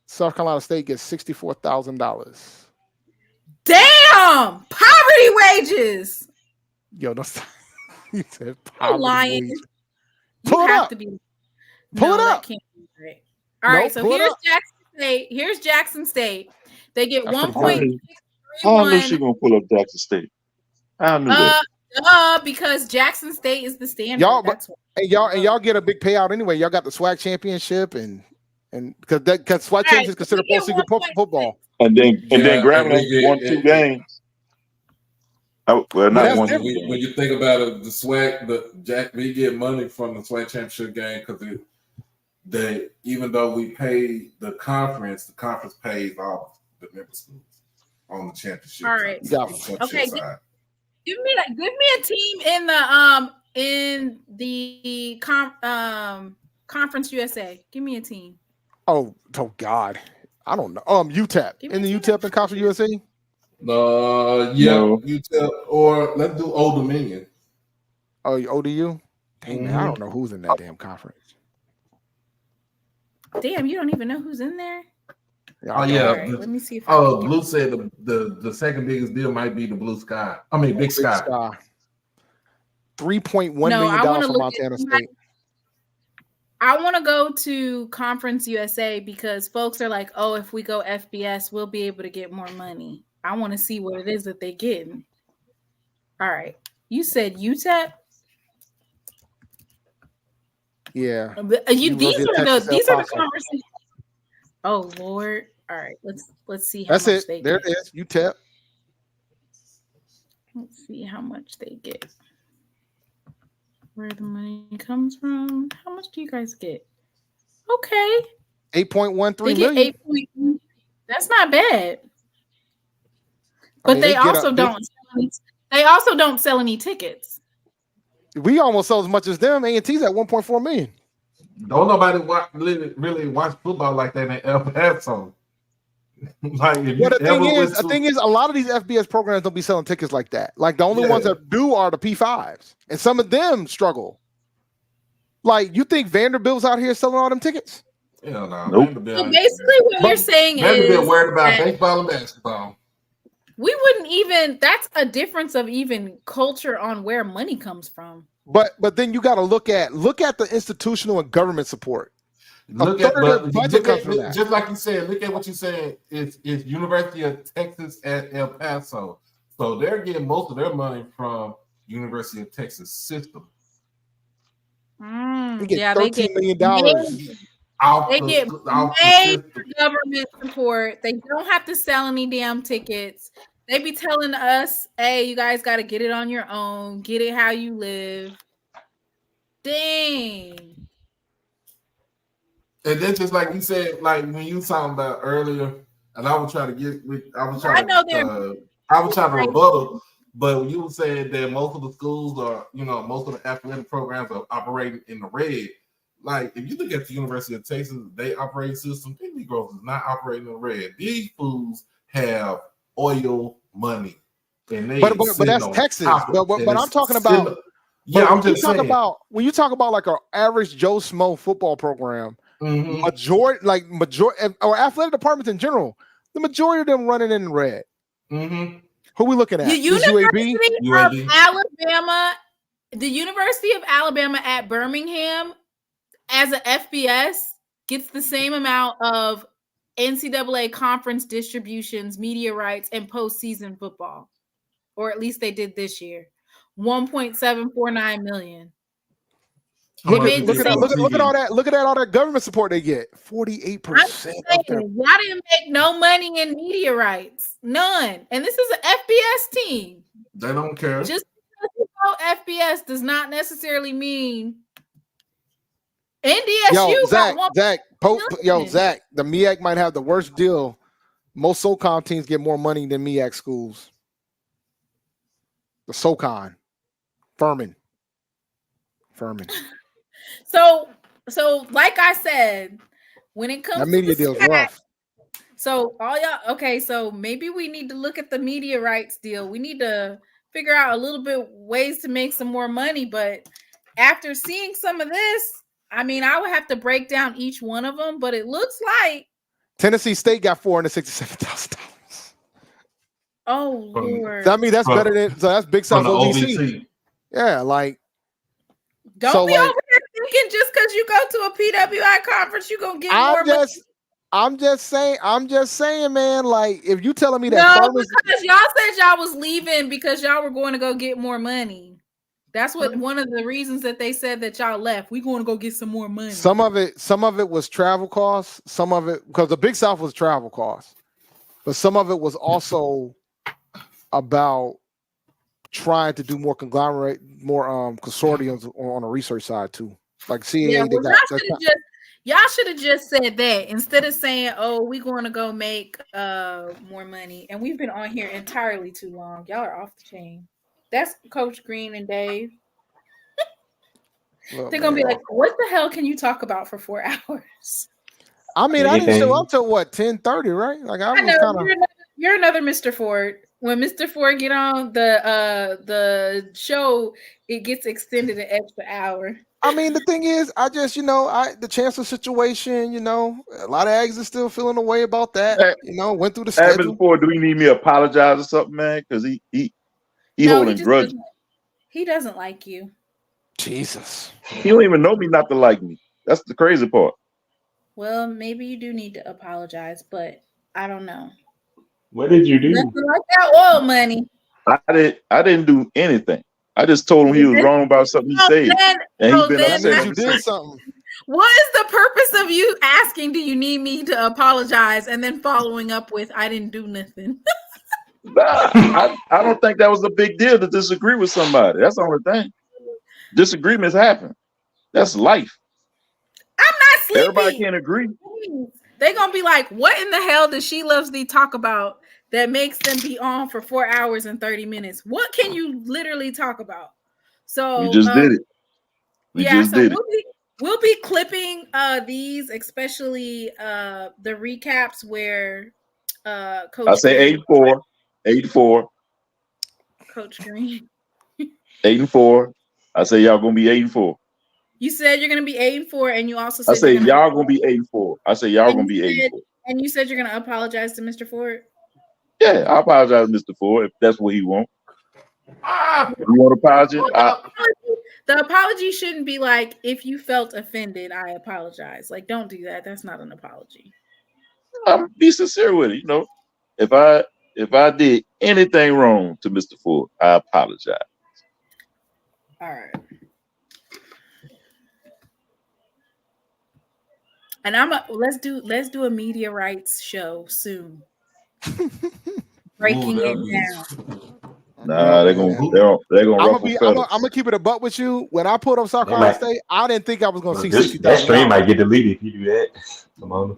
South Carolina State gets $64,000. Damn! Poverty wages. Yo, that's you said poverty wages. Pull it up. Pull it up. Right. All right, so here's Jackson State. Here's Jackson State. They get 1.631. How is she gonna pull up Jackson State? I knew that. Because Jackson State is the standard. Y'all get a big payout anyway. Y'all got the SWAC championship and because SWAC championship is considered postseason football. And then Grambling won 2 games. Oh, well, not one. When you think about it, the SWAC, we get money from the SWAC championship game because even though we pay the conference pays off the member schools on the championship. All right. Okay. Give me a team in the Conference USA. Give me a team. Oh God, I don't know. UTEP in the UTEP and Conference USA. UTEP or let's do Old Dominion. Oh, ODU. Dang, man, I don't know who's in that damn conference. Damn, you don't even know who's in there. Oh yeah. Right, let me see if Blue said the second biggest deal might be the Blue Sky. I mean Big Sky. $3.1 million from Montana State. I want to go to Conference USA because folks are like, oh, if we go FBS, we'll be able to get more money. I want to see what it is that they're getting. All right. You said UTEP? Yeah. These are the conferences. Oh Lord. All right, let's see how That's much it. they There get. it is. You tap. Let's see how much they get. Where the money comes from. How much do you guys get? Okay. 8.13 They get million. That's not bad. I But mean, they also don't sell any tickets. We almost sell as much as them. A&T's at 1.4 million. Don't nobody really watch football like that in El Paso. Like, Well, the thing is, a lot of these FBS programs don't be selling tickets like that. Like the only ones that do are the P5s, and some of them struggle. Like, you think Vanderbilt's out here selling all them tickets? Hell no. Nope. So basically, what you're saying Vanderbilt is worried about that baseball and basketball. we wouldn't even. That's a difference of even culture on where money comes from. But then you got to look at the institutional and government support. Just like you said, look at what you said. It's University of Texas at El Paso, so they're getting most of their money from University of Texas system. They get $13 million. They get major government support. They don't have to sell any damn tickets. They be telling us, "Hey, you guys got to get it on your own. Get it how you live." Dang. And then just like you said, like when you talking about earlier, and I was trying to rebuttal, but you were saying that most of the schools are, most of the athletic programs are operating in the red. Like if you look at the University of Texas, they operate system. Negroes is not operating in the red. These fools have oil money, and they but that's Texas. But I'm talking about. I'm just saying. When you talk about like an average Joe Smo football program. Majority or athletic departments in general, the majority of them running in red. Who are we looking at? The University of Alabama, the University of Alabama at Birmingham, as an FBS, gets the same amount of NCAA conference distributions, media rights, and postseason football, or at least they did this year. 1.749 million. Look at all that. Look at all that government support they get. 48%. Y'all didn't make no money in media rights. None. And this is an FBS team. They don't care. Just because you know FBS does not necessarily mean NDSU. Zach, the MEAC might have the worst deal. Most SoCon teams get more money than MEAC schools. The SoCon. Furman. So like I said, when it comes that media to deal's rough. So so maybe we need to look at the media rights deal. We need to figure out a little bit ways to make some more money. But after seeing some of this, I mean, I would have to break down each one of them. But it looks like Tennessee State got $467,000. Oh Lord! I mean, that's better than that's Big South OVC. Yeah, like. Don't be over here thinking just because you go to a PWI conference, you're gonna get more money. I'm just saying, man. Like, if you telling me that, because y'all said y'all was leaving because y'all were going to go get more money. That's what one of the reasons that they said that y'all left. We going to go get some more money. Some of it was travel costs. Some of it because the Big South was travel costs, but some of it was also about trying to do more consortiums on the research side too. Like CAA, y'all should have just said that instead of saying, "Oh, we're going to go make more money." And we've been on here entirely too long. Y'all are off the chain. That's Coach Green and Dave. They're gonna be like, "What the hell can you talk about for 4 hours?" I mean, I didn't show up till what 10:30, right? Like I know you're another Mr. Ford. When Mr. Ford get on the show, it gets extended an extra hour. I mean, the thing is, I just, the chancellor situation, a lot of eggs are still feeling away about that. Went through the schedule. Before, do we need me to apologize or something, man? Because he holding grudges. He doesn't like you. Jesus. He don't even know me not to like me. That's the crazy part. Well, maybe you do need to apologize, but I don't know. What did you do? Nothing like that oil money. I didn't do anything. I just told him he was wrong about something he said. And he been upset. You did something. What is the purpose of you asking, do you need me to apologize? And then following up with, I didn't do nothing. Nah, I don't think that was a big deal to disagree with somebody. That's the only thing. Disagreements happen. That's life. I'm not sleepy. Everybody can't agree. They're going to be like, what in the hell does SheLovesThee talk about that makes them be on for 4 hours and 30 minutes? What can you literally talk about? So we just did it. We'll be clipping these, especially the recaps where Coach I say 8-4. 8-4. Coach Green. 8-4. I say y'all gonna be 8-4. You said you're gonna be 8-4, and you also said I say y'all gonna be 8-4. I say y'all gonna be 8-4. And you said you're gonna apologize to Mr. Ford. Yeah, I apologize to Mr. Ford if that's what he wants. If you want to apologize? The apology shouldn't be like, if you felt offended, I apologize. Like, don't do that. That's not an apology. Be sincere with it. You know, if I did anything wrong to Mr. Ford, I apologize. All right. And let's do a media rights show soon. Breaking it down. Nah, they're gonna I'm gonna keep it a buck with you. When I pulled up South Carolina State, I didn't think I was gonna see 60,000. That stream might get deleted if you do that. Come on.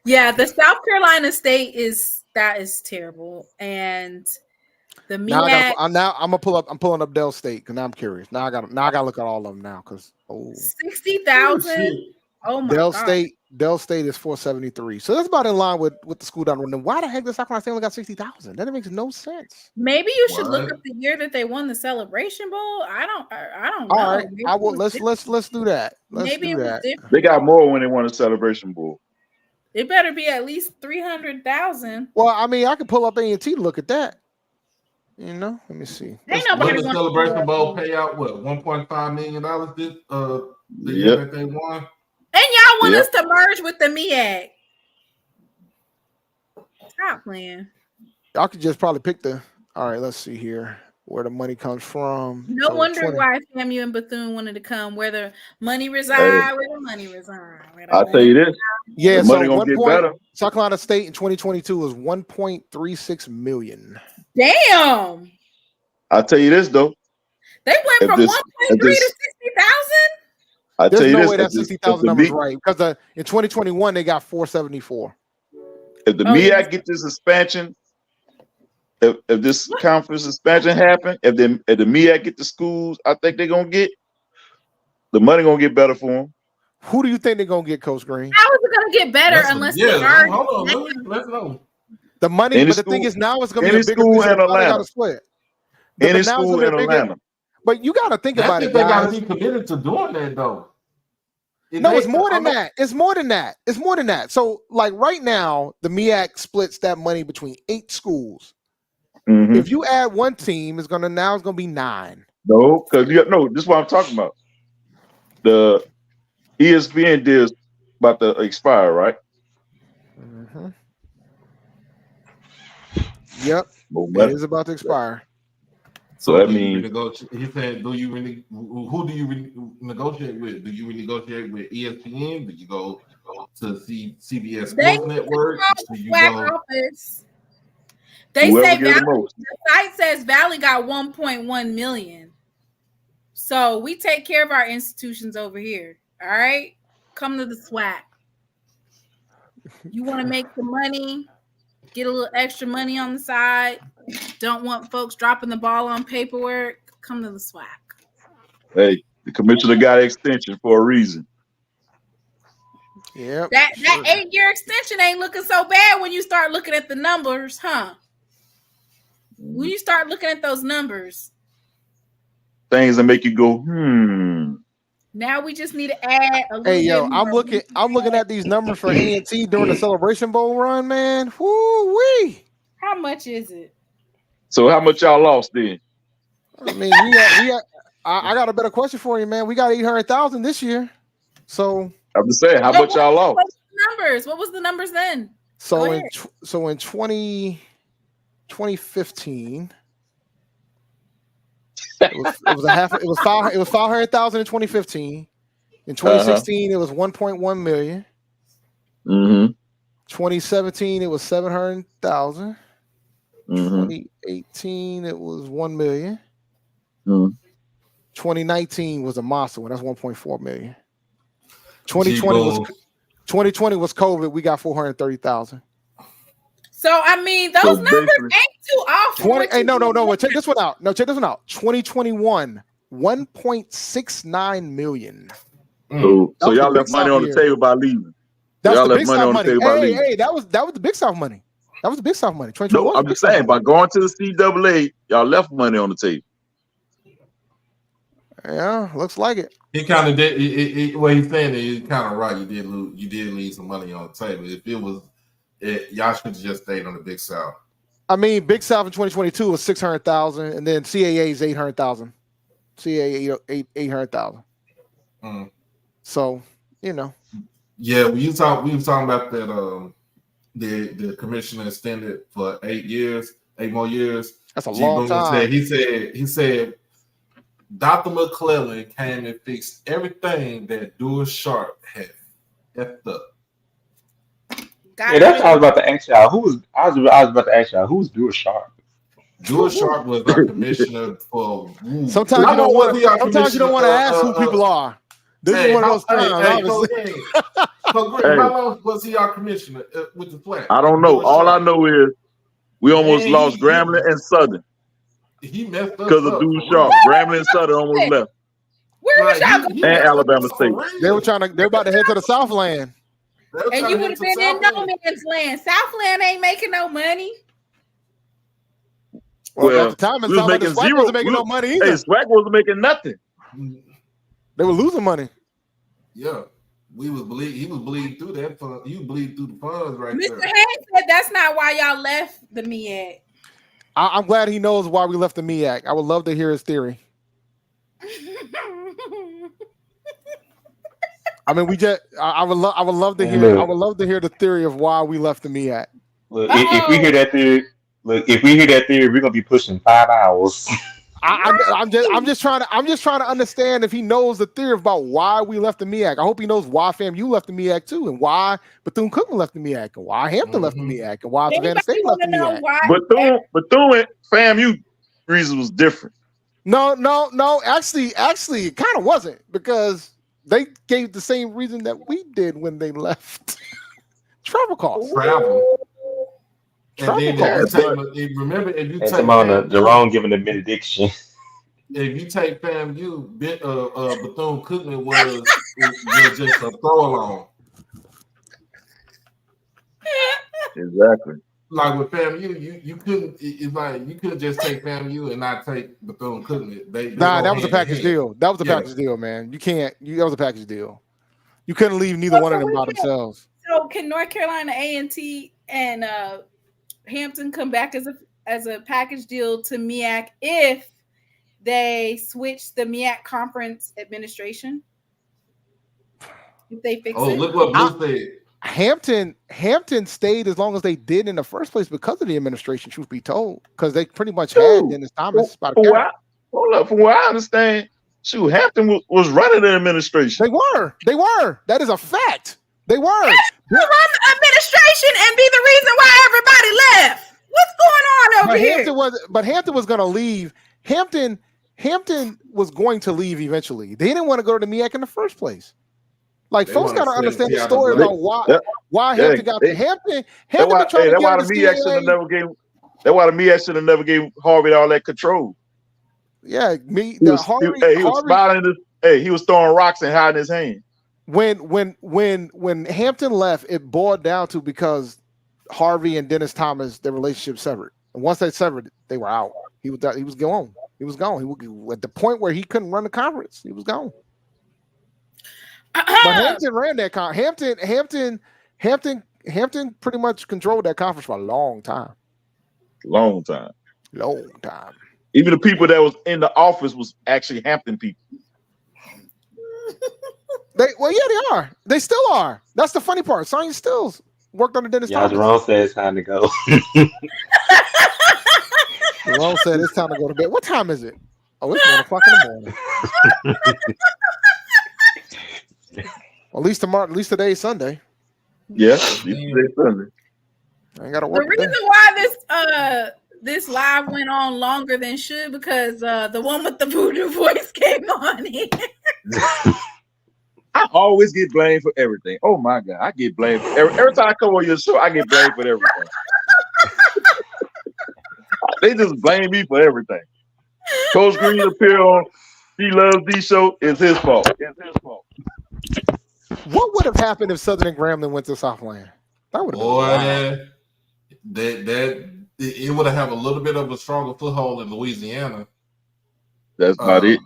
Yeah, the South Carolina State is terrible, and the MEAC. I'm gonna pull up. I'm pulling up Dell State because now I'm curious. Now I gotta look at all of them now because 60,000. Oh my God. Dell State is 473. So that's about in line with the school down. Then why the heck does South Carolina State only got 60,000? That makes no sense. Maybe you should look up the year that they won the Celebration Bowl. I don't know. All right, I will. Let's do that. Maybe it was different. They got more when they won the Celebration Bowl. It better be at least 300,000. Well, I mean, I could pull up A&T to look at that. You know, let me see. Ain't nobody the Celebration Bowl pay out what $1.5 million the year that they won. And y'all want us to merge with the MEAC. Stop playing. Y'all could just probably pick the. All right, let's see here where the money comes from. No wonder why FAMU and Bethune wanted to come. Where the money reside, where the money reside. I'll tell you this. Yeah, the money gonna get better. South Carolina State in 2022 was 1.36 million. Damn. I'll tell you this though. They went from 1.3 to 60,000. There's no way that 60,000 number is right because in 2021 they got 474. If the MEAC get this expansion, if this conference expansion happen, if the MEAC get the schools, I think they're gonna get the money gonna get better for them. Who do you think they're gonna get, Coach Green? How is it gonna get better unless they are? Hold on, let's know. The money, but the thing is now it's gonna be a bigger school in Atlanta. Any school in Atlanta. But you got to think about it, guys. They got to be committed to doing that, though. No, it's more than that. It's more than that. It's more than that. So, like right now, the MEAC splits that money between 8 schools. Mm-hmm. If you add one team, it's gonna be 9. No, because this is what I'm talking about. The ESPN deal is about to expire, right? Mm-hmm. Yep, it is about to expire. So that means he said, who do you negotiate with? Do you renegotiate with ESPN? Do you go to CBS Sports Network? Do you go? They say Valley, the site says Valley got 1.1 million. So we take care of our institutions over here. All right, come to the SWAC. You want to make some money? Get a little extra money on the side. Don't want folks dropping the ball on paperwork. Come to the SWAC. Hey, the commissioner got extension for a reason. Yeah. That 8-year extension ain't looking so bad when you start looking at the numbers, huh? When you start looking at those numbers. Things that make you go, Now we just need to add a little Hey, yo, I'm looking at these numbers for A&T during the Celebration Bowl run, man. Woo-wee. How much is it? So how much y'all lost then? I mean, I got a better question for you, man. We got 800,000 this year. So I'm just saying, how much y'all lost? What was the numbers then? So in 2015, It was 500,000 in 2015. In 2016, it was 1.1 million. 2017, it was 700,000. 2018, it was 1 million. 2019 was a monster one. That's 1.4 million. 2020 was COVID. We got 430,000. So I mean, those numbers ain't too off. 20. Hey, no. Check this one out. 2021, 1.69 million. So y'all left money on the table by leaving. Y'all left money on the table by leaving. Hey, that was the Big South money. That was the Big South money. No, I'm just saying, by going to the CAA, y'all left money on the table. Yeah, looks like it. He kind of did. What he's saying is he's kind of right. You did leave some money on the table. If it was, y'all should have just stayed on the Big South. I mean, Big South in 2022 was 600,000, and then CAA is 800,000. CAA 800,000. So Yeah, we were talking about that. The commissioner extended for 8 more years. That's a long time. He said. Dr. McClellan came and fixed everything that Dewar Sharp had effed up. Yeah, that's what I was about to ask y'all. I was about to ask y'all who's Dewar Sharp. Dewar Sharp was our commissioner for. Sometimes you don't want to ask who people are. This is one of those times. So Greg, how long was he our commissioner with the SWAC? I don't know. All I know is we almost lost Grambling and Southern. He messed up because of Dewar Sharp. Grambling and Southern almost left. Where was y'all going? And Alabama State. They're about to head to the Southland. And you would have been in no man's land. Southland ain't making no money. Well, at the time, it sounded like the SWAC wasn't making no money either. Hey, SWAC wasn't making nothing. They were losing money. Yeah. He was bleeding through that fund. You bleed through the funds right there. Mr. Hayes said that's not why y'all left the MEAC. I'm glad he knows why we left the MEAC. I would love to hear his theory. I mean, I would love to hear. I would love to hear the theory of why we left the MEAC. Look, if we hear that theory, we're gonna be pushing 5 hours. I'm just trying to understand if he knows the theory about why we left the MEAC. I hope he knows why FAMU left the MEAC too, and why Bethune-Cookman left the MEAC, and why Hampton left the MEAC, and why Savannah State left the MEAC. Bethune FAMU reason was different. No. Actually, it kind of wasn't, because they gave the same reason that we did when they left. Travel costs. And then remember, if you take Jerome giving the benediction. If you take FAMU, Bethune-Cookman was just a throw along. Exactly. Like with FAMU, you couldn't. It's like you could just take FAMU and not take Bethune-Cookman. That was a package deal. That was a package deal, man. You can't. That was a package deal. You couldn't leave neither one of them by themselves. So can North Carolina A&T and Hampton come back as a package deal to MEAC if they switch the MEAC conference administration? If they fix it. Look what Blue said. Hampton stayed as long as they did in the first place because of the administration, truth be told, because they pretty much had Dennis Thomas. From what I understand, Hampton was running the administration. They were. That is a fact. They were. Run the administration and be the reason why everybody left. What's going on over here? Hampton was going to leave. Hampton was going to leave eventually. They didn't want to go to the MEAC in the first place. Like, folks got to understand the story about why Hampton got there. Hampton that's why the MEAC should have never gave Harvey all that control. Yeah, he was throwing rocks and hiding his hand. When Hampton left, it boiled down to because Harvey and Dennis Thomas, their relationship severed. And once they severed, they were out. He was gone. He was at the point where he couldn't run the conference. He was gone. But Hampton ran that conference. Hampton pretty much controlled that conference for a long time. Long time. Even the people that was in the office was actually Hampton people. They are. They still are. That's the funny part. Sonya Stills worked under Dennis Thomas. Jerome said it's time to go. Jerome said it's time to go to bed. What time is it? Oh, it's 1 o'clock in the morning. At least tomorrow. At least today's Sunday. Yes, today's Sunday. I ain't got to work. The reason why this live went on longer than should because the one with the voodoo voice came on here. I always get blamed for everything. Oh my God, I get blamed for every time I come on your show. I get blamed for everything. They just blame me for everything. Coach Green appear on SheLovesThee show. It's his fault. It's his fault. What would have happened if Southern and Grambling went to Southland? That would have been that it would have a little bit of a stronger foothold in Louisiana. That's about it.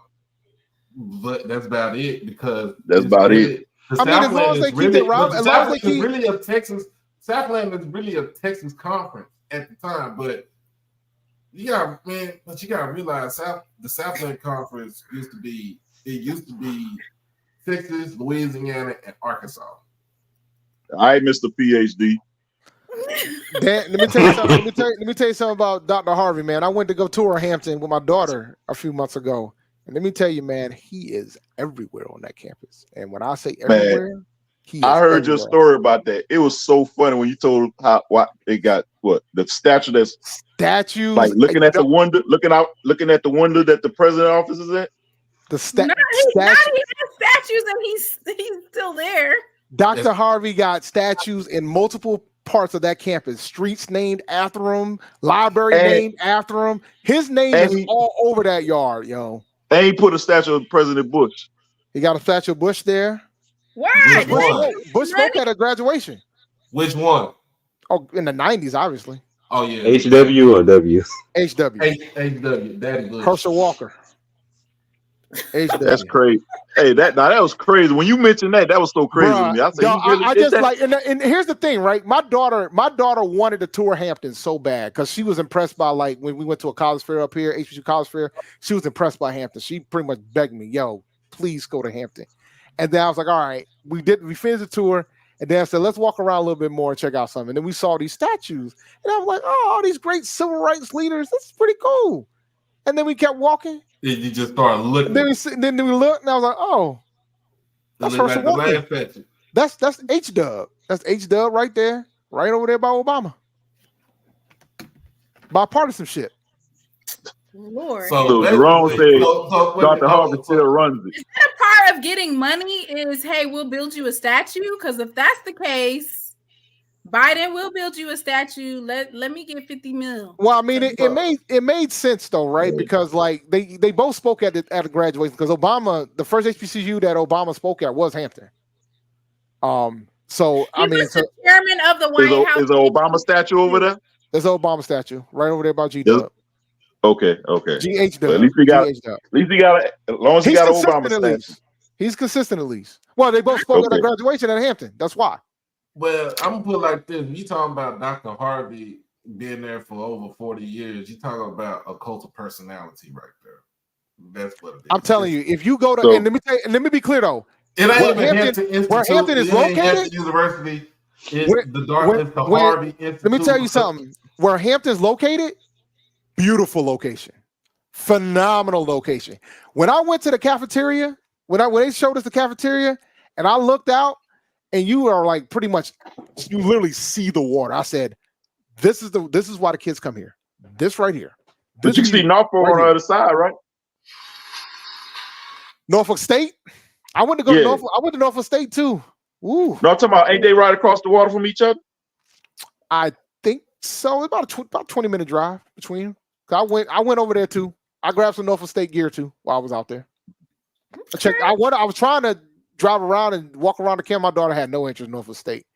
But that's about it because that's about it. I mean, as long as they keep it around, as long as they keep really a Texas. Southland is really a Texas conference at the time, but you gotta realize the Southland Conference used to be Texas, Louisiana, and Arkansas. I missed a PhD. Dan, let me tell you something. Let me tell you something about Dr. Harvey, man. I went to go tour Hampton with my daughter a few months ago, and let me tell you, man, he is everywhere on that campus. And when I say everywhere, I heard your story about that. It was so funny when you told what they got. What the statue? That's statues. Like looking at the window, looking at the window that the president office is at. The he has statues and he's still there. Dr. Harvey got statues in multiple parts of that campus. Streets named after him, library named after him. His name is all over that yard, yo. And he put a statue of President Bush. He got a statue of Bush there. Why? Bush spoke at a graduation. Which one? Oh, in the 90s, obviously. Oh yeah. HW or W? HW. HW. Daddy Bush. Herschel Walker. HW. That's crazy. Hey, that was crazy. When you mentioned that was so crazy to me. I said, I just like, and here's the thing, right? My daughter wanted to tour Hampton so bad because she was impressed by, like, when we went to a college fair up here, HBCU college fair, she was impressed by Hampton. She pretty much begged me, yo, please go to Hampton. And then I was like, all right, we finished the tour, and then I said, let's walk around a little bit more and check out something. And then we saw these statues, and I was like, oh, all these great civil rights leaders, that's pretty cool. And then we kept walking. Then you just started looking. Then we looked, and I was like, oh, that's Herschel Walker. That's H-Dub. That's H-Dub right there, right over there by Obama. Bipartisanship. Lord. So Jerome said Dr. Harvey still runs it. Is that part of getting money is, hey, we'll build you a statue? Because if that's the case, Biden will build you a statue. Let me get 50 mil. Well, I mean, it made sense though, right? Because like they both spoke at a graduation because Obama, the first HBCU that Obama spoke at was Hampton. So I mean, the chairman of the White House is an Obama statue over there? There's an Obama statue right over there by G-Dub. Okay. GH-Dub. At least he got as long as he got an Obama statue. He's consistent at least. Well, they both spoke at a graduation at Hampton. That's why. Well, I'm gonna put it like this: you talking about Dr. Harvey being there for over 40 years. You talking about a cult of personality right there. That's what it is. I'm telling you, if you go to and let me be clear though, it ain't even Hampton where Hampton is located. Hampton University is the Harvey Institute. Let me tell you something. Where Hampton's located, beautiful location, phenomenal location. When I went to the cafeteria, when they showed us the cafeteria, and I looked out. And you are like pretty much, you literally see the water. I said, this is why the kids come here. This right here. But you see Norfolk on the other side, right? Norfolk State. I went to go to Norfolk. I went to Norfolk State too. Ooh. No, I'm talking about, ain't they right across the water from each other? I think so. About 20-minute drive between them. I went over there too. I grabbed some Norfolk State gear too while I was out there. I was trying to drive around and walk around the camp. My daughter had no interest in Norfolk State.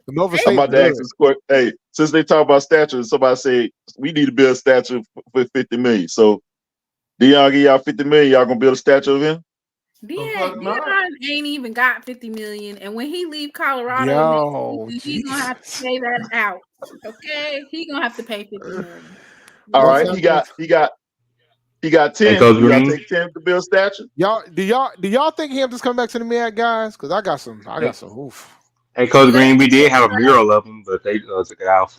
Norfolk State. I'm about to ask this question. Hey, since they talk about statues, somebody said we need to build a statue for 50 million. So Deion give y'all 50 million, y'all gonna build a statue of him? Deion ain't even got 50 million, and when he leave Colorado, he's gonna have to pay that out. Okay, he gonna have to pay 50 million. All right, he got 10. You gotta take 10 to build a statue. Do y'all think Hampton's coming back to the MEAC, guys? Because I got some. Oof. Hey, Coach Green, we did have a mural of him, but they took it out.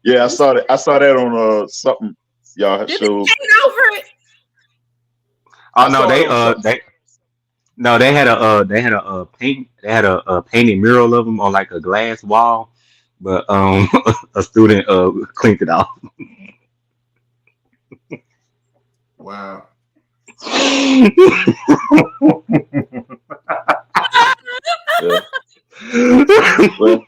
Yeah, I saw that. I saw that on something y'all showed. Over it. Oh I no, saw it on they had a painted mural of them on like a glass wall, but a student cleaned it off. Wow. Well,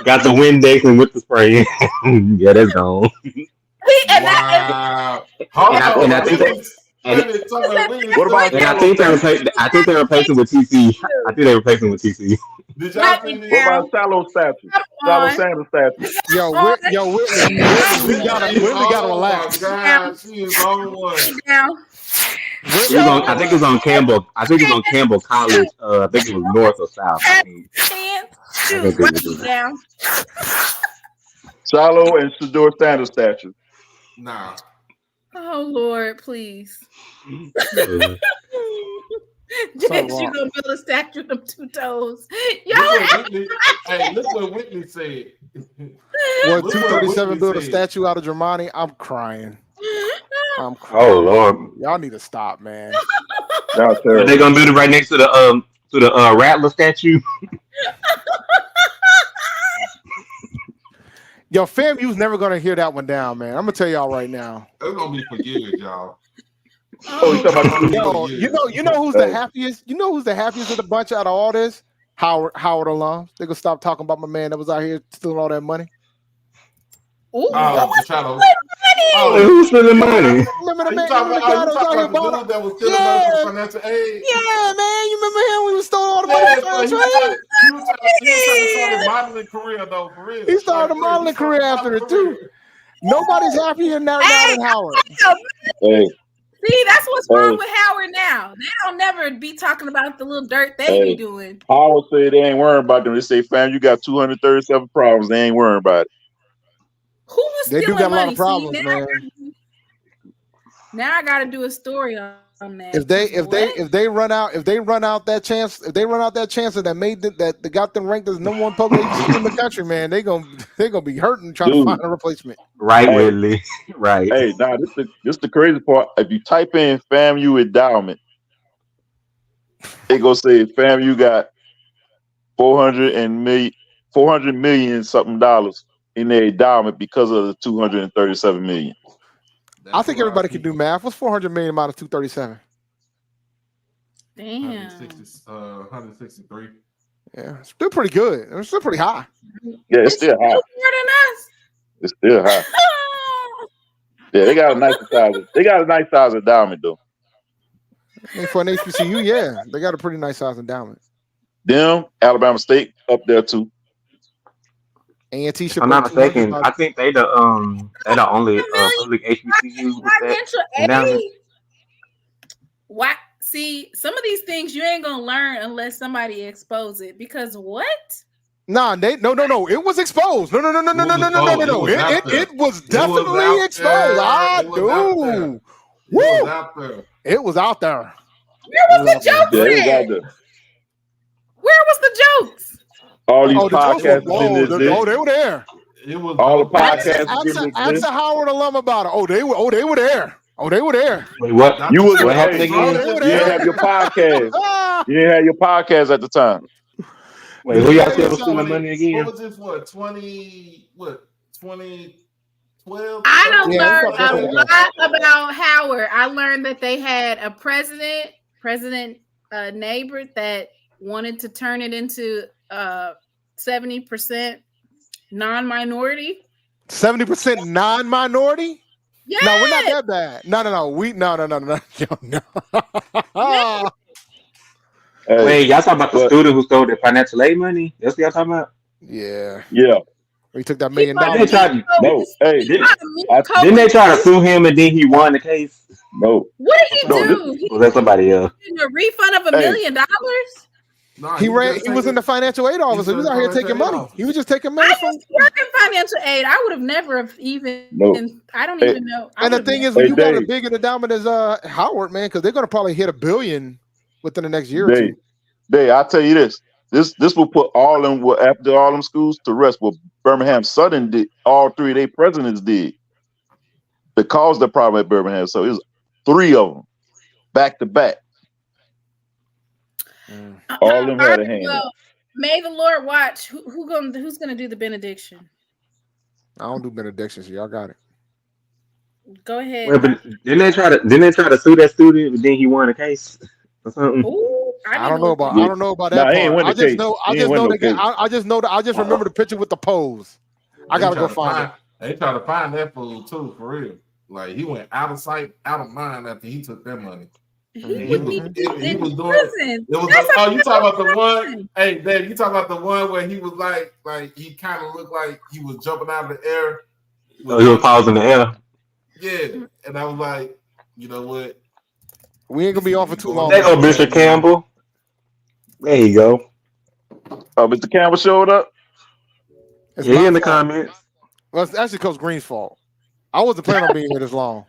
Got the Windex and with the spray. Yeah, that's gone. Wow. Hold And I on. think they what about and I think they're replacing with TC. I think they're replacing with TC. Did y'all see what this? about Shallow statue? Shallow Sanders statue. Yo, Whitney, Whitney gotta relax. Oh my God, she is on one. It was on, I think it was on Campbell. I think it was on Campbell College. I think it was north or south. I think it was down. Shallow and Shador Sanders statue. Nah. Oh Lord, please. that. James, you gonna build a statue of them 2 toes? Look what Whitney said. What, 237 build a statue out of Germani? I'm crying. Oh Lord, y'all need to stop, man. Are they gonna build it right next to the Rattler statue? Yo, FAMU's never gonna hear that one down, man. I'm gonna tell y'all right now. It's gonna be for years, y'all. Yo, you know who's the happiest? You know who's the happiest of the bunch out of all this? Howard alums. They gonna stop talking about my man that was out here stealing all that money. Ooh, who's stealing money? Remember the man that was stealing money from financial aid? Yeah, man. You remember him when he stole all the money from financial aid? He was trying to start a modeling career, though, for real. He started a modeling career after it, too. Nobody's happier now than Howard. Hey. See, that's what's wrong with Howard now. They don't never be talking about the little dirt they be doing. Howard said they ain't worrying about them. They say, fam, you got 237 problems. They ain't worrying about it. Who was they stealing do got money? A lot of problems, See, man. Now I gotta do a story on that. If they run out that chance that got them ranked as number 1 public HBCU in the country, man, they gonna be hurting trying to find a replacement. Right, Whitley. Right. Hey, now this the crazy part. If you type in FAMU endowment, it gonna say FAMU got 400 million something dollars in their endowment because of the 237 million. I think everybody can do math. What's 400 million minus 237? Damn. 163. Yeah, it's still pretty good. It's still pretty high. Yeah, it's still high. More than us. It's still high. Yeah, they got a nice size. They got a nice size endowment though. And for an HBCU, yeah, they got a pretty nice size endowment. Them, Alabama State up there too. A&T if I'm not mistaken, I think they the only public HBCU with financial that. aid. Why? See, some of these things you ain't gonna learn unless somebody expose it. Because what? Nah, no. It was exposed. No. It was definitely exposed. Dude. It was out there. Where was the jokes? Where was the jokes? All these podcasts. They were there. It was all the podcasts. Ask a Howard alum about it. They were there. They were there. Wait, what? What happened again? You didn't have your podcast. You didn't have your podcast at the time. Wait, who y'all said was stealing money again? What was this? 2012? I don't learn a lot about Howard. I learned that they had a president neighbor that wanted to turn it into 70% non-minority. 70% non-minority? Yeah. No, we're not that bad. No. No. Hey, wait, y'all talking about the student who stole their financial aid money? That's what y'all talking about? Yeah. He took that $1 million. Didn't they try to sue him and then he won the case? No. What did he do? Was that somebody else? A refund of $1 million? No, he was in the financial aid office. He was out here taking money. He was just taking money from working financial aid. I would have never even. I don't even know. And the thing is, when you got a big endowment as Howard, man, because they're going to probably hit $1 billion within the next year or two. I'll tell you this. This will put all them after all them schools to rest. What Birmingham Southern did, all 3 of their presidents did, that caused the problem at Birmingham. So 3 of them back to back. All of them had a hand. Well, may the Lord watch. Who's gonna do the benediction? I don't do benedictions. Y'all got it. Go ahead. Well, but didn't they try to sue that student, but then he won a case or something? Ooh, I don't know about that part. I just remember the picture with the pose. I gotta go find it. They try to find that fool too, for real. Like he went out of sight, out of mind after he took that money. He was doing. You talking about the one? Hey, Dave, you talking about the one where he was like he kind of looked like he was jumping out of the air. He was pausing the air. Yeah, and I was like, you know what? We ain't gonna be on for too long. There go Mr. Campbell. There you go. Oh, Mr. Campbell showed up. He in the comments. Well, it's actually Coach Green's fault. I wasn't planning on being here this long.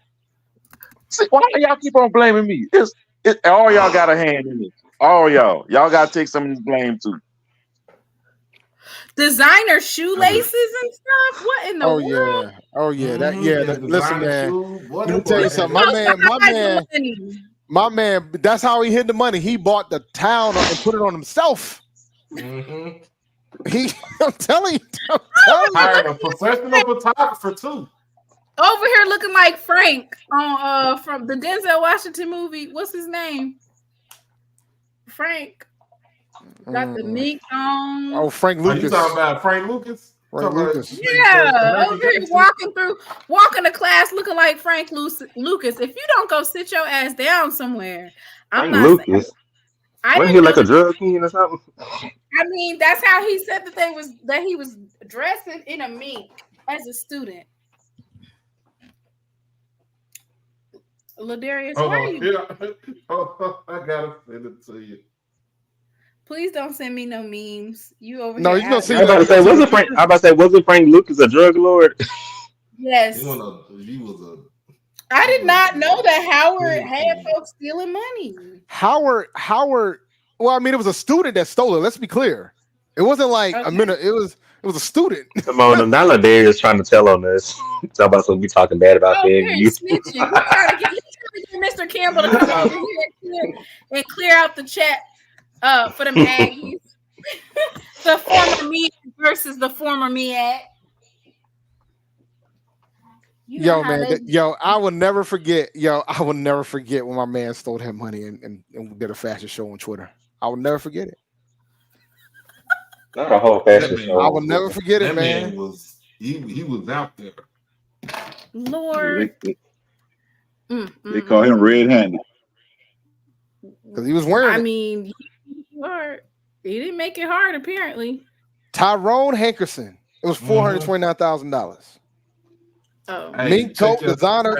See, why do y'all keep on blaming me? All y'all got a hand in it. All y'all got to take some of the blame too. Designer shoelaces and stuff. What in the world? Oh yeah. Listen, man. Let me tell you something. My man. That's how he hid the money. He bought the town and put it on himself. Mm-hmm. I'm telling you. Hired a professional photographer too. Over here looking like Frank on from the Denzel Washington movie. What's his name? Frank. Got the meat on. Oh, Frank Lucas. Are you talking about Frank Lucas? Yeah, over here walking to class looking like Frank Lucas. If you don't go sit your ass down somewhere, I'm not Lucas. Wasn't he like a drug king or something? I mean, that's how he said that he was dressing in a MEAC as a student. Ladarius, why are you? I gotta send it to you. Please don't send me no memes. You over no, here. You don't see. I'm about to say, wasn't Frank Lucas a drug lord? Yes. He was a. I did not know that Howard had folks stealing money. Howard. Well, I mean, it was a student that stole it. Let's be clear. It wasn't like a minute. It was a student. Come on, now Ladarius trying to tell on us. Talk about something we talking bad about them. You snitching. You trying to get Mr. Campbell to come over here and clear out the chat for them Aggies. The former MEAC versus the former MEAC. Yo, man. I will never forget. I will never forget when my man stole that money and did a fashion show on Twitter. I will never forget it. Not a whole fashion show. I will never forget it, man. He was out there. Lord. They call him red-handed. Because he was wearing I mean, he didn't make it hard, apparently. Tyrone Hankerson. It was $429,000. Oh. Mink coat, designer.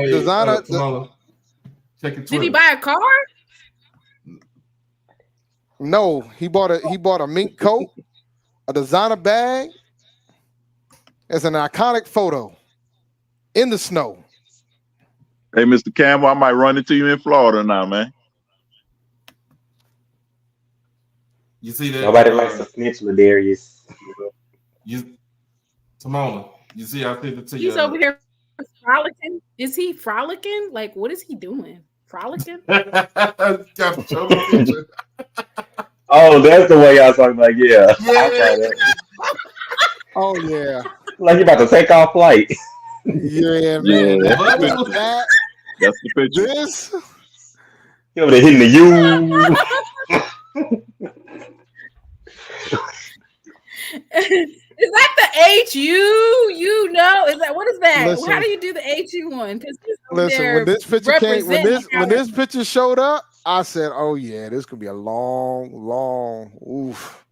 Did he buy a car? No, he bought a mink coat, a designer bag. It's an iconic photo in the snow. Hey, Mr. Campbell, I might run into you in Florida now, man. You see that? Nobody likes to snitch, Ladarius. Simona, you see, I sent it to you. He's over here frolicking. Is he frolicking? Like, what is he doing? Frolicking? Oh, that's the way y'all talking about. Yeah. Oh yeah. Like you about to take off flight. Yeah, man. Yeah. That's the picture. This. You over there hitting the U. Is that the HU? You know? Is that what is that? Listen, how do you do the HU one? Listen, when this picture when this picture showed up, I said, "Oh yeah, this could be a long oof."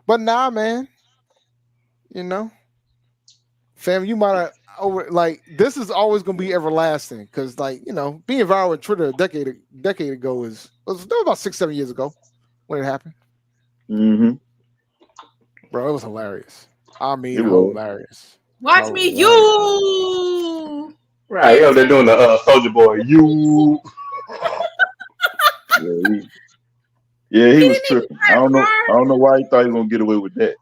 But nah, man. You know, fam, you might have this is always gonna be everlasting because, like, you know, being viral on Twitter a decade ago was about 6-7 years ago when it happened. Mm-hmm. Bro, it was hilarious. I mean, hilarious. Watch me, you. Right, yo, they're doing the Soldier Boy, you. Yeah, he was tripping. I don't know why he thought he was gonna get away with that.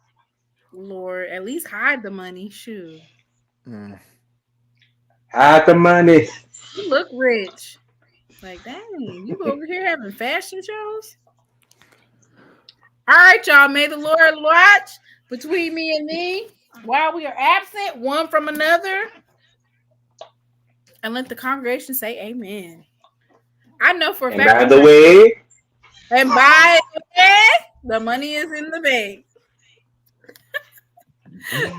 Lord, at least hide the money. Shoot. Hide the money. You look rich. Like, dang, you over here having fashion shows? All right, y'all. May the Lord watch between me and thee while we are absent, one from another. And let the congregation say amen. I know for a fact. By the way, the money is in the bank.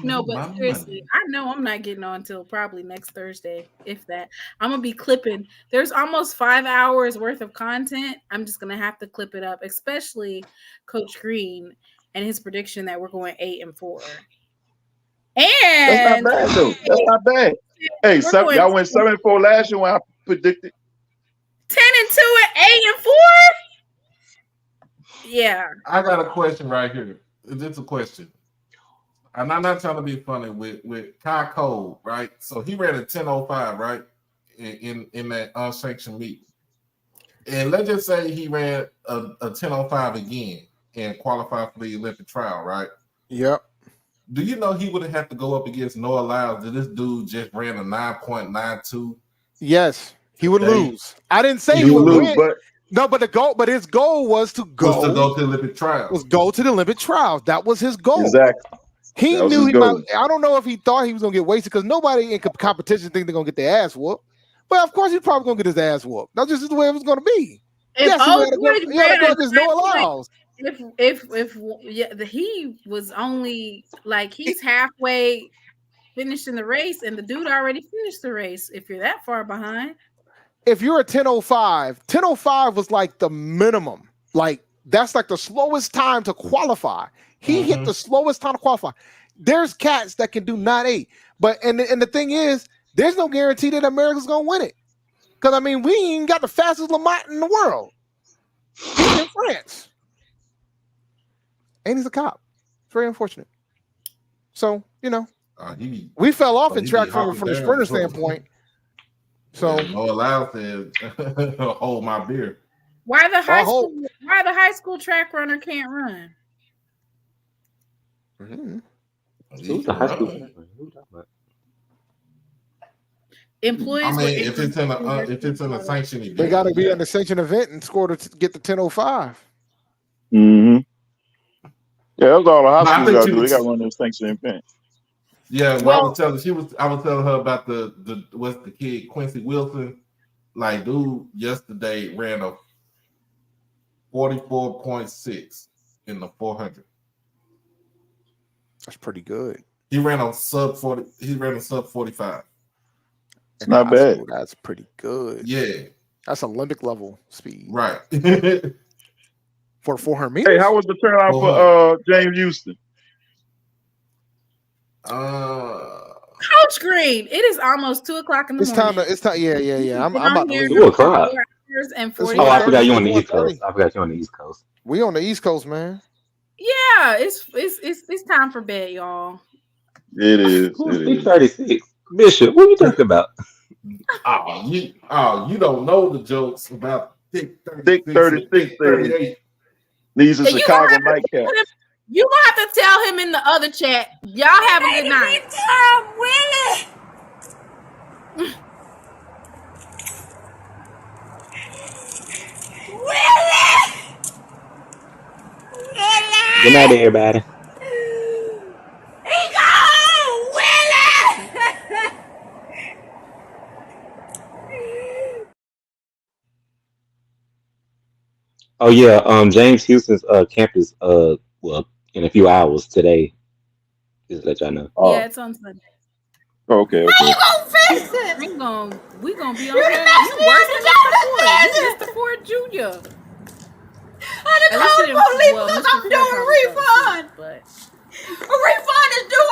No, but seriously, I know I'm not getting on until probably next Thursday, if that. I'm going to be clipping. There's almost 5 hours worth of content. I'm just going to have to clip it up, especially Coach Green and his prediction that we're going 8-4. That's not bad, though. That's not bad. Hey, y'all went 7-4 last year when I predicted 10-2 and 8-4. Yeah. I got a question right here. It's a question. And I'm not trying to be funny with Kai Cole, right? So he ran a 10.05, right? In that unsanctioned meet. And let's just say he ran a 10.05 again and qualified for the Olympic trial, right? Yep. Do you know he would have had to go up against Noah Lyles? Did this dude just ran a 9.92? Yes, he would lose. I didn't say he would lose, but his goal was to go to the Olympic trials. Was go to the Olympic trials. That was his goal. Exactly. He knew he might. I don't know if he thought he was gonna get wasted because nobody in competition think they're gonna get their ass whooped. But of course, he's probably gonna get his ass whooped. That's just the way it was gonna be. Yes, he had to go against Noah Lyles. If he was only like he's halfway finishing the race and the dude already finished the race. If you're that far behind, if you're a 10.05 was like the minimum. Like that's like the slowest time to qualify. He hit the slowest time to qualify. There's cats that can do 9.8, but and the thing is, there's no guarantee that America's gonna win it. Because I mean, we ain't got the fastest Lamont in the world. He's in France. And he's a cop. It's very unfortunate. So, you know, we fell off in track from the sprinter standpoint. So Noah Lyles said, hold my beer. Why the high school track runner can't run? Who's the high school? Employees. I mean, if it's in a sanctioned event, they got to be in the sanctioned event and score to get the 10.05. Yeah, that's all the high school got to do. They got to run those sanctioned events. Yeah, well, I was telling her about the what's the kid Quincy Wilson. Like, dude, yesterday ran a 44.6 in the 400. That's pretty good. He ran a sub 40. He ran a sub 45. It's not bad. School, that's pretty good. Yeah, that's Olympic level speed. Right. For 400 meters. Hey, how was the turnout for James Houston? Coach Green, it is almost 2:00 in the morning. It's time. Yeah. I'm about to leave. 2 o'clock. Oh, I forgot you on the East Coast. We on the East Coast, man. Yeah, it's time for bed, y'all. It is. 6:36. Bishop, what are you talking about? You don't know the jokes about 6:36. 38. These are Chicago nightcaps. You gonna have to tell him in the other chat. Y'all have a good night. Good night, everybody. Oh yeah, James Houston's campus in a few hours today. Just to let y'all know. Yeah, it's on Sunday. Okay. How you gonna fix it? We gonna be on You there. messed me up the job. You Mr. Ford Jr. I just called the police because I'm doing a refund. But A refund is due